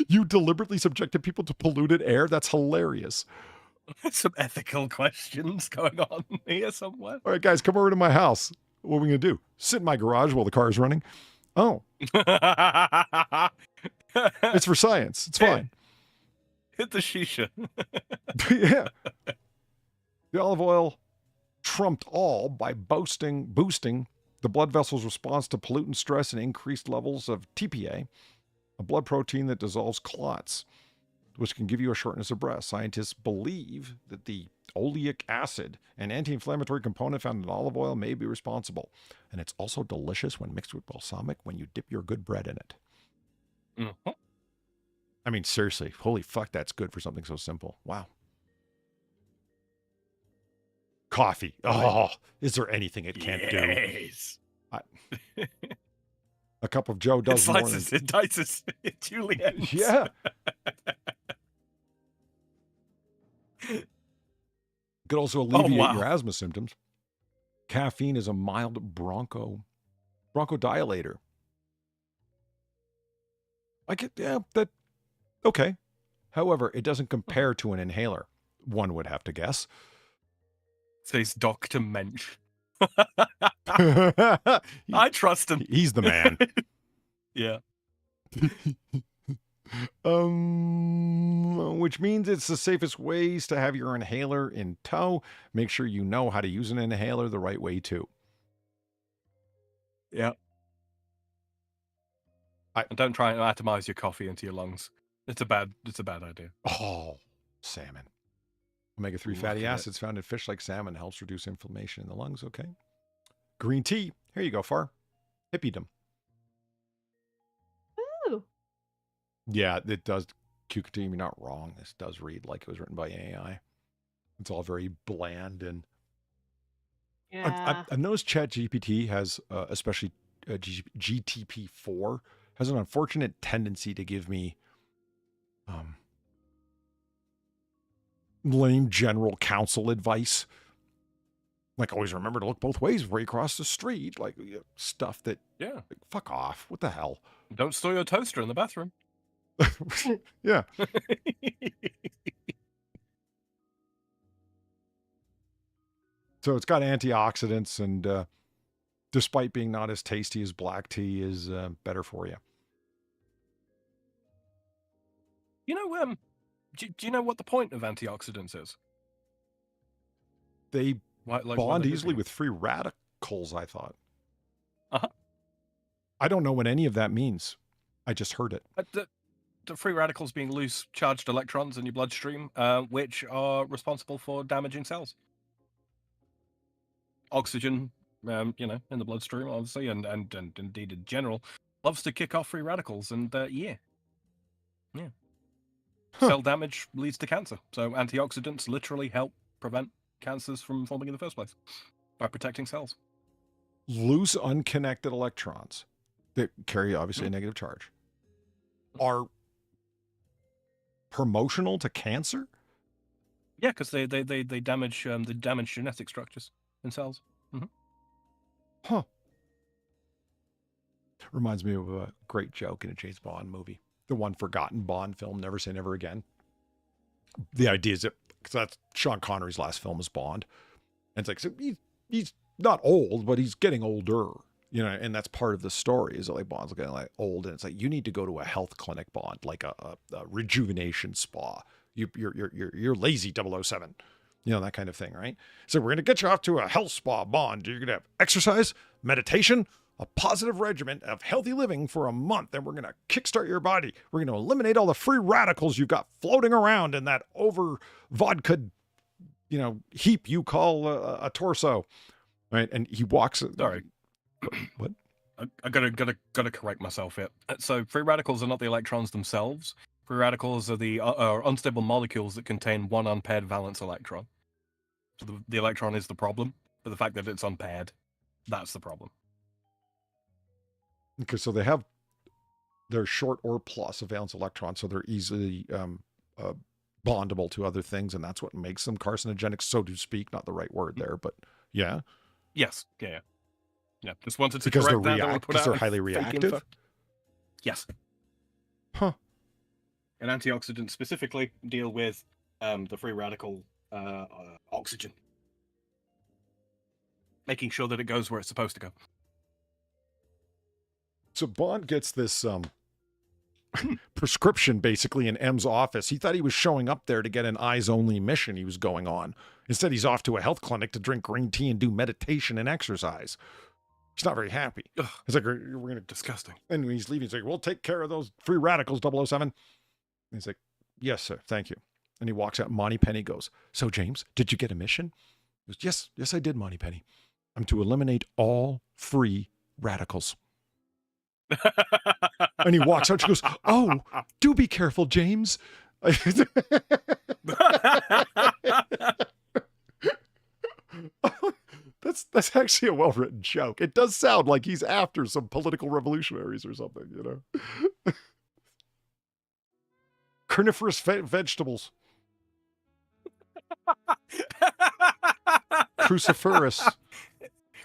S1: You deliberately subjected people to polluted air? That's hilarious.
S2: Some ethical questions going on here somewhere.
S1: All right, guys, come over to my house. What are we going to do? Sit in my garage while the car is running? Oh, it's for science. It's fine.
S2: Hit the shisha.
S1: Yeah. The olive oil trumped all by boosting the blood vessels' response to pollutant stress and increased levels of TPA, a blood protein that dissolves clots, which can give you a shortness of breath. Scientists believe that the oleic acid, an anti-inflammatory component found in olive oil, may be responsible. And it's also delicious when mixed with balsamic when you dip your good bread in it.
S2: Mm-hmm.
S1: I mean, seriously, holy fuck, that's good for something so simple. Wow. Coffee. Oh, is there anything it can't do? A cup of Joe does more than...
S2: It dices. It juliennes.
S1: Yeah. Could also alleviate your asthma symptoms. Caffeine is a mild bronchodilator. I get, yeah, that, okay. However, it doesn't compare to an inhaler, one would have to guess.
S2: Says Dr. Mensch. I trust him.
S1: He's the man.
S2: Yeah.
S1: Which means it's the safest ways to have your inhaler in tow. Make sure you know how to use an inhaler the right way too.
S2: Yeah. And don't try and atomize your coffee into your lungs. It's a bad idea.
S1: Oh, salmon. Omega-3 fatty acids found in fish like salmon helps reduce inflammation in the lungs. Okay. Green tea. Here you go, Far. Hippiedom.
S3: Ooh.
S1: Yeah, it does. QQT, you're not wrong. This does read like it was written by AI. It's all very bland and.
S3: Yeah.
S1: I've noticed ChatGPT has, especially GTP4, has an unfortunate tendency to give me lame general counsel advice. Like, always remember to look both ways before you cross the street. Like, stuff that,
S2: yeah,
S1: like, fuck off. What the hell?
S2: Don't store your toaster in the bathroom.
S1: Yeah. So it's got antioxidants, and despite being not as tasty as black tea, is better for you.
S2: You know, do you know what the point of antioxidants is?
S1: They
S2: Like,
S1: bond easily with free radicals, I thought.
S2: Uh-huh.
S1: I don't know what any of that means. I just heard it.
S2: The free radicals being loose charged electrons in your bloodstream, which are responsible for damaging cells. Oxygen, in the bloodstream, obviously, and indeed in general, loves to kick off free radicals, and yeah.
S1: Huh.
S2: Cell damage leads to cancer, so antioxidants literally help prevent cancers from forming in the first place by protecting cells.
S1: Loose, unconnected electrons that carry, obviously, a negative charge are promotional to cancer?
S2: Yeah, because they damage genetic structures in cells. Mm-hmm.
S1: Huh. Reminds me of a great joke in a James Bond movie. The one forgotten Bond film, Never Say Never Again. The idea is that, because that's Sean Connery's last film as Bond. And it's like, so he's not old, but he's getting older. And that's part of the story, is that like Bond's getting like old, and it's like, you need to go to a health clinic, Bond, like a rejuvenation spa. You're lazy 007. That kind of thing, right? So we're going to get you off to a health spa, Bond. You're going to have exercise, meditation, a positive regimen of healthy living for a month, and we're going to kickstart your body. We're going to eliminate all the free radicals you've got floating around in that over vodka, heap you call a torso, right? And he walks.
S2: Sorry.
S1: What?
S2: I gotta correct myself here. So free radicals are not the electrons themselves. Free radicals are the unstable molecules that contain one unpaired valence electron. So the electron is the problem, but the fact that it's unpaired, that's the problem.
S1: Okay, so they're short or plus a valence electron, so they're easily bondable to other things, and that's what makes them carcinogenic, so to speak. Not the right word there, but yeah.
S2: Yes. Yeah. Yeah. Just wanted to
S1: Because
S2: correct
S1: they're
S2: that. Don't wanna put
S1: because
S2: out
S1: they're
S2: any
S1: highly
S2: fake
S1: reactive.
S2: info. Yes.
S1: Huh.
S2: And antioxidants specifically deal with the free radical oxygen, making sure that it goes where it's supposed to go.
S1: So Bond gets this prescription basically in M's office. He thought he was showing up there to get an eyes-only mission he was going on. Instead, he's off to a health clinic to drink green tea and do meditation and exercise. He's not very happy.
S2: Ugh.
S1: He's like, we're going to...
S2: Disgusting.
S1: And when he's leaving, he's like, we'll take care of those free radicals, 007. And he's like, yes, sir, thank you. And he walks out. Monty Penny goes, so James, did you get a mission? He goes, yes, I did, Monty Penny. I'm to eliminate all free radicals. And he walks out. She goes, oh, do be careful, James. That's actually a well-written joke. It does sound like he's after some political revolutionaries or something, you know. Carnivorous vegetables. Cruciferous.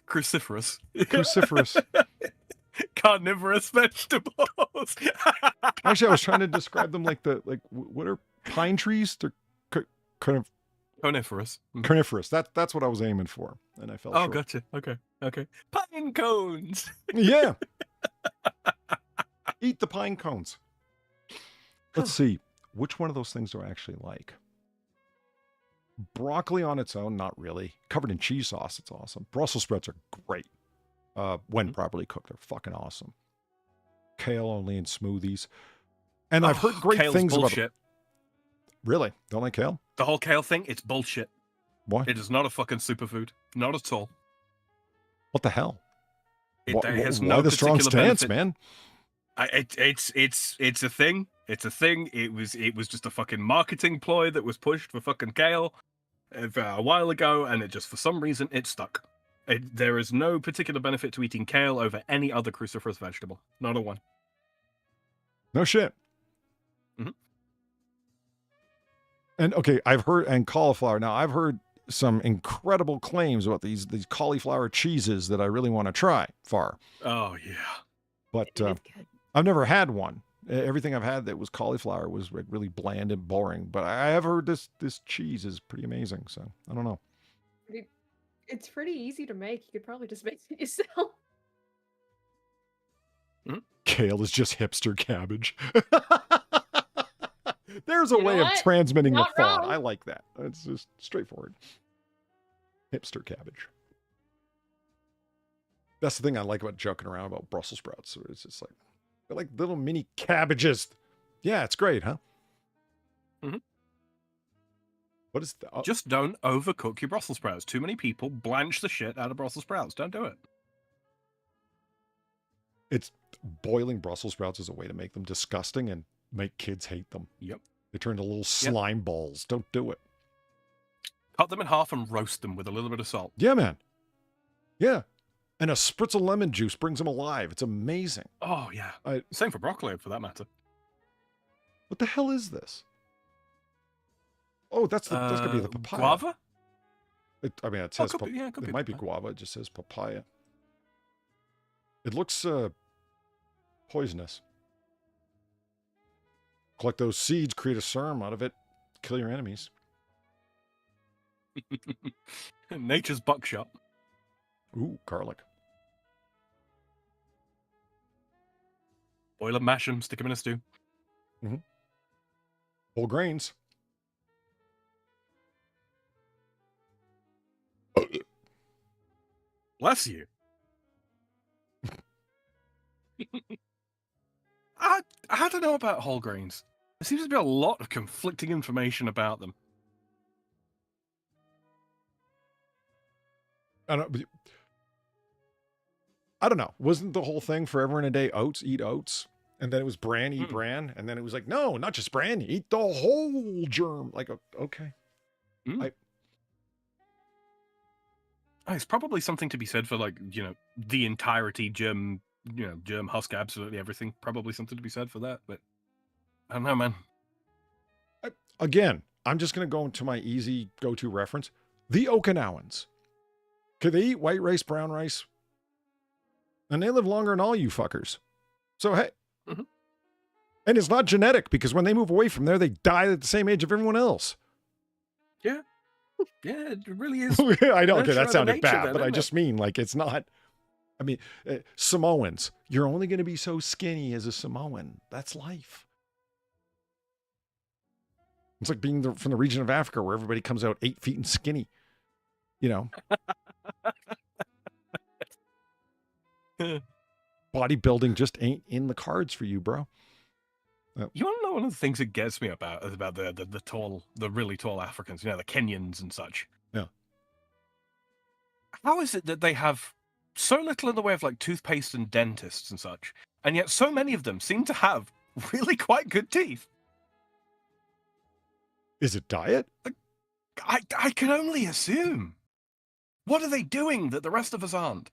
S2: Cruciferous.
S1: Cruciferous.
S2: Carnivorous vegetables.
S1: Actually, I was trying to describe them like what are pine trees? They're kind of
S2: coniferous.
S1: Carnivorous. That's what I was aiming for, and I fell short.
S2: Gotcha. Okay. Pine cones.
S1: Yeah. Eat the pine cones. Let's see. Which one of those things do I actually like? Broccoli on its own, not really. Covered in cheese sauce, it's awesome. Brussels sprouts are great. When properly cooked, they're fucking awesome. Kale only in smoothies. And I've heard great things
S2: bullshit.
S1: about it. Really? Don't like kale?
S2: The whole kale thing, it's bullshit.
S1: Why?
S2: It is not a fucking superfood. Not at all.
S1: What the hell?
S2: It has
S1: why
S2: no
S1: the strong
S2: particular
S1: stance,
S2: benefit.
S1: man?
S2: It's a thing. It's a thing. It was just a fucking marketing ploy that was pushed for fucking kale a while ago, and it just for some reason it stuck. There is no particular benefit to eating kale over any other cruciferous vegetable. Not a one.
S1: No shit.
S2: Mm-hmm.
S1: And okay, I've heard, and cauliflower. Now I've heard some incredible claims about these cauliflower cheeses that I really want to try.
S2: Oh yeah.
S1: But I've never had one. Everything I've had that was cauliflower was really bland and boring. But I have heard this cheese is pretty amazing. So I don't know.
S3: It's pretty easy to make. You could probably just make it yourself.
S1: Kale is just hipster cabbage. There's a way of
S3: what?
S1: transmitting the
S3: Not
S1: thought.
S3: wrong.
S1: I like that. It's just straightforward. Hipster cabbage. That's the thing I like about joking around about Brussels sprouts. It's just like, they're like little mini cabbages. Yeah, it's great, huh?
S2: Mm-hmm.
S1: What is that?
S2: Just don't overcook your Brussels sprouts. Too many people blanch the shit out of Brussels sprouts. Don't do it.
S1: It's boiling Brussels sprouts is a way to make them disgusting and make kids hate them.
S2: Yep.
S1: They turn into little slime balls. Don't do it.
S2: Cut them in half and roast them with a little bit of salt.
S1: Yeah, man. Yeah. And a spritz of lemon juice brings them alive. It's amazing.
S2: Oh, yeah. Same for broccoli, for that matter.
S1: What the hell is this? Oh, that's going to be the papaya.
S2: Guava?
S1: It says
S2: could be,
S1: it might be guava. It just says papaya. It looks poisonous. Collect those seeds, create a serum out of it, kill your enemies.
S2: Nature's buckshot.
S1: Ooh, garlic.
S2: Boil them, mash them, stick them in a stew.
S1: Mm-hmm. Whole grains.
S2: Bless you. I don't know about whole grains. There seems to be a lot of conflicting information about them.
S1: I don't know. Wasn't the whole thing forever and a day oats, eat oats? And then it was bran, eat bran. And then it was like, no, not just bran, eat the whole germ. Like, okay.
S2: It's probably something to be said for, like, the entirety germ, germ husk, absolutely everything. Probably something to be said for that, but I don't know, man.
S1: Again, I'm just going to go into my easy go-to reference. The Okinawans. Okay, they eat white rice, brown rice, and they live longer than all you fuckers. So, hey.
S2: Mm-hmm.
S1: And it's not genetic, because when they move away from there, they die at the same age of everyone else.
S2: Yeah. Yeah, it really is.
S1: I know, okay,
S2: That's
S1: that sounded
S2: nature
S1: bad,
S2: then,
S1: but I
S2: isn't
S1: just mean, like, it's not... I mean, Samoans, you're only going to be so skinny as a Samoan. That's life. It's like being from the region of Africa where everybody comes out 8 feet and skinny. You know? Bodybuilding just ain't in the cards for you, bro.
S2: You want to know one of the things that gets me about the really tall Africans, the Kenyans and such?
S1: Yeah.
S2: How is it that they have so little in the way of like toothpaste and dentists and such, and yet so many of them seem to have really quite good teeth?
S1: Is it diet?
S2: I can only assume. What are they doing that the rest of us aren't?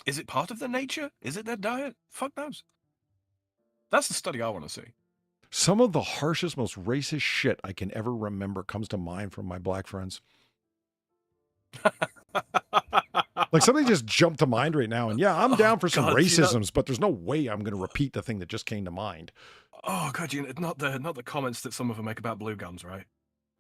S2: Is it part of their nature? Is it their diet? Fuck knows. That's the study I want to see.
S1: Some of the harshest, most racist shit I can ever remember comes to mind from my black friends. Like something just jumped to mind right now. And yeah, I'm down for some racisms, but there's no way I'm going to repeat the thing that just came to mind.
S2: Oh God, not the comments that some of them make about blue gums, right?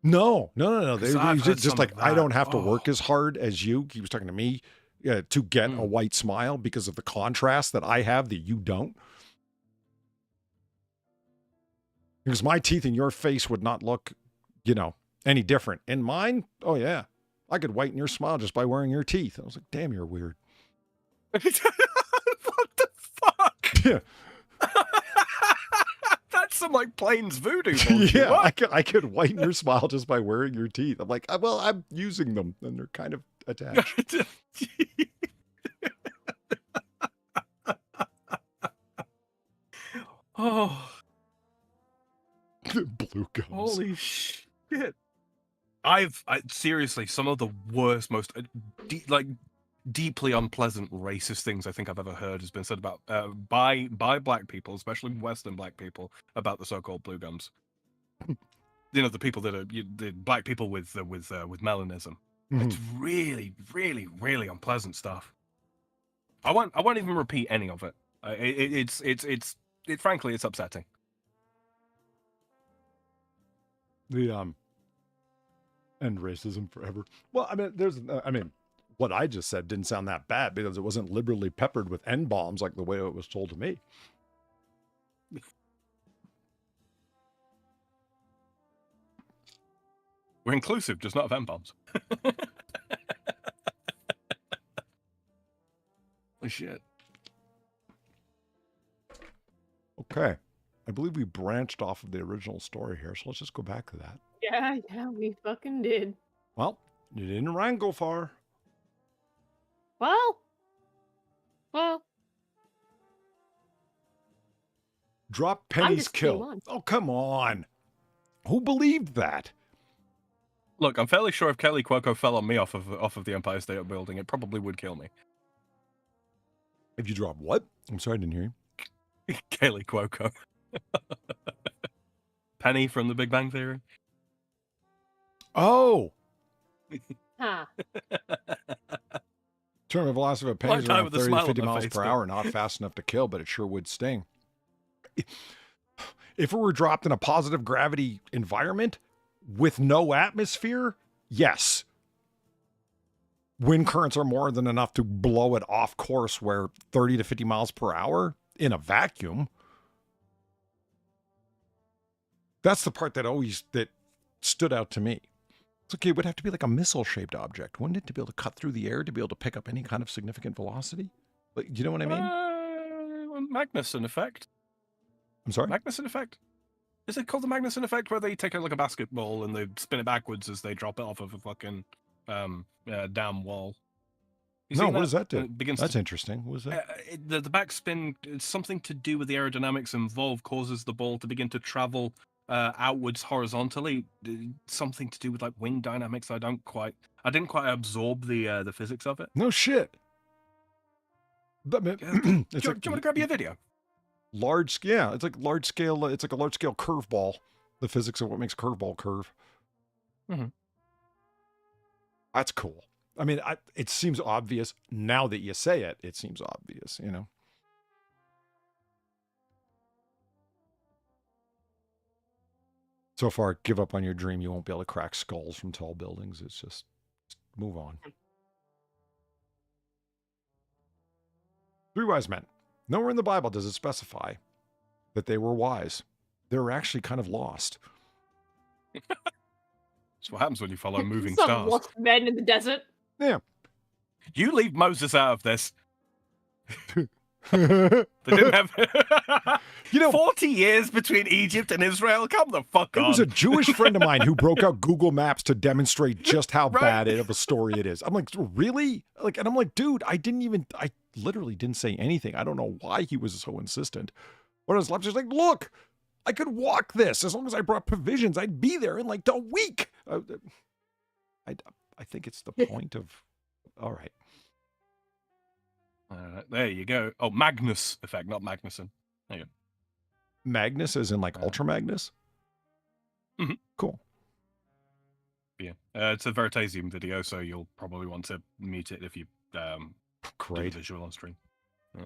S1: No.
S2: I've heard
S1: Just
S2: some
S1: like,
S2: of
S1: I
S2: that.
S1: don't have to work as hard as you. He was talking to me to get a white smile because of the contrast that I have that you don't. Because my teeth in your face would not look, any different. In mine, oh yeah, I could whiten your smile just by wearing your teeth. I was like, damn, you're weird.
S2: What the fuck?
S1: Yeah.
S2: That's some like Plains voodoo bullshit.
S1: Yeah,
S2: What?
S1: I could whiten your smile just by wearing your teeth. I'm like, well, I'm using them and they're kind of attached.
S2: Oh,
S1: Blue gums.
S2: holy shit! I seriously some of the worst, most deeply unpleasant racist things I think I've ever heard has been said about by black people, especially Western black people, about the so-called blue gums. The people that are the black people with melanism.
S1: Mm-hmm.
S2: It's really, really, really unpleasant stuff. I won't even repeat any of it. Frankly, it's upsetting.
S1: The end racism forever. Well, I mean, what I just said didn't sound that bad because it wasn't liberally peppered with N bombs like the way it was told to me.
S2: We're inclusive, just not of N bombs. Oh shit.
S1: Okay. I believe we branched off of the original story here, so let's just go back to that.
S3: Yeah, we fucking did.
S1: Well, you didn't wrangle far.
S3: Well.
S1: Drop
S3: I'm
S1: pennies,
S3: just
S1: kill.
S3: on.
S1: Oh, come on. Who believed that?
S2: Look, I'm fairly sure if Kelly Cuoco fell on me off of the Empire State Building, it probably would kill me.
S1: If you drop what? I'm sorry, I didn't hear you.
S2: Kelly Cuoco. Penny from The Big Bang Theory.
S1: Oh!
S3: Huh.
S1: Terminal velocity of a penny is
S2: One time
S1: around
S2: with a
S1: 30 to
S2: smile on
S1: 50
S2: my
S1: miles
S2: face,
S1: per
S2: though.
S1: hour, not fast enough to kill, but it sure would sting. If it were dropped in a positive gravity environment with no atmosphere, yes. Wind currents are more than enough to blow it off course where 30 to 50 miles per hour in a vacuum. That's the part that stood out to me. It's okay, it would have to be like a missile-shaped object, wouldn't it, to be able to cut through the air, to be able to pick up any kind of significant velocity? Like, you know what I mean?
S2: Magnuson effect.
S1: I'm sorry?
S2: Magnuson effect. Is it called the Magnuson effect, where they take a basketball and they spin it backwards as they drop it off of a fucking dam wall?
S1: No, what does that do? That's
S2: to,
S1: interesting. What is that?
S2: The backspin, something to do with the aerodynamics involved, causes the ball to begin to travel outwards horizontally, something to do with like wing dynamics. I didn't quite absorb the physics of it.
S1: No shit. But
S2: Do you want to grab your video?
S1: Large, yeah, it's like large scale. It's like a large scale curveball. The physics of what makes a curveball curve.
S2: Mm-hmm.
S1: That's cool. I mean, it seems obvious now that you say it. It seems obvious, you know. So far, give up on your dream. You won't be able to crack skulls from tall buildings. It's just move on. 3 wise men. Nowhere in the Bible does it specify that they were wise. They were actually kind of lost.
S2: That's what happens when you follow moving
S3: Some
S2: stars.
S3: lost men in the desert.
S1: Yeah.
S2: You leave Moses out of this. They didn't have 40 years between Egypt and Israel. Come the fuck on.
S1: It was a Jewish friend of mine who broke out Google Maps to demonstrate just how bad of a story it is. I'm like, really? Like, and I'm like, dude, I literally didn't say anything. I don't know why he was so insistent. But his left, just like, look, I could walk this as long as I brought provisions. I'd be there in like a week. I think it's the point of. All right.
S2: There you go. Oh, Magnus effect, not Magnuson. There you go.
S1: Magnus as in like Ultra Magnus?
S2: Mm-hmm.
S1: Cool.
S2: Yeah. It's a Veritasium video, so you'll probably want to mute it if you
S1: Great.
S2: do visual on stream. Yeah.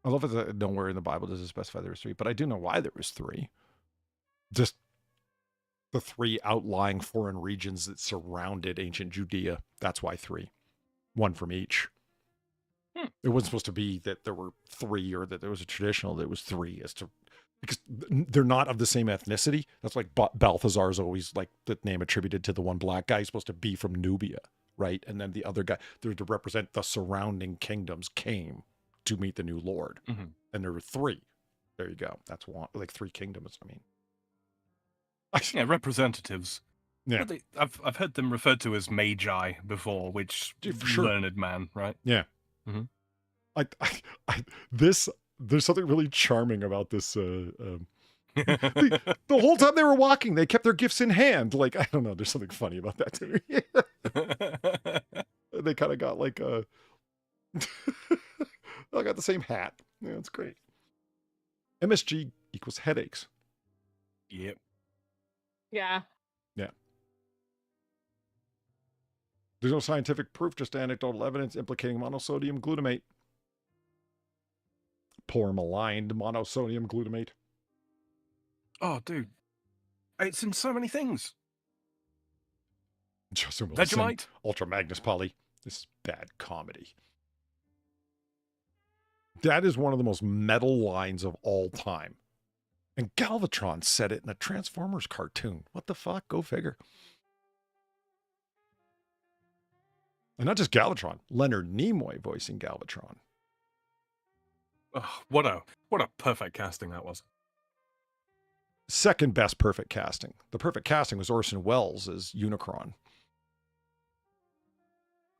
S1: I love that nowhere in the Bible does it specify there was 3, but I do know why there was 3. Just the 3 outlying foreign regions that surrounded ancient Judea. That's why 3. 1 from each. It wasn't supposed to be that there were 3 or that there was a traditional that was 3 because they're not of the same ethnicity. That's like Balthazar is always like the name attributed to the one black guy. He's supposed to be from Nubia, right? And then the other guy, they're to represent the surrounding kingdoms, came to meet the new Lord.
S2: Mm-hmm.
S1: And there were 3. There you go. That's one, like 3 kingdoms. I mean,
S2: yeah, representatives.
S1: Yeah,
S2: I've heard them referred to as magi before, which learned man, right?
S1: Yeah.
S2: Mm-hmm.
S1: There's something really charming about this. The whole time they were walking, they kept their gifts in hand. Like, I don't know. There's something funny about that to me. They kind of got like a. I got the same hat. Yeah, it's great. MSG equals headaches.
S2: Yep.
S3: Yeah.
S1: Yeah. There's no scientific proof, just anecdotal evidence implicating monosodium glutamate. Poor maligned monosodium glutamate.
S2: Oh, dude. It's in so many things.
S1: Justin Wilson,
S2: Vegemite.
S1: Ultra Magnus Poly. This is bad comedy. That is one of the most metal lines of all time. And Galvatron said it in a Transformers cartoon. What the fuck? Go figure. And not just Galvatron. Leonard Nimoy voicing Galvatron.
S2: Oh, what a perfect casting that was.
S1: Second best perfect casting. The perfect casting was Orson Welles as Unicron.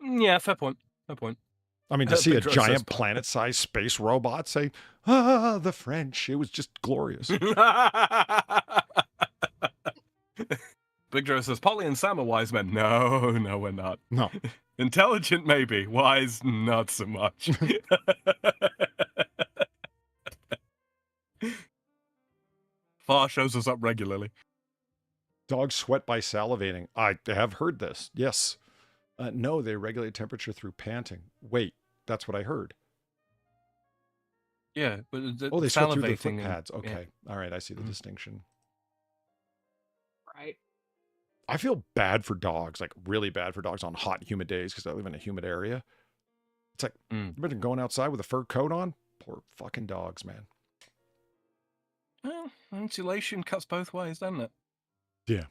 S2: Yeah, fair point. Fair point.
S1: I mean, to see a
S2: Big
S1: giant
S2: Joe
S1: planet-sized space robot say, "Ah, the French," it was just glorious.
S2: Big Joe says, Polly and Sam are wise men. No, we're not.
S1: No.
S2: Intelligent, maybe. Wise, not so much. Far shows us up regularly.
S1: Dogs sweat by salivating. I have heard this. Yes. No, they regulate temperature through panting. Wait, that's what I heard.
S2: Yeah, but
S1: They sweat through their foot
S2: salivating
S1: pads.
S2: and-
S1: Okay. All right, I see the distinction.
S3: Right.
S1: I feel bad for dogs, like really bad for dogs on hot, humid days because I live in a humid area. It's like, imagine going outside with a fur coat on. Poor fucking dogs, man.
S2: Well, insulation cuts both ways, doesn't it?
S1: Yeah.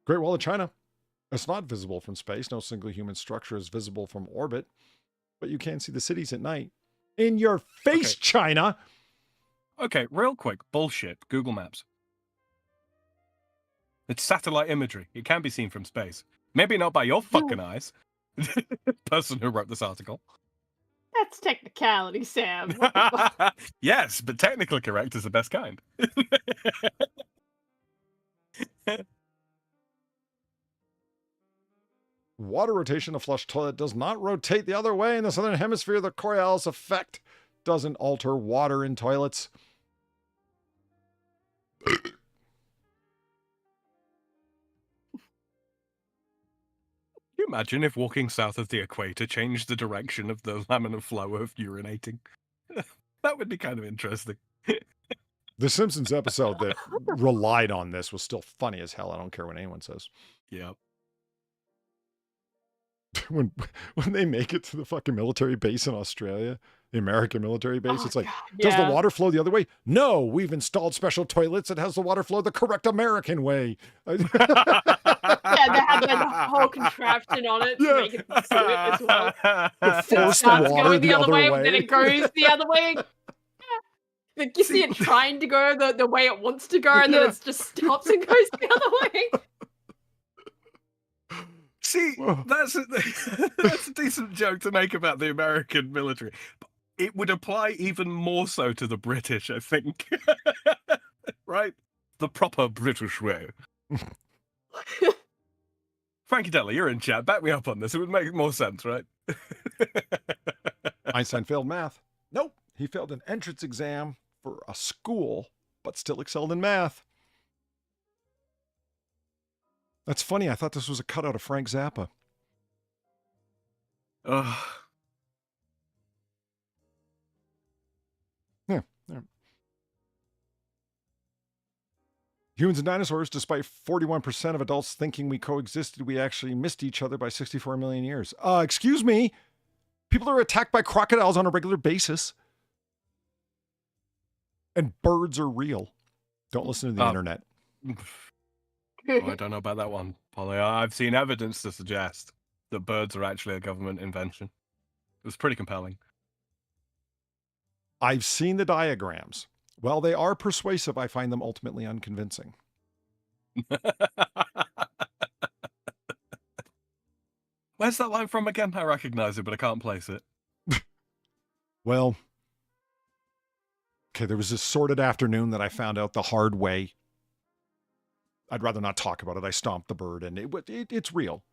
S1: Great Wall of China. It's not visible from space. No single human structure is visible from orbit. But you can see the cities at night. In your face,
S2: Okay.
S1: China!
S2: Okay, real quick. Bullshit. Google Maps. It's satellite imagery. It can be seen from space. Maybe not by your fucking eyes. Person who wrote this article.
S3: That's technicality, Sam. What the fuck?
S2: Yes, but technically correct is the best kind.
S1: Water rotation, a flush toilet does not rotate the other way in the southern hemisphere. The Coriolis effect doesn't alter water in toilets.
S2: Can you imagine if walking south of the equator changed the direction of the laminar flow of urinating? That would be kind of interesting.
S1: The Simpsons episode that relied on this was still funny as hell. I don't care what anyone says.
S2: Yeah.
S1: When they make it to the fucking military base in Australia, the American military base, it's like, does the water flow the other way? No, we've installed special toilets that has the water flow the correct American way.
S3: Yeah, they had like a whole contraption on it to make it do it as well.
S1: To force
S3: It
S1: the
S3: starts
S1: water
S3: going
S1: the other way.
S3: then it goes the other way. Like you see it trying to go the way it wants to go, and then it just stops and goes the other way.
S2: See, that's a decent joke to make about the American military. But it would apply even more so to the British, I think. Right? The proper British way. Frankie Della, you're in chat. Back me up on this. It would make more sense, right?
S1: Einstein failed math. Nope. He failed an entrance exam for a school, but still excelled in math. That's funny. I thought this was a cutout of Frank Zappa.
S2: Ugh.
S1: Yeah. Humans and dinosaurs, despite 41% of adults thinking we coexisted, we actually missed each other by 64 million years. Excuse me. People are attacked by crocodiles on a regular basis. And birds are real. Don't listen to the internet.
S2: I don't know about that one, Polly. I've seen evidence to suggest that birds are actually a government invention. It was pretty compelling.
S1: I've seen the diagrams. While they are persuasive, I find them ultimately unconvincing.
S2: Where's that line from again? I recognize it, but I can't place it.
S1: Well, okay, there was this sordid afternoon that I found out the hard way. I'd rather not talk about it. I stomped the bird, and it's real.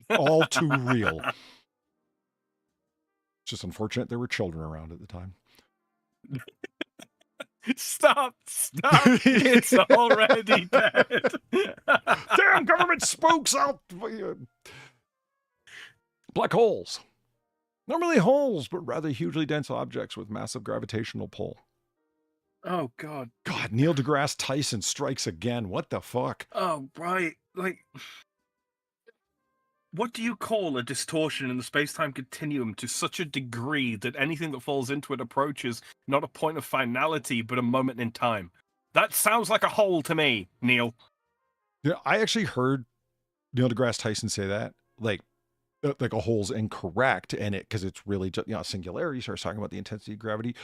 S1: All too real. It's just unfortunate there were children around at the time.
S2: Stop! It's already dead.
S1: Damn government spooks out. Black holes. Not really holes, but rather hugely dense objects with massive gravitational pull.
S2: Oh, God.
S1: God, Neil deGrasse Tyson strikes again. What the fuck?
S2: Oh, right. Like, what do you call a distortion in the space-time continuum to such a degree that anything that falls into it approaches not a point of finality, but a moment in time? That sounds like a hole to me, Neil.
S1: Yeah, I actually heard Neil deGrasse Tyson say that. Like a hole's incorrect, and because it's really just, singularity. Starts talking about the intensity of gravity.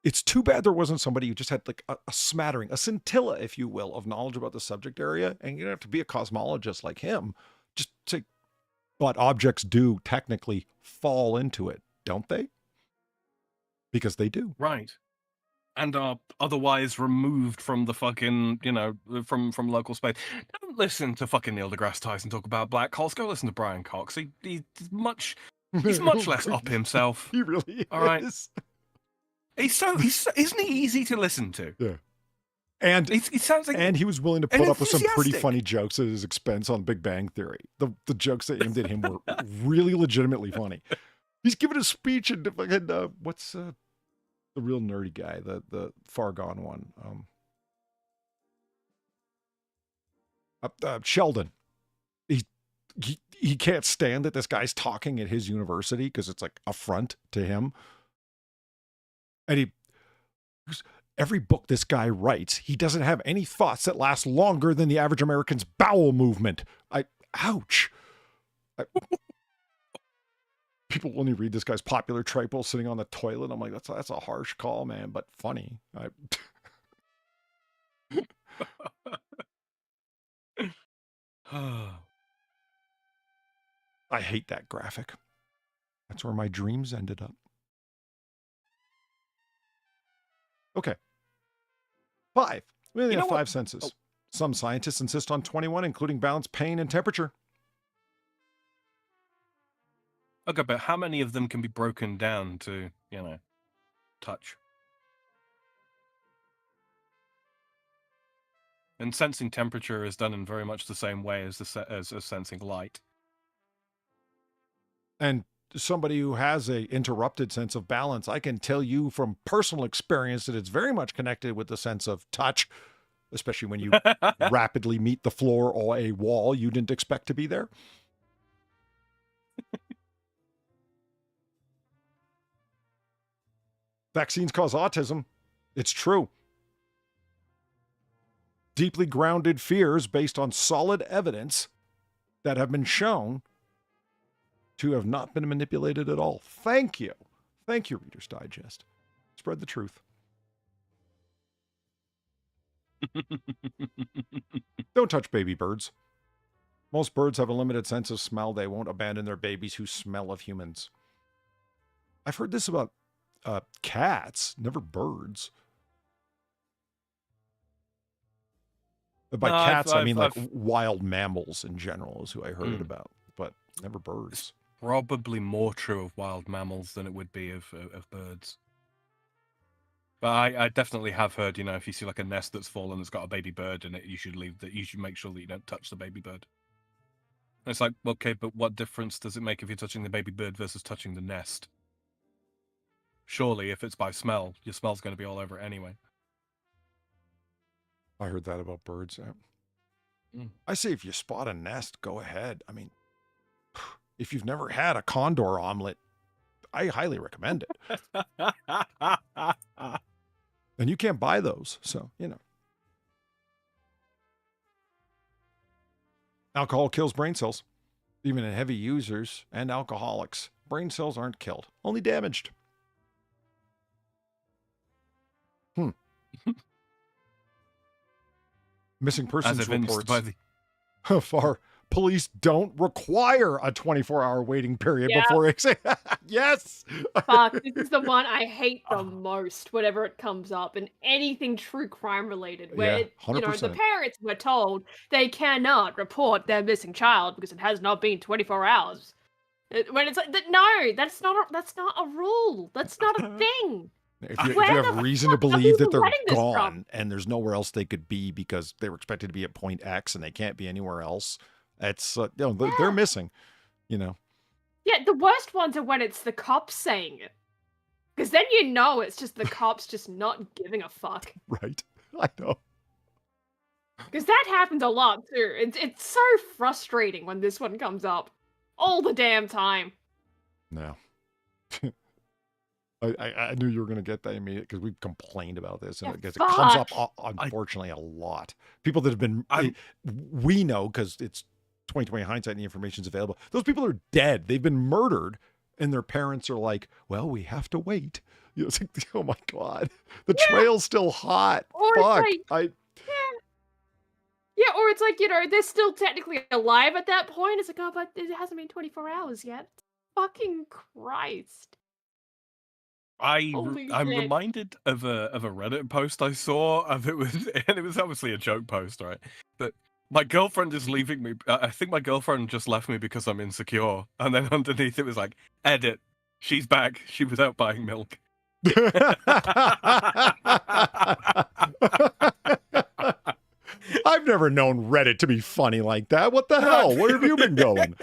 S1: It's too bad there wasn't somebody who just had like a smattering, a scintilla, if you will, of knowledge about the subject area. And you don't have to be a cosmologist like him. Just say, but objects do technically fall into it, don't they? Because they do.
S2: Right. And are otherwise removed from the fucking, from local space. Don't listen to fucking Neil deGrasse Tyson talk about black holes. Go listen to Brian Cox. He's much less up himself.
S1: He really is.
S2: All right. Isn't he easy to listen to?
S1: Yeah. And
S2: he sounds like,
S1: and he was willing to put up with some pretty funny jokes at his expense on Big Bang Theory. The jokes that aimed at him were really legitimately funny. He's giving a speech and what's the real nerdy guy, the far gone one, Sheldon. He can't stand that this guy's talking at his university because it's like affront to him. And every book this guy writes, he doesn't have any thoughts that last longer than the average American's bowel movement. Ouch. People only read this guy's popular triple sitting on the toilet. I'm like, that's a harsh call, man, but funny. I hate that graphic. That's where my dreams ended up. Okay. 5. We only
S2: You
S1: have
S2: know what?
S1: 5 senses.
S2: Oh.
S1: Some scientists insist on 21, including balance, pain, and temperature.
S2: Okay, but how many of them can be broken down to, touch? And sensing temperature is done in very much the same way as as sensing light.
S1: And somebody who has a interrupted sense of balance, I can tell you from personal experience that it's very much connected with the sense of touch, especially when you rapidly meet the floor or a wall you didn't expect to be there. Vaccines cause autism. It's true. Deeply grounded fears based on solid evidence that have been shown to have not been manipulated at all. Thank you. Thank you, Reader's Digest. Spread the truth. Don't touch baby birds. Most birds have a limited sense of smell. They won't abandon their babies who smell of humans. I've heard this about cats, never birds. By cats, I mean like wild mammals in general is who I heard it about, but never birds.
S2: Probably more true of wild mammals than it would be of birds. But I definitely have heard, if you see like a nest that's fallen that's got a baby bird in it, you should leave that. You should make sure that you don't touch the baby bird. And it's like, okay, but what difference does it make if you're touching the baby bird versus touching the nest? Surely, if it's by smell, your smell's going to be all over it anyway.
S1: I heard that about birds. I say if you spot a nest, go ahead. I mean, if you've never had a condor omelet, I highly recommend it. And you can't buy those, so, Alcohol kills brain cells. Even in heavy users and alcoholics, brain cells aren't killed, only damaged. Missing persons reports. Far police don't require a 24-hour waiting period before exit. Yes.
S3: Fuck, this is the one I hate the most whenever it comes up in anything true crime related, where the parents were told they cannot report their missing child because it has not been 24 hours. When it's like, no, that's not a rule. That's not a thing.
S1: If you have reason to believe that they're gone and there's nowhere else they could be because they were expected to be at point X and they can't be anywhere else, it's they're missing, Yeah,
S3: the worst ones are when it's the cops saying it, because then it's just the cops just not giving a fuck.
S1: Right, I know.
S3: Because that happens a lot too. It's so frustrating when this one comes up all the damn time.
S1: No. I knew you were going to get that immediately because we've complained about this and it comes up, unfortunately, a lot. People that have been, we know because it's 2020 hindsight and the information's available. Those people are dead. They've been murdered and their parents are like, well, we have to wait. It's like, oh my God, the trail's still hot.
S3: Or
S1: Fuck.
S3: Yeah, or it's like, they're still technically alive at that point. It's like, oh, but it hasn't been 24 hours yet. Fucking Christ.
S2: I'm reminded of a Reddit post I saw, and it was obviously a joke post, right? But my girlfriend is leaving me. I think my girlfriend just left me because I'm insecure. And then underneath it was like, edit, she's back. She was out buying milk.
S1: I've never known Reddit to be funny like that. What the hell? Where have you been going?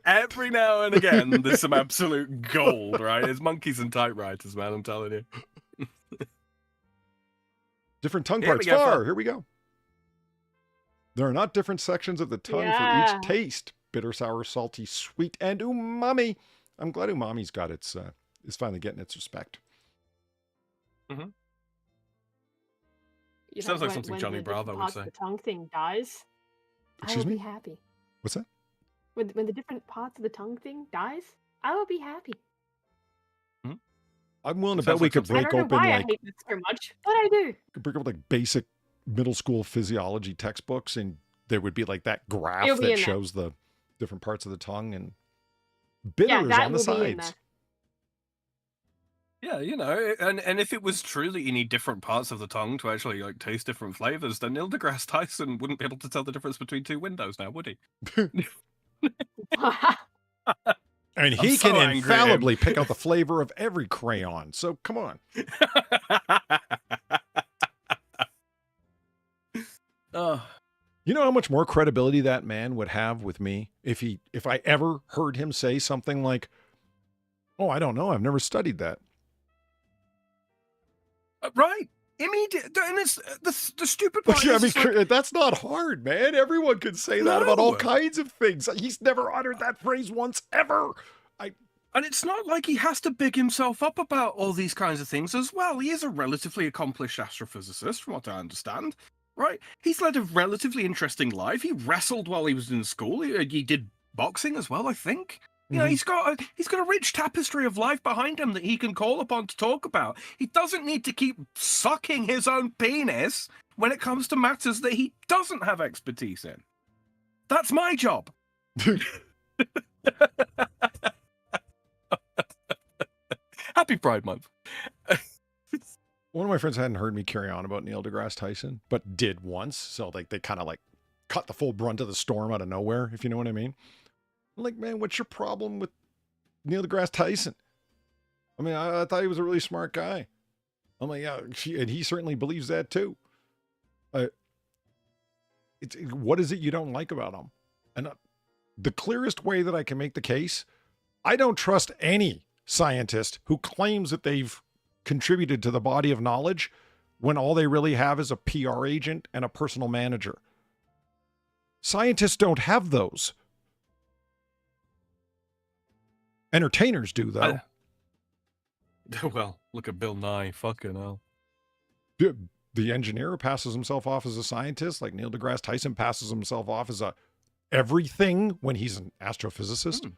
S2: Every now and again, there's some absolute gold, right? It's monkeys and typewriters, man, I'm telling you.
S1: Different tongue parts. Here we go. There are not different sections of the tongue for each taste. Bitter, sour, salty, sweet, and umami. I'm glad umami's got is finally getting its respect.
S2: Mm-hmm. Sounds like something Johnny Bravo would say.
S3: The tongue thing dies, I will be happy.
S1: What's that?
S3: When the different parts of the tongue thing dies, I will be happy.
S1: I'm willing to bet we could break open
S3: I hate this so much, but I do.
S1: Could break open like basic middle school physiology textbooks, and there would be like that graph that shows the different parts of the tongue and bitters on the sides.
S2: Yeah, you know, and if it was true that you need different parts of the tongue to actually like taste different flavors, then Neil deGrasse Tyson wouldn't be able to tell the difference between two windows now, would he?
S1: And
S2: I'm
S1: he
S2: so
S1: can
S2: angry at him.
S1: infallibly pick out the flavor of every crayon. So come on.
S2: Oh,
S1: You know how much more credibility that man would have with me if I ever heard him say something like, "Oh, I don't know. I've never studied that."
S2: right. Immediate, and it's the stupid part.
S1: Yeah, I
S2: is
S1: mean,
S2: it's like,
S1: that's not hard, man. Everyone can say that about all
S2: No.
S1: kinds of things. He's never uttered that phrase once ever.
S2: and it's not like he has to big himself up about all these kinds of things as well. He is a relatively accomplished astrophysicist, from what I understand. Right? He's led a relatively interesting life. He wrestled while he was in school. He did boxing as well, I think. You know, he's got a rich tapestry of life behind him that he can call upon to talk about. He doesn't need to keep sucking his own penis when it comes to matters that he doesn't have expertise in. That's my job. Happy Pride Month.
S1: One of my friends hadn't heard me carry on about Neil deGrasse Tyson, but did once. So like they kind of like cut the full brunt of the storm out of nowhere, if you know what I mean. I'm like, man, what's your problem with Neil deGrasse Tyson? I mean, I thought he was a really smart guy. I'm like, yeah, and he certainly believes that too. What is it you don't like about him? And the clearest way that I can make the case, I don't trust any scientist who claims that they've contributed to the body of knowledge when all they really have is a PR agent and a personal manager. Scientists don't have those. Entertainers do, though.
S2: Well, look at Bill Nye. Fucking hell.
S1: The engineer passes himself off as a scientist, like Neil deGrasse Tyson passes himself off as a everything when he's an astrophysicist.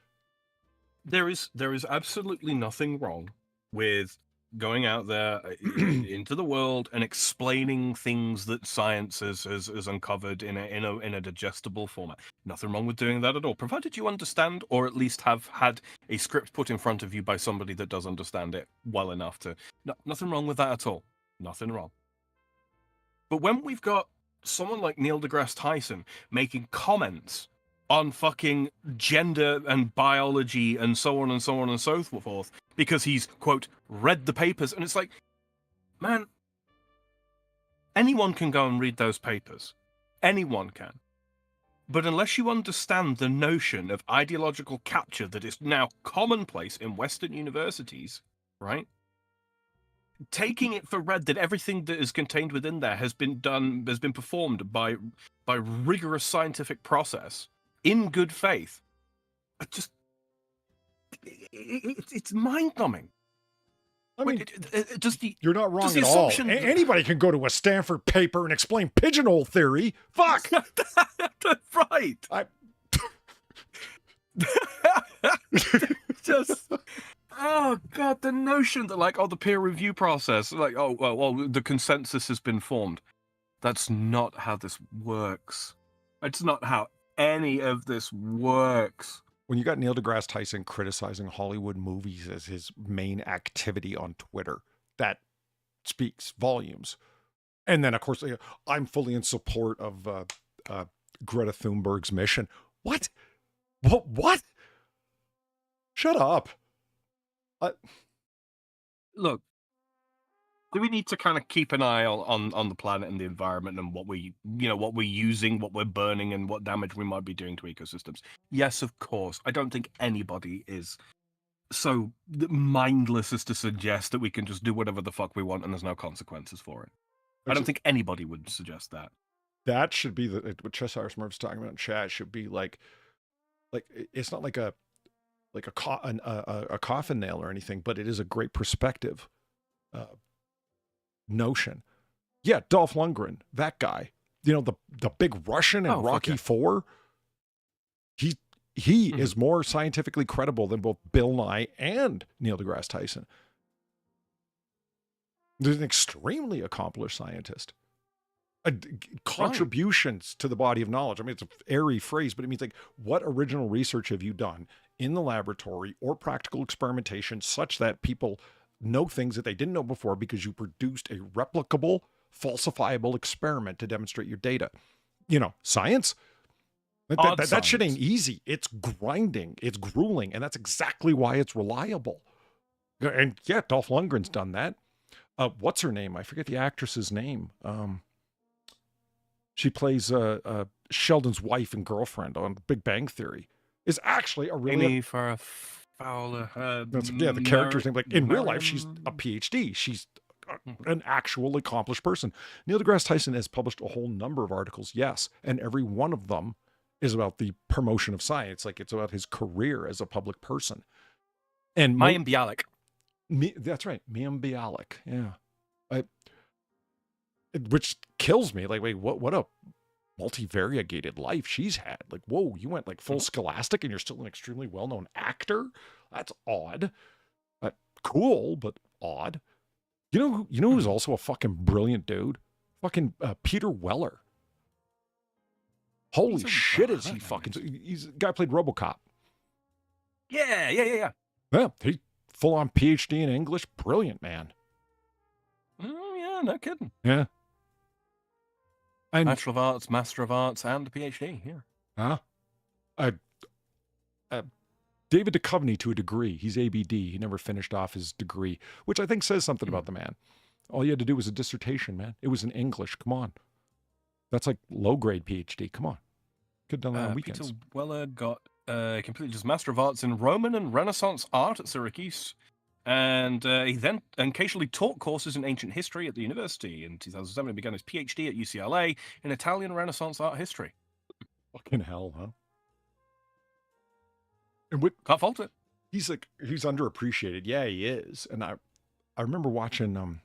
S2: There is absolutely nothing wrong with going out there into the world and explaining things that science has uncovered in a digestible format. Nothing wrong with doing that at all, provided you understand, or at least have had a script put in front of you by somebody that does understand it well enough to. Nothing wrong with that at all. Nothing wrong. But when we've got someone like Neil deGrasse Tyson making comments on fucking gender and biology and so on and so on and so forth, because he's, quote, read the papers. And it's like, man, anyone can go and read those papers. Anyone can. But unless you understand the notion of ideological capture that is now commonplace in Western universities, right? Taking it for read that everything that is contained within there has been performed by rigorous scientific process in good faith. It's mind-numbing.
S1: I mean,
S2: You're
S1: you're not wrong at all. Anybody can go to a Stanford paper and explain pigeonhole theory. Fuck!
S2: Right. Just... Oh god, the notion that the peer review process, well, the consensus has been formed. That's not how this works. It's not how any of this works.
S1: When you got Neil deGrasse Tyson criticizing Hollywood movies as his main activity on Twitter, that speaks volumes. And then, of course, I'm fully in support of Greta Thunberg's mission. What? What? Shut up.
S2: Look, do we need to kind of keep an eye on the planet and the environment and what we're using, what we're burning, and what damage we might be doing to ecosystems? Yes, of course. I don't think anybody is so mindless as to suggest that we can just do whatever the fuck we want and there's no consequences for it. I don't think anybody would suggest that.
S1: That should be what Cheshire Smurf's talking about in chat. Should be like it's not like a coffin nail or anything, but it is a great perspective notion. Yeah, Dolph Lundgren, that guy. You know, the big Russian in Rocky IV. He is more scientifically credible than both Bill Nye and Neil deGrasse Tyson. There's an extremely accomplished scientist. Contributions to the body of knowledge. I mean, it's an airy phrase, but it means what original research have you done in the laboratory or practical experimentation such that people know things that they didn't know before because you produced a replicable, falsifiable experiment to demonstrate your data. You know, science, that shit ain't easy. It's grinding, it's grueling, and that's exactly why it's reliable. And yeah, Dolph Lundgren's done that. What's her name? I forget the actress's name. She plays Sheldon's wife and girlfriend on Big Bang Theory. Is actually a really
S2: Amy Farrah Fowler.
S1: the character's name. Like in real life, she's a PhD. She's an actual accomplished person. Neil deGrasse Tyson has published a whole number of articles, yes, and every one of them is about the promotion of science. Like it's about his career as a public person. And
S2: Mayim Bialik.
S1: That's right, Mayim Bialik. Yeah, which kills me. Like, wait, what a multivariated life she's had. Like, whoa, you went like full Scholastic, and you're still an extremely well-known actor. That's odd. Cool, but odd. You know who's also a fucking brilliant dude? Fucking Peter Weller. Holy shit, is he fucking... He's the guy who played RoboCop.
S2: Yeah.
S1: Yeah, he full-on PhD in English. Brilliant, man.
S2: Oh, yeah, no kidding.
S1: Yeah. And,
S2: Bachelor of Arts, Master of Arts, and a PhD, yeah.
S1: David Duchovny to a degree. He's ABD. He never finished off his degree, which I think says something about the man. All you had to do was a dissertation, man. It was in English. Come on. That's like low-grade PhD. Come on. Could have done that on weekends.
S2: Peter Weller got completed his Master of Arts in Roman and Renaissance art at Syracuse. And he then occasionally taught courses in ancient history at the university. In 2007, he began his PhD at UCLA in Italian Renaissance art history.
S1: Fucking hell, huh? And
S2: can't fault it.
S1: He's underappreciated. Yeah, he is. And I remember watching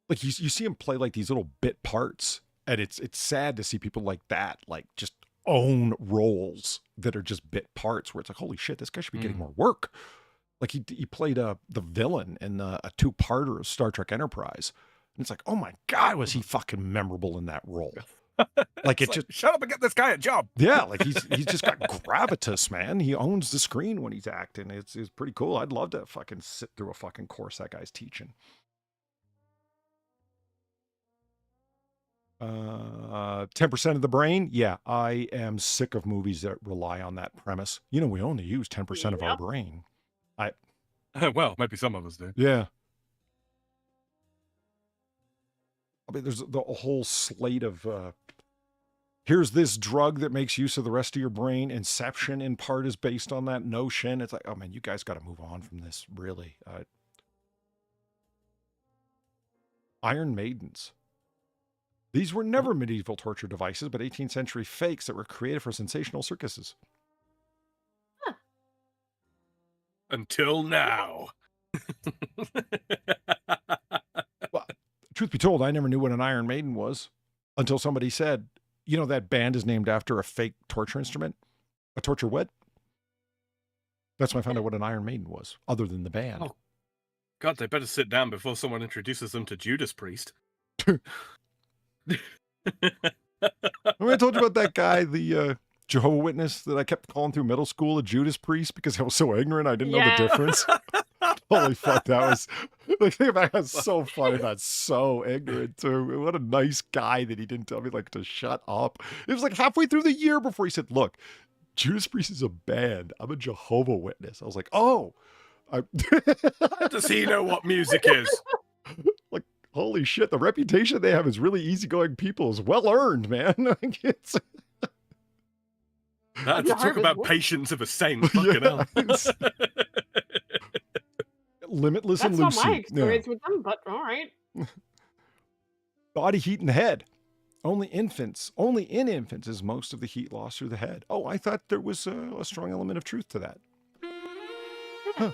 S1: like you see him play like these little bit parts, and it's sad to see people like that like just own roles that are just bit parts where it's like, holy shit, this guy should be getting more work. Like he played the villain in a two-parter of Star Trek Enterprise, and it's like, oh my god, was he fucking memorable in that role? Like it just
S2: shut up and get this guy a job.
S1: Yeah, like he's just got gravitas, man. He owns the screen when he's acting. It's pretty cool. I'd love to fucking sit through a fucking course that guy's teaching. 10% of the brain. Yeah, I am sick of movies that rely on that premise. You know, we only use 10% of our brain.
S2: Well, maybe some of us do.
S1: Yeah. I mean, there's a whole slate of here's this drug that makes use of the rest of your brain. Inception in part is based on that notion. It's like, oh man, you guys got to move on from this, really. Iron Maidens. These were never medieval torture devices, but 18th century fakes that were created for sensational circuses.
S3: Huh.
S2: Until now.
S1: Well, truth be told, I never knew what an Iron Maiden was until somebody said, you know, that band is named after a fake torture instrument, a torture what? That's when I found out what an Iron Maiden was, other than the band.
S2: Oh, God, they better sit down before someone introduces them to Judas Priest.
S1: Remember I told you about that guy, the Jehovah's Witness that I kept calling through middle school a Judas Priest because I was so ignorant I didn't know the difference. Holy fuck, that was like, think about that's so funny. That's so ignorant too. What a nice guy that he didn't tell me like to shut up. It was like halfway through the year before he said, look, Judas Priest is a band. I'm a Jehovah's Witness. I was like, oh.
S2: How does he know what music is?
S1: Like, holy shit, the reputation they have as really easygoing people is well earned, man.
S2: Talk about patience of a saint. Fucking hell.
S1: Limitless
S3: That's
S1: and
S3: not
S1: lucid.
S3: my experience with them, but all right.
S1: Body heat in the head. Only in infants is most of the heat lost through the head. Oh, I thought there was a strong element of truth to that. Huh.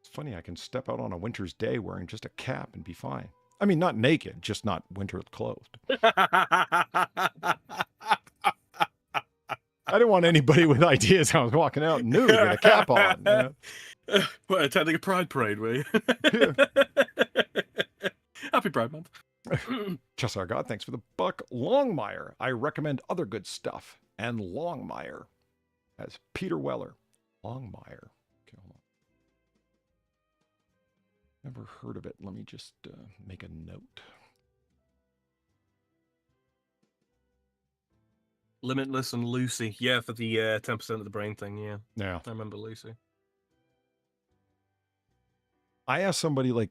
S1: It's funny, I can step out on a winter's day wearing just a cap and be fine. I mean, not naked, just not winter clothed. I didn't want anybody with ideas how I was walking out nude with a cap on. You know?
S2: What, attending a pride parade, were you?
S1: Yeah.
S2: Happy Pride Month.
S1: Chessar God, thanks for the buck. Longmire, I recommend other good stuff. and Longmire as Peter Weller. Longmire. Okay, hold on. Never heard of it. Let me just make a note.
S2: Limitless and Lucy. Yeah, for the 10% of the brain thing, yeah.
S1: Yeah.
S2: I remember Lucy.
S1: I asked somebody like,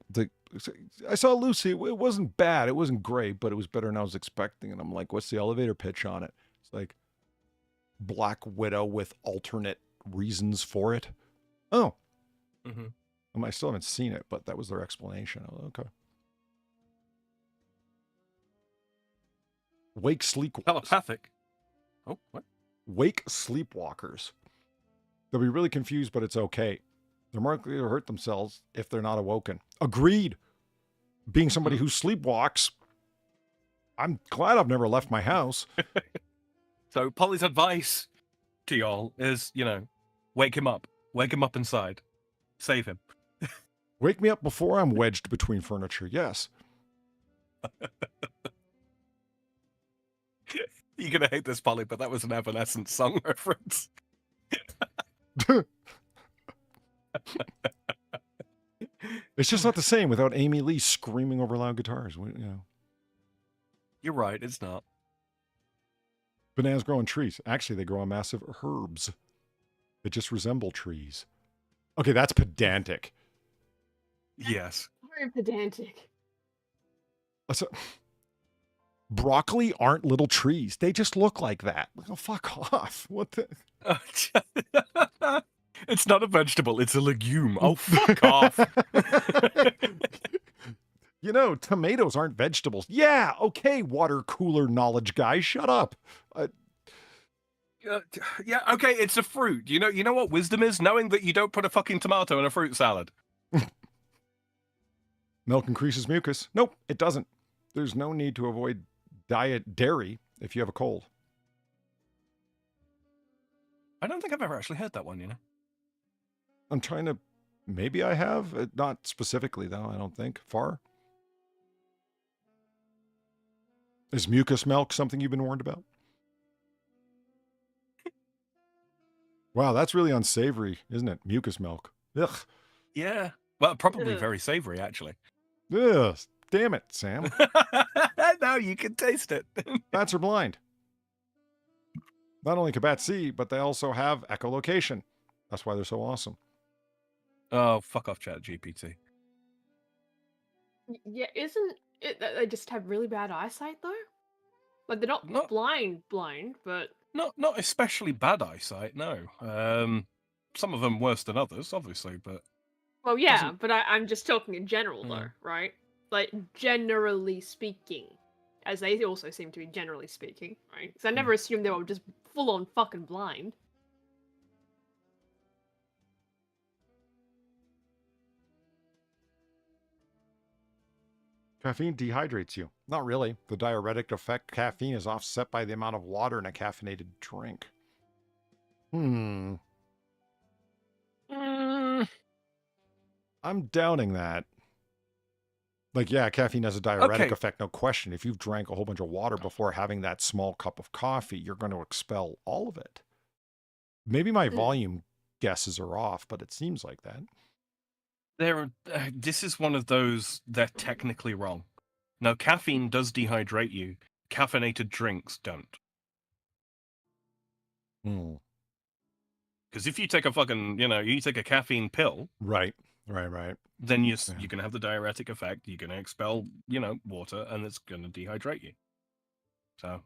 S1: I saw Lucy. It wasn't bad. It wasn't great, but it was better than I was expecting. And I'm like, what's the elevator pitch on it? It's like Black Widow with alternate reasons for it. Oh.
S2: Mm-hmm.
S1: I still haven't seen it, but that was their explanation. I was like, okay. Wake sleep.
S2: Telepathic. Oh, what?
S1: Wake sleepwalkers. They'll be really confused, but it's okay. They're more likely to hurt themselves if they're not awoken. Agreed. Being somebody who sleepwalks, I'm glad I've never left my house.
S2: So Polly's advice to y'all is, wake him up. Wake him up inside. Save him.
S1: Wake me up before I'm wedged between furniture. Yes.
S2: You're going to hate this, Polly, but that was an Evanescence song reference.
S1: It's just not the same without Amy Lee screaming over loud guitars.
S2: You're right, it's not.
S1: Bananas grow on trees. Actually, they grow on massive herbs that just resemble trees. Okay, that's pedantic.
S2: Yes.
S3: Very pedantic.
S1: Broccoli aren't little trees. They just look like that. Oh, fuck off. What the?
S2: It's not a vegetable. It's a legume. Oh, fuck off.
S1: Tomatoes aren't vegetables. Yeah, okay, water cooler knowledge guy. Shut up.
S2: Yeah, okay, it's a fruit. You know what wisdom is? Knowing that you don't put a fucking tomato in a fruit salad.
S1: Milk increases mucus. Nope, it doesn't. There's no need to avoid diet dairy if you have a cold.
S2: I don't think I've ever actually heard that one,
S1: I'm trying to... Maybe I have. Not specifically, though, I don't think. Far? Is mucus milk something you've been warned about? Wow, that's really unsavory, isn't it? Mucus milk. Ugh.
S2: Yeah. Well, probably very savory, actually.
S1: Ugh. Damn it, Sam.
S2: Now you can taste it.
S1: Bats are blind. Not only can bats see, but they also have echolocation. That's why they're so awesome.
S2: Oh, fuck off, ChatGPT.
S3: Yeah, isn't it that they just have really bad eyesight, though? Like, they're not blind, but...
S2: Not especially bad eyesight, no. Some of them worse than others, obviously, but...
S3: Well, yeah, but I'm just talking in general, though, right? Like, generally speaking. As they also seem to be generally speaking, right? Because I never assumed they were just full-on fucking blind.
S1: Caffeine dehydrates you. Not really. The diuretic effect caffeine is offset by the amount of water in a caffeinated drink. I'm doubting that. Like, yeah, caffeine has a diuretic effect, no question. If you've drank a whole bunch of water before having that small cup of coffee, you're going to expel all of it. Maybe my volume guesses are off, but it seems like that.
S2: This is one of those, they're technically wrong. Now, caffeine does dehydrate you. Caffeinated drinks don't. Because if you take a fucking, you take a caffeine pill.
S1: Right.
S2: Then you're going to have the diuretic effect. You're going to expel, water, and it's going to dehydrate you. So.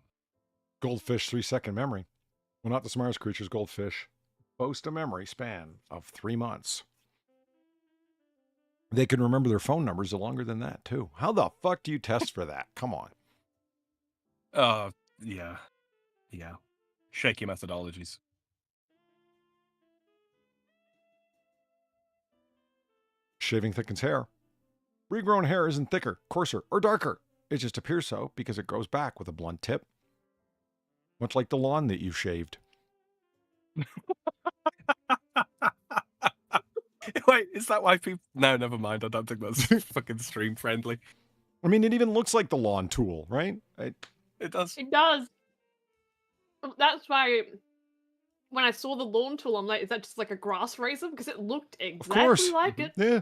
S1: Goldfish 3-second memory. Well, not the smartest creatures, goldfish boast a memory span of 3 months. They can remember their phone numbers longer than that, too. How the fuck do you test for that? Come on.
S2: Yeah. Shaky methodologies.
S1: Shaving thickens hair. Regrown hair isn't thicker, coarser, or darker. It just appears so because it grows back with a blunt tip. Much like the lawn that you shaved.
S2: Wait, is that why people... No, never mind. I don't think that's fucking stream friendly.
S1: I mean, it even looks like the lawn tool, right?
S2: It does.
S3: It does. That's why when I saw the lawn tool, I'm like, is that just like a grass razor? Because it looked
S1: Of course.
S3: exactly like it.
S1: Yeah.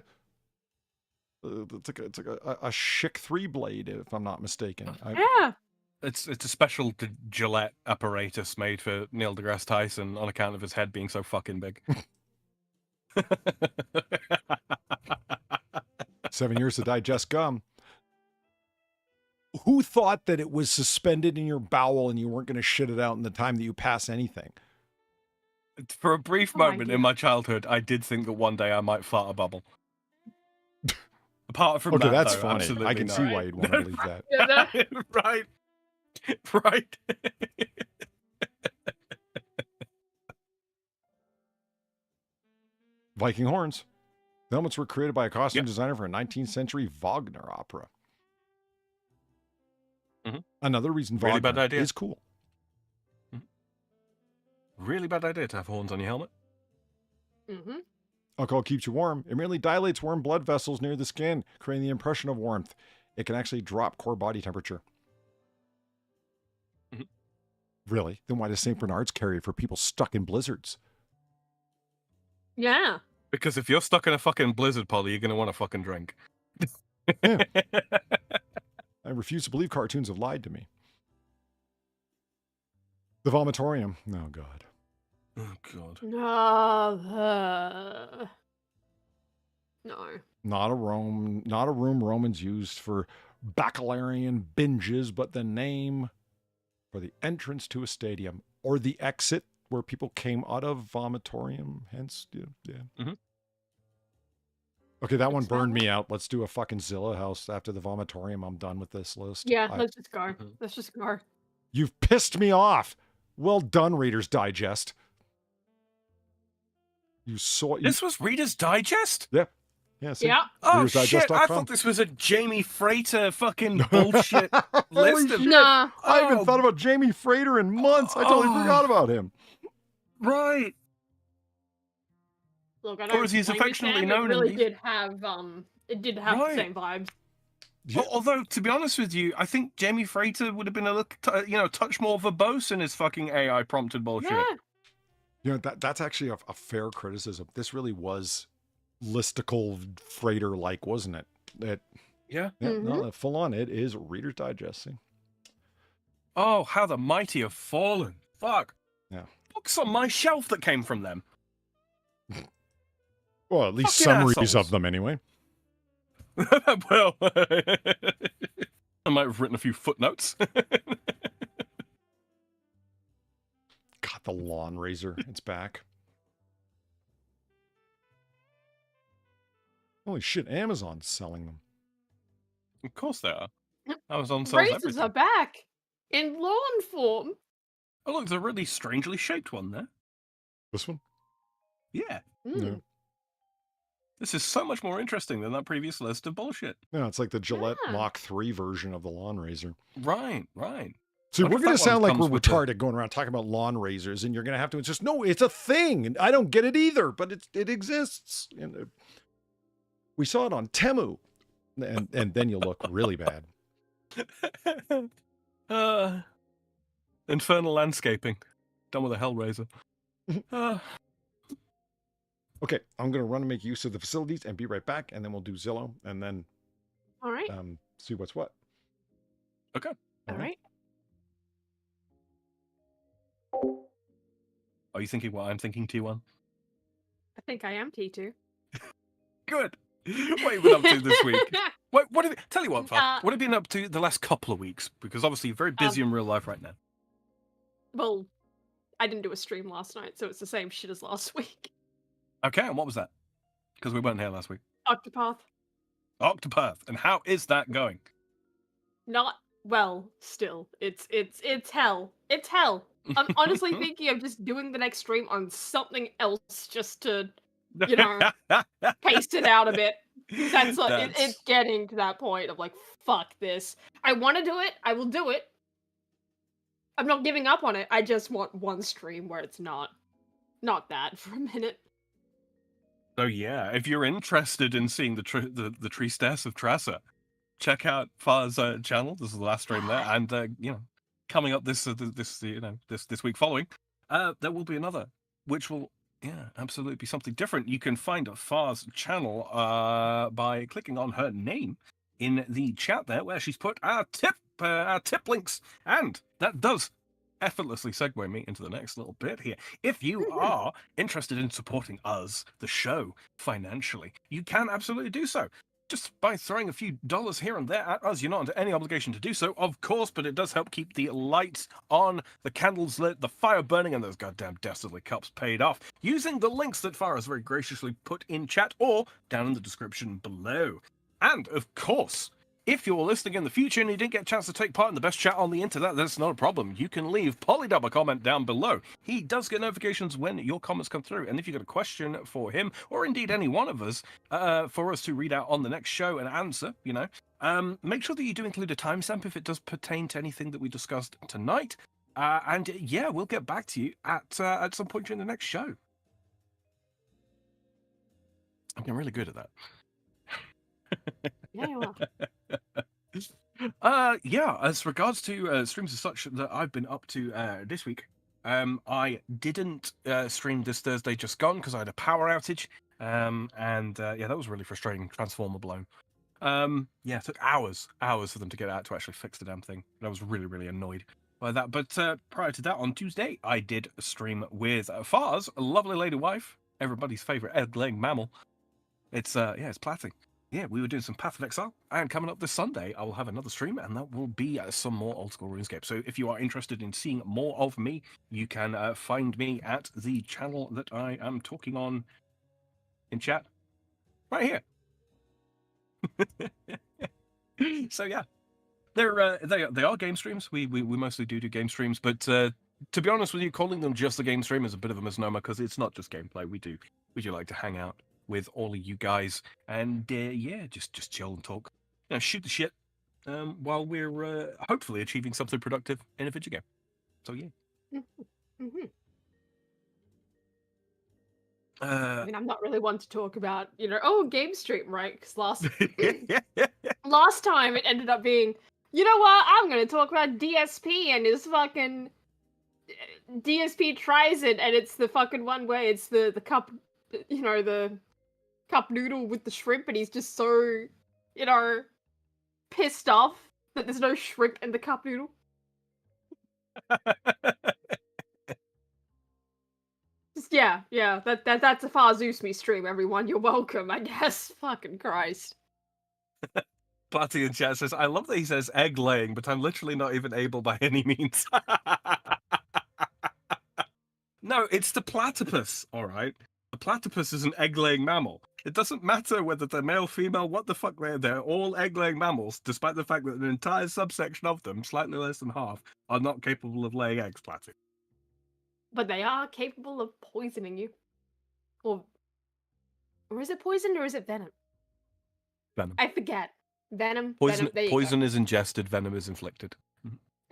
S1: It's like a Schick 3 blade, if I'm not mistaken.
S3: Yeah.
S2: It's a special Gillette apparatus made for Neil deGrasse Tyson on account of his head being so fucking big.
S1: 7 years to digest gum. Who thought that it was suspended in your bowel and you weren't going to shit it out in the time that you pass anything?
S2: For a brief
S3: Oh my
S2: moment in my childhood, I did think that one day I might fart a bubble. Apart from
S1: Okay,
S2: that,
S1: that's
S2: though,
S1: funny.
S2: absolutely
S1: I can
S2: not.
S1: see why you'd want to believe that.
S3: Yeah, that-
S2: Right. Right.
S1: Viking horns. The helmets were created by a costume designer for a 19th century Wagner opera.
S2: Mhm.
S1: Another reason
S2: Really
S1: Wagner
S2: bad idea.
S1: is cool.
S2: Really bad idea to have horns on your helmet.
S3: Mm-hmm.
S1: Alcohol keeps you warm. It merely dilates warm blood vessels near the skin, creating the impression of warmth. It can actually drop core body temperature.
S2: Mhm.
S1: Really? Then why does St. Bernard's carry it for people stuck in blizzards?
S3: Yeah.
S2: Because if you're stuck in a fucking blizzard, Polly, you're going to want to fucking drink.
S1: Yeah. I refuse to believe cartoons have lied to me. The vomitorium. Oh, God.
S2: Oh, God.
S3: No. No.
S1: Not a room Romans used for baccalaurean binges, but the name for the entrance to a stadium or the exit where people came out of vomitorium. Hence, yeah.
S2: Mhm.
S1: Okay, that one burned me out. Let's do a fucking Zilla house after the vomitorium. I'm done with this list.
S3: Yeah, let's just go. Let's just go.
S1: You've pissed me off. Well done, Reader's Digest. You saw you,
S2: This was Reader's Digest?
S1: Yeah. Yeah, see?
S3: Yeah.
S2: Oh, shit. I
S1: ReadersDigest.com.
S2: thought this was a Jamie Freighter fucking bullshit list of...
S1: shit.
S3: Nah.
S1: I haven't
S2: Oh.
S1: thought about Jamie Freighter in months. I totally
S2: Oh.
S1: forgot about him.
S2: Right.
S3: Look, I
S2: Or
S3: don't
S2: as he's
S3: blame you,
S2: affectionately
S3: Sam.
S2: known
S3: It
S2: in
S3: really
S2: these-
S3: did have it did have
S2: Right.
S3: the same vibes.
S1: Yeah.
S2: Although, to be honest with you, I think Jamie Freighter would have been a look, touch more verbose in his fucking AI prompted bullshit.
S3: Yeah.
S1: You know, that's actually a fair criticism. This really was listicle freighter like, wasn't it?
S2: Yeah.
S1: No, full on. It is Reader's Digest. See?
S2: Oh, how the mighty have fallen. Fuck.
S1: Yeah.
S2: Books on my shelf that came from them.
S1: Well, at least
S2: Fucking
S1: summaries
S2: assholes.
S1: of them anyway.
S2: Well, I might have written a few footnotes.
S1: God, the lawn razor. It's back. Holy shit, Amazon's selling them.
S2: Of course they are. Amazon sells
S3: Razors
S2: everything.
S3: are back in lawn form.
S2: Oh, look, there's a really strangely shaped one there.
S1: This one?
S2: Yeah.
S3: Mm.
S1: Yeah.
S2: This is so much more interesting than that previous list of bullshit.
S1: Yeah, it's like the Gillette
S3: Yeah.
S1: Mach 3 version of the lawn razor.
S2: Right, right.
S1: See,
S2: What
S1: we're
S2: if
S1: going
S2: that
S1: to sound
S2: one
S1: like we're
S2: comes with the-
S1: retarded going around talking about lawn razors, and you're going to have to insist, no, it's a thing. And I don't get it either, but it exists. And we saw it on Temu. And then you'll look really bad.
S2: Infernal landscaping. Done with a Hellraiser.
S1: Okay, I'm going to run and make use of the facilities and be right back, and then we'll do Zillow, and then
S3: All right.
S1: see what's what.
S2: Okay.
S3: All right.
S2: Are you thinking what I'm thinking, T1?
S3: I think I am T2.
S2: Good. What have you been up to this week? What have you, tell you what, Fab, what have you been up to the last couple of weeks? Because obviously you're very busy in real life right now.
S3: Well, I didn't do a stream last night, so it's the same shit as last week.
S2: Okay, and what was that? Because we weren't here last week.
S3: Octopath.
S2: Octopath. And how is that going?
S3: Not well, still. It's hell. It's hell. I'm honestly thinking of just doing the next stream on something else just to, you know, pace it out a bit. 'Cause that's like, it's getting to that point of like, fuck this. I want to do it. I will do it. I'm not giving up on it. I just want one stream where it's not that for a minute.
S2: So yeah, if you're interested in seeing the Tristesse of Trassa, check out Far's channel. This is the last stream there, and coming up this week following, there will be another, which will absolutely be something different. You can find Far's channel by clicking on her name in the chat there, where she's put our tip links, and that does effortlessly segue me into the next little bit here. If you are interested in supporting us, the show, financially, you can absolutely do so. Just by throwing a few dollars here and there at us. You're not under any obligation to do so, of course, but it does help keep the lights on, the candles lit, the fire burning, and those goddamn dastardly cups paid off, using the links that Farah has very graciously put in chat or down in the description below. And, of course, if you're listening in the future and you didn't get a chance to take part in the best chat on the internet, that's not a problem. You can leave Polydub a comment down below. He does get notifications when your comments come through. And if you've got a question for him, or indeed any one of us, for us to read out on the next show and answer, make sure that you do include a timestamp if it does pertain to anything that we discussed tonight. And yeah, we'll get back to you at some point during the next show. I'm getting really good at that.
S3: Yeah, you
S2: are. As regards to streams as such that I've been up to this week, I didn't stream this Thursday just gone because I had a power outage, and that was really frustrating. Transformer blown. It took hours for them to get out to actually fix the damn thing, and I was really, really annoyed by that. But prior to that, on Tuesday, I did stream with Far's lovely lady wife, everybody's favorite egg-laying mammal. It's Platty. Yeah, we were doing some Path of Exile, and coming up this Sunday, I will have another stream, and that will be some more old school RuneScape. So if you are interested in seeing more of me, you can find me at the channel that I am talking on in chat, right here. So yeah, they are game streams. We mostly do game streams, but to be honest with you, calling them just a game stream is a bit of a misnomer because it's not just gameplay. We do like to hang out with all of you guys and just chill and talk, shoot the shit while we're hopefully achieving something productive in a video game. So yeah.
S3: I mean, I'm not really one to talk about game stream, right? Because last time it ended up being, you know what, I'm gonna talk about DSP and his fucking DSP tries it, and it's the fucking one where it's the cup, the cup noodle with the shrimp, and he's just so, pissed off that there's no shrimp in the cup noodle. Just, that's a FarZoosme stream, everyone. You're welcome, I guess. Fucking Christ.
S2: Platty in chat says, I love that he says egg laying, but I'm literally not even able by any means. No, it's the platypus, all right? The platypus is an egg-laying mammal. It doesn't matter whether they're male, female, what the fuck they're all egg-laying mammals, despite the fact that an entire subsection of them, slightly less than half, are not capable of laying eggs, Platty.
S3: But they are capable of poisoning you. Or is it poison or is it venom?
S2: Venom.
S3: I forget. Venom.
S2: Poison,
S3: venom.
S2: poison is ingested, venom is inflicted.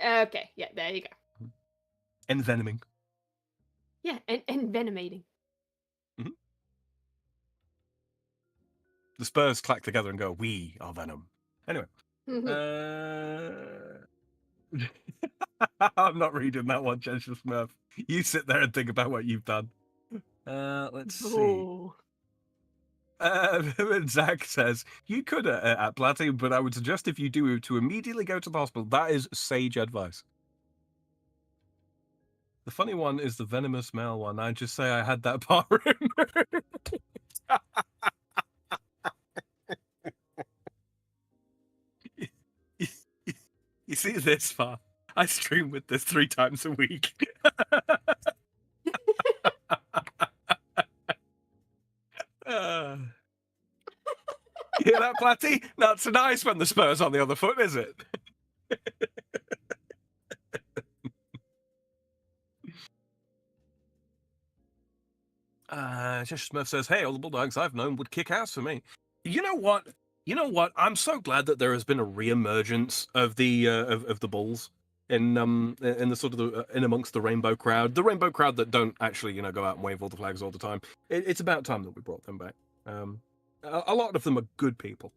S3: Okay, yeah, there you go.
S2: Envenoming.
S3: Yeah, and envenomating.
S2: The Spurs clack together and go, we are Venom. Anyway. I'm not reading that one, Churchill Smurf. You sit there and think about what you've done. Let's see. Zach says, you could at Platty, but I would suggest if you do to immediately go to the hospital. That is sage advice. The funny one is the venomous male one. I just say I had that part remembered. You see this far? I stream with this 3 times a week. You hear that, Platty? Not so nice when the Spurs on the other foot, is it? Josh Smith says, hey, all the Bulldogs I've known would kick ass for me. You know what? I'm so glad that there has been a re-emergence of the Bulls in the sort of in amongst the rainbow crowd that don't actually go out and wave all the flags all the time. It's about time that we brought them back. A lot of them are good people.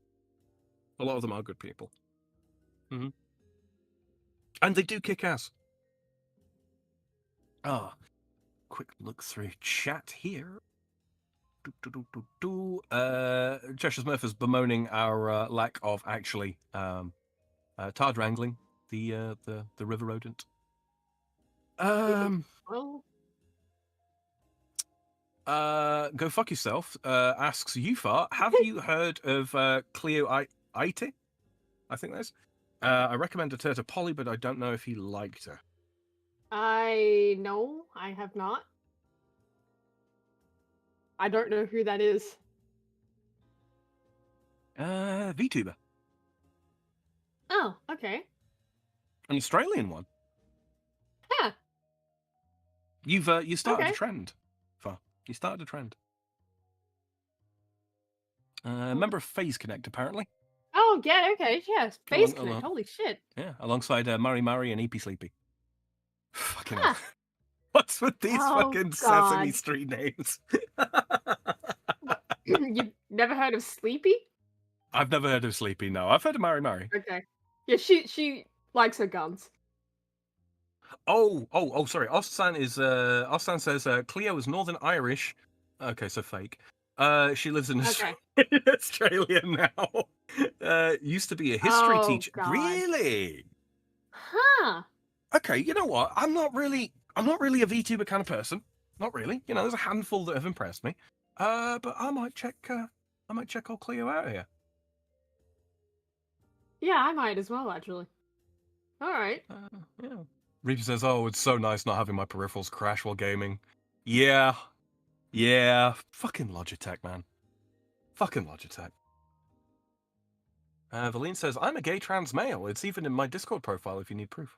S2: A lot of them are good people. And they do kick ass. Ah, quick look through chat here. Cheshire Smurf is bemoaning our lack of actually tard wrangling the river rodent.
S3: Well,
S2: Go fuck yourself. Asks Ufar, have you heard of Cleo Ite? I think that's. I recommended her to Polly, but I don't know if he liked her.
S3: I have not. I don't know who that is.
S2: VTuber.
S3: Oh, okay.
S2: An Australian one.
S3: Huh.
S2: You started
S3: Okay.
S2: a trend. You started a trend. Member of Phase Connect, apparently.
S3: Oh, yeah, okay, yes. Face
S2: Along-
S3: Connect, holy shit.
S2: Yeah, alongside Murray and EP Sleepy. Fucking
S3: Huh.
S2: hell. What's with these
S3: Oh,
S2: fucking Sesame
S3: God.
S2: Street names?
S3: You've never heard of Sleepy?
S2: I've never heard of Sleepy, no. I've heard of Murray.
S3: Okay. Yeah, she likes her guns.
S2: Oh, sorry. Ossan says Cleo is Northern Irish. Okay, so fake. She lives in
S3: Okay.
S2: Australia now. Used to be a history
S3: Oh,
S2: teacher.
S3: God.
S2: Really?
S3: Huh.
S2: Okay, you know what? I'm not really a VTuber kind of person. Not really. You know, there's a handful that have impressed me. But I might check old Cleo out here.
S3: Yeah, I might as well, actually. Alright.
S2: Yeah. Reaper says, "Oh, it's so nice not having my peripherals crash while gaming." Yeah. Fucking Logitech, man. Fucking Logitech. Valine says, "I'm a gay trans male. It's even in my Discord profile if you need proof."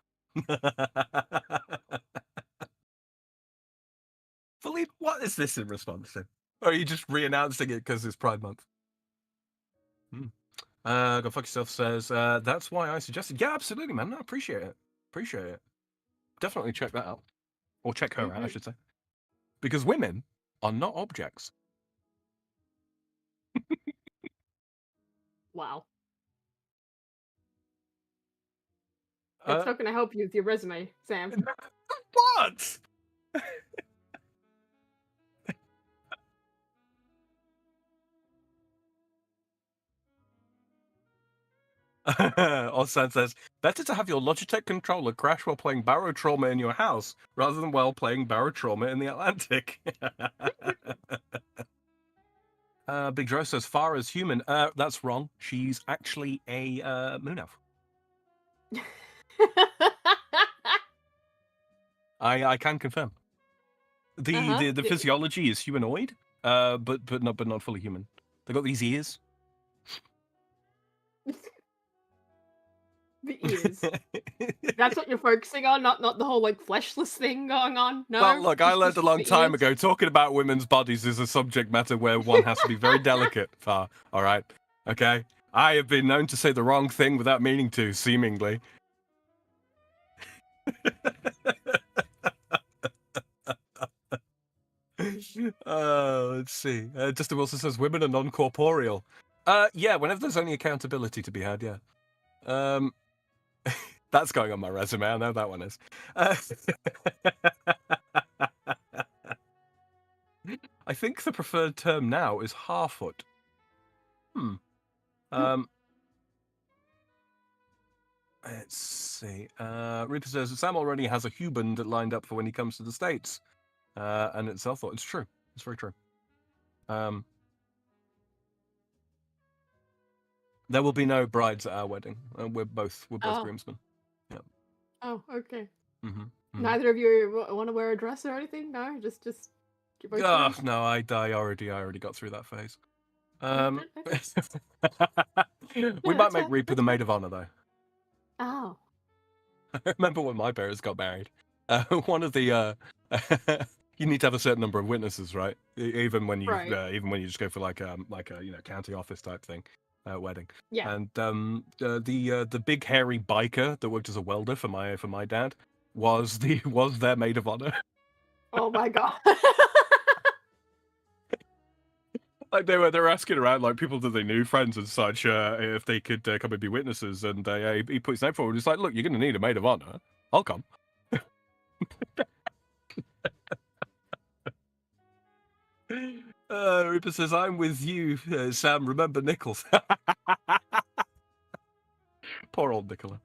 S2: Valine, what is this in response to? Or are you just re-announcing it because it's Pride Month? Go fuck yourself says, "That's why I suggested." Yeah, absolutely, man. No, appreciate it. Definitely check that out. Or check her out, I should say. Because women are not objects.
S3: Wow. It's
S2: Uh,
S3: not going to help you with your resume, Sam.
S2: What? Osan says, "Better to have your Logitech controller crash while playing Barrow Trauma in your house rather than while playing Barrow Trauma in the Atlantic." Big Joe says, "Far as human." That's wrong. She's actually a moon elf. I can confirm. The physiology is humanoid, but not fully human. They got these ears.
S3: The ears. That's what you're focusing on, not the whole like fleshless thing going on. No.
S2: Well, look, I
S3: just
S2: learned a
S3: the
S2: long time
S3: ears?
S2: ago talking about women's bodies is a subject matter where one has to be very delicate. All right, okay. I have been known to say the wrong thing without meaning to, seemingly. Let's see. Justin Wilson says women are non-corporeal. Yeah, whenever there's any accountability to be had, yeah. That's going on my resume. I know that one is. I think the preferred term now is Harfoot. Let's see. Reaper says Sam already has a husband lined up for when he comes to the States. And it's self-thought. It's true. It's very true. There will be no brides at our wedding. We're both groomsmen. Yeah.
S3: Oh, okay.
S2: Mm-hmm.
S3: Neither of you want to wear a dress or anything? No, just. you're both grooms?
S2: No, I already got through that phase. We might make Reaper the maid of honor though.
S3: Oh.
S2: I remember when my parents got married. One of the you need to have a certain number of witnesses, right? Even when you just go for like a county office type thing, wedding.
S3: Yeah.
S2: And the big hairy biker that worked as a welder for my dad was their maid of honor.
S3: Oh my god.
S2: Like they were asking around, like people that they knew, friends and such, if they could come and be witnesses. And he put his name forward. He's like, "Look, you're going to need a maid of honor. I'll come." Reaper says, "I'm with you, Sam. Remember Nichols." Poor old Nicola.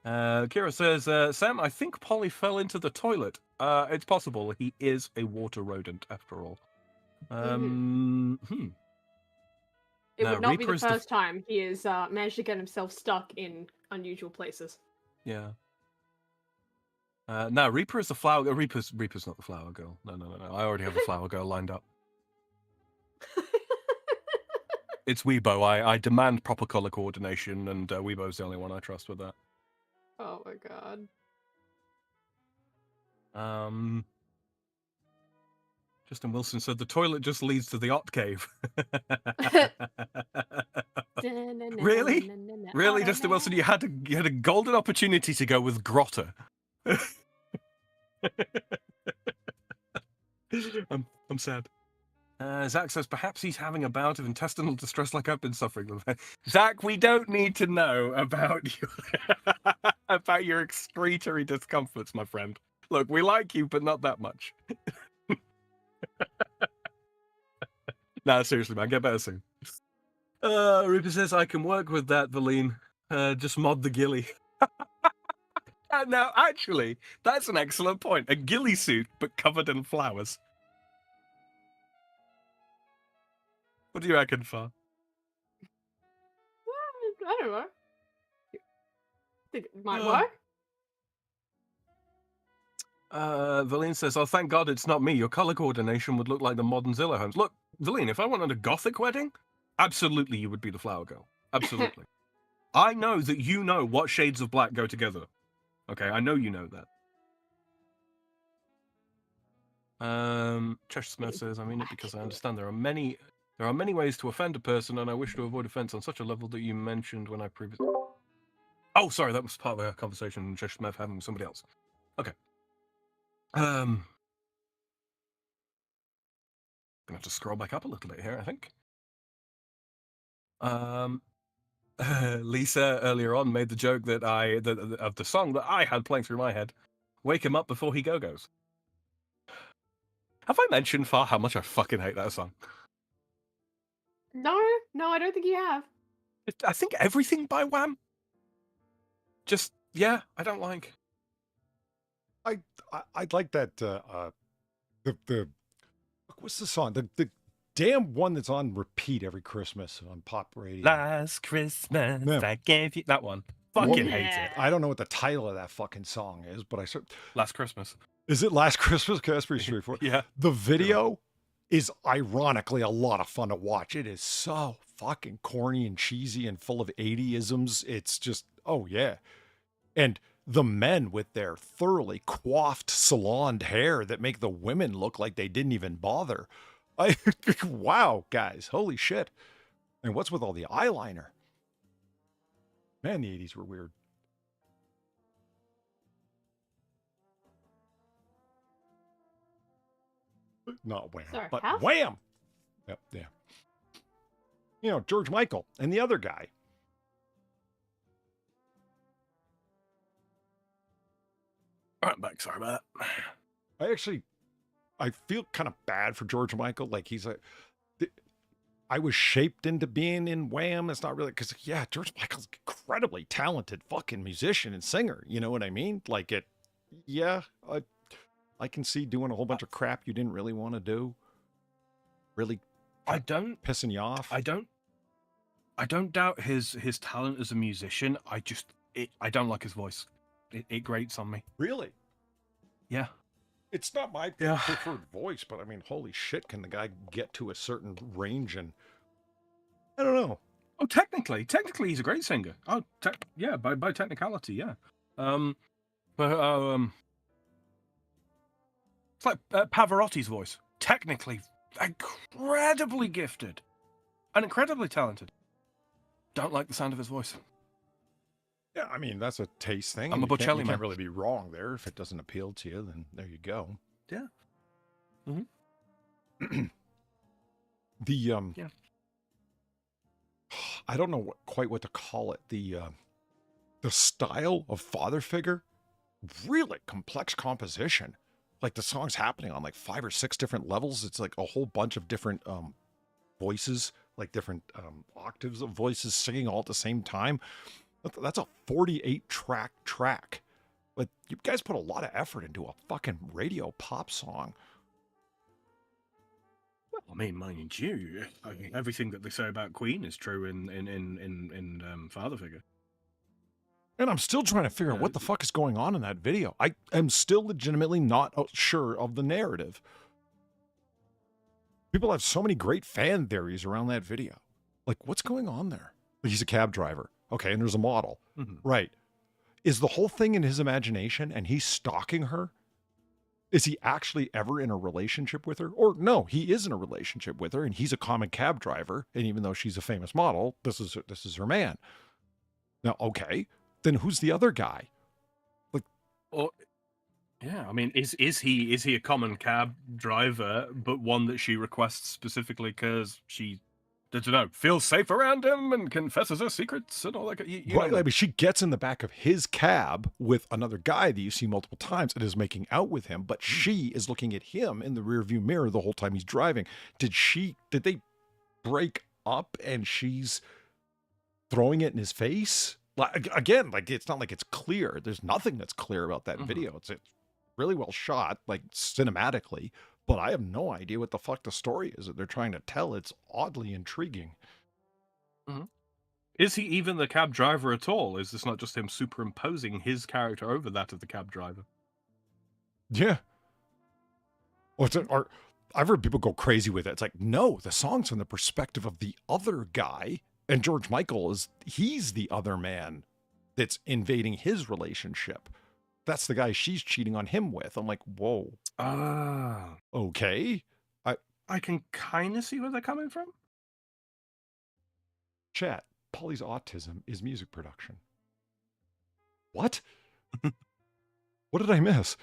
S2: Kira says, "Sam, I think Polly fell into the toilet. It's possible. He is a water rodent, after all."
S3: It
S2: Now,
S3: would not be
S2: Reaper
S3: the
S2: is
S3: first time he has managed to get himself stuck in unusual places.
S2: Yeah. No, Reaper is the flower. Reaper's not the flower girl. No. I already have a flower girl lined up. It's Weebo. I demand proper color coordination, and Weebo's the only one I trust with that.
S3: Oh my god.
S2: Justin Wilson said the toilet just leads to the art cave. Really? Really, Justin Wilson? You had a golden opportunity to go with Grotta. I'm sad. Zach says perhaps he's having a bout of intestinal distress like I've been suffering with. Zach, we don't need to know about your excretory discomforts, my friend. Look, we like you, but not that much. Nah, seriously, man, get better soon. Reaper says I can work with that, Valine. Just mod the ghillie. Now, actually, that's an excellent point. A ghillie suit, but covered in flowers. What do you reckon, Far?
S3: I don't know. Think it might work.
S2: Valine says, "Oh, thank God it's not me. Your color coordination would look like the modern Zillow homes." Look, Valine, if I wanted a gothic wedding, absolutely you would be the flower girl. Absolutely. I know that you know what shades of black go together. Okay, I know you know that. Churchill Babble says, "I mean it because I understand there are many ways to offend a person, and I wish to avoid offense on such a level that you mentioned when I previously." Oh, sorry, that was part of a conversation Churchill Babble having with somebody else. Okay. Gonna have to scroll back up a little bit here, I think. Lisa earlier on made the joke that of the song that I had playing through my head, "Wake Him Up Before He Go-Goes." Have I mentioned far how much I fucking hate that song?
S3: No, I don't think you have.
S2: I think everything by Wham. Just, yeah, I don't like.
S1: I'd like that the what's the song? The damn one that's on repeat every Christmas on pop radio.
S2: Last Christmas I gave you that one. Fucking hate it.
S1: I don't know what the title of that fucking song is, but
S2: Last Christmas.
S1: Is it Last Christmas? Okay, that's pretty straightforward.
S2: Yeah.
S1: The video is ironically a lot of fun to watch. It is so fucking corny and cheesy and full of 80isms. It's just, oh yeah. And the men with their thoroughly coiffed, saloned hair that make the women look like they didn't even bother. Wow, guys, holy shit. And what's with all the eyeliner? Man, the 80s were weird. Not Wham,
S3: Sorry,
S1: but
S3: House?
S1: Wham! Yep, yeah. You know, George Michael and the other guy.
S2: All right, back. Sorry about that.
S1: I feel kind of bad for George Michael. Like I was shaped into being in Wham. It's not really because, yeah, George Michael's an incredibly talented fucking musician and singer. You know what I mean? Like I can see doing a whole bunch of crap you didn't really want to do. Really, pissing you off.
S2: I don't doubt his talent as a musician. I don't like his voice. It grates on me.
S1: Really?
S2: Yeah.
S1: It's not my preferred voice, but I mean, holy shit, can the guy get to a certain range? And I don't know.
S2: Oh, technically he's a great singer. Oh, yeah, by technicality, yeah. But it's like Pavarotti's voice. Technically, incredibly gifted and incredibly talented. Don't like the sound of his voice.
S1: Yeah, I mean, that's a taste thing.
S2: I'm a Bocelli man.
S1: You can't really be wrong there. If it doesn't appeal to you, then there you go.
S2: Yeah. Mm-hmm. Yeah.
S1: I don't know quite what to call it. The style of father figure, really complex composition. Like the song's happening on like 5 or 6 different levels. It's like a whole bunch of different voices, like different octaves of voices singing all at the same time. That's a 48 track. But you guys put a lot of effort into a fucking radio pop song.
S2: Well, I mean, mind you, I mean, everything that they say about Queen is true in Father Figure.
S1: And I'm still trying to figure out what the fuck is going on in that video. I am still legitimately not sure of the narrative. People have so many great fan theories around that video. Like, what's going on there? He's a cab driver. Okay, and there's a model.
S2: Mm-hmm.
S1: Right. Is the whole thing in his imagination and he's stalking her? Is he actually ever in a relationship with her? Or no, he is in a relationship with her and he's a common cab driver. And even though she's a famous model, this is her man. Now, okay, then who's the other guy? Like,
S2: yeah, I mean, is he a common cab driver, but one that she requests specifically because she, I don't know, feels safe around him and confesses her secrets and all that?
S1: Right, I mean, she gets in the back of his cab with another guy that you see multiple times and is making out with him, but she is looking at him in the rearview mirror the whole time he's driving. Did they break up and she's throwing it in his face? Like, again, like it's not like it's clear. There's nothing that's clear about that video. It's really well shot, like cinematically, but I have no idea what the fuck the story is that they're trying to tell. It's oddly intriguing.
S2: Mm-hmm. Is he even the cab driver at all? Is this not just him superimposing his character over that of the cab driver?
S1: Yeah. Or I've heard people go crazy with it. It's like, no, the song's from the perspective of the other guy. And George Michael he's the other man that's invading his relationship. That's the guy she's cheating on him with. I'm like, whoa.
S2: Ah.
S1: Okay.
S2: I can kind of see where they're coming from.
S1: Chat, Polly's autism is music production. What? What did I miss?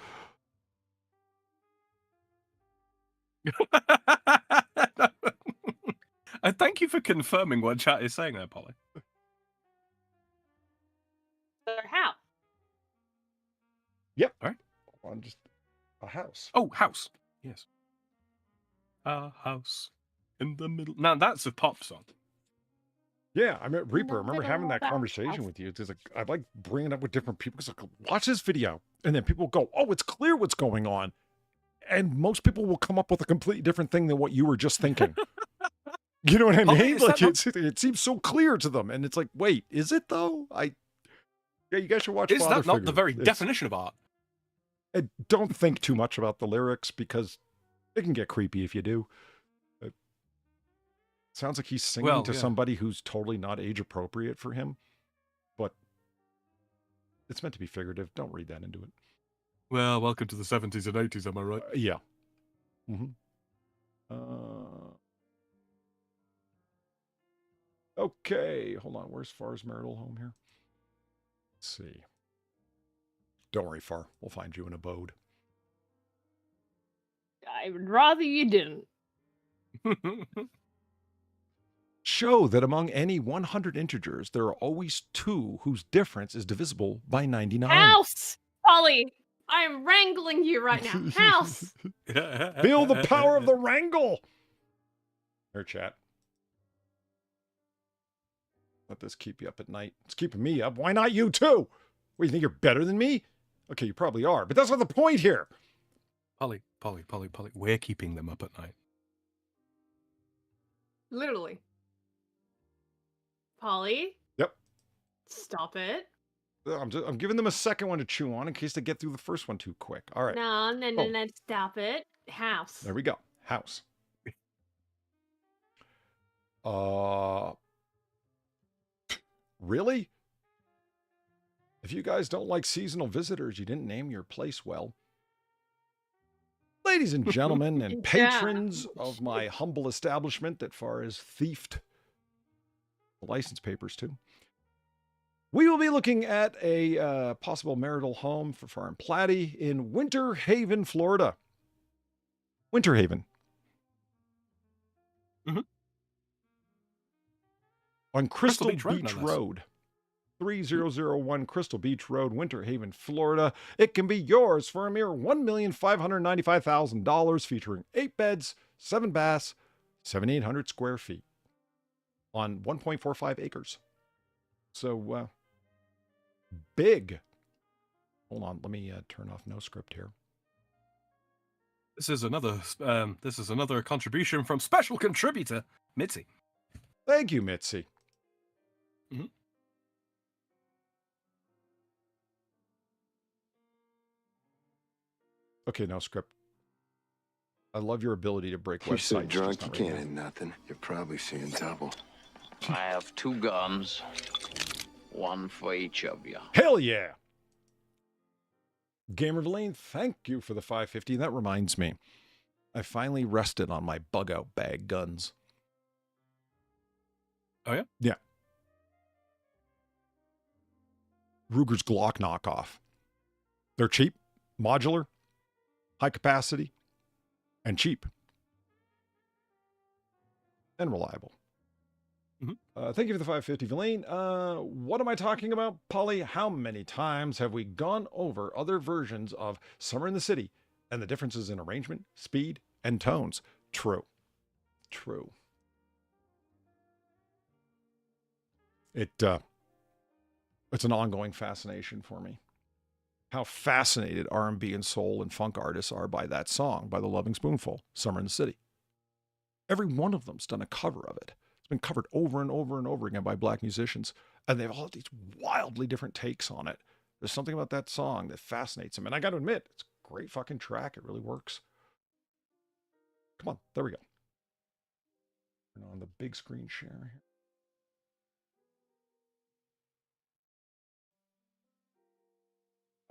S2: I thank you for confirming what chat is saying there, Polly.
S3: Their house.
S1: Yep.
S2: All right.
S1: On just a house.
S2: Oh, house. Yes. A house in the middle. Now that's a pop song.
S1: Yeah, I mean, Reaper, I remember having that conversation with you. It's like, I like bringing it up with different people. It's like, watch this video. And then people go, oh, it's clear what's going on. And most people will come up with a completely different thing than what you were just thinking. You know what I mean? Like it seems so clear to them. And it's like, wait, is it though? Yeah, you guys should watch
S2: Is
S1: Father
S2: that not
S1: Figure.
S2: the very definition of art?
S1: And don't think too much about the lyrics because it can get creepy if you do. It sounds like he's singing to somebody who's totally not age appropriate for him. But it's meant to be figurative. Don't read that into it.
S2: Well, welcome to the 70s and 80s, am I right?
S1: Yeah. Mm-hmm. Okay, hold on. Where's Far's marital home here? Let's see. Don't worry, Far. We'll find you an abode.
S3: I would rather you didn't.
S1: Show that among any 100 integers, there are always 2 whose difference is divisible by 99.
S3: House! Polly, I am wrangling you right now. House!
S1: Feel the power of the wrangle! Here, chat. Let this keep you up at night. It's keeping me up. Why not you too? What, you think you're better than me? Okay, you probably are, but that's not the point here.
S2: Polly. We're keeping them up at night.
S3: Literally. Polly?
S1: Yep.
S3: Stop it.
S1: I'm giving them a second one to chew on in case they get through the first one too quick. All right.
S3: No, stop it. House.
S1: There we go. House. Really? If you guys don't like seasonal visitors, you didn't name your place well. Ladies and gentlemen and patrons of my humble establishment that far as thiefed the license papers too. We will be looking at a possible marital home for Far and Platy in Winter Haven, Florida. Winter Haven.
S2: Mhm.
S1: On Crystal
S2: Beach Road,
S1: Beach
S2: no less.
S1: Road. 3001 Crystal Beach Road, Winter Haven, Florida. It can be yours for a mere $1,595,000, featuring 8 beds, 7 baths, 7,800 square feet on 1.45 acres. So, big. Hold on, let me turn off no script here.
S2: This is another contribution from special contributor Mitzi.
S1: Thank you, Mitzi.
S2: Mhm.
S1: Okay, no script. I love your ability to break
S7: You're
S1: websites.
S7: so
S1: just
S7: drunk you
S1: not right
S7: can't
S1: now.
S7: hit nothing. You're probably seeing double.
S8: I have 2 guns. 1 for each of you.
S1: Hell yeah! Gamer Lane, thank you for the 550. That reminds me, I finally rested on my bug-out bag guns.
S2: Oh, yeah?
S1: Yeah. Ruger's Glock knockoff. They're cheap, modular, high capacity, and cheap. And reliable. Thank you for the 550, Villain. What am I talking about, Polly? How many times have we gone over other versions of Summer in the City and the differences in arrangement, speed, and tones? True. True. It's an ongoing fascination for me. How fascinated R&B and soul and funk artists are by that song, by the Loving Spoonful, Summer in the City. Every one of them's done a cover of it. It's been covered over and over and over again by black musicians, and they've all had these wildly different takes on it. There's something about that song that fascinates them, and I got to admit, it's a great fucking track. It really works. Come on, there we go. Turn on the big screen share here.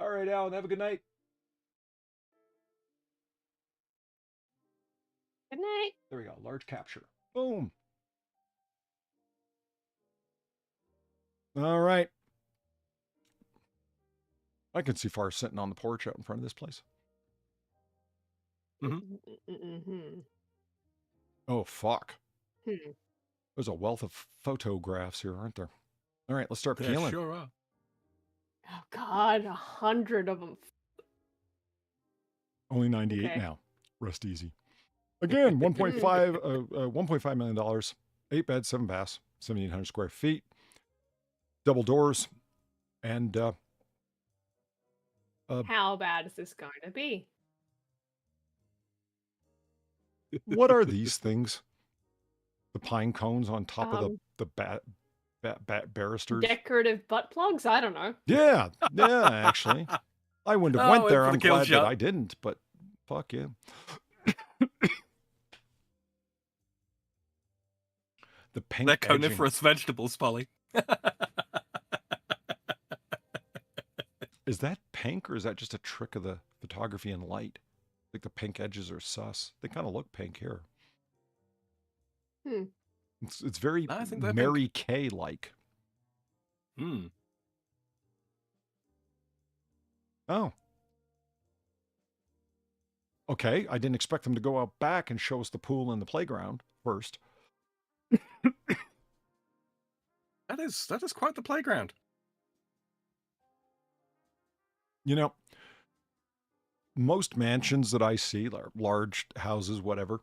S1: All right, Alan, have a good night.
S3: Good night.
S1: There we go. Large capture. Boom. All right. I can see Far sitting on the porch out in front of this place.
S3: Mm-hmm.
S1: Oh, fuck.
S3: Hmm.
S1: There's a wealth of photographs here, aren't there? All right, let's start
S2: There
S1: peeling.
S2: sure are.
S3: Oh God, 100 of them.
S1: Only 98
S3: Okay.
S1: now. Rest easy. Again, $1.5 million, 8 beds, 7 baths, 7,800 square feet, double doors, and
S3: How bad is this going to be?
S1: what are these things? The pine cones on top of the barristers?
S3: Decorative butt plugs? I don't know.
S1: Yeah, actually. I wouldn't have
S2: Oh,
S1: went there.
S2: for the
S1: I'm
S2: kill
S1: glad
S2: shot.
S1: that I didn't, but fuck yeah. The pink
S2: They're
S1: edging.
S2: coniferous vegetables, Polly.
S1: Is that pink or is that just a trick of the photography and light? Like the pink edges are sus. They kind of look pink here.
S3: Hmm.
S1: It's very
S2: I think they're
S1: Mary Kay like.
S2: Hmm.
S1: Oh. Okay, I didn't expect them to go out back and show us the pool and the playground first.
S2: That is quite the playground.
S1: You know, most mansions that I see, large houses, whatever,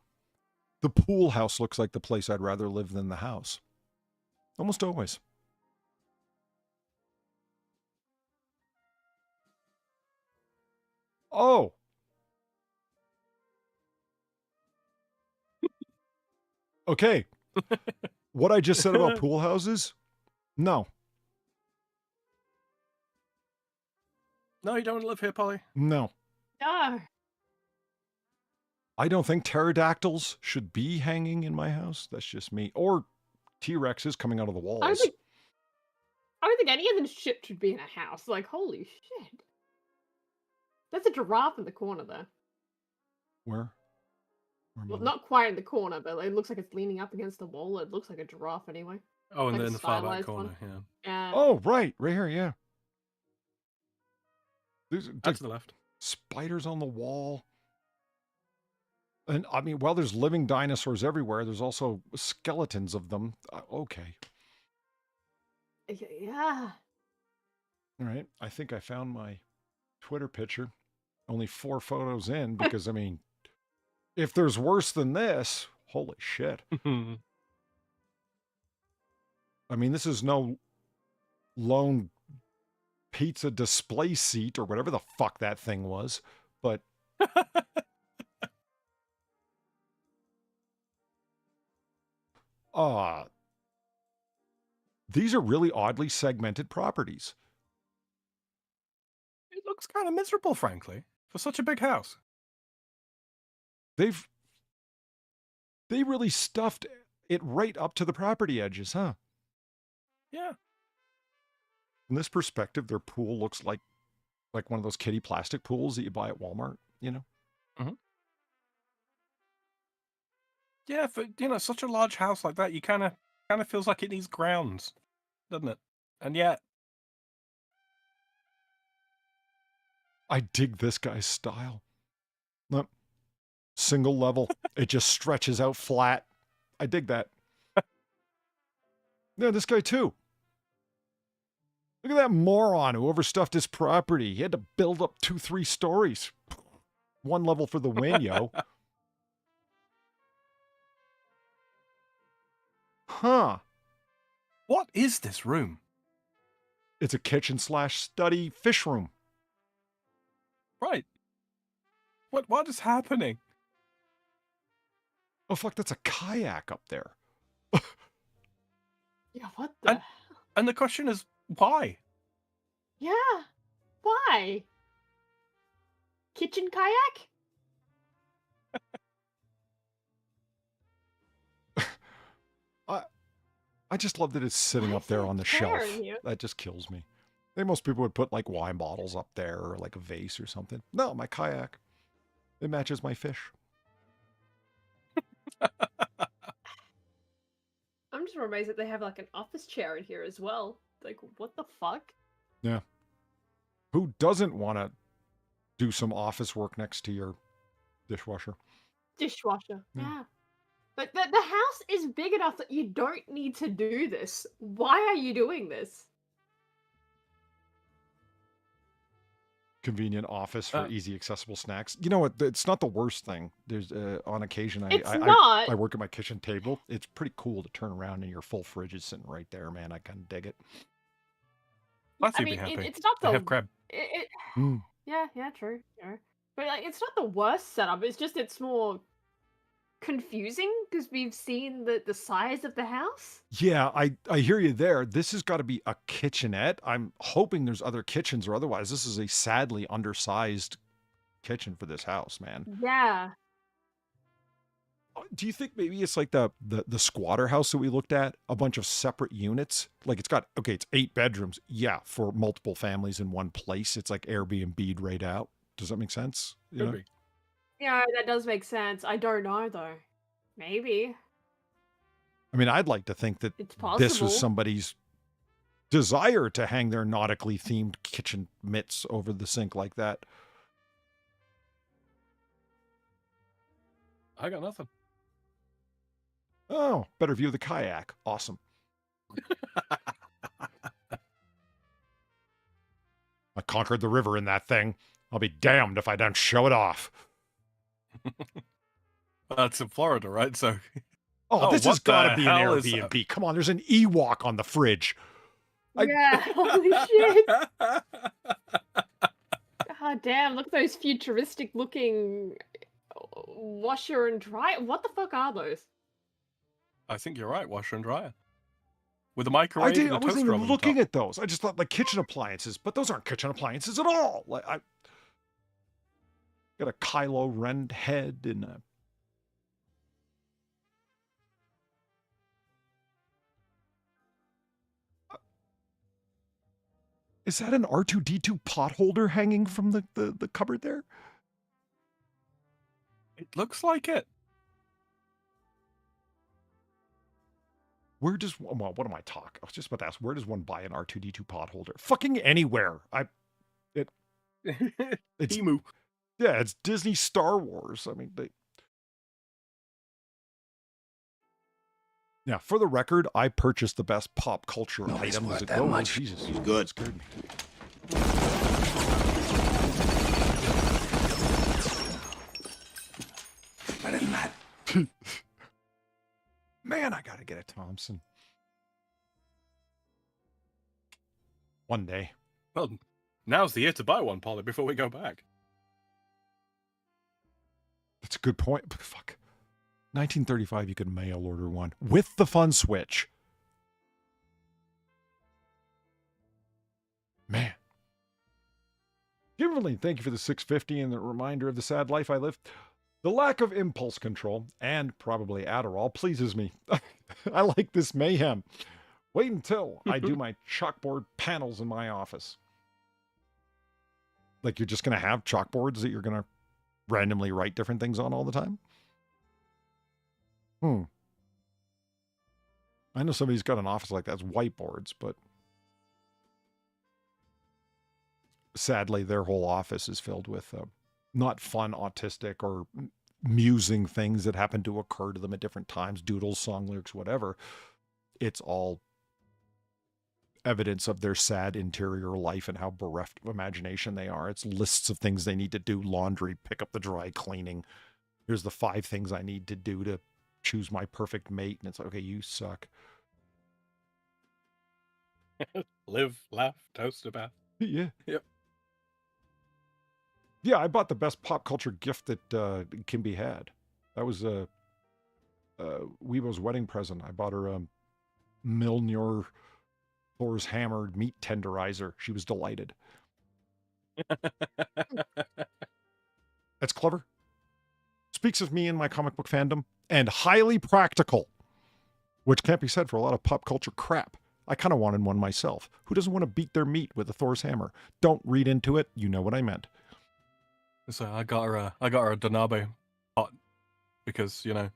S1: the pool house looks like the place I'd rather live than the house. Almost always. Oh. Okay. What I just said about pool houses? No.
S2: No, you don't want to live here, Polly.
S1: No.
S3: No.
S1: I don't think pterodactyls should be hanging in my house. That's just me. Or T-Rexes coming out of the walls.
S3: I don't think any of this shit should be in a house. Like, holy shit. That's a giraffe in the corner there.
S1: Where?
S3: Well, not quite in the corner, but it looks like it's leaning up against the wall. It looks like a giraffe anyway.
S2: Oh, and
S3: Like a
S2: then the far back
S3: stylized
S2: corner,
S3: one.
S2: yeah.
S1: Oh, right here, yeah. There's
S2: That's to the left.
S1: spiders on the wall. And I mean, while there's living dinosaurs everywhere, there's also skeletons of them. Okay.
S3: Yeah.
S1: All right. I think I found my Twitter picture. Only 4 photos in because, I mean, if there's worse than this, holy shit. I mean, this is no lone pizza display seat or whatever the fuck that thing was, but these are really oddly segmented properties.
S2: It looks kind of miserable, frankly, for such a big house.
S1: They really stuffed it right up to the property edges, huh?
S2: Yeah.
S1: From this perspective, their pool looks like one of those kiddie plastic pools that you buy at Walmart, you know?
S2: Yeah, for such a large house like that, you kind of feels like it needs grounds, doesn't it? And yet,
S1: I dig this guy's style. Look, single level, it just stretches out flat. I dig that. Yeah, this guy too. Look at that moron who overstuffed his property. He had to build up 2-3 stories. 1 level for the win, yo. Huh.
S2: what is this room?
S1: It's a kitchen/study fish room.
S2: Right. What is happening?
S1: Oh, fuck, that's a kayak up there.
S3: Yeah, what the?
S2: And the question is, why?
S3: Yeah. Why? Kitchen kayak?
S1: I just love that it's sitting
S3: Why
S1: up
S3: is
S1: there
S3: there
S1: on the
S3: a chair
S1: shelf.
S3: in here?
S1: That just kills me. I think most people would put like wine bottles up there or like a vase or something. No, my kayak. It matches my fish.
S3: I'm just amazed that they have like an office chair in here as well. Like, what the fuck?
S1: Yeah. Who doesn't want to do some office work next to your dishwasher?
S3: Dishwasher.
S1: Yeah.
S3: Yeah. But the house is big enough that you don't need to do this. Why are you doing this?
S1: Convenient office for easy accessible snacks. You know what? It's not the worst thing. There's on occasion
S3: It's not.
S1: I work at my kitchen table. It's pretty cool to turn around and your full fridge is sitting right there, man. I kind of dig it.
S2: Let's
S3: I
S2: be
S3: mean,
S2: happy.
S3: it's not
S2: They
S3: the.
S2: have crab.
S3: Yeah, true. Yeah. But like, it's not the worst setup. It's just it's more confusing because we've seen the size of the house.
S1: Yeah, I hear you there. This has got to be a kitchenette. I'm hoping there's other kitchens or otherwise. This is a sadly undersized kitchen for this house, man.
S3: Yeah.
S1: Do you think maybe it's like the squatter house that we looked at? A bunch of separate units? Like it's 8 bedrooms. Yeah, for multiple families in one place. It's like Airbnb'd right out. Does that make sense? You know?
S2: Could be.
S3: Yeah, that does make sense. I don't know though. Maybe.
S1: I mean, I'd like to think that
S3: It's possible.
S1: this was somebody's desire to hang their nautically themed kitchen mitts over the sink like that.
S2: I got nothing.
S1: Oh, better view of the kayak. Awesome. I conquered the river in that thing. I'll be damned if I don't show it off.
S2: That's in Florida, right? So.
S1: Oh, this has
S2: what
S1: got
S2: the
S1: to be an
S2: hell is
S1: Airbnb. Come on, there's an Ewok on the fridge.
S3: Yeah, holy shit. God damn, look at those futuristic looking washer and dryer. What the fuck are those?
S2: I think you're right. Washer and dryer. With a microwave and
S1: I
S2: a
S1: wasn't
S2: toaster
S1: even
S2: oven
S1: looking
S2: top.
S1: at those. I just thought like kitchen appliances, but those aren't kitchen appliances at all. Like I got a Kylo Ren head and a Is that an R2D2 pot holder hanging from the cupboard there?
S2: It looks like it.
S1: Where does well, what am I talking? I was just about to ask, where does one buy an R2D2 pot holder? Fucking anywhere. It's
S2: Emu.
S1: yeah, it's Disney Star Wars. I mean, Yeah, for the record, I purchased the best pop culture
S5: Nobody's
S1: item
S5: worth
S1: as it
S5: that
S1: goes.
S5: much.
S1: Jesus,
S5: He's good.
S1: that scared me.
S5: Better than that.
S1: Man, I gotta get a Thompson. One day.
S2: Well, now's the year to buy one, Polly, before we go back.
S1: That's a good point. But fuck. 1935, you could mail order one with the fun switch. Man. Kimberly, thank you for the 650 and the reminder of the sad life I live. The lack of impulse control, and probably Adderall, pleases me. I like this mayhem. Wait until I do my chalkboard panels in my office. Like you're just going to have chalkboards that you're going to randomly write different things on all the time? I know somebody's got an office like that. It's whiteboards, but sadly, their whole office is filled with not fun, autistic, or musing things that happen to occur to them at different times, doodles, song lyrics, whatever. It's all evidence of their sad interior life and how bereft of imagination they are. It's lists of things they need to do, laundry, pick up the dry cleaning. Here's the 5 things I need to do to choose my perfect mate. And it's like, okay, you suck.
S2: Live, laugh, toast about.
S1: Yeah.
S2: Yep.
S1: Yeah, I bought the best pop culture gift that can be had. That was Weebo's wedding present. I bought her a Milnor Thor's Hammer meat tenderizer. She was delighted. That's clever. Speaks of me and my comic book fandom, and highly practical, which can't be said for a lot of pop culture crap. I kind of wanted one myself. Who doesn't want to beat their meat with a Thor's hammer? Don't read into it. You know what I meant.
S2: So I got her a Donabe pot because, you know,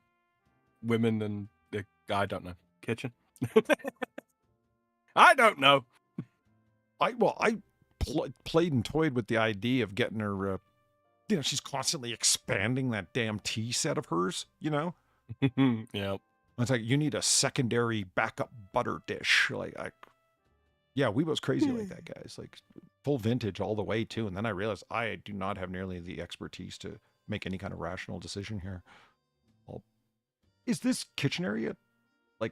S2: women and I don't know, kitchen. I don't know.
S1: I played and toyed with the idea of getting her. She's constantly expanding that damn tea set of hers. You know.
S2: Yeah.
S1: It's like you need a secondary backup butter dish. Yeah, Weebo's crazy like that, guys. Like full vintage all the way too. And then I realized I do not have nearly the expertise to make any kind of rational decision here. Well, is this kitchen area like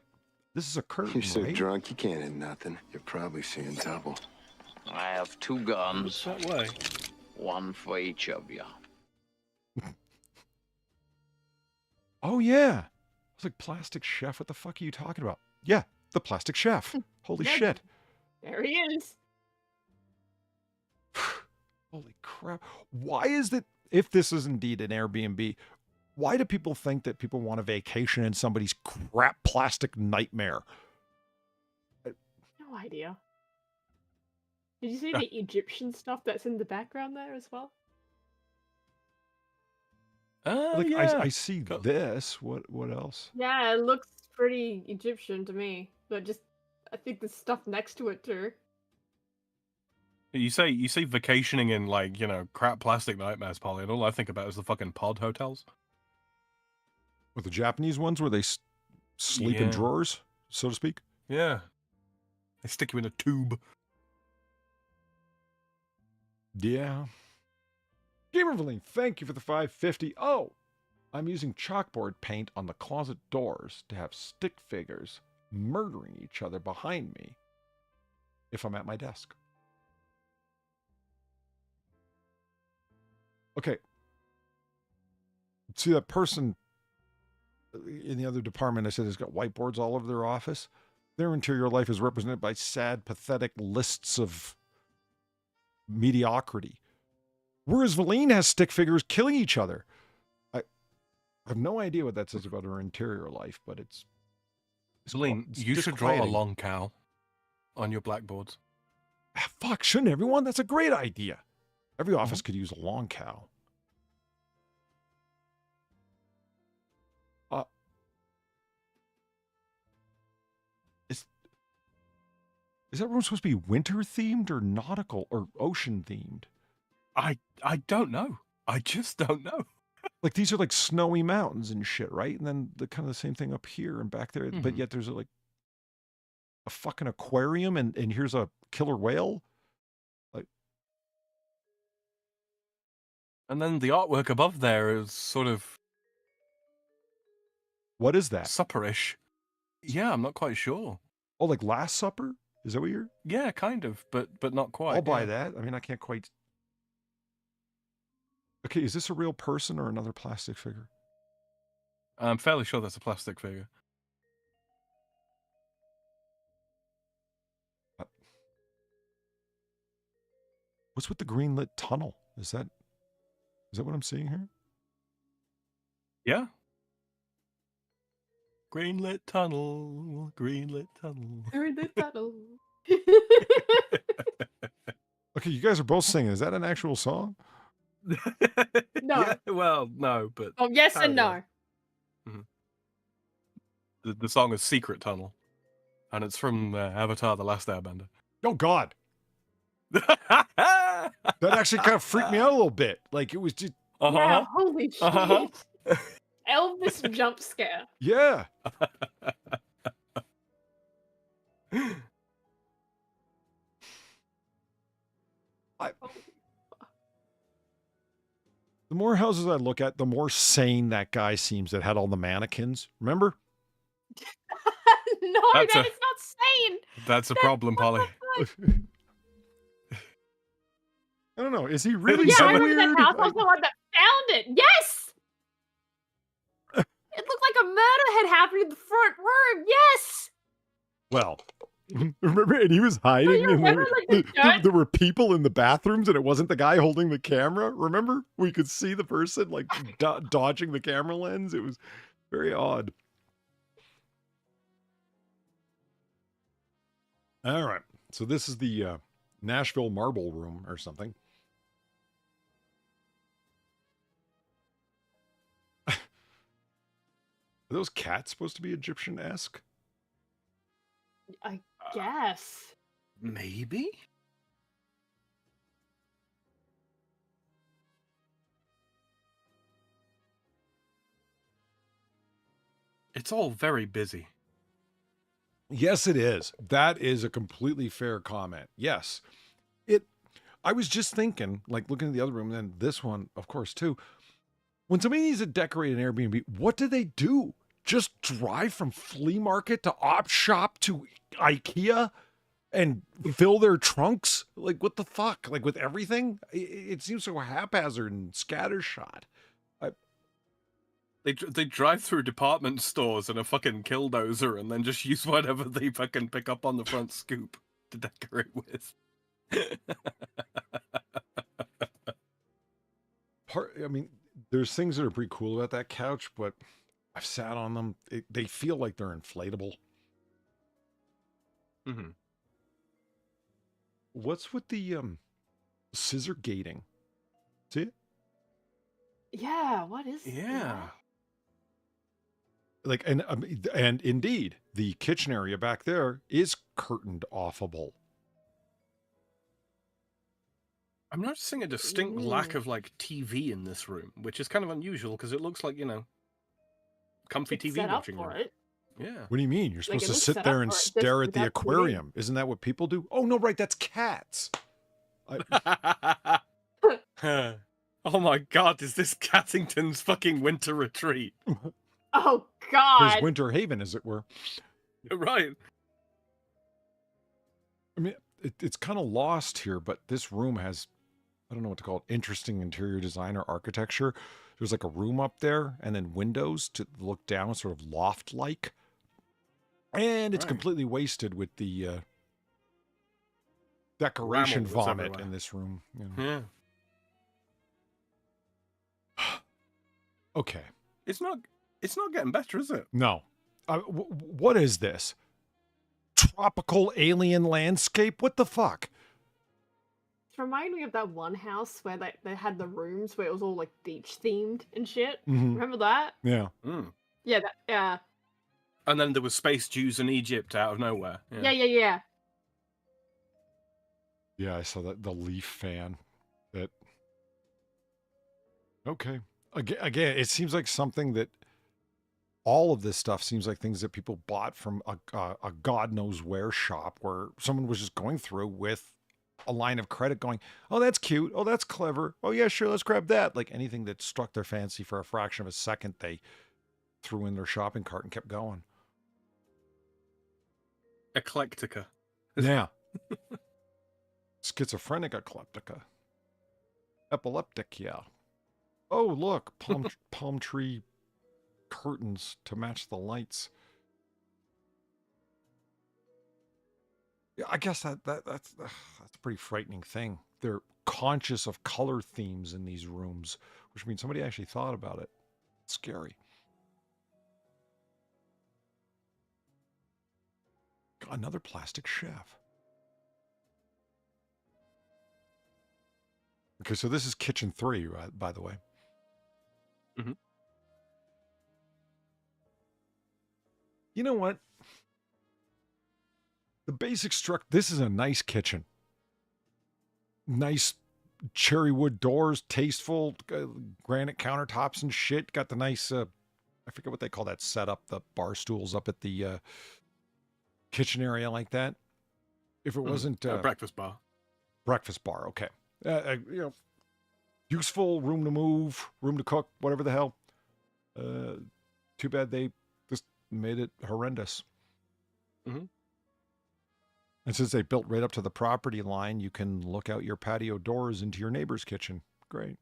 S1: this is a curtain?
S7: You're so
S1: right?
S7: drunk you can't hit nothing. You're probably seeing double.
S8: I have 2 guns,
S2: That way.
S8: 1 for each of you.
S1: Oh yeah. I was like, Plastic Chef, what the fuck are you talking about? Yeah, the Plastic Chef. Holy
S3: Yeah.
S1: shit.
S3: There he is.
S1: Holy crap. Why is it, if this is indeed an Airbnb, why do people think that people want a vacation in somebody's crap plastic nightmare?
S3: No idea. Did you see the Egyptian stuff that's in the background there as well?
S1: Like,
S2: Yeah.
S1: I see this. What else?
S3: Yeah, it looks pretty Egyptian to me. But just, I think the stuff next to it too.
S2: You say vacationing in, like, you know, crap plastic nightmares, Polly, and all I think about is the fucking pod hotels.
S1: With the Japanese ones where they sleep in
S2: Yeah.
S1: drawers, so to speak?
S2: Yeah. They stick you in a tube.
S1: Yeah. Gamervaline, thank you for the 550. Oh, I'm using chalkboard paint on the closet doors to have stick figures murdering each other behind me if I'm at my desk. Okay. See that person in the other department I said has got whiteboards all over their office? Their interior life is represented by sad, pathetic lists of mediocrity. Whereas Valine has stick figures killing each other. I have no idea what that says about her interior life, but it's
S2: Celine,
S1: it's
S2: you should draw a
S1: disquieting.
S2: long cow on your blackboards.
S1: Ah, fuck, shouldn't everyone? That's a great idea. Every office could use a long cow. Is that room supposed to be winter themed or nautical or ocean themed?
S2: I don't know. I just don't know.
S1: Like these are like snowy mountains and shit, right? And then the kind of the same thing up here and back there, but
S2: Mhm.
S1: yet there's like a fucking aquarium and here's a killer whale. Like,
S2: And then the artwork above there is sort of
S1: what is that?
S2: supperish. Yeah, I'm not quite sure.
S1: Oh, like Last Supper? Is that what you're?
S2: Yeah, kind of, but not quite.
S1: I'll buy
S2: yeah.
S1: that. I mean, I can't quite. Okay, is this a real person or another plastic figure?
S2: I'm fairly sure that's a plastic figure.
S1: What's with the green lit tunnel? Is that what I'm seeing here?
S2: Yeah. Greenlit tunnel, greenlit tunnel.
S3: Through the tunnel.
S1: Okay, you guys are both singing. Is that an actual song?
S3: No.
S2: Yeah, well, no, but
S3: Oh, yes
S2: kinda.
S3: and no.
S2: The song is Secret Tunnel, and it's from Avatar: The Last Airbender.
S1: Oh God, that actually kind of freaked me out a little bit. Like it was just
S3: Yeah, holy shit.
S2: Uh-huh.
S3: Elvis jump scare.
S1: yeah. The more houses I look at, the more sane that guy seems that had all the mannequins. Remember?
S3: No,
S2: That's
S3: that
S2: a-
S3: is not sane.
S2: That's a problem, Polly.
S1: I don't know. Is he really
S3: Yeah,
S1: so
S3: I remember
S1: weird?
S3: that house. I was the one that found it. Yes! It looked like a murder had happened in the front room. Yes!
S1: Well, remember, and he was hiding,
S3: you
S1: and
S3: remember, like, the dirt?
S1: there were people in the bathrooms, and it wasn't the guy holding the camera. Remember, we could see the person like dodging the camera lens. It was very odd. All right, so this is the Nashville Marble Room or something. Are those cats supposed to be Egyptian-esque?
S3: I guess.
S2: Maybe? It's all very busy.
S1: Yes, it is. That is a completely fair comment. Yes. I was just thinking, like looking at the other room, and then this one, of course, too. When somebody needs to decorate an Airbnb, what do they do? Just drive from flea market to op shop to IKEA and fill their trunks? Like, what the fuck? Like, with everything? It seems so haphazard and scattershot.
S2: They drive through department stores and a fucking killdozer and then just use whatever they fucking pick up on the front scoop to decorate with.
S1: I mean, there's things that are pretty cool about that couch, but I've sat on them. They feel like they're inflatable.
S2: Mm-hmm.
S1: What's with the scissor gating? See it?
S3: Yeah, what is
S2: Yeah.
S1: Like, and indeed, the kitchen area back there is curtained offable.
S2: I'm noticing a distinct lack of like TV in this room, which is kind of unusual because it looks like, comfy
S3: It's
S2: TV
S3: set up
S2: watching
S3: for
S2: room.
S3: it.
S2: Yeah.
S1: What do you mean? You're
S3: Like,
S1: supposed
S3: it
S1: to
S3: looks
S1: sit
S3: set
S1: there
S3: up
S1: and
S3: for it, just
S1: stare at the
S3: without TV.
S1: aquarium. Isn't that what people do? Oh, no, right. That's cats.
S2: Oh my god, is this Cattington's fucking winter retreat?
S3: Oh, God.
S1: His winter haven, as it were.
S2: Right.
S1: I mean, it's kind of lost here, but this room has, I don't know what to call it, interesting interior design or architecture. There's like a room up there and then windows to look down, sort of loft-like. And it's
S2: Right.
S1: completely wasted with the decoration
S2: Rambles
S1: vomit
S2: everywhere.
S1: in this room. You know.
S2: Yeah.
S1: Okay.
S2: It's not getting better, is it?
S1: No. What is this? Tropical alien landscape? What the fuck?
S3: It reminded me of that one house where they had the rooms where it was all like beach themed and shit.
S1: Mhm.
S3: Remember that?
S1: Yeah.
S2: Mm.
S3: Yeah, yeah.
S2: And then there was space Jews in Egypt out of nowhere.
S3: Yeah, yeah, yeah.
S1: Yeah, I saw that, the Leaf fan. That. Okay. Again, it seems like something that all of this stuff seems like things that people bought from a God knows where shop where someone was just going through with a line of credit going, oh, that's cute. Oh, that's clever. Oh, yeah, sure. Let's grab that. Like anything that struck their fancy for a fraction of a second, they threw in their shopping cart and kept going.
S2: Eclectica.
S1: Yeah. Schizophrenic eclectica. Epileptic, yeah. Oh, look, palm tree curtains to match the lights. Yeah, I guess that's a pretty frightening thing. They're conscious of color themes in these rooms, which means somebody actually thought about it. It's scary. Another plastic chef. Okay, so this is kitchen 3, right, by the way.
S2: Mm-hmm.
S1: You know what? The basic structure, this is a nice kitchen. Nice cherry wood doors, tasteful, granite countertops and shit. Got the nice, I forget what they call that setup, the bar stools up at the kitchen area like that. If it wasn't...
S2: breakfast bar.
S1: Breakfast bar, okay. You know, useful, room to move, room to cook, whatever the hell. Too bad they just made it horrendous.
S2: Mm-hmm.
S1: And since they built right up to the property line, you can look out your patio doors into your neighbor's kitchen. Great.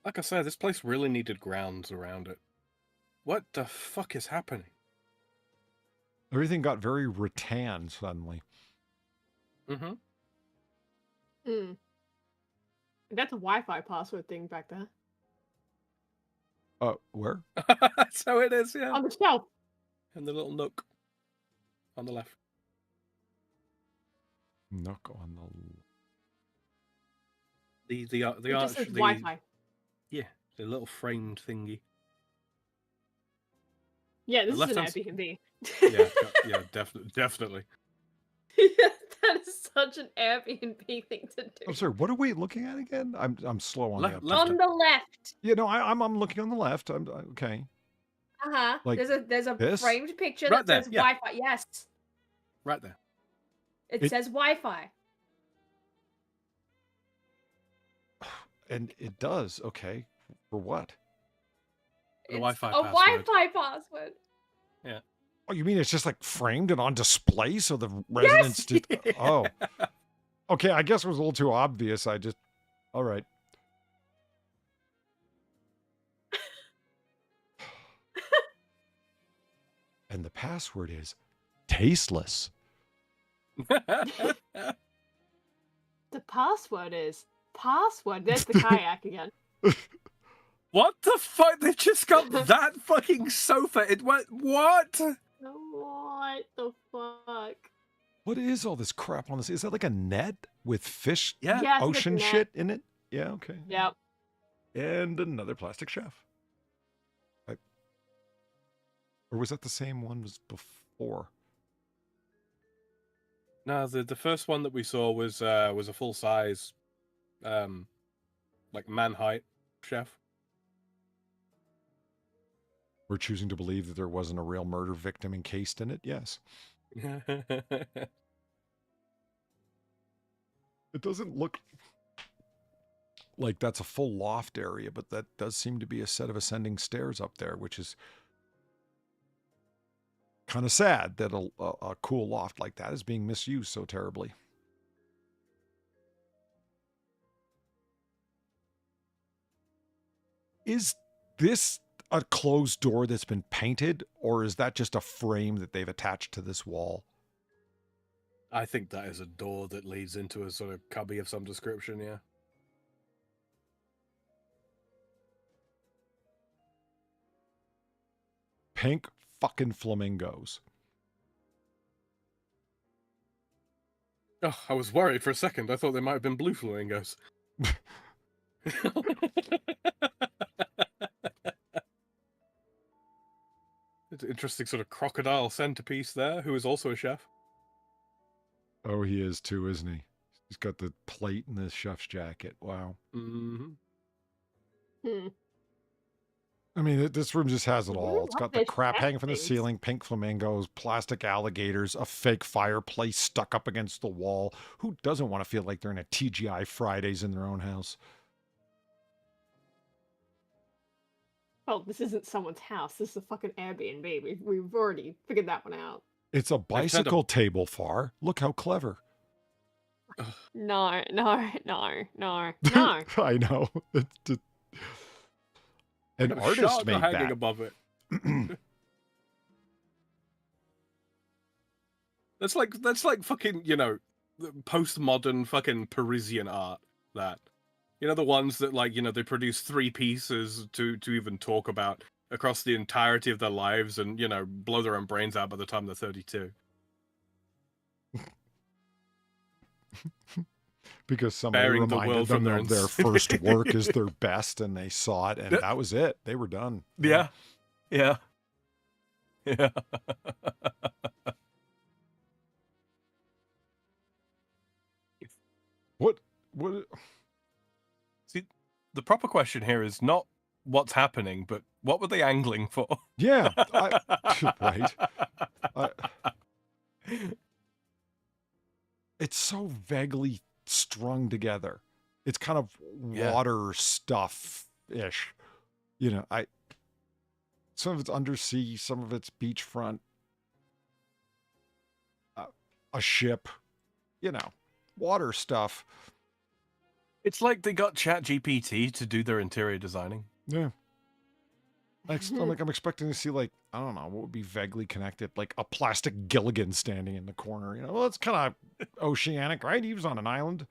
S2: Like I said, this place really needed grounds around it. What the fuck is happening?
S1: Everything got very rattan suddenly.
S2: Mm-hmm.
S3: That's a Wi-Fi password thing back there.
S1: Where?
S2: So it is, yeah.
S3: On the shelf.
S2: In the little nook on the left.
S1: Nook on the
S3: It just
S2: arch,
S3: says Wi-Fi.
S2: Yeah, the little framed thingy.
S3: Yeah, this is an
S2: left-hand
S3: Airbnb.
S2: Yeah, definitely.
S3: That is such an Airbnb thing to do.
S1: I'm sorry, what are we looking at again? I'm slow on
S2: Left-
S1: the
S2: left-
S3: On the left.
S1: You know, I'm looking on the left. I'm okay.
S3: Uh-huh.
S1: Like
S3: there's a
S1: this?
S3: framed picture
S2: Right
S3: that
S2: there,
S3: says
S2: yeah.
S3: Wi-Fi. Yes.
S2: Right there.
S3: It says Wi-Fi.
S1: And it does. Okay. For what?
S2: The Wi-Fi
S3: a
S2: password.
S3: Wi-Fi password.
S2: Yeah.
S1: Oh, you mean it's just like framed and on display so the residents just... Oh. Okay, I guess it was a little too obvious. All right. And the password is tasteless.
S3: The password is password. There's the kayak again.
S2: What the fuck? They just got that fucking sofa. It went what?
S3: What the fuck?
S1: What is all this crap on this? Is that like a net with fish,
S2: Yeah.
S3: Yeah, it's like a
S1: ocean
S3: net.
S1: shit in it? Yeah, okay.
S3: Yep.
S1: And another plastic chef. Or was that the same one as before?
S2: No, the first one that we saw was a full size, like man height chef.
S1: We're choosing to believe that there wasn't a real murder victim encased in it? Yes. It doesn't look like that's a full loft area, but that does seem to be a set of ascending stairs up there, which is kind of sad that a cool loft like that is being misused so terribly. Is this a closed door that's been painted, or is that just a frame that they've attached to this wall?
S2: I think that is a door that leads into a sort of cubby of some description, yeah.
S1: Pink fucking flamingos.
S2: Oh, I was worried for a second. I thought they might have been blue flamingos. It's an interesting sort of crocodile centerpiece there, who is also a chef.
S1: Oh, he is too, isn't he? He's got the plate and the chef's jacket. Wow.
S2: Mm-hmm.
S1: I mean, this room just has it
S3: Really
S1: all. It's
S3: love
S1: got the
S3: those
S1: crap
S3: cat
S1: hanging from the
S3: things.
S1: ceiling, pink flamingos, plastic alligators, a fake fireplace stuck up against the wall. Who doesn't want to feel like they're in a TGI Fridays in their own house?
S3: Well, this isn't someone's house. This is a fucking Airbnb. We've already figured that one out.
S1: It's a bicycle table, Far. Look how clever.
S3: No.
S1: I know. An
S2: A
S1: artist
S2: shark
S1: made
S2: hanging
S1: that.
S2: above it. That's like fucking, you know, postmodern fucking Parisian art. That, you know, the ones that, like, you know, they produce 3 pieces to even talk about across the entirety of their lives, and, you know, blow their own brains out by the time they're 32.
S1: Because somebody
S2: Sparing the
S1: reminded
S2: world
S1: them
S2: from their
S1: of their first work is their best, and they saw it, and that was it. They were done.
S2: Yeah. Yeah. Yeah.
S1: What?
S2: See, the proper question here is not what's happening, but what were they angling for?
S1: Yeah. Right. It's so vaguely strung together. It's kind of water stuff-ish. You know, some of it's undersea, some of it's beachfront. A ship, you know, water stuff.
S2: It's like they got ChatGPT to do their interior designing.
S1: Yeah. I'm expecting to see, like, I don't know, what would be vaguely connected, like a plastic Gilligan standing in the corner. You know, well, it's kind of oceanic, right? He was on an island.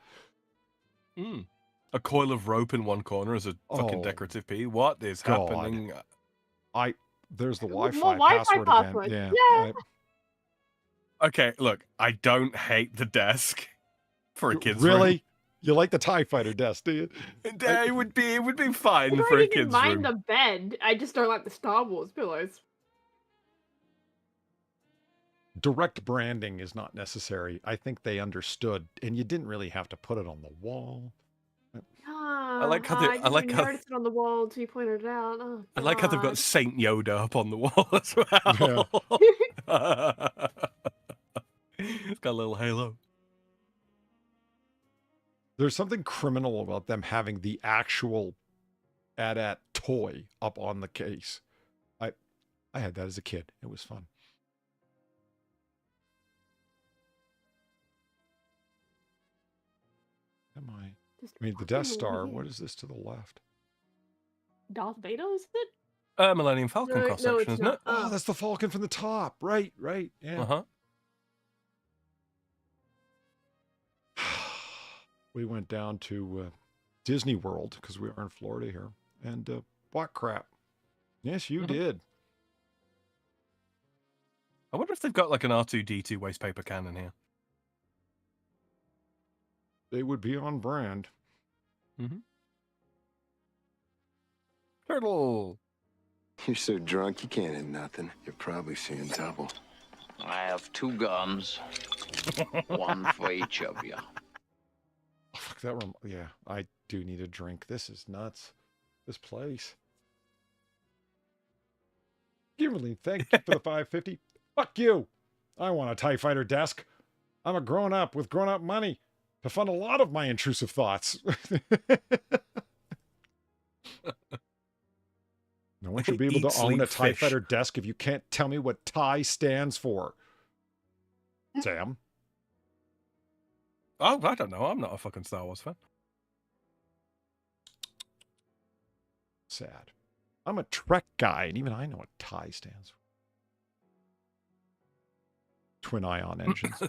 S2: A coil of rope in one corner is a fucking decorative piece. What is happening?
S1: There's the
S3: More
S1: Wi-Fi
S3: Wi-Fi
S1: password again.
S3: Yeah.
S2: Okay, look, I don't hate the desk for a kid's
S1: Really?
S2: room.
S1: You like the TIE Fighter desk, do you?
S2: It would be fine
S3: I
S2: for a
S3: don't even
S2: kid's
S3: mind
S2: room.
S3: the bed. I just don't like the Star Wars pillows.
S1: Direct branding is not necessary. I think they understood, and you didn't really have to put it on the wall.
S3: I
S2: like how they-
S3: I
S2: I like
S3: didn't
S2: how-
S3: notice it on the wall until you pointed it out. Oh,
S2: I like how they've got
S3: God.
S2: Saint Yoda up on the wall as well. It's got a little halo.
S1: There's something criminal about them having the actual AT-AT toy up on the case. I had that as a kid. It was fun.
S3: Just
S1: I mean, the
S3: fucking
S1: Death Star,
S3: weird.
S1: what is this to the left?
S3: Darth Vader, is it?
S2: Millennium Falcon
S3: No,
S2: cross
S3: no,
S2: section,
S3: it's
S2: isn't
S3: not.
S2: it?
S1: Oh, that's the Falcon from the top. Right. Yeah.
S2: Uh-huh.
S1: We went down to Disney World because we are in Florida here and bought crap. Yes, you did.
S2: I wonder if they've got like an R2-D2 waste paper can in here.
S1: They would be on brand.
S2: Turtle.
S7: You're so drunk you can't hit nothing. You're probably seeing double.
S8: I have 2 guns. One for each of you.
S1: Oh, fuck yeah, I do need a drink. This is nuts. This place. Kimberly, thank you for the 550. Fuck you. I want a TIE Fighter desk. I'm a grown-up with grown-up money to fund a lot of my intrusive thoughts. No one should be able
S2: Eat,
S1: to own a
S2: sleep,
S1: TIE
S2: fish.
S1: Fighter desk if you can't tell me what TIE stands for. Sam?
S2: Oh, I don't know. I'm not a fucking Star Wars fan.
S1: Sad. I'm a Trek guy, and even I know what TIE stands for. Twin ion engines.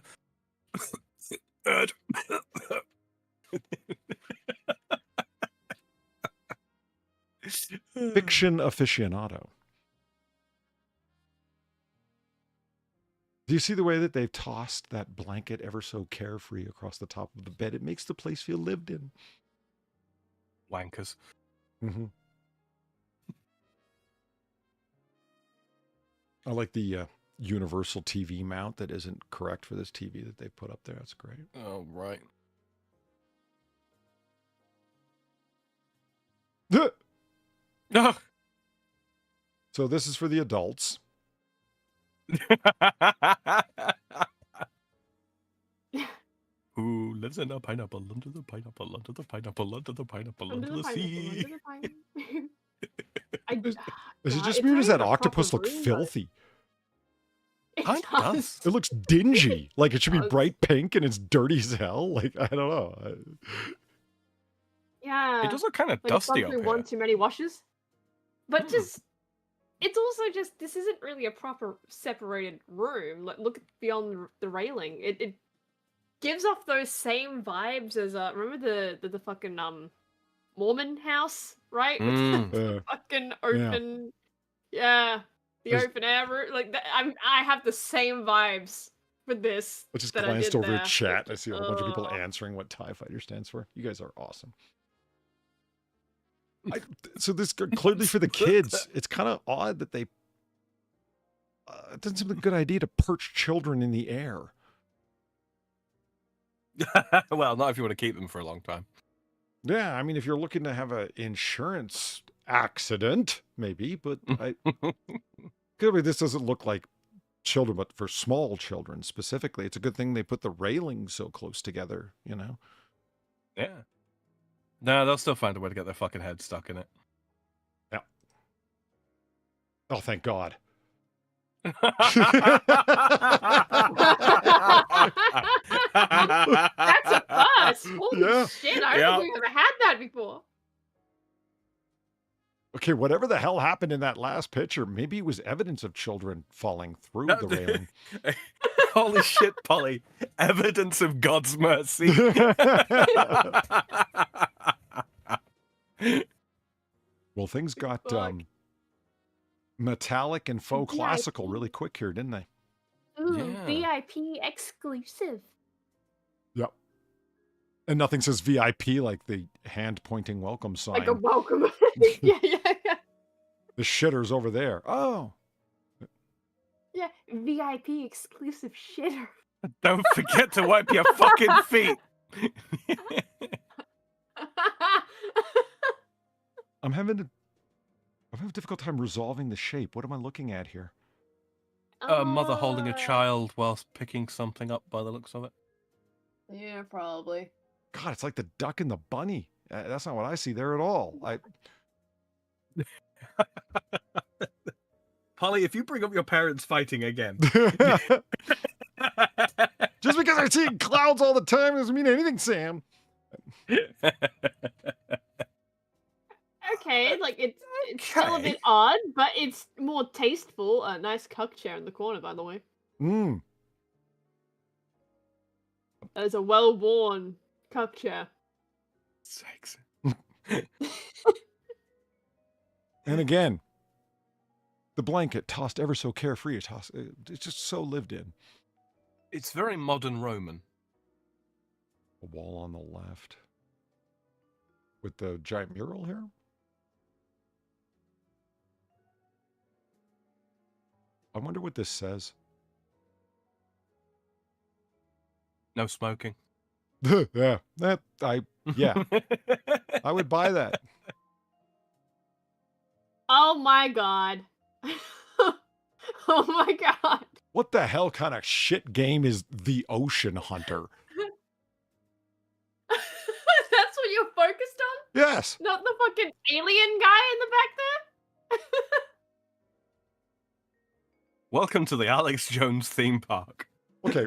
S1: Fiction aficionado. Do you see the way that they've tossed that blanket ever so carefree across the top of the bed? It makes the place feel lived in.
S2: Wankers.
S1: Mm-hmm. I like the universal TV mount that isn't correct for this TV that they put up there. That's great.
S2: Oh, right.
S1: Duh!
S2: No.
S1: So this is for the adults.
S2: Who lives in a pineapple under the pineapple under the pineapple under the pineapple under the sea?
S1: Is it just
S3: it's
S1: weird?
S3: not
S1: Is that
S3: even a proper
S1: octopus look
S3: room, though.
S1: filthy?
S3: It
S2: Kinda
S3: does.
S1: It looks dingy. Like it should be
S3: does.
S1: bright pink and it's dirty as hell. Like, I don't know.
S3: Yeah.
S2: It does look kind of
S3: Like it's gone
S2: dusty up
S3: through
S2: here.
S3: one too many washes. But
S1: Hmm.
S3: just, it's also just, this isn't really a proper separated room. Like, look beyond the railing. It gives off those same vibes as, remember the fucking, Mormon house, right? With
S2: Mm.
S3: the fucking open, yeah, the
S1: There's-
S3: open air room. Like, I have the same vibes with this.
S1: I just
S3: that I
S1: glanced
S3: did
S1: over
S3: there.
S1: at chat. I see a whole bunch of people
S3: Ugh.
S1: answering what TIE Fighter stands for. You guys are awesome. So this clearly for the kids. It's kind of odd that they. It doesn't seem like a good idea to perch children in the air.
S2: Well, not if you want to keep them for a long time.
S1: Yeah, I mean, if you're looking to have an insurance accident, maybe, but clearly this doesn't look like children, but for small children specifically, it's a good thing they put the railings so close together, you know?
S2: Yeah. No, they'll still find a way to get their fucking head stuck in it.
S1: Yeah. Oh, thank God.
S3: That's a bus. Holy
S1: Yeah.
S3: shit! I
S2: Yeah.
S3: don't think we've ever had that before.
S1: Okay, whatever the hell happened in that last picture, maybe it was evidence of children falling through
S2: No,
S1: the railing.
S2: Holy shit, Polly. Evidence of God's mercy.
S1: Well, things got
S3: Fuck.
S1: metallic and faux
S3: VIP.
S1: classical really quick here, didn't they?
S3: Ooh,
S2: Yeah.
S3: VIP exclusive.
S1: Yep. And nothing says VIP like the hand-pointing welcome sign.
S3: Like a welcome. yeah.
S1: The shitter's over there. Oh.
S3: Yeah, VIP exclusive shitter.
S2: Don't forget to wipe your fucking feet.
S1: I'm having a difficult time resolving the shape. What am I looking at here?
S2: A mother holding a child whilst picking something up by the looks of it.
S3: Yeah, probably.
S1: God, it's like the duck and the bunny. That's not what I see there at all.
S2: Polly, if you bring up your parents fighting again.
S1: Just because I see clouds all the time doesn't mean anything, Sam.
S3: Okay, like it's still a bit odd, but it's more tasteful. A nice cuck chair in the corner, by the way.
S1: Mm.
S3: That is a well-worn cuck chair.
S2: Sakes.
S1: And again, the blanket tossed ever so carefree. It's just so lived in.
S2: It's very modern Roman.
S1: A wall on the left. With the giant mural here. I wonder what this says.
S2: No smoking.
S1: Yeah, yeah, I would buy that.
S3: Oh my god. Oh my god.
S1: What the hell kind of shit game is The Ocean Hunter?
S3: That's what you're focused on?
S1: Yes.
S3: Not the fucking alien guy in the back there?
S2: Welcome to the Alex Jones theme park.
S1: Okay.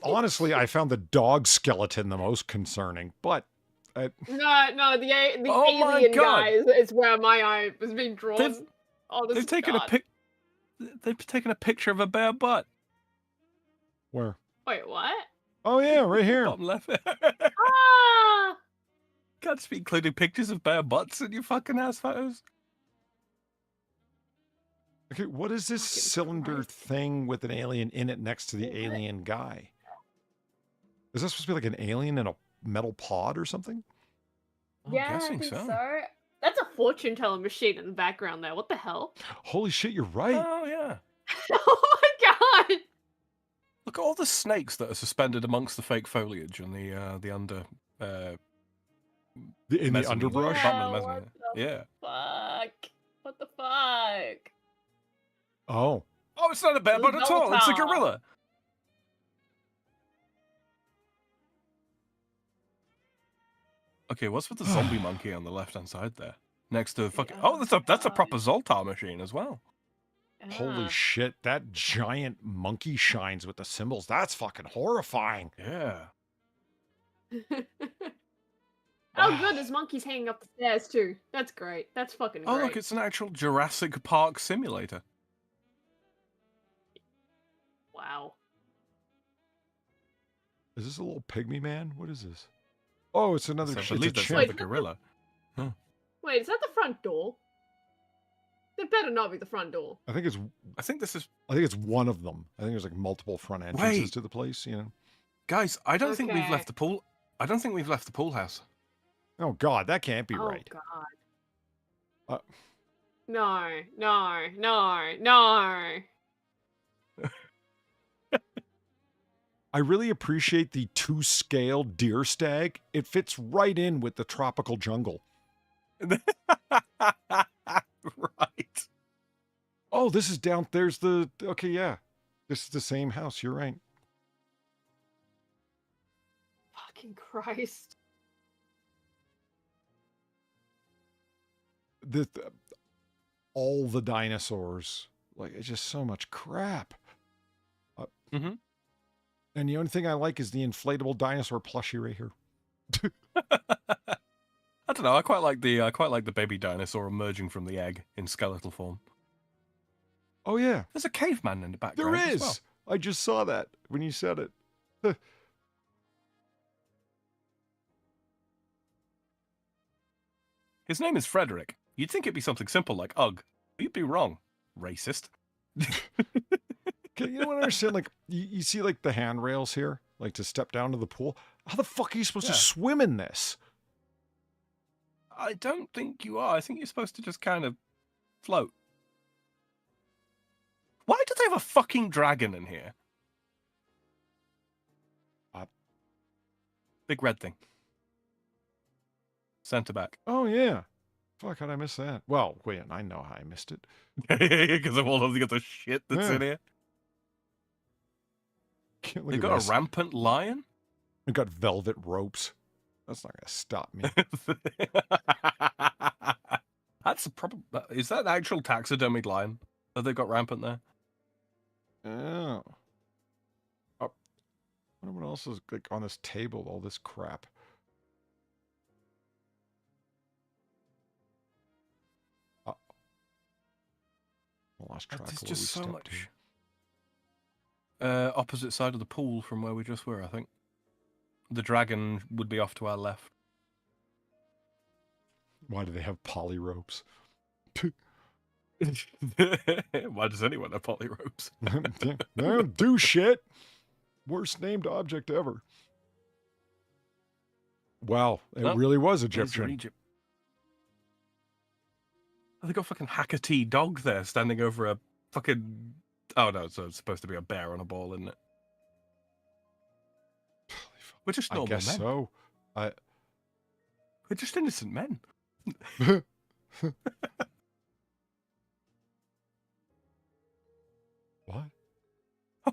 S1: Honestly, I found the dog skeleton the most concerning, but
S3: No, the
S2: Oh my
S3: alien
S2: God.
S3: guy is where my eye was being drawn.
S2: They've-
S3: Honest
S2: They've taken
S3: God.
S2: They've taken a picture of a bare butt.
S1: where?
S3: Wait, what?
S1: Oh yeah, right here.
S2: Bottom left.
S3: Ah!
S2: Can't just be including pictures of bare butts in your fucking house photos.
S1: Okay, what is this
S3: Fucking
S1: cylinder
S3: Christ.
S1: thing with an alien in it next to the alien guy? Is that supposed to be like an alien in a metal pod or something?
S2: I'm
S3: Yeah, I
S2: guessing
S3: think
S2: so.
S3: so. That's a fortune teller machine in the background there. What the hell?
S1: Holy shit, you're right.
S2: Oh yeah.
S3: Oh my god!
S2: Look at all the snakes that are suspended amongst the fake foliage and the under
S1: In the
S2: mezzanine.
S1: underbrush?
S2: Bottom of the
S3: Yeah,
S2: mezzanine.
S3: what the
S2: Yeah.
S3: fuck? What the fuck?
S1: Oh.
S2: Oh, it's not a bear bot at all. It's a gorilla. Okay, what's with the zombie monkey on the left-hand side there? Next to fucking... Oh, that's a proper Zoltar machine as well.
S1: Holy shit, that giant monkey shines with the symbols. That's fucking horrifying.
S2: Yeah.
S3: Oh, good, there's monkeys hanging up the stairs, too. That's great. That's fucking great.
S2: Oh, look, it's an actual Jurassic Park simulator.
S3: Wow.
S1: Is this a little pygmy man? What is this? Oh, it's another
S2: I
S1: it's a
S2: believe that's
S1: chimp.
S2: the gorilla. Huh.
S3: Wait, is that the front door? That better not be the front door.
S1: I think it's one of them. I think there's like multiple front entrances
S2: Wait.
S1: to the place, you know.
S2: Guys, I don't think we've
S3: Okay.
S2: left the pool. I don't think we've left the pool house.
S1: Oh god, that can't be
S3: Oh,
S1: right.
S3: God. No, no, no, no.
S1: I really appreciate the 2-scale deer stag. It fits right in with the tropical jungle.
S2: Right.
S1: Oh, this is down there's the okay, yeah. This is the same house, you're right.
S3: Fucking Christ.
S1: All the dinosaurs. Like, it's just so much crap.
S2: Mm-hmm.
S1: And the only thing I like is the inflatable dinosaur plushie right here.
S2: I don't know. I quite like the baby dinosaur emerging from the egg in skeletal form.
S1: Oh yeah,
S2: There's a caveman in the background.
S1: there
S2: as
S1: is.
S2: well.
S1: I just saw that when you said it.
S2: His name is Frederick. You'd think it'd be something simple like Ugg. You'd be wrong. Racist.
S1: Okay, you know what I understand? Like, you see like the handrails here, like to step down to the pool. How the fuck are you supposed to swim in this?
S2: I don't think you are. I think you're supposed to just kind of float. Why do they have a fucking dragon in here? Big red thing. Center back.
S1: Oh yeah. Fuck, how'd I miss that? Well, wait, I know how I missed it.
S2: Because of all of the other shit that's
S1: Yeah.
S2: in here.
S1: Look
S2: They
S1: at
S2: got
S1: this.
S2: a rampant lion?
S1: We got velvet ropes. That's not gonna stop me.
S2: That's a problem. Is that an actual taxidermied lion that they've got rampant there?
S1: Oh. Oh. I wonder what else is like on this table, all this crap. I lost track
S2: There's
S1: of where
S2: just
S1: we
S2: so
S1: stepped
S2: much.
S1: to.
S2: Opposite side of the pool from where we just were, I think. The dragon would be off to our left.
S1: Why do they have poly ropes?
S2: Why does anyone have poly ropes?
S1: They don't do shit. Worst named object ever. Wow, it
S2: Oh,
S1: really was
S2: These are
S1: Egyptian.
S2: Egypt. Oh, they got fucking Hackattee dog there standing over a fucking... Oh no, so it's supposed to be a bear on a ball, isn't it? We're just
S1: I
S2: normal
S1: guess
S2: men.
S1: so.
S2: We're just innocent men.
S1: What?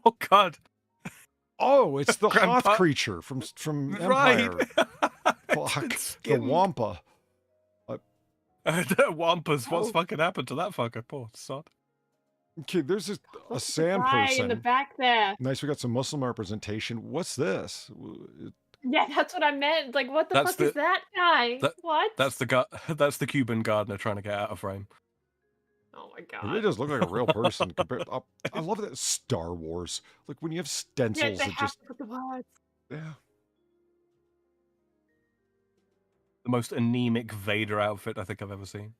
S2: Oh god.
S1: Oh, it's the
S2: Grandpa-
S1: Hoth creature from
S2: Right.
S1: Empire. Fuck, the
S2: Skinned.
S1: Wampa.
S2: Wampas, what's
S3: Oh.
S2: fucking happened to that fucker? Poor sod.
S1: Okay, there's a
S3: What's the
S1: sand
S3: guy
S1: person.
S3: in the back there?
S1: Nice, we got some Muslim representation. What's this?
S3: Yeah, that's what I meant. Like, what the
S2: That's
S3: fuck is
S2: the-
S3: that guy?
S2: that-
S3: What?
S2: That's the Cuban gardener trying to get out of frame.
S3: Oh my
S1: It really
S3: god.
S1: does look like a real person. I love that Star Wars. Like when you have
S3: Yeah,
S1: stencils
S3: they
S1: that
S3: have
S1: just
S3: to put the words.
S1: yeah.
S2: The most anemic Vader outfit I think I've ever seen.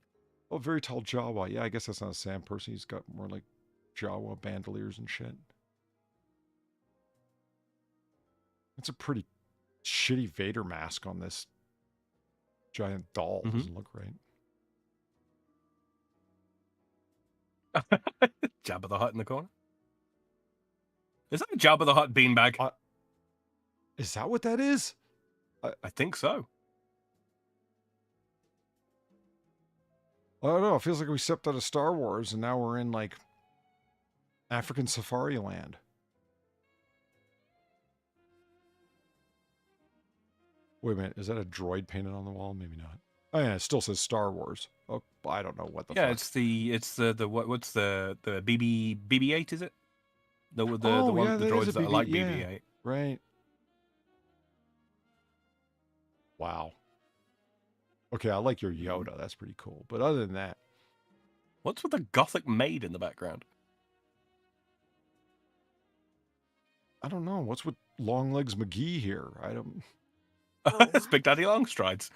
S1: Oh, very tall Jawa. Yeah, I guess that's not a sand person. He's got more like Jawa bandoliers and shit. That's a pretty shitty Vader mask on this giant doll.
S2: Mhm.
S1: Doesn't look right.
S2: Jabba the Hutt in the corner. Is that a Jabba the Hutt beanbag?
S1: Is that what that is?
S2: I think so.
S1: I don't know. It feels like we stepped out of Star Wars and now we're in like African Safari Land. Wait a minute, is that a droid painted on the wall? Maybe not. Oh yeah, it still says Star Wars. Oh, I don't know what the
S2: Yeah,
S1: fuck.
S2: it's the what's the BB-8, is it? The
S1: Oh,
S2: one
S1: yeah,
S2: the
S1: that is
S2: droids
S1: a
S2: that are
S1: BB,
S2: like
S1: yeah.
S2: BB-8.
S1: Right. Wow. Okay, I like your Yoda. That's pretty cool. But other than that,
S2: What's with the gothic maid in the background?
S1: I don't know. What's with Longlegs McGee here? I don't.
S2: It's Big Daddy Longstrides.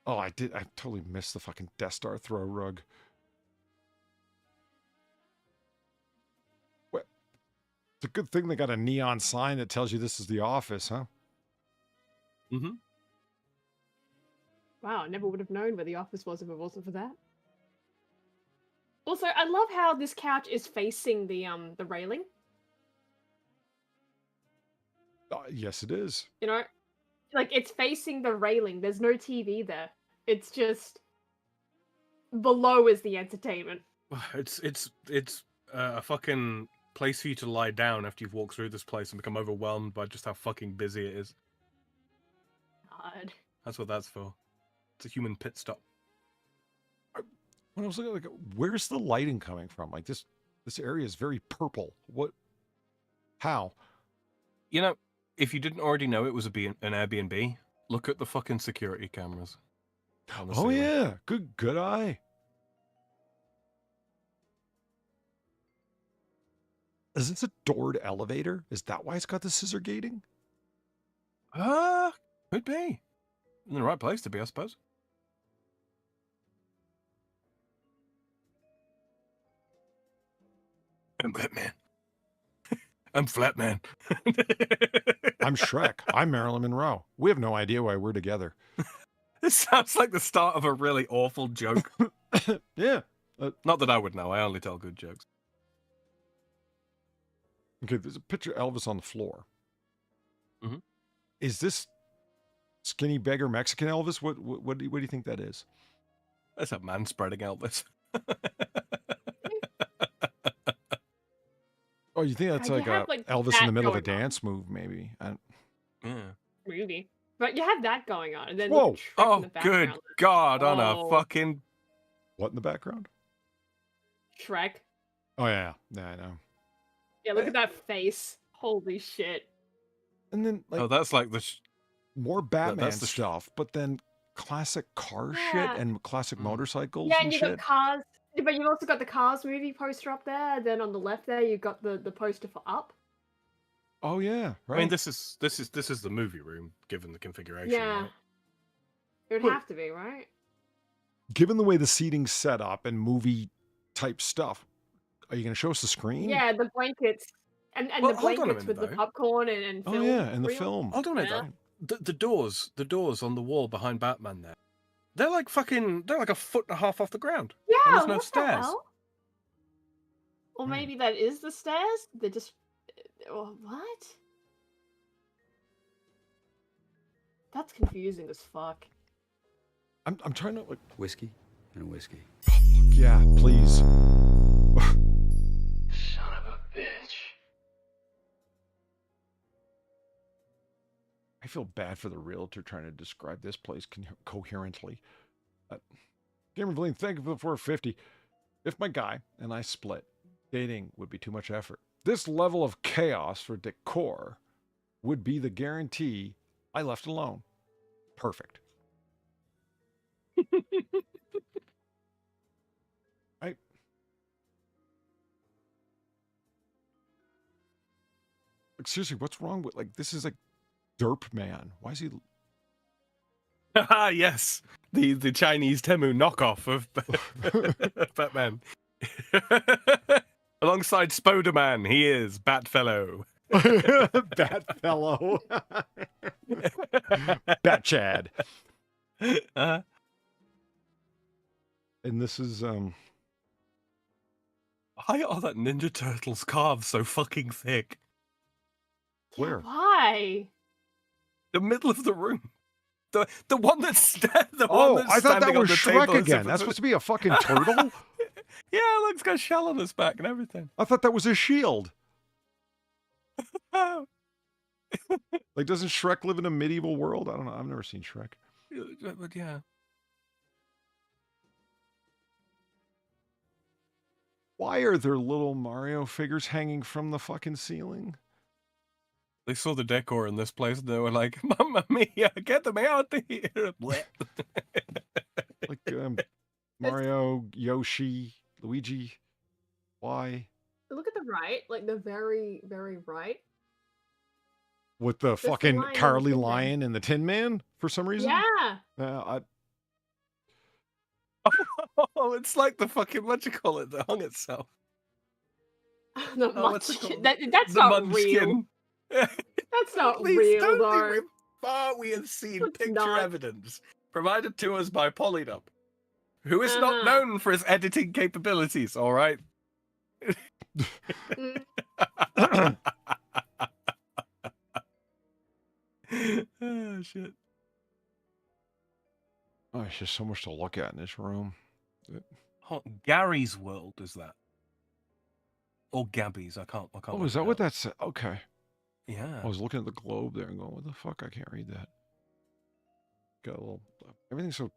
S1: Oh, I totally missed the fucking Death Star throw rug. What? It's a good thing they got a neon sign that tells you this is the office, huh?
S2: Mm-hmm.
S3: Wow, I never would have known where the office was if it wasn't for that. Also, I love how this couch is facing the railing.
S1: Yes, it is.
S3: You know, like it's facing the railing. There's no TV there. It's just below is the entertainment.
S2: It's a fucking place for you to lie down after you've walked through this place and become overwhelmed by just how fucking busy it is.
S3: God.
S2: That's what that's for. It's a human pit stop.
S1: When I was looking, like, where's the lighting coming from? Like this area is very purple. What? How?
S2: You know, if you didn't already know it was an Airbnb, look at the fucking security cameras. on the
S1: Oh
S2: ceiling.
S1: yeah, good eye. Is this a doored elevator? Is that why it's got the scissor gating?
S2: Could be. In the right place to be, I suppose. I'm Batman. I'm Flatman.
S1: I'm Shrek. I'm Marilyn Monroe. We have no idea why we're together.
S2: This sounds like the start of a really awful joke.
S1: Yeah.
S2: Not that I would know. I only tell good jokes.
S1: Okay, there's a picture of Elvis on the floor.
S2: Mhm.
S1: Is this skinny beggar Mexican Elvis? What do you think that is?
S2: That's a man spreading Elvis.
S1: Oh, you think that's
S3: You
S1: like
S3: have,
S1: a
S3: like,
S1: Elvis in the
S3: that
S1: middle of a
S3: going on.
S1: dance move, maybe?
S2: Yeah.
S3: Maybe. But you have that going on, and then
S1: Whoa.
S3: look at Shrek in
S2: Oh,
S3: the
S2: good
S3: background.
S2: God, on a
S3: Oh.
S2: fucking...
S1: What in the background?
S3: Shrek.
S1: Oh yeah, yeah, I know.
S3: Yeah, look at that face. Holy shit.
S1: And then like
S2: Oh, that's like the...
S1: more Batman
S2: that's the
S1: stuff, but then classic car
S3: Yeah.
S1: shit and classic motorcycles
S3: Yeah,
S1: and
S3: and you
S1: shit.
S3: got Cars, but you've also got the Cars movie poster up there. Then on the left there, you've got the poster for Up.
S1: Oh yeah, right.
S2: I mean, this is the movie room, given the configuration.
S3: Yeah.
S2: Right?
S3: It would
S1: But-
S3: have to be, right?
S1: Given the way the seating's set up and movie type stuff, are you going to show us the screen?
S3: Yeah, the blankets. And
S2: Well,
S3: the
S2: hold on a
S3: blankets
S2: minute,
S3: with the
S2: though.
S3: popcorn and
S1: Oh
S3: film.
S1: yeah, and the
S3: reel.
S1: film.
S2: Hold on a minute,
S3: Yeah.
S2: though. The doors on the wall behind Batman there, they're like a foot and a half off the ground.
S3: Yeah,
S2: And there's no
S3: what the
S2: stairs.
S3: hell? Or
S1: Hmm.
S3: maybe that is the stairs? They're just... what? That's confusing as fuck.
S1: I'm trying to like,
S5: Whiskey and a whiskey.
S1: yeah, please.
S6: Son of a bitch.
S1: I feel bad for the realtor trying to describe this place coherently. Cameron Vliet, thank you for the 450. If my guy and I split, dating would be too much effort. This level of chaos for decor would be the guarantee I left alone. Perfect. Like, seriously, what's wrong with, like, this is like Derp Man. Why is he?
S2: Ah, yes, the Chinese Temu knockoff of Batman. Alongside Spoderman, he is Batfellow.
S1: Bat fellow. Bat Chad.
S2: Uh,
S1: And this is
S2: why are that Ninja Turtles calves so fucking thick?
S1: Where?
S3: Why?
S2: The middle of the room. The one that's the
S1: Oh,
S2: one that's
S1: I thought that
S2: standing on
S1: was
S2: the
S1: Shrek
S2: table
S1: again. That's supposed to be a fucking turtle?
S2: Yeah, look, it's got a shell on his back and everything.
S1: I thought that was a shield.
S2: Oh.
S1: Like, doesn't Shrek live in a medieval world? I don't know. I've never seen Shrek.
S2: But yeah.
S1: Why are there little Mario figures hanging from the fucking ceiling?
S2: They saw the decor in this place and they were like, Mamma mia, get them out of here.
S1: Like Mario, Yoshi, Luigi. Why?
S3: Look at the right, like the very, very right.
S1: With the
S3: the
S1: fucking
S3: lion and the
S1: Cowardly
S3: Tin Man.
S1: Lion and the Tin Man for some reason?
S3: Yeah.
S2: Oh, it's like the fucking, what you call it, that hung itself.
S3: The
S2: Oh, what's it
S3: munchkin.
S2: called?
S3: That's
S2: The
S3: not real.
S2: munchkin.
S3: That's not
S2: Please
S3: real,
S2: don't
S3: though.
S2: think far we have seen
S3: It's
S2: picture
S3: not.
S2: evidence provided to us by Polydub, who is not
S3: Uh-huh.
S2: known for his editing capabilities, all right?
S3: Mm.
S2: Oh, shit.
S1: Oh, it's just so much to look at in this room.
S2: Oh, Gary's World is that. Or Gabby's, I can't
S1: Oh,
S2: work
S1: is that
S2: it
S1: what
S2: out.
S1: that said? Okay.
S2: Yeah.
S1: I was looking at the globe there and going, what the fuck? I can't read that. Got a little, everything's so,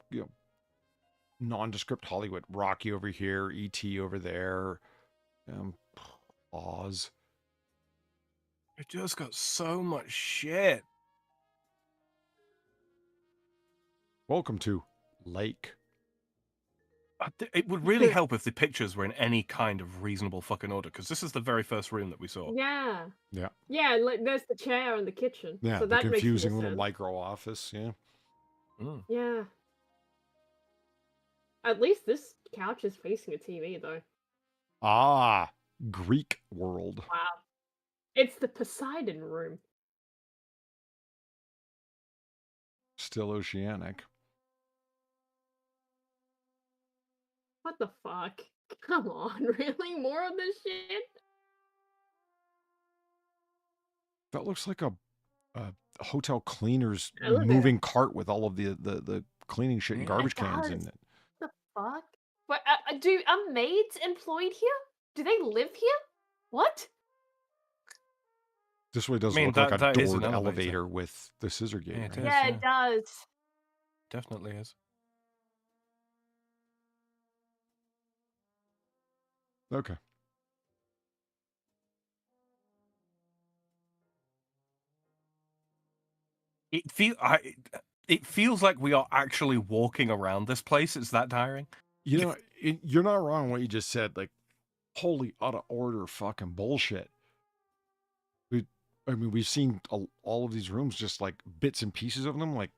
S1: nondescript Hollywood. Rocky over here, E.T. over there, Oz.
S2: It just got so much shit.
S1: Welcome to Lake.
S2: It would really help if the pictures were in any kind of reasonable fucking order, because this is the very first room that we saw.
S3: Yeah.
S1: Yeah.
S3: Yeah, like there's the chair in the kitchen.
S1: Yeah,
S3: so
S1: the
S3: that
S1: confusing
S3: makes more
S1: little
S3: sense.
S1: micro office. Yeah.
S2: Mm.
S3: Yeah. At least this couch is facing a TV, though.
S1: Ah, Greek world.
S3: Wow. It's the Poseidon room.
S1: Still oceanic.
S3: What the fuck? Come on, really? More of this shit?
S1: That looks like a hotel cleaner's
S3: Elevator.
S1: moving cart with all of the cleaning shit and
S2: Yeah.
S1: garbage
S3: It
S1: cans in
S3: does.
S1: it.
S3: What the fuck? What, are maids employed here? Do they live here? What?
S1: This way does
S2: I mean,
S1: look like
S2: that
S1: a
S2: is an
S1: doored
S2: elevator.
S1: elevator with the scissor gate.
S2: Yeah, it
S1: right?
S2: is.
S3: Yeah,
S2: yeah.
S3: it does.
S2: Definitely is.
S1: Okay.
S2: It feels like we are actually walking around this place. It's that tiring.
S1: You know, you're not wrong in what you just said. Like, holy out of order fucking bullshit. We've seen all of these rooms, just like bits and pieces of them, like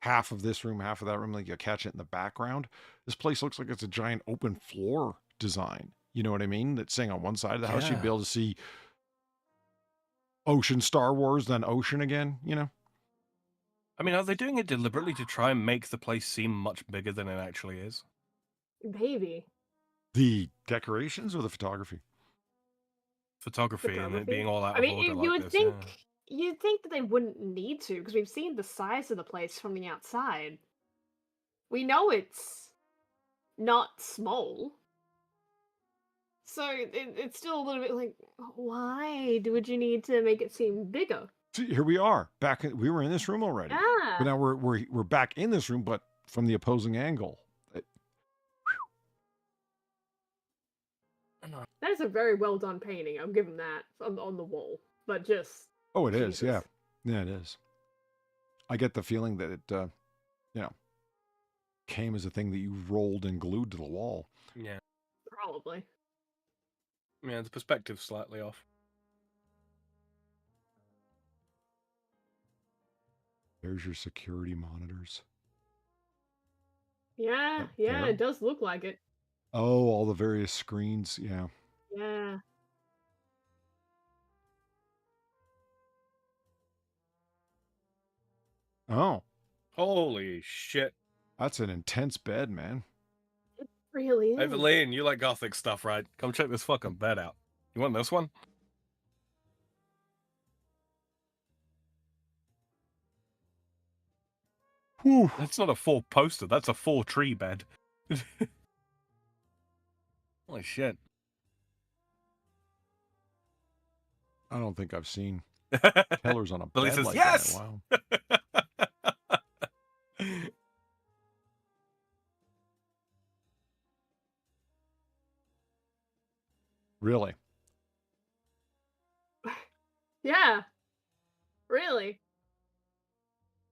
S1: half of this room, half of that room, like you catch it in the background. This place looks like it's a giant open floor design. You know what I mean? That's saying on one side of the house, you'd be
S2: Yeah.
S1: able to see ocean, Star Wars, then ocean again, you know?
S2: I mean, are they doing it deliberately to try and make the place seem much bigger than it actually is?
S3: Maybe.
S1: The decorations or the photography?
S2: Photography and it
S3: Photography?
S2: being all out
S3: I
S2: of
S3: mean,
S2: order
S3: you
S2: like
S3: would
S2: this.
S3: think
S2: Yeah.
S3: you'd think that they wouldn't need to, because we've seen the size of the place from the outside. We know it's not small. So it's still a little bit like, why would you need to make it seem bigger?
S1: See, here we are. We were in this room already.
S3: Yeah.
S1: But now we're back in this room, but from the opposing angle.
S3: That is a very well done painting. I'll give him that on the wall. But just
S1: Oh, it is. Yeah.
S3: Jesus.
S1: Yeah, it is. I get the feeling that it, came as a thing that you rolled and glued to the wall.
S2: Yeah.
S3: Probably.
S2: Yeah, the perspective's slightly off.
S1: There's your security monitors.
S3: Yeah,
S1: Up
S3: yeah,
S1: there.
S3: it does look like it.
S1: Oh, all the various screens. Yeah.
S3: Yeah.
S1: Oh,
S2: Holy shit.
S1: that's an intense bed, man.
S3: Really is.
S2: Evelyn, you like gothic stuff, right? Come check this fucking bed out. You want this one?
S1: Whew.
S2: That's not a 4-poster. That's a 4-tree bed. Holy shit.
S1: I don't think I've seen killers on a
S2: Billy
S1: bed
S2: says,
S1: like
S2: yes!
S1: that. Wow. Really?
S3: Yeah. Really.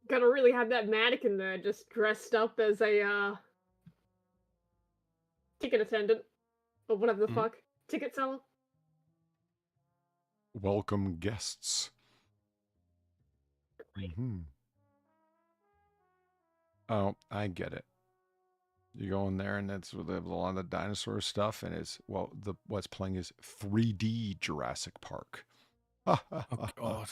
S3: Gotta really have that mannequin there just dressed up as a ticket attendant. Or whatever the fuck. Ticket seller.
S1: Welcome guests. Mm-hmm. Oh, I get it. You go in there, and that's where they have a lot of the dinosaur stuff, and it's what's playing is 3D Jurassic Park.
S2: Oh God.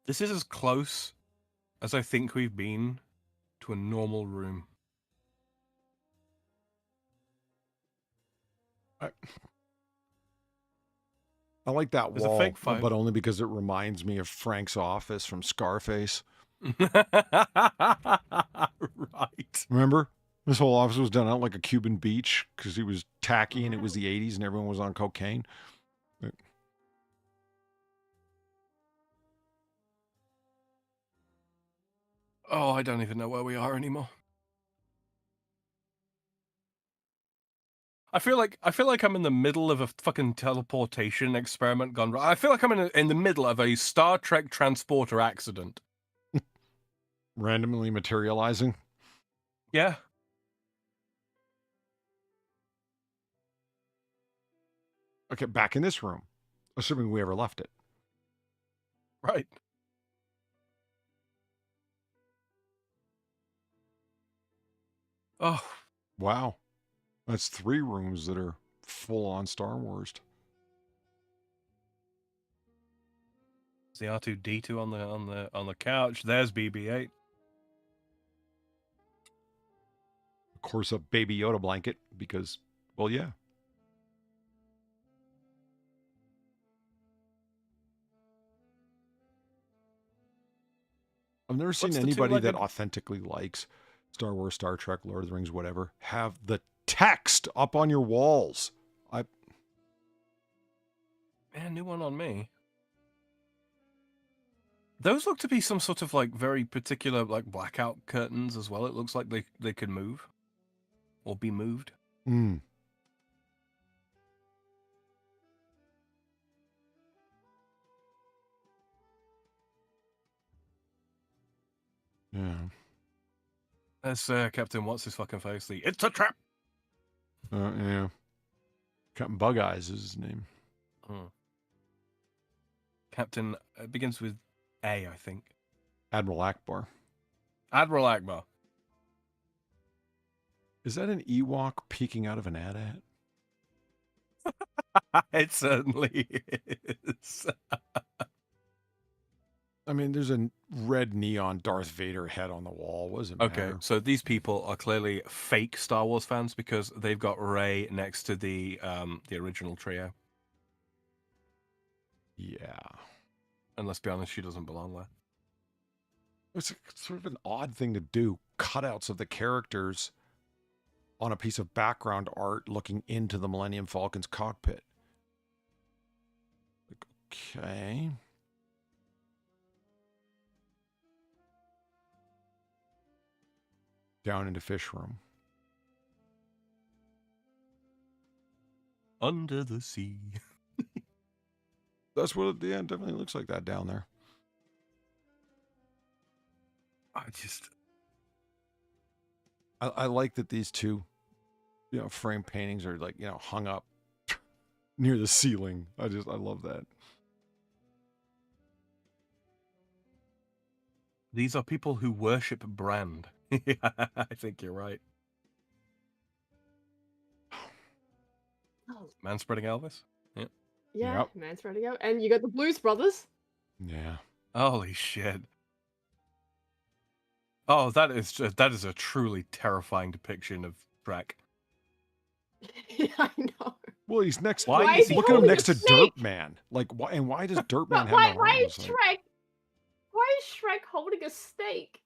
S2: This is as close as I think we've been to a normal room.
S1: I like that
S2: There's a
S1: wall,
S2: fake fight.
S1: but only because it reminds me of Frank's office from Scarface.
S2: Right.
S1: Remember? This whole office was done out like a Cuban beach because he was tacky and it was the 80s and everyone was on cocaine.
S2: Oh, I don't even know where we are anymore. I feel like I'm in the middle of a fucking teleportation experiment gone wrong. I feel like I'm in the middle of a Star Trek transporter accident.
S1: Randomly materializing.
S2: Yeah.
S1: Okay, back in this room, assuming we ever left it.
S2: Right. Oh.
S1: Wow. That's 3 rooms that are full on Star Wars.
S2: The R2D2 on the couch. There's BB-8.
S1: Of course, a Baby Yoda blanket because, well, yeah. I've never seen anybody that authentically likes Star Wars, Star Trek, Lord of the Rings, whatever, have the text up on your walls.
S2: Man, new one on me. Those look to be some sort of like very particular like blackout curtains as well. It looks like they could move or be moved.
S1: Hmm. Yeah.
S2: That's Captain What's His Fucking Face. It's a trap.
S1: Yeah. Captain Bug Eyes is his name.
S2: Captain begins with A, I think.
S1: Admiral Akbar.
S2: Admiral Akbar.
S1: Is that an Ewok peeking out of an AT-AT?
S2: It certainly is.
S1: I mean, there's a red neon Darth Vader head on the wall. What does it matter?
S2: Okay, so these people are clearly fake Star Wars fans because they've got Rey next to the original trio.
S1: Yeah.
S2: And let's be honest, she doesn't belong there.
S1: It's sort of an odd thing to do. Cutouts of the characters on a piece of background art looking into the Millennium Falcon's cockpit. Okay. Down into fish room.
S2: Under the sea.
S1: That's what it definitely looks like that down there. I like that these two, frame paintings are like, hung up near the ceiling. I love that.
S2: These are people who worship brand. Yeah, I think you're right.
S3: Oh.
S2: Man spreading Elvis? Yep.
S3: Yeah,
S1: Yep.
S3: man spreading out. And you got the Blues Brothers.
S1: Yeah.
S2: Holy shit. Oh, that is a truly terrifying depiction of Shrek.
S3: Yeah, I know.
S1: Well, he's next.
S2: Why is he
S1: look at him
S3: holding
S1: next
S3: a
S1: to
S3: snake?
S1: Dirt Man. Like, why? And why does Dirt Man have
S3: Why
S1: no arms?
S3: is Shrek? Why is Shrek holding a snake?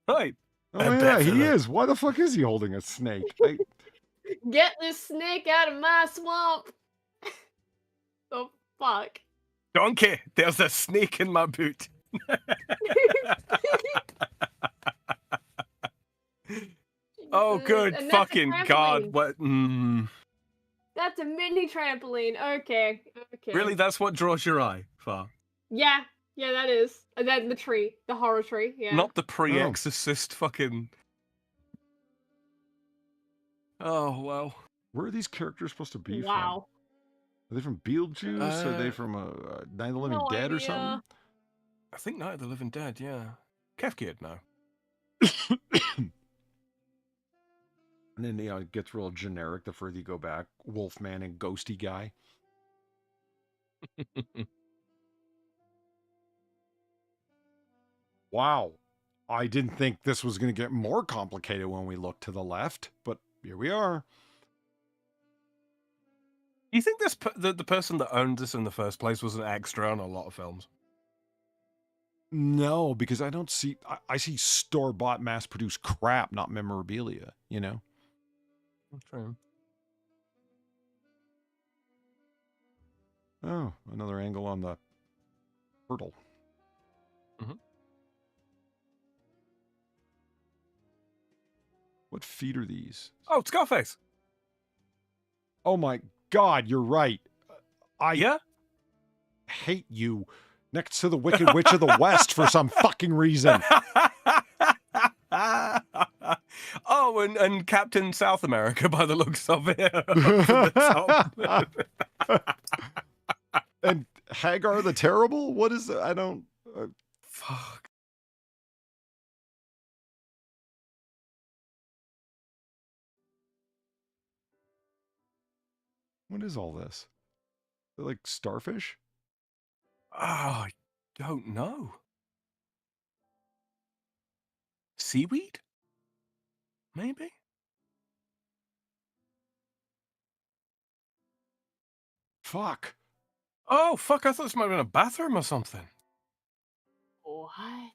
S2: Right.
S1: Oh
S2: I
S1: yeah,
S2: bet
S1: he
S2: fella.
S1: is. Why the fuck is he holding a snake?
S3: Get this snake out of my swamp. The fuck.
S2: Donkey, there's a snake in my boot. Oh,
S3: Jesus,
S2: good
S3: and that's a
S2: fucking God.
S3: trampoline.
S2: What?
S3: That's a mini trampoline. Okay. Okay.
S2: Really? That's what draws your eye, Far?
S3: Yeah. Yeah, that is. And then the tree. The horror tree. Yeah.
S2: Not the pre-exorcist fucking... Oh, well.
S1: Where are these characters supposed to be from?
S3: Wow.
S1: Are they from Beetlejuice? Are they from Night of the Living
S3: no
S1: Dead or
S3: idea.
S1: something?
S2: I think Night of the Living Dead, yeah. Kev Kid, no.
S1: And then, it gets real generic the further you go back. Wolfman and Ghosty Guy. Wow. I didn't think this was going to get more complicated when we looked to the left, but here we are.
S2: Do you think the person that owned this in the first place was an extra on a lot of films?
S1: No, because I don't see... I see store-bought, mass-produced crap, not memorabilia, you know?
S2: True.
S1: Oh, another angle on the turtle.
S2: Mm-hmm.
S1: What feet are these?
S2: Oh, Scarface.
S1: Oh my God, you're right.
S2: Yeah?
S1: Hate you next to the Wicked Witch of the West for some fucking reason.
S2: Oh, and Captain South America by the looks of it. From the top.
S1: And Hagar the Terrible? What is I don't...
S2: Fuck.
S1: What is all this? They're like starfish?
S2: Oh, I don't know. Seaweed? Maybe?
S1: Fuck.
S2: Oh, fuck, I thought this might have been a bathroom or something.
S3: What?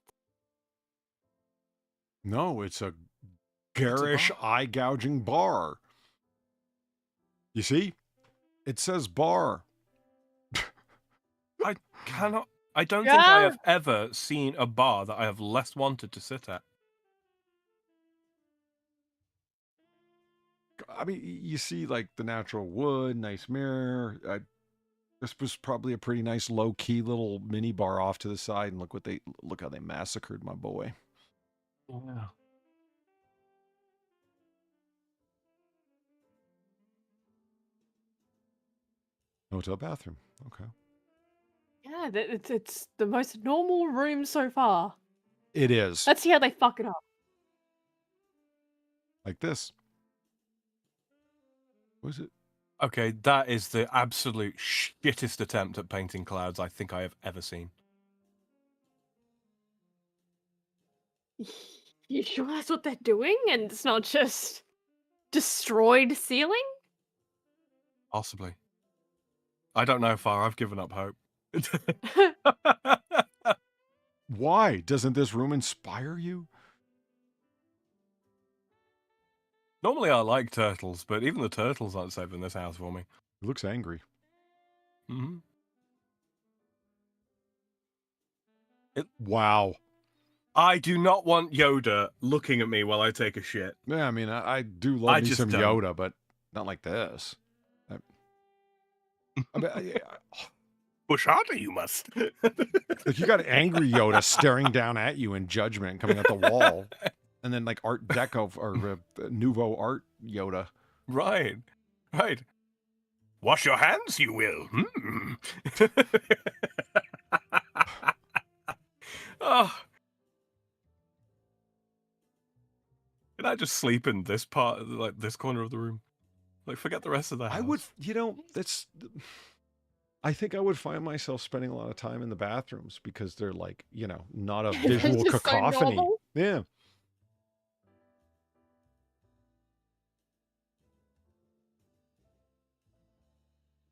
S1: No, it's a garish, eye-gouging bar. You see? It says bar.
S2: I don't think I have ever seen a bar that I have less wanted to sit at.
S1: I mean, you see, like, the natural wood, nice mirror. This was probably a pretty nice low-key little mini bar off to the side, and look how they massacred my boy.
S2: Yeah.
S1: Hotel bathroom. Okay.
S3: Yeah, it's the most normal room so far.
S1: It is.
S3: Let's see how they fuck it up.
S1: Like this. What is it?
S2: Okay, that is the absolute shittest attempt at painting clouds I think I have ever seen.
S3: You sure that's what they're doing and it's not just destroyed ceiling?
S2: Possibly. I don't know, Far. I've given up hope.
S1: Why? Doesn't this room inspire you?
S2: Normally I like turtles, but even the turtles aren't saving this house for me.
S1: It looks angry.
S2: Mm-hmm.
S1: Wow.
S2: I do not want Yoda looking at me while I take a shit.
S1: Yeah, I mean, I do love me
S2: just
S1: some
S2: don't.
S1: Yoda, but not like this. I mean,
S2: Push harder, you must.
S1: like you got angry Yoda staring down at you in judgment and coming out the wall. And then like Art Deco or Nouveau Art Yoda.
S2: Right. Right. Wash your hands, you will. Oh. Can I just sleep in this part, like this corner of the room? Like, forget the rest of the house.
S1: I would, I think I would find myself spending a lot of time in the bathrooms because they're like, not a visual
S3: Just so
S1: cacophony.
S3: normal.
S1: Yeah.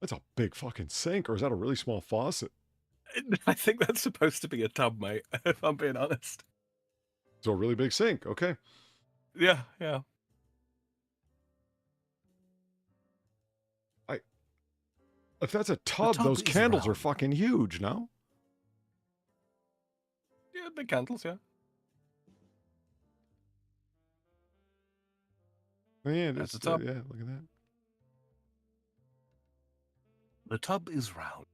S1: That's a big fucking sink, or is that a really small faucet?
S2: I think that's supposed to be a tub, mate, if I'm being honest.
S1: So a really big sink, okay.
S2: Yeah, yeah.
S1: If that's a tub, those candles are fucking huge, no?
S2: Yeah, big candles, yeah.
S1: Yeah,
S2: That's a tub.
S1: yeah, look at that.
S2: The tub is round.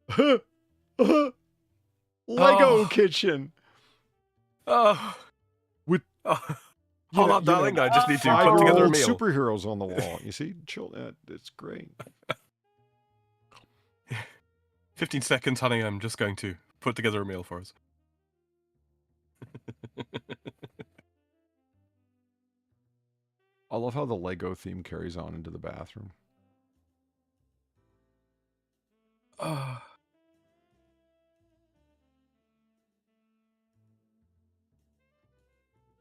S1: Lego kitchen.
S2: Oh.
S1: With
S2: hold up, darling. I just need to put together a meal.
S1: Superheroes on the wall. You see? Chill. It's great.
S2: 15 seconds, honey. I'm just going to put together a meal for us.
S1: I love how the Lego theme carries on into the bathroom.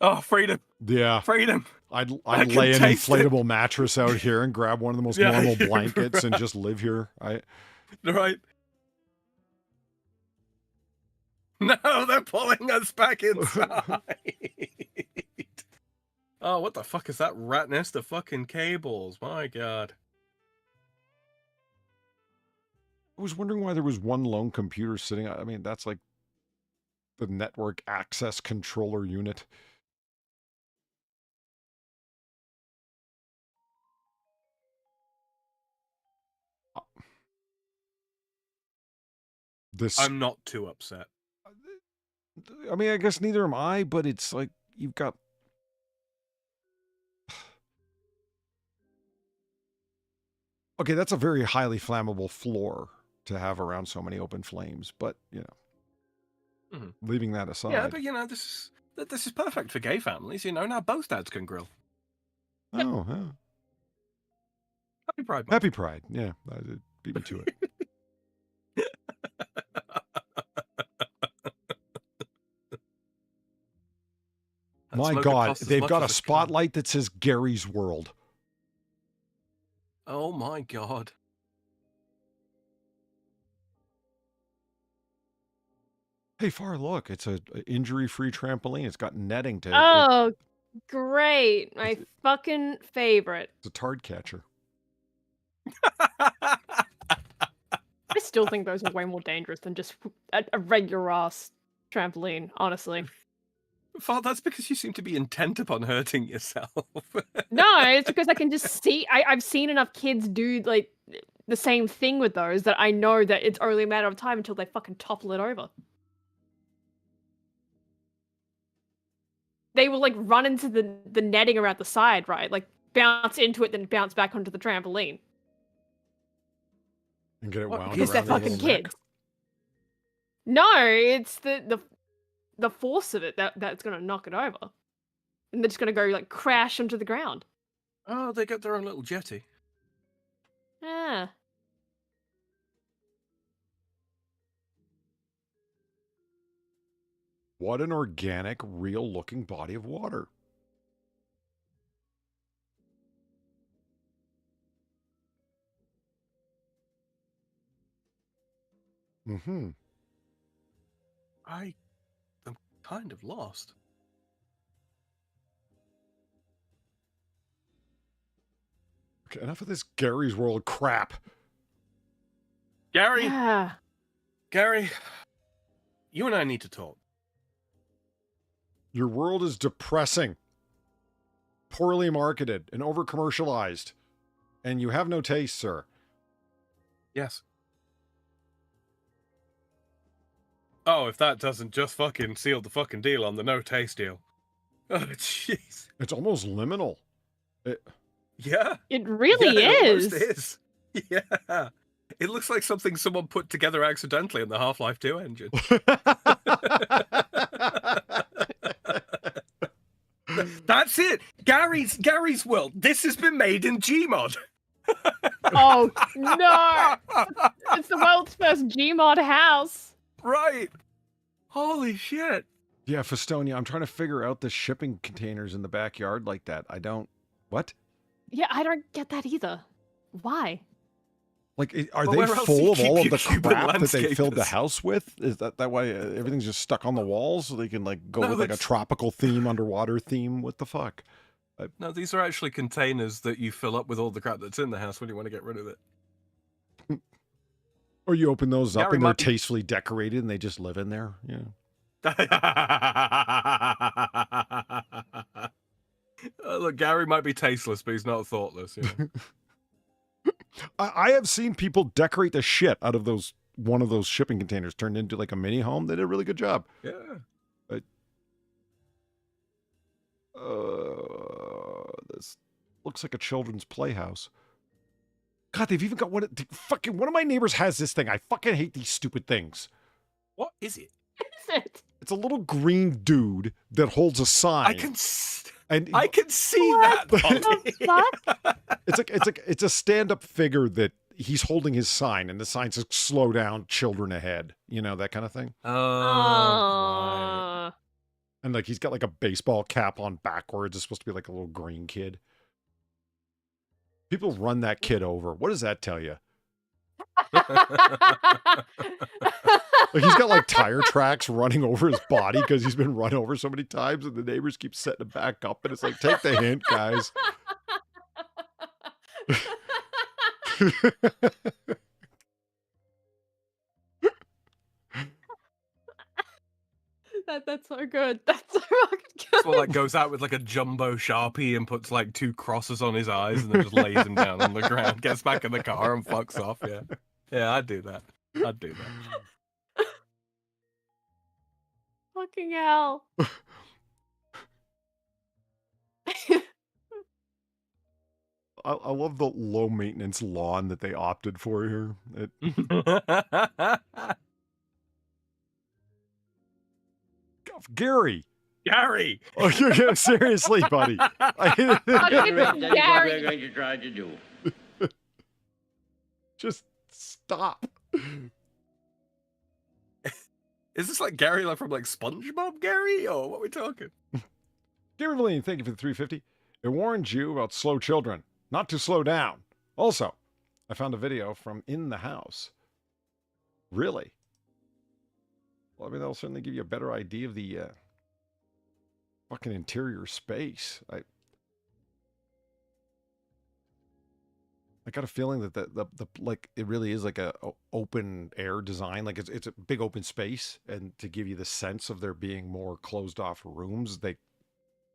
S2: Oh, freedom.
S1: Yeah.
S2: Freedom.
S1: I'd lay an inflatable mattress out here and grab one of the most normal blankets and just live here.
S2: Right. No, they're pulling us back inside. Oh, what the fuck is that rat nest of fucking cables? My God.
S1: I was wondering why there was one lone computer sitting. I mean, that's like the network access controller unit.
S2: I'm not too upset.
S1: I mean, I guess neither am I, but it's like you've got... Okay, that's a very highly flammable floor to have around so many open flames, but, you know, leaving that aside...
S2: Yeah, but, you know, this is perfect for gay families, you know, now both dads can grill.
S1: Oh, yeah.
S2: Happy Pride Month.
S1: Happy Pride, yeah. Beat me to it. My God, they've got a spotlight that says Gary's World.
S2: Oh my God.
S1: Hey, Far, look, it's a injury-free trampoline. It's got netting to...
S3: Oh, great. My fucking favorite.
S1: It's a tard catcher.
S3: I still think those are way more dangerous than just a regular ass trampoline, honestly.
S2: Far, that's because you seem to be intent upon hurting yourself.
S3: No, it's because I can just see... I've seen enough kids do, like, the same thing with those that I know that it's only a matter of time until they fucking topple it over. They will, like, run into the netting around the side, right? Like, bounce into it, then bounce back onto the trampoline.
S1: And get it wound
S3: Because they're
S1: around their
S3: fucking
S1: little
S3: kids. No, it's the force of it that's gonna knock it over. And they're just gonna go, like, crash onto the ground.
S2: Oh, they got their own little jetty.
S3: Yeah.
S1: What an organic, real-looking body of water. Mm-hmm.
S2: I am kind of lost.
S1: Okay, enough of this Gary's World crap.
S2: Gary!
S3: Yeah.
S2: Gary, you and I need to talk.
S1: Your world is depressing, poorly marketed, and over-commercialized. And you have no taste, sir.
S2: Yes. Oh, if that doesn't just fucking seal the fucking deal on the no taste deal. Oh, jeez.
S1: It's almost liminal.
S2: Yeah.
S3: It really
S2: It
S3: is.
S2: almost is. Yeah. It looks like something someone put together accidentally in the Half-Life 2 engine. That's it. Gary's world. This has been made in Gmod.
S3: Oh no! It's the world's first Gmod house.
S2: Right. Holy shit.
S1: Yeah, Festonia, I'm trying to figure out the shipping containers in the backyard like that. I don't... What?
S3: Yeah, I don't get that either. Why?
S1: Like, are
S2: But
S1: they
S2: where else do
S1: full
S2: you
S1: of
S2: keep
S1: all of
S2: your
S1: the
S2: Cuban
S1: crap that they filled the
S2: landscapers?
S1: house with? Is that why everything's just stuck on the walls so they can like go
S2: No,
S1: with like a
S2: it's-
S1: tropical theme, underwater theme? What the fuck?
S2: No, these are actually containers that you fill up with all the crap that's in the house when you want to get rid of it.
S1: Or you open those up
S2: Gary
S1: and they're
S2: might be-
S1: tastefully decorated and they just live in there? Yeah.
S2: Look, Gary might be tasteless, but he's not thoughtless. You know?
S1: I have seen people decorate the shit out of one of those shipping containers turned into like a mini home. They did a really good job.
S2: Yeah.
S1: This looks like a children's playhouse. God, they've even got one of my neighbors has this thing. I fucking hate these stupid things.
S2: What is it?
S3: What is it?
S1: It's a little green dude that holds a sign.
S2: I can see
S3: What
S2: that. Polly.
S3: the fuck?
S1: It's a stand-up figure that he's holding his sign, and the sign says "Slow down, children ahead." You know, that kind of thing.
S2: Right.
S3: Aw.
S1: And like he's got like a baseball cap on backwards. It's supposed to be like a little green kid. People run that kid over. What does that tell you? Like he's got like tire tracks running over his body because he's been run over so many times, and the neighbors keep setting him back up. And it's like, take the hint, guys.
S3: That's so good. That's so fucking good.
S2: So like goes out with like a jumbo Sharpie and puts like 2 crosses on his eyes and then just lays him down on the ground, gets back in the car and fucks off. Yeah. Yeah, I'd do that. I'd do that.
S3: Fucking hell.
S1: I love the low maintenance lawn that they opted for here. Gary.
S2: Gary.
S1: Oh, you're seriously, buddy.
S3: What is it, Gary?
S6: going to try to do.
S1: Just stop.
S2: Is this like Gary like from like SpongeBob Gary or what are we talking?
S1: Gary Valene, thank you for the 350. It warns you about slow children, not to slow down. Also, I found a video from in the house. Really? Well, I mean, that'll certainly give you a better idea of the fucking interior space. I got a feeling that the like it really is like a open air design. Like it's a big open space, and to give you the sense of there being more closed off rooms, they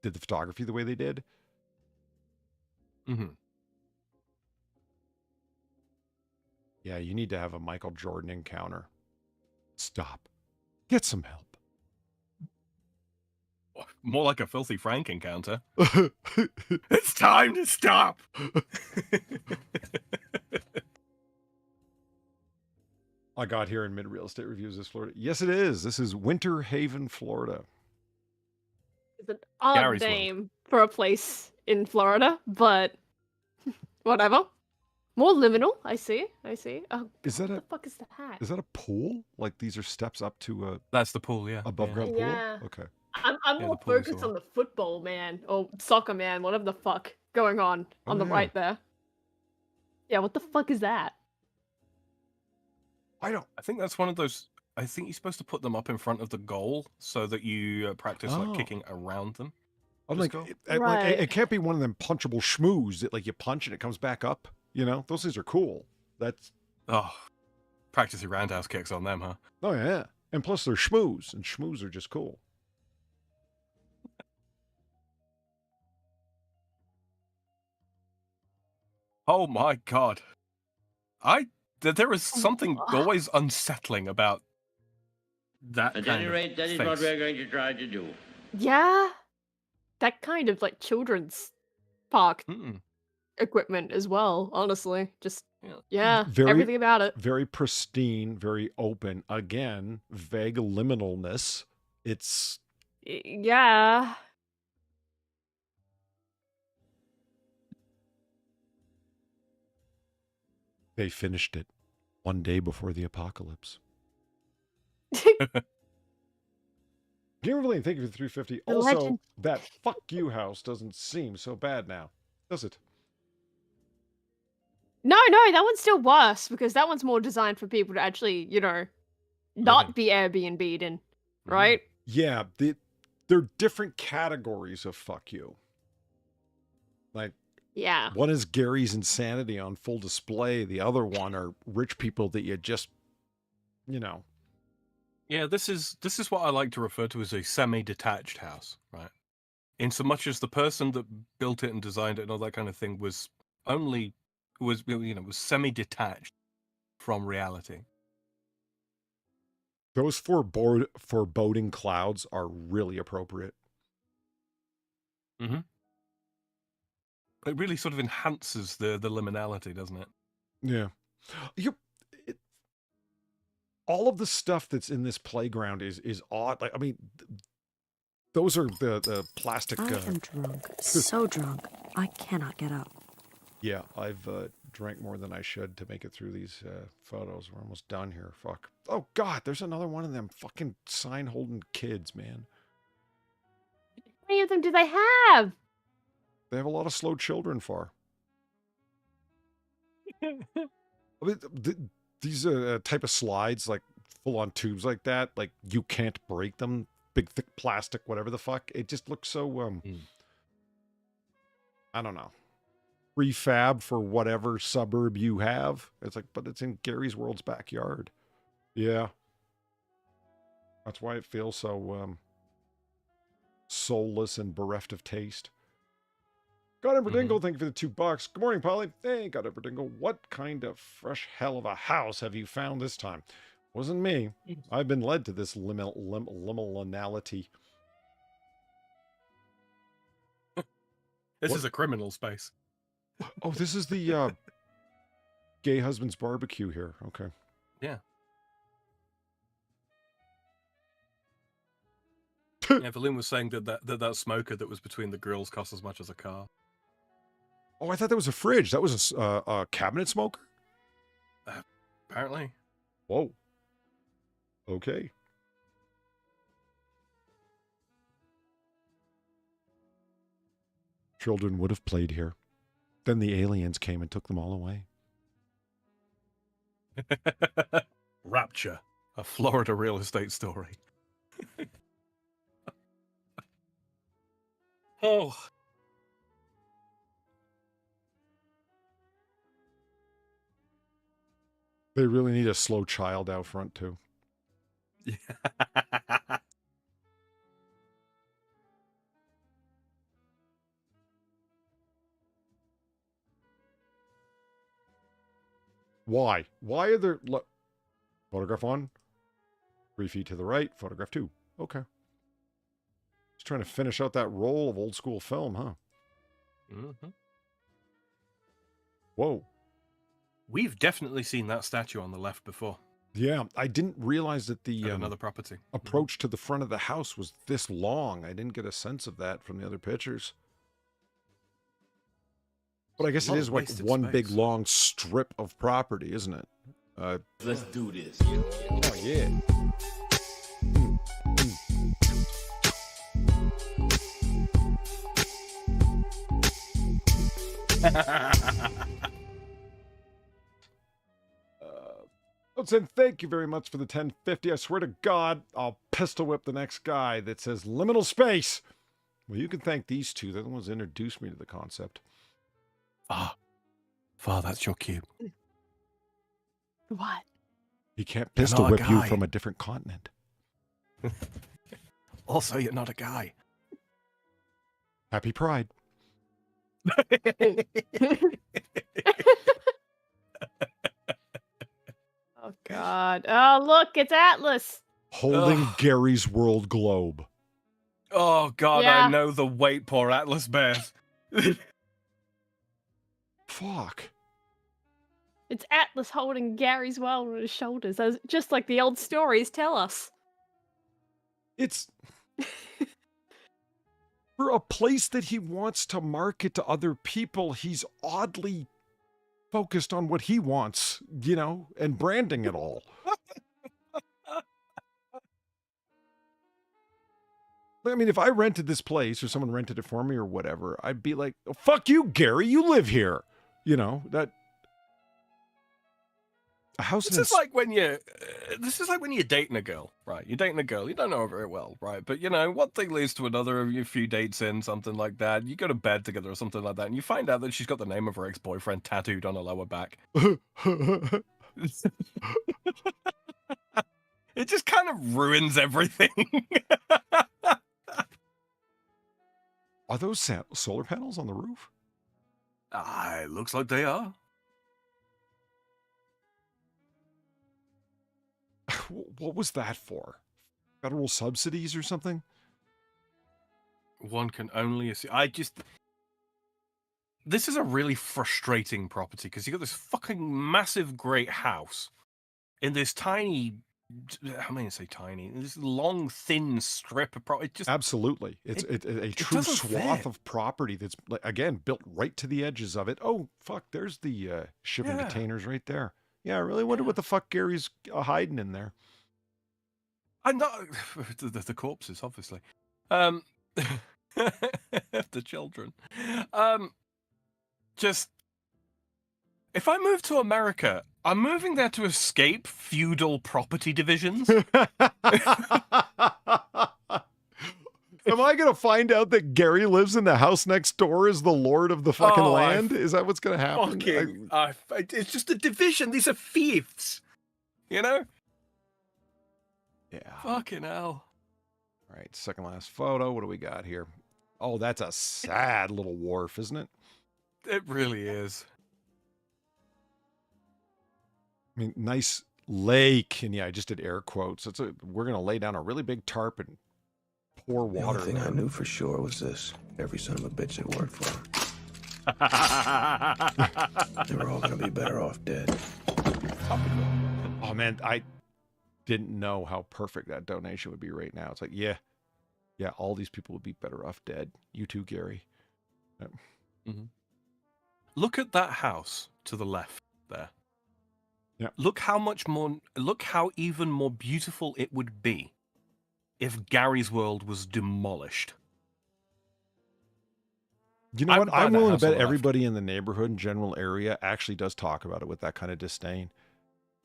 S1: did the photography the way they did.
S2: Mm-hmm.
S1: Yeah, you need to have a Michael Jordan encounter. Stop. Get some help.
S2: More like a Filthy Frank encounter. It's time to stop.
S1: I got here in Mid Real Estate Reviews this Florida. Yes, it is. This is Winter Haven, Florida.
S3: It's an odd
S2: Gary's
S3: name for a place in Florida, but whatever. More liminal. I see. Oh,
S1: Is that
S3: what
S1: a
S3: the fuck is that?
S1: is that a pool? Like these are steps up to a
S2: That's the pool, yeah.
S1: above
S2: Yeah.
S1: ground pool?
S3: Yeah.
S1: Okay.
S3: I'm
S2: Yeah,
S3: more
S2: the pool is
S3: focused
S2: the
S3: on the football man or soccer man, whatever the fuck going on
S1: Oh,
S3: the
S1: yeah.
S3: right there. Yeah, what the fuck is that?
S1: I don't.
S2: I think that's one of those. I think you're supposed to put them up in front of the goal so that you practice
S1: Oh.
S2: like kicking around them.
S1: I'm
S2: Just
S1: like,
S2: go.
S1: it can't be one of them punchable schmoos that like you punch and it comes back up. You know, those things are cool. That's
S2: Oh, practice your roundhouse kicks on them, huh?
S1: oh yeah, and plus they're schmoos, and schmoos are just cool.
S2: Oh my god. There is something always unsettling about that
S6: At
S2: kind
S6: any
S2: of
S6: rate, that is
S2: face.
S6: what we're going to try to do.
S3: Yeah, that kind of like children's park
S2: Mm-mm.
S3: equipment as well. Honestly, just
S2: Yeah.
S3: yeah,
S1: Very-
S3: everything about it.
S1: Very pristine, very open. Again, vague liminalness. It's
S3: Yeah.
S1: they finished it one day before the apocalypse. Kimberly, thank you for the 350.
S3: The
S1: Also,
S3: legend.
S1: that fuck you house doesn't seem so bad now, does it?
S3: No, that one's still worse because that one's more designed for people to actually, not be Airbnb'd in, right?
S1: Yeah, they're different categories of fuck you. Like,
S3: Yeah.
S1: one is Gary's insanity on full display. The other one are rich people that you just,
S2: Yeah, this is what I like to refer to as a semi-detached house, right? In so much as the person that built it and designed it and all that kind of thing was semi-detached from reality.
S1: Those foreboding clouds are really appropriate.
S2: Mm-hmm. It really sort of enhances the liminality, doesn't it?
S1: Yeah. All of the stuff that's in this playground is odd. Like, I mean, those are the plastic.
S9: I am drunk. So drunk. I cannot get up.
S1: Yeah, I've drank more than I should to make it through these photos. We're almost done here. Fuck. Oh, God, there's another one of them fucking sign-holding kids, man.
S3: How many of them do they have?
S1: They have a lot of slow children for. I mean, these type of slides, like full-on tubes like that, like you can't break them. Big, thick plastic, whatever the fuck. It just looks so, I don't know. Prefab for whatever suburb you have. It's like, but it's in Gary's World's backyard. Yeah. That's why it feels so soulless and bereft of taste. God Dingle, thank you for the $2. Good morning, Polly. Hey, God Dingle, what kind of fresh hell of a house have you found this time? Wasn't me. I've been led to this liminality.
S2: This is a criminal space.
S1: Oh, this is the gay husband's barbecue here. Okay.
S2: Yeah. Evelyn was saying that smoker that was between the grills cost as much as a car.
S1: Oh, I thought that was a fridge. That was a cabinet smoker?
S2: Apparently.
S1: Whoa. Okay. Children would have played here. Then the aliens came and took them all away.
S2: Rapture, a Florida real estate story. Oh.
S1: They really need a slow child out front, too.
S2: Yeah.
S1: Why? Why are there... Photograph 1. 3 feet to the right. Photograph 2. Okay. Just trying to finish out that roll of old school film, huh?
S2: Mm-hmm.
S1: Whoa.
S2: We've definitely seen that statue on the left before.
S1: Yeah, I didn't realize that the
S2: another property
S1: approach to the front of the house was this long. I didn't get a sense of that from the other pictures. But I guess it is like one big long strip of property, isn't it?
S4: Let's do this.
S1: Oh, yeah. Hudson, thank you very much for the 1050. I swear to God, I'll pistol whip the next guy that says liminal space. Well, you can thank these two. They're the ones that introduced me to the concept.
S2: Far, that's your cue.
S3: What?
S1: He can't pistol whip you from a different continent.
S2: Also, you're not a guy.
S1: Happy Pride.
S3: Oh, God. Oh, look, it's Atlas.
S1: Holding Gary's World Globe.
S2: Oh, God,
S3: Yeah.
S2: I know the weight poor Atlas bears.
S1: Fuck.
S3: It's Atlas holding Gary's world on his shoulders, as just like the old stories tell us.
S1: It's for a place that he wants to market to other people. He's oddly focused on what he wants, you know, and branding it all. I mean, if I rented this place or someone rented it for me or whatever, I'd be like, oh, fuck you, Gary, you live here. You know, that A house
S2: This is like when you, this is like when you're dating a girl, right? You're dating a girl, you don't know her very well, right? But you know, one thing leads to another. A few dates in, something like that. You go to bed together or something like that, and you find out that she's got the name of her ex-boyfriend tattooed on her lower back. It just kind of ruins everything.
S1: Are those solar panels on the roof?
S2: It looks like they are.
S1: What was that for? Federal subsidies or something?
S2: One can only assume. This is a really frustrating property because you got this fucking massive, great house in this tiny. I'm going to say tiny. This long, thin strip of property.
S1: Absolutely, it's a true swath of property that's again built right to the edges of it. Oh fuck! There's the shipping containers right there. Yeah, I really wonder what the fuck Gary's hiding in there.
S2: I'm not the corpses, obviously. The children. Just if I move to America, I'm moving there to escape feudal property divisions.
S1: Am I going to find out that Gary lives in the house next door as the lord of the fucking land? Is that what's going to happen?
S2: It's just a division. These are fiefs. You know?
S1: Yeah.
S2: Fucking hell.
S1: All right, second last photo. What do we got here? Oh, that's a sad little wharf, isn't it?
S2: It really is.
S1: I mean, nice lake. And yeah, I just did air quotes. We're going to lay down a really big tarp and pour water.
S7: The only thing I knew for sure was this. Every son of a bitch that worked for him. They were all going to be better off dead.
S1: Oh, man, I didn't know how perfect that donation would be right now. It's like, yeah, all these people would be better off dead. You too, Gary.
S2: Mm-hmm. Look at that house to the left there.
S1: Yeah.
S2: Look how even more beautiful it would be if Gary's world was demolished.
S1: You know what? I'm willing to bet everybody in the neighborhood and general area actually does talk about it with that kind of disdain.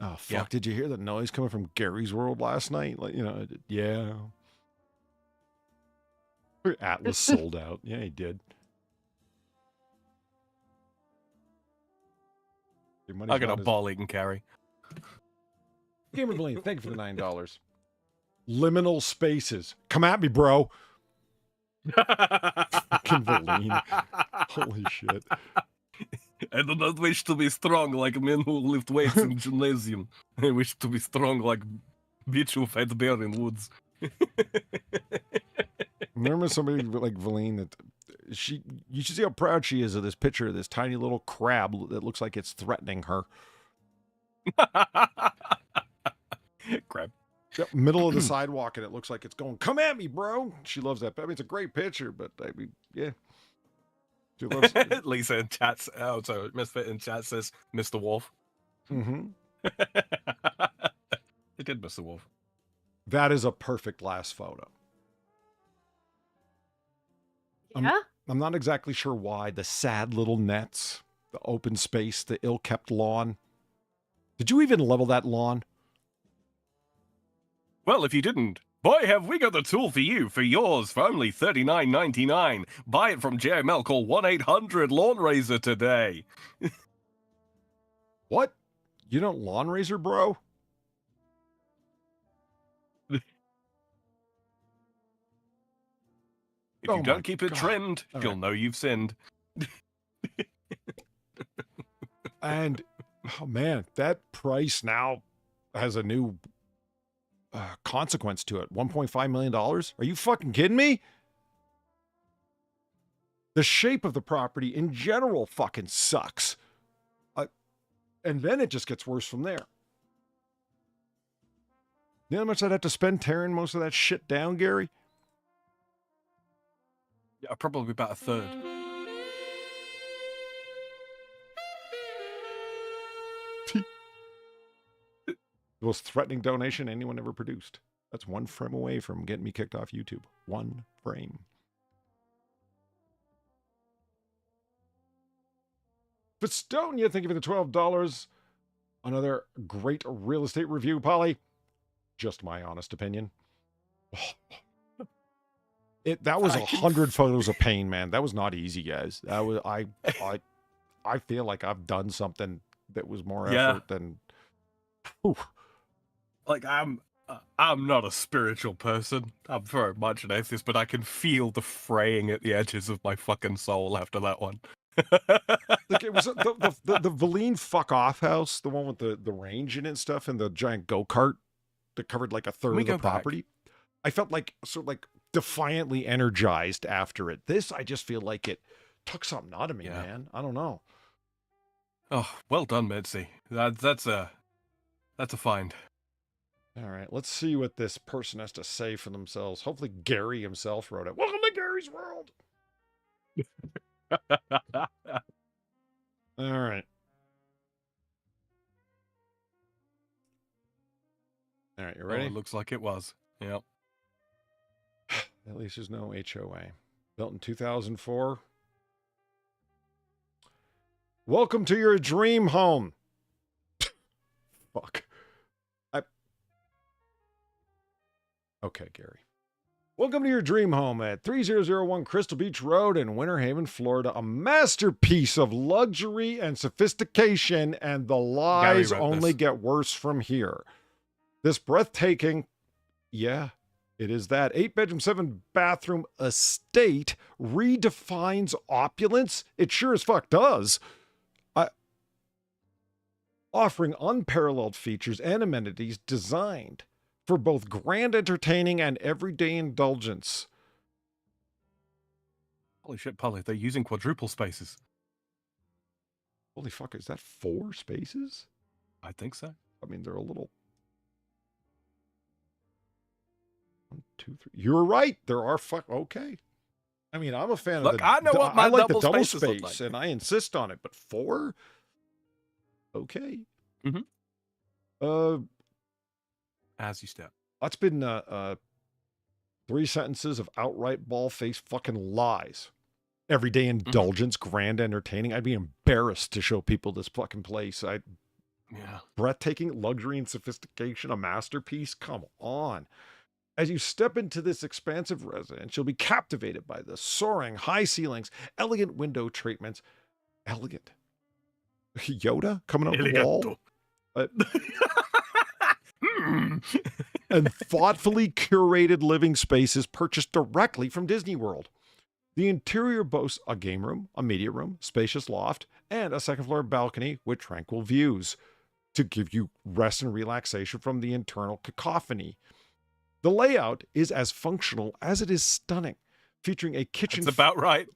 S1: Oh, fuck. Yeah. Did you hear that noise coming from Gary's world last night? Like, yeah. Atlas sold out. Yeah, he did.
S2: I got a ball he can carry.
S1: Gamer Blaine, thank you for the $9. Liminal spaces. Come at me, bro. Fucking Valine. Holy shit.
S2: I do not wish to be strong like men who lift weights in gymnasium. I wish to be strong like bitch who fight bear in woods.
S1: Remember somebody like Valine that you should see how proud she is of this picture of this tiny little crab that looks like it's threatening her.
S2: Crab.
S1: Yep, middle of the sidewalk, and it looks like it's going, come at me, bro. She loves that. I mean, it's a great picture, but I mean, yeah. She loves it.
S2: Lisa in chat, so Misfit in chat says, Mr. Wolf.
S1: Mm-hmm.
S2: It did, Mr. Wolf.
S1: That is a perfect last photo.
S3: Yeah?
S1: I'm not exactly sure why. The sad little nets, the open space, the ill-kept lawn. Did you even level that lawn?
S2: Well, if you didn't, boy, have we got the tool for you, for yours, for only $39.99. Buy it from JML. Call 1-800-LawnRaiser today.
S1: What? You don't lawn raiser, bro?
S2: If you don't keep it trimmed, you'll know you've sinned.
S1: And, oh man, that price now has a new consequence to it. $1.5 million? Are you fucking kidding me? The shape of the property in general fucking sucks. And then it just gets worse from there. You know how much I'd have to spend tearing most of that shit down, Gary?
S2: Yeah, probably about a third.
S1: The most threatening donation anyone ever produced. That's one frame away from getting me kicked off YouTube. One frame. Festonia, thank you for the $12. Another great real estate review, Polly. Just my honest opinion. That was 100 photos of pain, man. That was not easy, guys. That was I feel like I've done something that was more effort than. Whew.
S2: Like I'm not a spiritual person. I'm very much an atheist, but I can feel the fraying at the edges of my fucking soul after that one.
S1: Like it was the Valine fuck off house, the one with the range in it and stuff, and the giant go-kart that covered like a third of the property. I felt like sort of like defiantly energized after it. This, I just feel like it took something out of me, man. I don't know.
S2: Oh, well done, Mitzi. That's a find.
S1: All right, let's see what this person has to say for themselves. Hopefully Gary himself wrote it. Welcome to Gary's World. All right. All right, you ready?
S2: Oh, it looks like it was. Yep.
S1: At least there's no HOA. Built in 2004. Welcome to your dream home. Fuck. Okay, Gary. Welcome to your dream home at 3001 Crystal Beach Road in Winter Haven, Florida. A masterpiece of luxury and sophistication, and the lies only get worse from here. This breathtaking, it is that 8-bedroom, 7-bathroom estate redefines opulence. It sure as fuck does. Offering unparalleled features and amenities designed for both grand entertaining and everyday indulgence.
S2: Holy shit, Polly, they're using quadruple spaces.
S1: Holy fuck, is that 4 spaces?
S2: I think so.
S1: I mean, they're a little... 1, 2, 3. You're right. There are okay. I mean, I'm a fan of the...
S2: I know what my
S1: I like the double
S2: spaces look
S1: space,
S2: like.
S1: and I insist on it, but 4? Okay.
S2: Mm-hmm. As you step.
S1: That's been 3 sentences of outright ball-faced fucking lies. Everyday indulgence, grand entertaining. I'd be embarrassed to show people this fucking place. Breathtaking luxury and sophistication, a masterpiece. Come on. As you step into this expansive residence, you'll be captivated by the soaring high ceilings, elegant window treatments. Elegant. Yoda coming up the wall. And thoughtfully curated living spaces purchased directly from Disney World. The interior boasts a game room, a media room, spacious loft, and a second-floor balcony with tranquil views to give you rest and relaxation from the internal cacophony. The layout is as functional as it is stunning, featuring a kitchen...
S2: That's about right.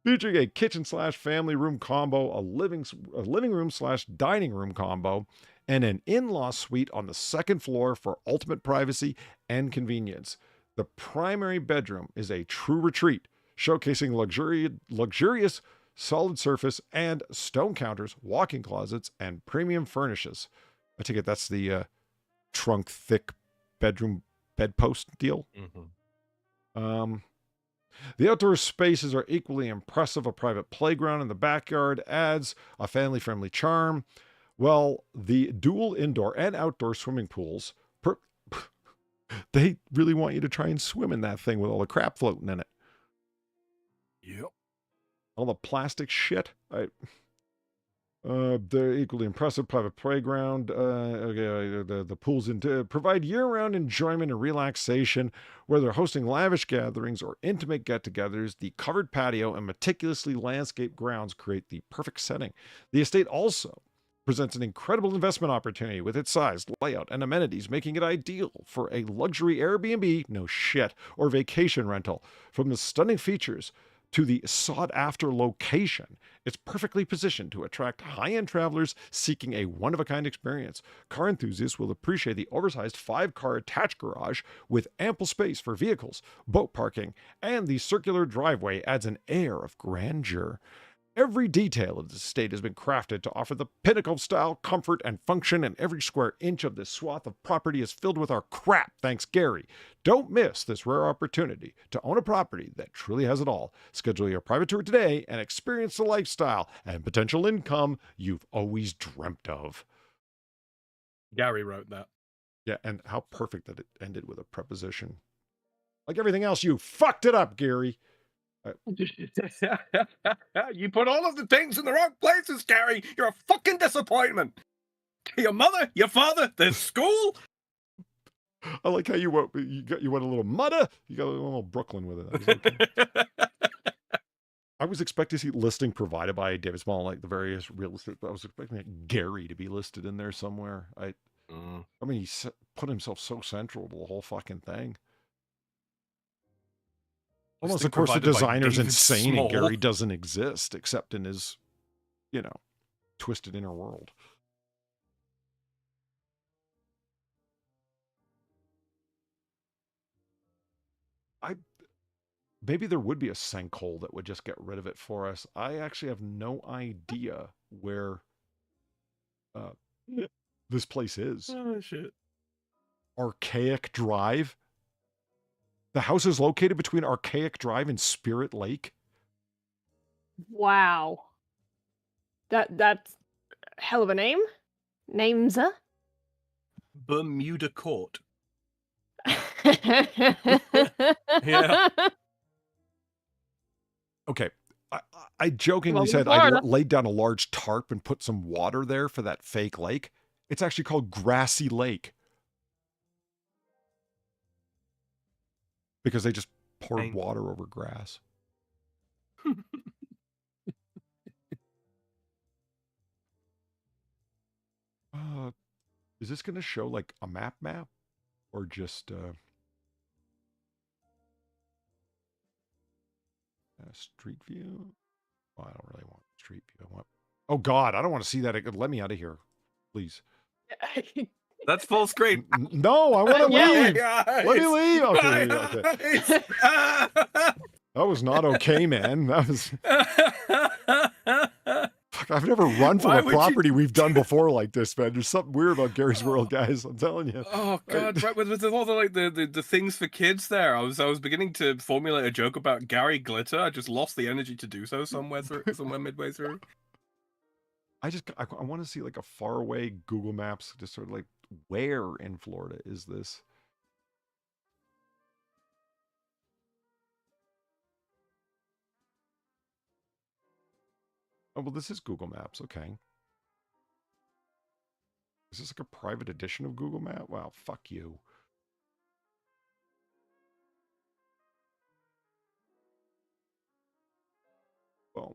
S1: Featuring a kitchen/family room combo, a living room/dining room combo, and an in-law suite on the second floor for ultimate privacy and convenience. The primary bedroom is a true retreat, showcasing luxurious solid surface and stone counters, walk-in closets, and premium furnishes. I take it that's the trunk thick bedroom bedpost deal. The outdoor spaces are equally impressive. A private playground in the backyard adds a family-friendly charm. Well, the dual indoor and outdoor swimming pools, they really want you to try and swim in that thing with all the crap floating in it.
S2: Yep.
S1: All the plastic shit. They're equally impressive. Private playground. The pools provide year-round enjoyment and relaxation, whether hosting lavish gatherings or intimate get-togethers. The covered patio and meticulously landscaped grounds create the perfect setting. The estate also presents an incredible investment opportunity with its size, layout, and amenities, making it ideal for a luxury Airbnb, no shit, or vacation rental. From the stunning features to the sought-after location, it's perfectly positioned to attract high-end travelers seeking a one-of-a-kind experience. Car enthusiasts will appreciate the oversized 5-car attached garage with ample space for vehicles, boat parking, and the circular driveway adds an air of grandeur. Every detail of this estate has been crafted to offer the pinnacle of style, comfort, and function, and every square inch of this swath of property is filled with our crap, thanks Gary. Don't miss this rare opportunity to own a property that truly has it all. Schedule your private tour today and experience the lifestyle and potential income you've always dreamt of.
S2: Gary wrote that.
S1: Yeah, and how perfect that it ended with a preposition. Like everything else, you fucked it up, Gary.
S2: You put all of the things in the wrong places, Gary. You're a fucking disappointment. Your mother, your father, the school.
S1: I like how you went a little mudda. You got a little Brooklyn with it. Okay. I was expecting to see listing provided by David Small, like the various real estate. I was expecting Gary to be listed in there somewhere. I mean, he put himself so central to the whole fucking thing. Almost, of course, the designer's insane and Gary doesn't exist except in his, twisted inner world. Maybe there would be a sinkhole that would just get rid of it for us. I actually have no idea where this place is.
S2: Oh, shit.
S1: Archaic Drive. The house is located between Archaic Drive and Spirit Lake.
S3: Wow. That's a hell of a name. Name's a
S2: Bermuda Court.
S3: Yeah.
S1: Okay. I jokingly said I laid down a large tarp and put some water there for that fake lake. It's actually called Grassy Lake. Because they just poured water over grass. Is this going to show like a map or just street view? Oh, I don't really want street view. I want... Oh God, I don't want to see that. Let me out of here, please.
S2: That's full screen.
S1: No, I want to leave.
S2: Guys,
S1: let me leave. Okay. That was not okay, man. That was. Fuck, I've never run from a property we've done before like this, man. There's something weird about Gary's World, guys. I'm telling you.
S2: Oh God! Right, with all the things for kids there, I was beginning to formulate a joke about Gary Glitter. I just lost the energy to do so somewhere midway through.
S1: I want to see like a faraway Google Maps, just sort of like where in Florida is this? Oh, well, this is Google Maps. Okay. Is this like a private edition of Google Maps? Wow, fuck you. Boom.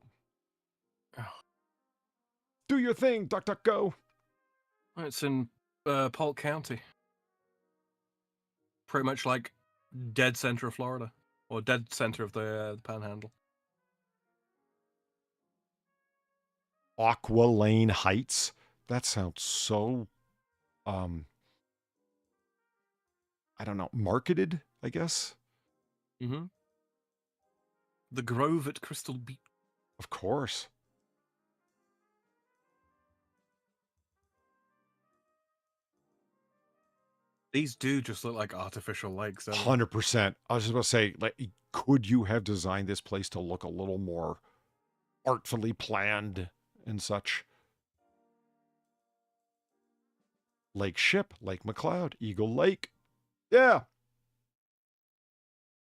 S1: Oh. Do your thing, DuckDuckGo.
S2: It's in Polk County. Pretty much like dead center of Florida. Or dead center of the Panhandle.
S1: Aqua Lane Heights. That sounds so, I don't know, marketed, I guess.
S2: Mm-hmm. The Grove at Crystal Beach.
S1: Of course.
S2: These do just look like artificial lakes.
S1: 100%. I was just about to say, like, could you have designed this place to look a little more artfully planned and such? Lake Ship, Lake McCloud, Eagle Lake. Yeah.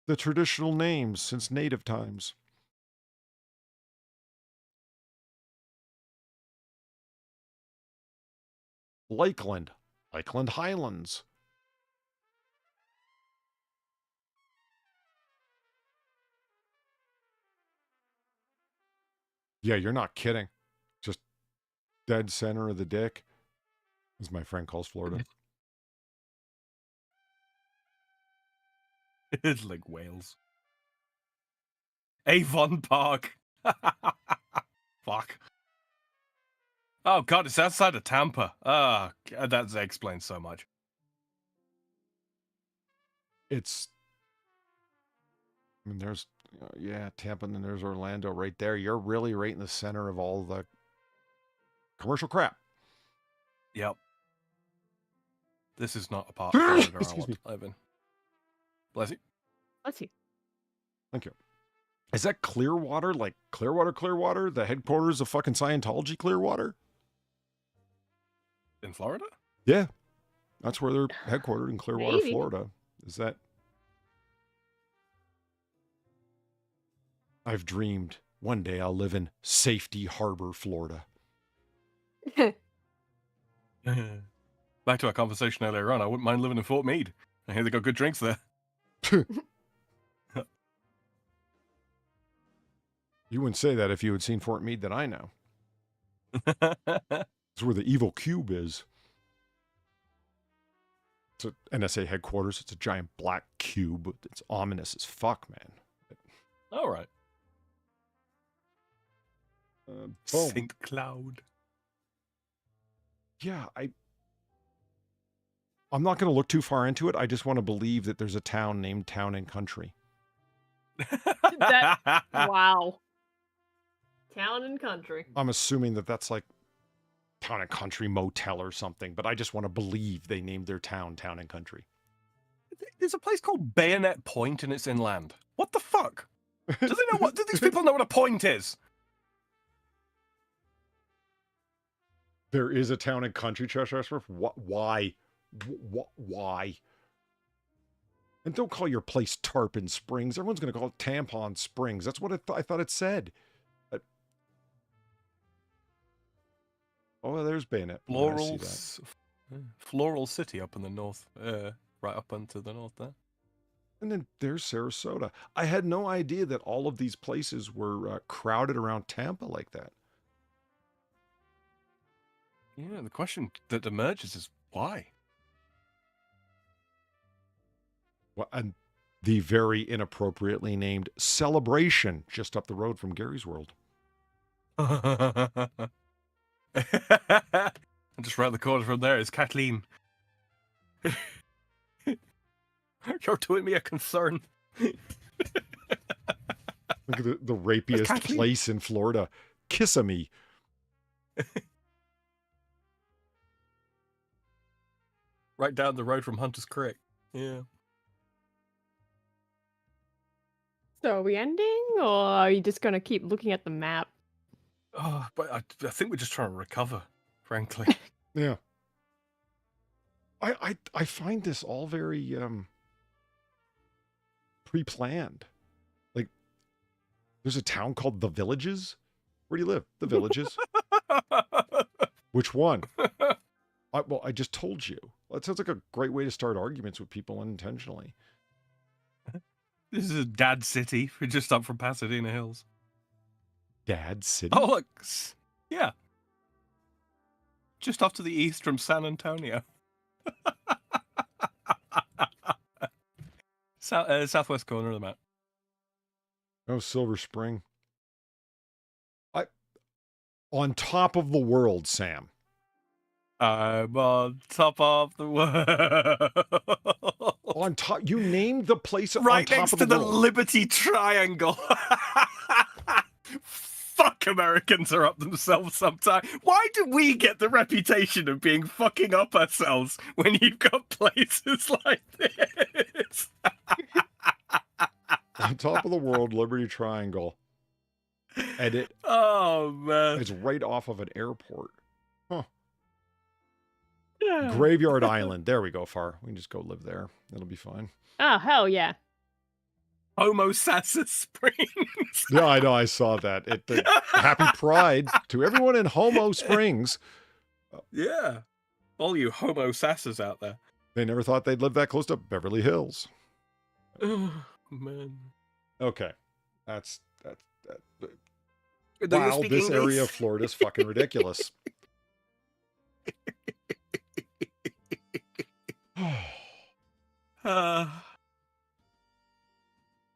S1: The traditional names since native times. Lakeland, Lakeland Highlands. Yeah, you're not kidding. Just dead center of the dick, as my friend calls Florida.
S2: It's like Wales. Avon Park. Fuck. Oh God, it's outside of Tampa. Ah, that explains so much.
S1: I mean, there's Yeah, Tampa, and then there's Orlando right there. You're really right in the center of all the commercial crap.
S2: Yep. This is not a part of Florida I
S1: Excuse
S2: want
S1: me.
S2: to live in. Bless you.
S3: Let's see.
S1: Thank you. Is that Clearwater? Like Clearwater? The headquarters of fucking Scientology Clearwater?
S2: In Florida?
S1: Yeah. That's where they're headquartered, in Clearwater,
S3: Maybe.
S1: Florida. Is that... I've dreamed one day I'll live in Safety Harbor, Florida.
S2: Back to our conversation earlier on, I wouldn't mind living in Fort Meade. I hear they got good drinks there.
S1: You wouldn't say that if you had seen Fort Meade that I know. It's where the evil cube is. It's a NSA headquarters. It's a giant black cube. It's ominous as fuck, man.
S2: All right.
S1: Boom.
S2: Saint Cloud.
S1: Yeah, I'm not going to look too far into it. I just want to believe that there's a town named Town and Country.
S3: Wow. Town and country.
S1: I'm assuming that that's like Town and Country Motel or something, but I just want to believe they named their town Town and Country.
S2: There's a place called Bayonet Point and it's inland. What the fuck? Do they know what? Do these people know what a point is?
S1: There is a Town and Country, Cheshire. Why? Why? And don't call your place Tarpon Springs. Everyone's going to call it Tampon Springs. That's what I thought it said. Oh, there's Bayonet.
S2: Floral City up in the north. Right up into the north there.
S1: And then there's Sarasota. I had no idea that all of these places were crowded around Tampa like that.
S2: Yeah, the question that emerges is why?
S1: Well, and the very inappropriately named Celebration just up the road from Gary's World.
S2: And just round the corner from there is Kathleen. You're doing me a concern.
S1: Look at the rapiest place in Florida. Kissimmee.
S2: Right down the road from Hunter's Creek. Yeah.
S3: So are we ending, or are you just gonna keep looking at the map?
S2: Oh, but I think we're just trying to recover, frankly.
S1: Yeah. I find this all very pre-planned. Like, there's a town called The Villages. Where do you live? The Villages. Which one? Well, I just told you. That sounds like a great way to start arguments with people unintentionally.
S2: This is a Dad City. We're just up from Pasadena Hills.
S1: Dad City?
S2: Oh, look. Yeah. Just off to the east from San Antonio. Southwest corner of the map.
S1: Oh, Silver Spring. On top of the world, Sam.
S2: I'm on top of the world.
S1: On top, you named the place
S2: right
S1: on top
S2: next
S1: of
S2: to the
S1: world.
S2: Liberty Triangle. Fuck, Americans are up themselves sometimes. Why do we get the reputation of being fucking up ourselves when you've got places like this?
S1: On top of the world, Liberty Triangle. And
S2: oh man,
S1: it's right off of an airport. Huh. Graveyard Island. There we go, Far. We can just go live there. It'll be fine.
S3: Oh, hell yeah.
S2: Homo Sassa Springs.
S1: Yeah, I know. I saw that. Happy Pride to everyone in Homo Springs.
S2: Yeah. All you Homo Sassas out there.
S1: They never thought they'd live that close to Beverly Hills.
S2: Oh, man.
S1: Okay. That's
S2: Do you
S1: wow,
S2: speak
S1: this
S2: English?
S1: area of Florida is fucking ridiculous.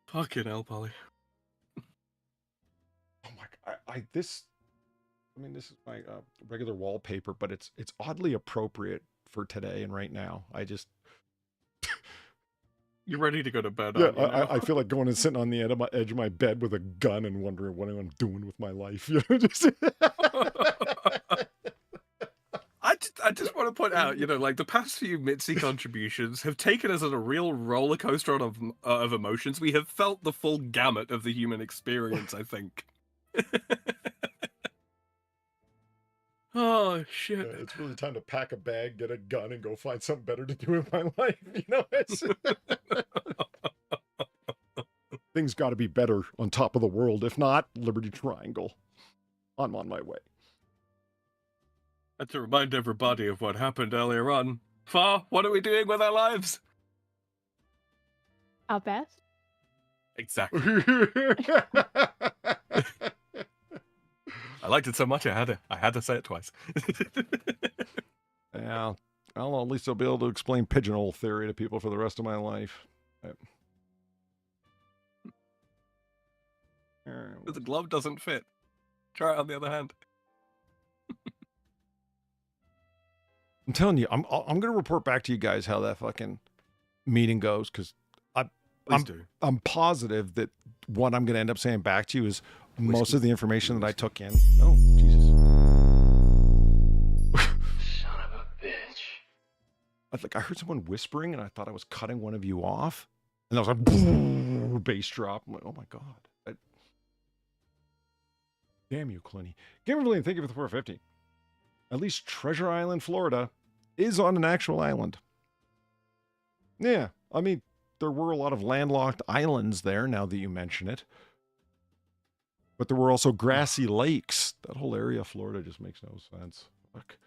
S2: Fucking hell, Polly.
S1: Oh my god! This is my regular wallpaper, but it's oddly appropriate for today and right now.
S2: You're ready to go to bed,
S1: Yeah,
S2: aren't you now?
S1: I feel like going and sitting on the edge of my bed with a gun and wondering what I'm doing with my life. You know, just...
S2: I just want to point out, like the past few Mitzi contributions have taken us on a real roller coaster of emotions. We have felt the full gamut of the human experience, I think. Oh, shit.
S1: It's really time to pack a bag, get a gun, and go find something better to do with my life. You know, it's... Things got to be better on top of the world. If not, Liberty Triangle. I'm on my way.
S2: And to remind everybody of what happened earlier on, Far, what are we doing with our lives?
S3: Our best.
S2: Exactly. I liked it so much I had to say it twice.
S1: Yeah, at least I'll be able to explain pigeonhole theory to people for the rest of my life.
S2: The glove doesn't fit. Try it on the other hand.
S1: I'm telling you, I'm going to report back to you guys how that fucking meeting goes, because I'm positive that what I'm going to end up saying back to you is most of the information that I took in. Oh, Jesus.
S6: Son of a bitch.
S1: I heard someone whispering, and I thought I was cutting one of you off. And I was like, bass drop. I'm like, oh my God. Damn you, Clooney. Gamervillian, thank you for the 450. At least Treasure Island, Florida is on an actual island. Yeah, I mean, there were a lot of landlocked islands there, now that you mention it. But there were also grassy lakes. That whole area of Florida just makes no sense. Fuck.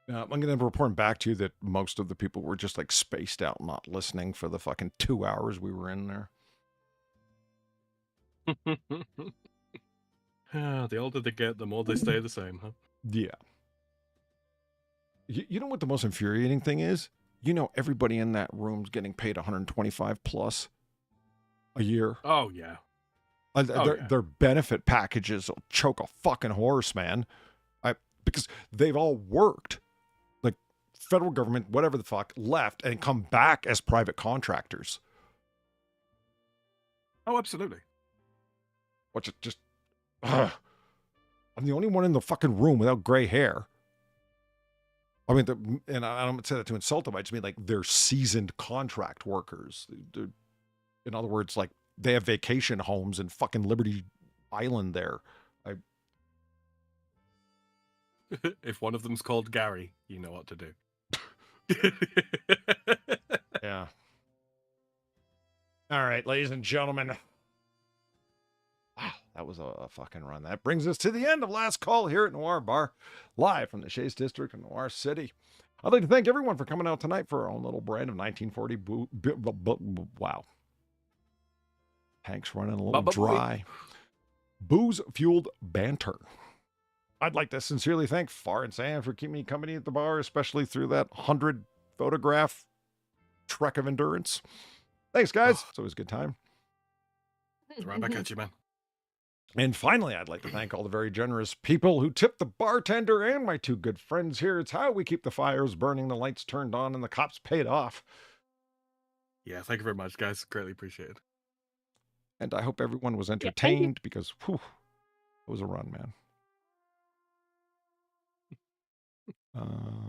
S1: Now, I'm going to report back to you that most of the people were just like spaced out, not listening for the fucking 2 hours we were in there.
S2: The older they get, the more they stay the same, huh?
S1: Yeah. You know what the most infuriating thing is? You know, everybody in that room's getting paid 125 plus a year.
S2: Oh, yeah.
S1: Their benefit packages will choke a fucking horse, man. Because they've all worked. Like, federal government, whatever the fuck, left and come back as private contractors.
S2: Oh, absolutely.
S1: Which is just... I'm the only one in the fucking room without gray hair. I mean, and I don't say that to insult them. I just mean, like, they're seasoned contract workers. In other words, like, they have vacation homes in fucking Liberty Island there.
S2: If one of them's called Gary, you know what to do.
S1: Yeah. All right, ladies and gentlemen. Wow, that was a fucking run. That brings us to the end of Last Call here at Noir Bar, live from the Chase District of Noir City. I'd like to thank everyone for coming out tonight for our own little brand of 1940 wow. Tank's running a little dry. Booze-fueled banter. I'd like to sincerely thank Far and Sam for keeping me company at the bar, especially through that 100-photograph trek of endurance. Thanks, guys. It's always a good time.
S2: It's right back at you, man.
S1: And finally, I'd like to thank all the very generous people who tipped the bartender and my two good friends here. It's how we keep the fires burning, the lights turned on, and the cops paid off.
S2: Yeah, thank you very much, guys. Greatly appreciate it.
S1: And I hope everyone was entertained because, whew, it was a run, man.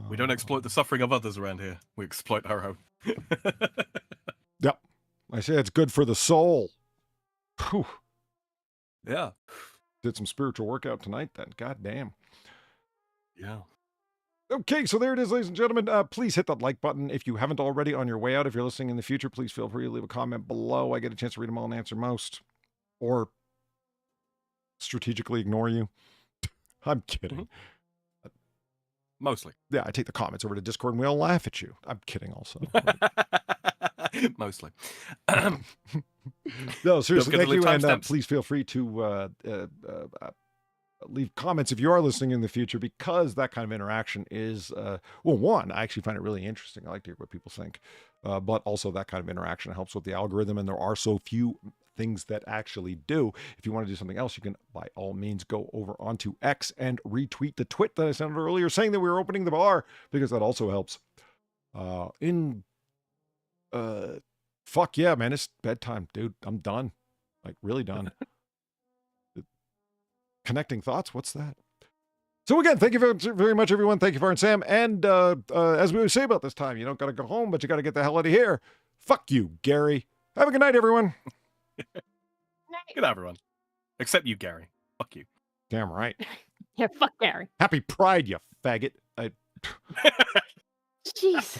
S2: We don't exploit the suffering of others around here. We exploit our own.
S1: Yep. I say it's good for the soul. Whew.
S2: Yeah.
S1: Did some spiritual workout tonight then. God damn.
S2: Yeah.
S1: Okay, so there it is, ladies and gentlemen. Please hit that like button if you haven't already on your way out. If you're listening in the future, please feel free to leave a comment below. I get a chance to read them all and answer most. Or strategically ignore you. I'm kidding.
S2: Mm-hmm. Mostly.
S1: Yeah, I take the comments over to Discord and we all laugh at you. I'm kidding also.
S2: Mostly.
S1: No, seriously, thank you. And
S2: timestamps.
S1: please feel free to leave comments if you are listening in the future, because that kind of interaction is, well, one, I actually find it really interesting. I like to hear what people think. But also that kind of interaction helps with the algorithm. And there are so few things that actually do. If you want to do something else, you can by all means go over onto X and retweet the tweet that I sent out earlier saying that we were opening the bar, because that also helps. In fuck yeah, man. It's bedtime, dude. I'm done. Like, really done. Connecting thoughts? What's that? So again, thank you very much, everyone. Thank you, Far and Sam. And as we always say about this time, you don't got to go home, but you got to get the hell out of here. Fuck you, Gary. Have a good night, everyone.
S2: Good night, everyone. Except you, Gary. Fuck you.
S1: Damn right.
S3: Yeah, fuck Gary.
S1: Happy Pride, you faggot.
S3: Jesus.